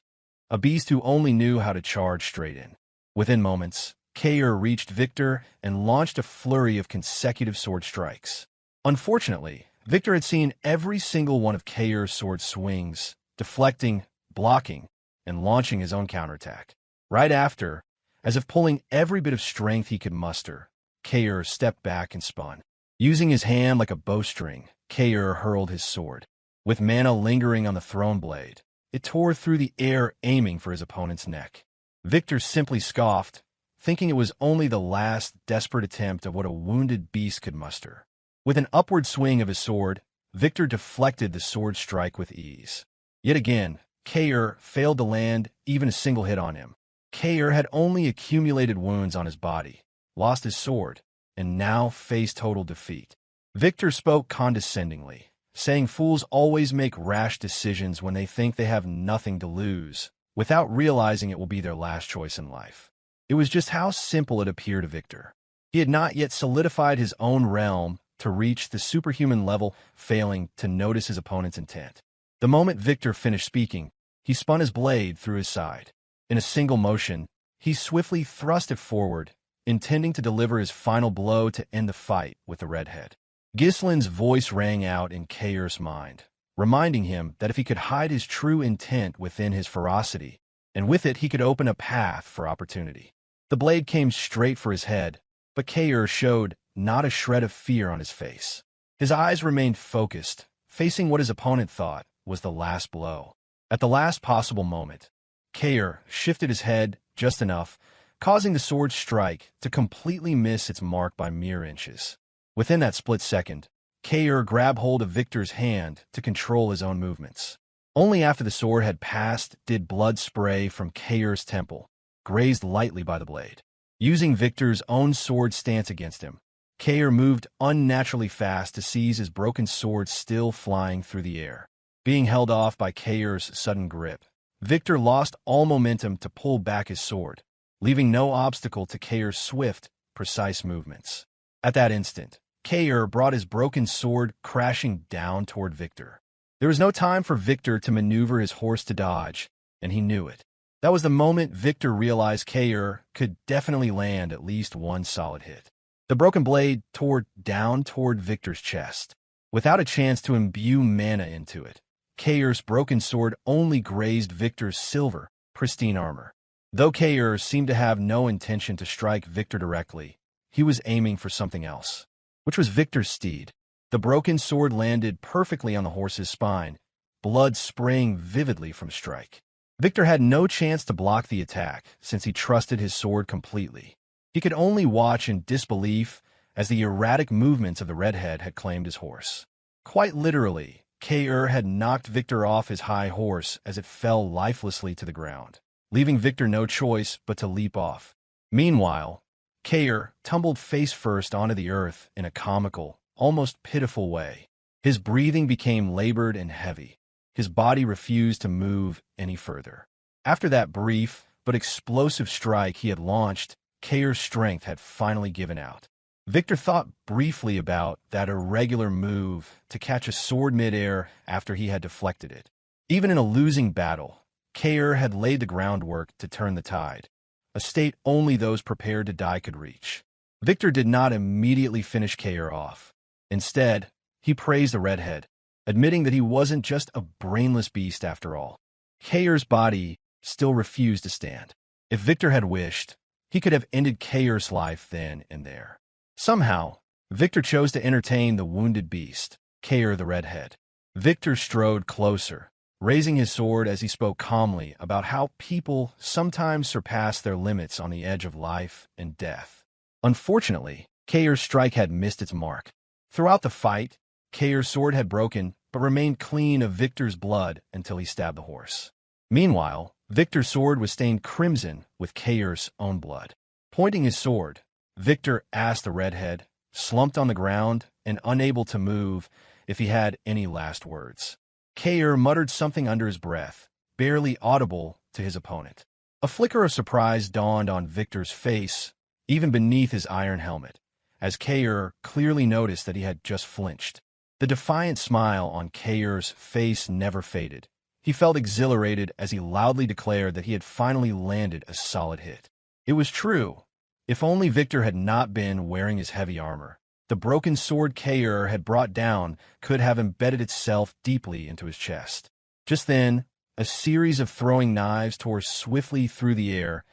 a beast who only knew how to charge straight in. Within moments, Kaor reached Victor and launched a flurry of consecutive sword strikes. Unfortunately, Victor had seen every single one of Kaor's sword swings, deflecting, blocking, and launching his own counterattack. Right after, as if pulling every bit of strength he could muster, Kaor stepped back and spun. Using his hand like a bowstring, Kaor hurled his sword. With mana lingering on the throne blade, it tore through the air, aiming for his opponent's neck. Victor simply scoffed, thinking it was only the last desperate attempt of what a wounded beast could muster. With an upward swing of his sword, Victor deflected the sword strike with ease. Yet again, Kaor failed to land even a single hit on him. Kaor had only accumulated wounds on his body, lost his sword, and now faced total defeat. Victor spoke condescendingly, saying fools always make rash decisions when they think they have nothing to lose, without realizing it will be their last choice in life. It was just how simple it appeared to Victor. He had not yet solidified his own realm to reach the superhuman level, failing to notice his opponent's intent. The moment Victor finished speaking, he spun his blade through his side. In a single motion, he swiftly thrust it forward, intending to deliver his final blow to end the fight with the redhead. Ghislain's voice rang out in Kaor's mind, reminding him that if he could hide his true intent within his ferocity, and with it he could open a path for opportunity. The blade came straight for his head, but Kaor showed not a shred of fear on his face. His eyes remained focused, facing what his opponent thought was the last blow. At the last possible moment, Kaor shifted his head just enough, causing the sword strike to completely miss its mark by mere inches. Within that split second, Kaor grabbed hold of Victor's hand to control his own movements. Only after the sword had passed did blood spray from Kaor's temple, grazed lightly by the blade. Using Victor's own sword stance against him, Kaor moved unnaturally fast to seize his broken sword still flying through the air. Being held off by Kaor's sudden grip, Victor lost all momentum to pull back his sword, leaving no obstacle to Kaor's swift, precise movements. At that instant, Kaor brought his broken sword crashing down toward Victor. There was no time for Victor to maneuver his horse to dodge, and he knew it. That was the moment Victor realized Kaor could definitely land at least one solid hit. The broken blade tore down toward Victor's chest. Without a chance to imbue mana into it, Kaor's broken sword only grazed Victor's silver, pristine armor. Though Kaor seemed to have no intention to strike Victor directly, he was aiming for something else, which was Victor's steed. The broken sword landed perfectly on the horse's spine, blood spraying vividly from strike. Victor had no chance to block the attack since he trusted his sword completely. He could only watch in disbelief as the erratic movements of the redhead had claimed his horse. Quite literally, Kaor had knocked Victor off his high horse as it fell lifelessly to the ground, leaving Victor no choice but to leap off. Meanwhile, Kaor tumbled face first onto the earth in a comical, almost pitiful way. His breathing became labored and heavy. His body refused to move any further. After that brief but explosive strike he had launched, Kaor's strength had finally given out. Victor thought briefly about that irregular move to catch a sword midair after he had deflected it. Even in a losing battle, Kaor had laid the groundwork to turn the tide, a state only those prepared to die could reach. Victor did not immediately finish Kaor off. Instead, he praised the redhead, admitting that he wasn't just a brainless beast after all. Kaor's body still refused to stand. If Victor had wished, he could have ended Kaor's life then and there. Somehow, Victor chose to entertain the wounded beast, Kaor the redhead. Victor strode closer, raising his sword as he spoke calmly about how people sometimes surpass their limits on the edge of life and death. Unfortunately, Kaor's strike had missed its mark. Throughout the fight, Kaor's sword had broken but remained clean of Victor's blood until he stabbed the horse. Meanwhile, Victor's sword was stained crimson with Kaor's own blood. Pointing his sword, Victor asked the redhead, slumped on the ground and unable to move, if he had any last words. Kaor muttered something under his breath, barely audible to his opponent. A flicker of surprise dawned on Victor's face, even beneath his iron helmet, as Kaor clearly noticed that he had just flinched. The defiant smile on Kaor's face never faded. He felt exhilarated as he loudly declared that he had finally landed a solid hit. It was true. If only Victor had not been wearing his heavy armor, the broken sword Kaor had brought down could have embedded itself deeply into his chest. Just then, a series of throwing knives tore swiftly through the air,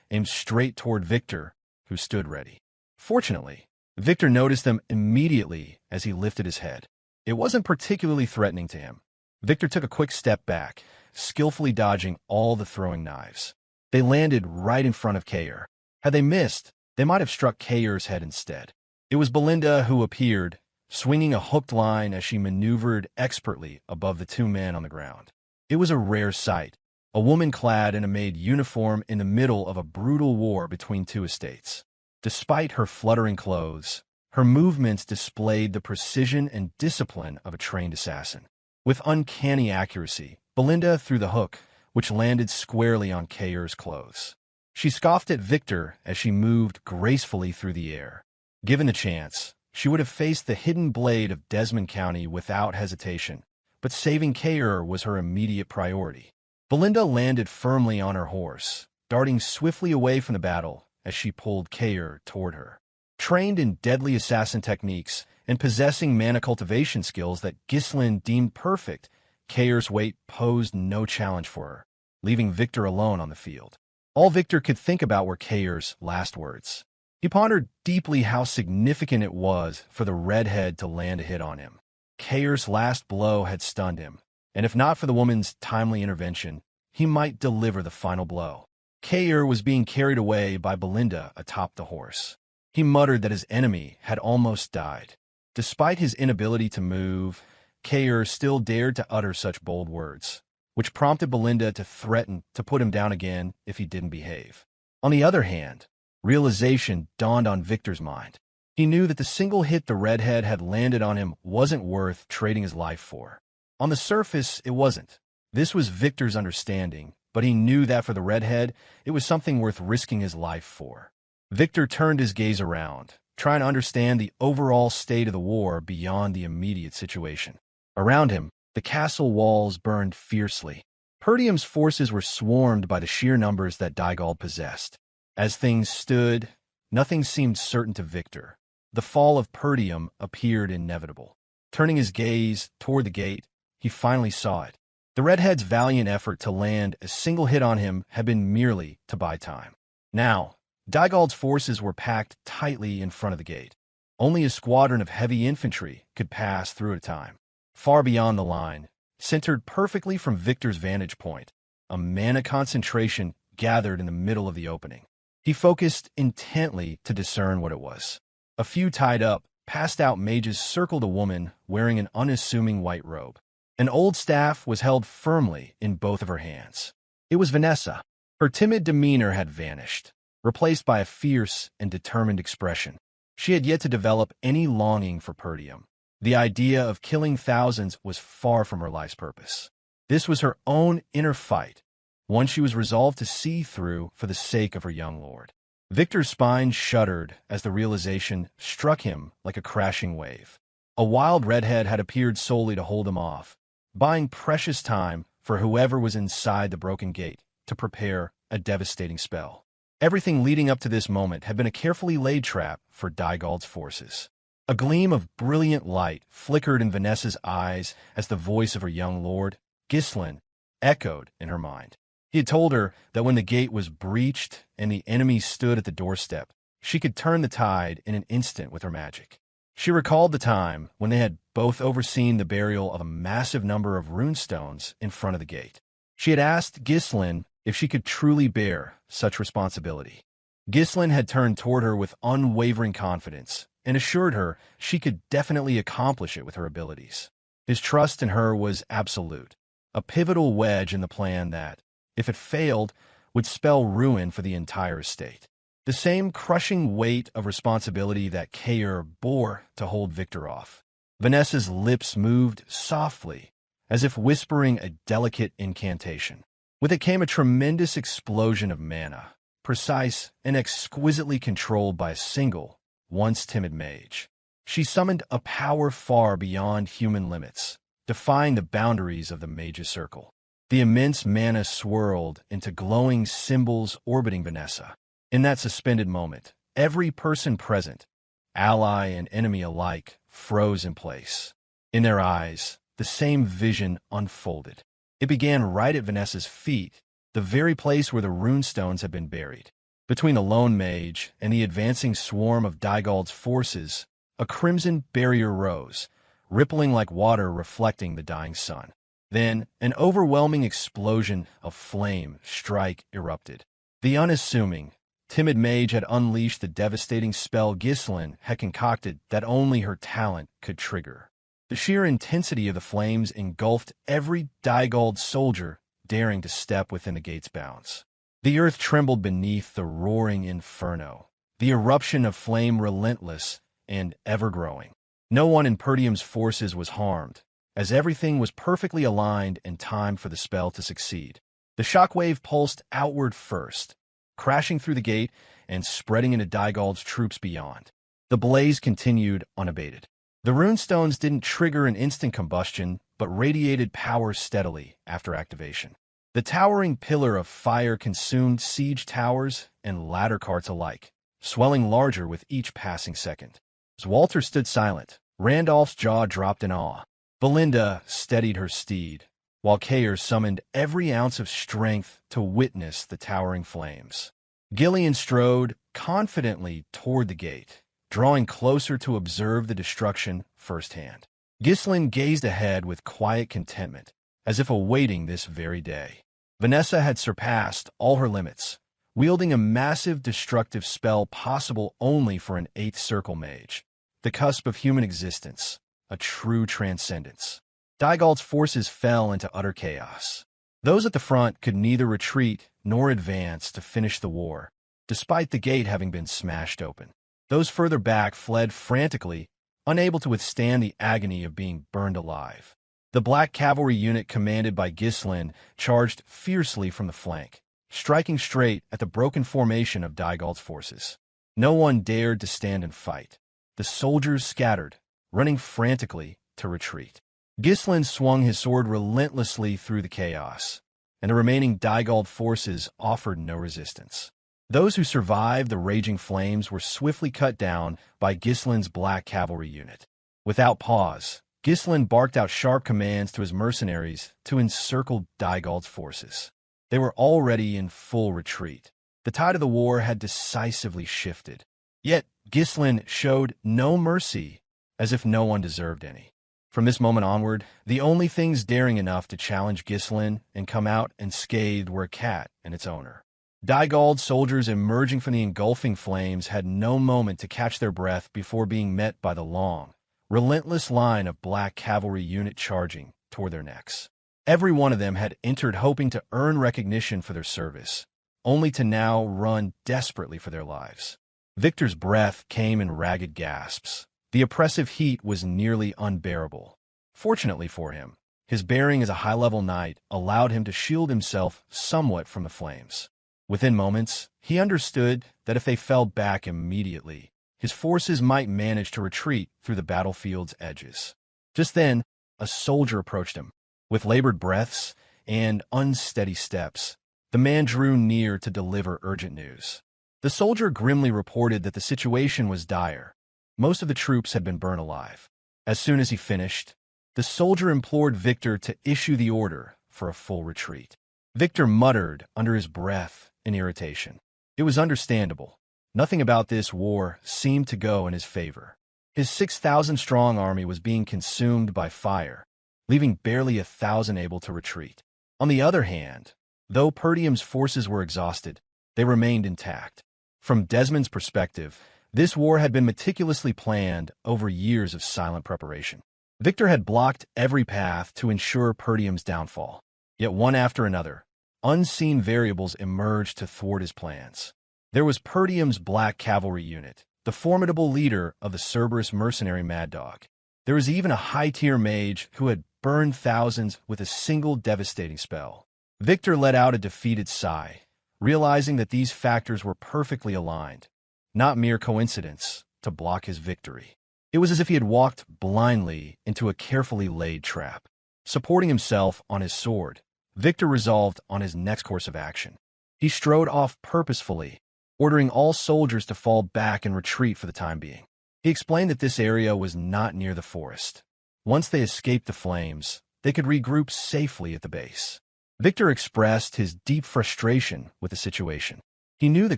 aimed straight toward Victor, who stood ready. Fortunately, Victor noticed them immediately as he lifted his head. It wasn't particularly threatening to him. Victor took a quick step back, skillfully dodging all the throwing knives. They landed right in front of Kaor. Had they missed, they might have struck Kaor's head instead. It was Belinda who appeared, swinging a hooked line as she maneuvered expertly above the two men on the ground. It was a rare sight, a woman clad in a maid uniform in the middle of a brutal war between two estates. Despite her fluttering clothes, her movements displayed the precision and discipline of a trained assassin. With uncanny accuracy, Belinda threw the hook, which landed squarely on Kaor's clothes. She scoffed at Victor as she moved gracefully through the air. Given the chance, she would have faced the hidden blade of Desmon County without hesitation, but saving Kaor was her immediate priority. Belinda landed firmly on her horse, darting swiftly away from the battle as she pulled Kaor toward her. Trained in deadly assassin techniques and possessing mana cultivation skills that Ghislain deemed perfect, Kaor's weight posed no challenge for her, leaving Victor alone on the field. All Victor could think about were Kaor's last words. He pondered deeply how significant it was for the redhead to land a hit on him. Kaor's last blow had stunned him, and if not for the woman's timely intervention, he might deliver the final blow. Kaor was being carried away by Belinda atop the horse. He muttered that his enemy had almost died. Despite his inability to move, Kaor still dared to utter such bold words, which prompted Belinda to threaten to put him down again if he didn't behave. On the other hand, realization dawned on Victor's mind. He knew that the single hit the redhead had landed on him wasn't worth trading his life for. On the surface, it wasn't. This was Victor's understanding, but he knew that for the redhead, it was something worth risking his life for. Victor turned his gaze around, trying to understand the overall state of the war beyond the immediate situation. Around him, the castle walls burned fiercely. Perdium's forces were swarmed by the sheer numbers that Dygald possessed. As things stood, nothing seemed certain to Victor. The fall of Perdium appeared inevitable. Turning his gaze toward the gate, he finally saw it. The redhead's valiant effort to land a single hit on him had been merely to buy time. Now, Dygald's forces were packed tightly in front of the gate. Only a squadron of heavy infantry could pass through at a time. Far beyond the line, centered perfectly from Victor's vantage point, a mana concentration gathered in the middle of the opening. He focused intently to discern what it was. A few tied-up, passed-out mages circled a woman wearing an unassuming white robe. An old staff was held firmly in both of her hands. It was Vanessa. Her timid demeanor had vanished, replaced by a fierce and determined expression. She had yet to develop any longing for Perdium. The idea of killing thousands was far from her life's purpose. This was her own inner fight, one she was resolved to see through for the sake of her young lord. Victor's spine shuddered as the realization struck him like a crashing wave. A wild redhead had appeared solely to hold him off, buying precious time for whoever was inside the broken gate to prepare a devastating spell. Everything leading up to this moment had been a carefully laid trap for Dygald's forces. A gleam of brilliant light flickered in Vanessa's eyes as the voice of her young lord, Ghislain, echoed in her mind. He had told her that when the gate was breached and the enemy stood at the doorstep, she could turn the tide in an instant with her magic. She recalled the time when they had both overseen the burial of a massive number of runestones in front of the gate. She had asked Ghislain if she could truly bear such responsibility. Ghislain had turned toward her with unwavering confidence and assured her she could definitely accomplish it with her abilities. His trust in her was absolute, a pivotal wedge in the plan that, if it failed, would spell ruin for the entire estate. The same crushing weight of responsibility that Kaor bore to hold Victor off. Vanessa's lips moved softly, as if whispering a delicate incantation. With it came a tremendous explosion of mana, precise and exquisitely controlled by a single, once timid mage. She summoned a power far beyond human limits, defying the boundaries of the mage's circle. The immense mana swirled into glowing symbols orbiting Vanessa. In that suspended moment, every person present, ally and enemy alike, froze in place. In their eyes, the same vision unfolded. It began right at Vanessa's feet, the very place where the runestones had been buried. Between the lone mage and the advancing swarm of Dygald's forces, a crimson barrier rose, rippling like water reflecting the dying sun. Then, an overwhelming explosion of flame strike erupted. The unassuming, timid mage had unleashed the devastating spell Ghislain had concocted that only her talent could trigger. The sheer intensity of the flames engulfed every Dygald soldier daring to step within the gate's bounds. The earth trembled beneath the roaring inferno, the eruption of flame relentless and ever-growing. No one in Perdium's forces was harmed, as everything was perfectly aligned and timed for the spell to succeed. The shockwave pulsed outward first, crashing through the gate and spreading into Dygald's troops beyond. The blaze continued unabated. The runestones didn't trigger an instant combustion, but radiated power steadily after activation. The towering pillar of fire consumed siege towers and ladder carts alike, swelling larger with each passing second. Swalter stood silent. Randolph's jaw dropped in awe. Belinda steadied her steed, while Kaor summoned every ounce of strength to witness the towering flames. Gillion strode confidently toward the gate, drawing closer to observe the destruction firsthand. Ghislain gazed ahead with quiet contentment, as if awaiting this very day. Vanessa had surpassed all her limits, wielding a massive destructive spell possible only for an 8th circle mage, the cusp of human existence, a true transcendence. Dygald's forces fell into utter chaos. Those at the front could neither retreat nor advance to finish the war, despite the gate having been smashed open. Those further back fled frantically, unable to withstand the agony of being burned alive. The black cavalry unit commanded by Ghislain charged fiercely from the flank, striking straight at the broken formation of Dygald's forces. No one dared to stand and fight. The soldiers scattered, running frantically to retreat. Ghislain swung his sword relentlessly through the chaos, and the remaining Dygald forces offered no resistance. Those who survived the raging flames were swiftly cut down by Ghislain's black cavalry unit. Without pause, Ghislain barked out sharp commands to his mercenaries to encircle Dygald's forces. They were already in full retreat. The tide of the war had decisively shifted. Yet Ghislain showed no mercy, as if no one deserved any. From this moment onward, the only things daring enough to challenge Ghislain and come out unscathed were a cat and its owner. Dygald soldiers emerging from the engulfing flames had no moment to catch their breath before being met by the long, relentless line of black cavalry unit charging toward their necks. Every one of them had entered hoping to earn recognition for their service, only to now run desperately for their lives. Victor's breath came in ragged gasps. The oppressive heat was nearly unbearable. Fortunately for him, his bearing as a high-level knight allowed him to shield himself somewhat from the flames. Within moments, he understood that if they fell back immediately, his forces might manage to retreat through the battlefield's edges. Just then, a soldier approached him. With labored breaths and unsteady steps, the man drew near to deliver urgent news. The soldier grimly reported that the situation was dire. Most of the troops had been burned alive. As soon as he finished, the soldier implored Victor to issue the order for a full retreat. Victor muttered under his breath in irritation. It was understandable. Nothing about this war seemed to go in his favor. His 6,000-strong army was being consumed by fire, leaving barely 1,000 able to retreat. On the other hand, though Perdium's forces were exhausted, they remained intact. From Desmond's perspective, this war had been meticulously planned over years of silent preparation. Victor had blocked every path to ensure Perdium's downfall. Yet one after another, unseen variables emerged to thwart his plans. There was Perdium's black cavalry unit, the formidable leader of the Cerberus mercenary mad dog. There was even a high-tier mage who had burned thousands with a single devastating spell. Victor let out a defeated sigh, realizing that these factors were perfectly aligned, not mere coincidence, to block his victory. It was as if he had walked blindly into a carefully laid trap. Supporting himself on his sword, Victor resolved on his next course of action. He strode off purposefully, ordering all soldiers to fall back and retreat for the time being. He explained that this area was not near the forest. Once they escaped the flames, they could regroup safely at the base. Victor expressed his deep frustration with the situation. He knew the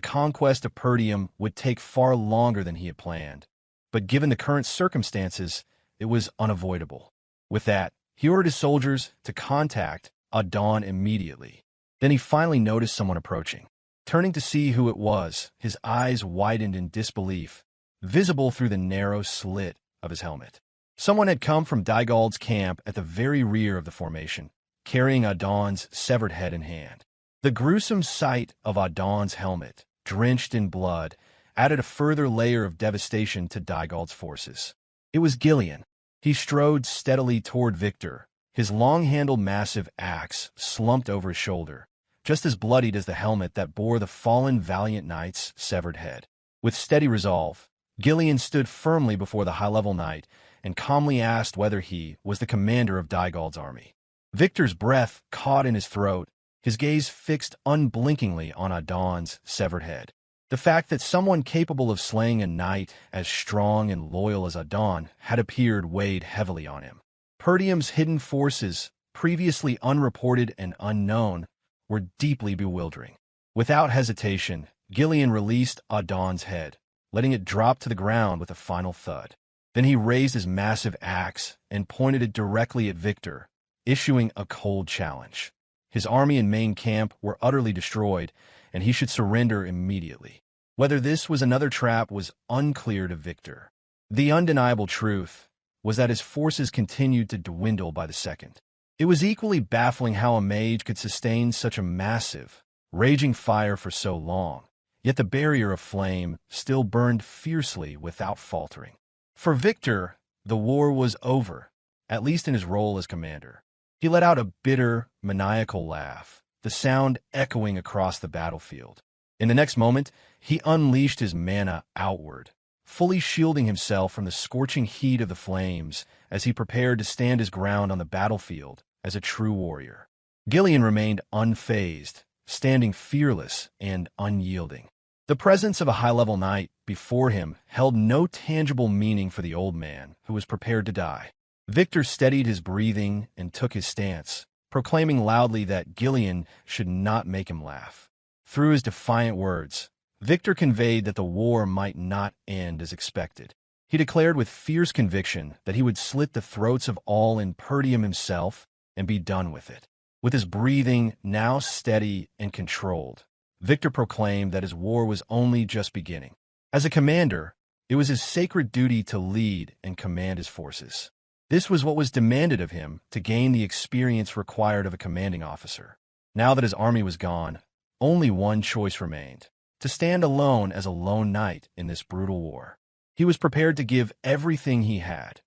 conquest of Perdium would take far longer than he had planned, but given the current circumstances, it was unavoidable. With that, he ordered his soldiers to contact Idun immediately. Then he finally noticed someone approaching. Turning to see who it was, his eyes widened in disbelief, visible through the narrow slit of his helmet. Someone had come from Dygald's camp at the very rear of the formation, carrying Idun's severed head in hand. The gruesome sight of Idun's helmet, drenched in blood, added a further layer of devastation to Dygald's forces. It was Gillion. He strode steadily toward Victor, his long-handled massive axe slumped over his shoulder, just as bloodied as the helmet that bore the fallen Valiant knight's severed head. With steady resolve, Gillion stood firmly before the high-level knight and calmly asked whether he was the commander of Dygald's army. Victor's breath caught in his throat, his gaze fixed unblinkingly on Idun's severed head. The fact that someone capable of slaying a knight as strong and loyal as Idun had appeared weighed heavily on him. Perdium's hidden forces, previously unreported and unknown, were deeply bewildering. Without hesitation, Gillion released Idun's head, letting it drop to the ground with a final thud. Then he raised his massive axe and pointed it directly at Victor, issuing a cold challenge. His army and main camp were utterly destroyed, and he should surrender immediately. Whether this was another trap was unclear to Victor. The undeniable truth was that his forces continued to dwindle by the second. It was equally baffling how a mage could sustain such a massive, raging fire for so long, yet the barrier of flame still burned fiercely without faltering. For Victor, the war was over, at least in his role as commander. He let out a bitter, maniacal laugh, the sound echoing across the battlefield. In the next moment, he unleashed his mana outward, fully shielding himself from the scorching heat of the flames as he prepared to stand his ground on the battlefield as a true warrior. Gillion remained unfazed, standing fearless and unyielding. The presence of a high-level knight before him held no tangible meaning for the old man who was prepared to die. Victor steadied his breathing and took his stance, proclaiming loudly that Gillion should not make him laugh. Through his defiant words, Victor conveyed that the war might not end as expected. He declared with fierce conviction that he would slit the throats of all in Perdium himself and be done with it. With his breathing now steady and controlled, Victor proclaimed that his war was only just beginning. As a commander, it was his sacred duty to lead and command his forces. This was what was demanded of him to gain the experience required of a commanding officer. Now that his army was gone, only one choice remained: to stand alone as a lone knight in this brutal war. He was prepared to give everything he had,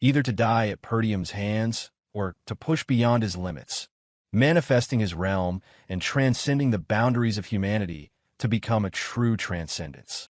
either to die at Perdium's hands or to push beyond his limits, manifesting his realm and transcending the boundaries of humanity to become a true transcendence.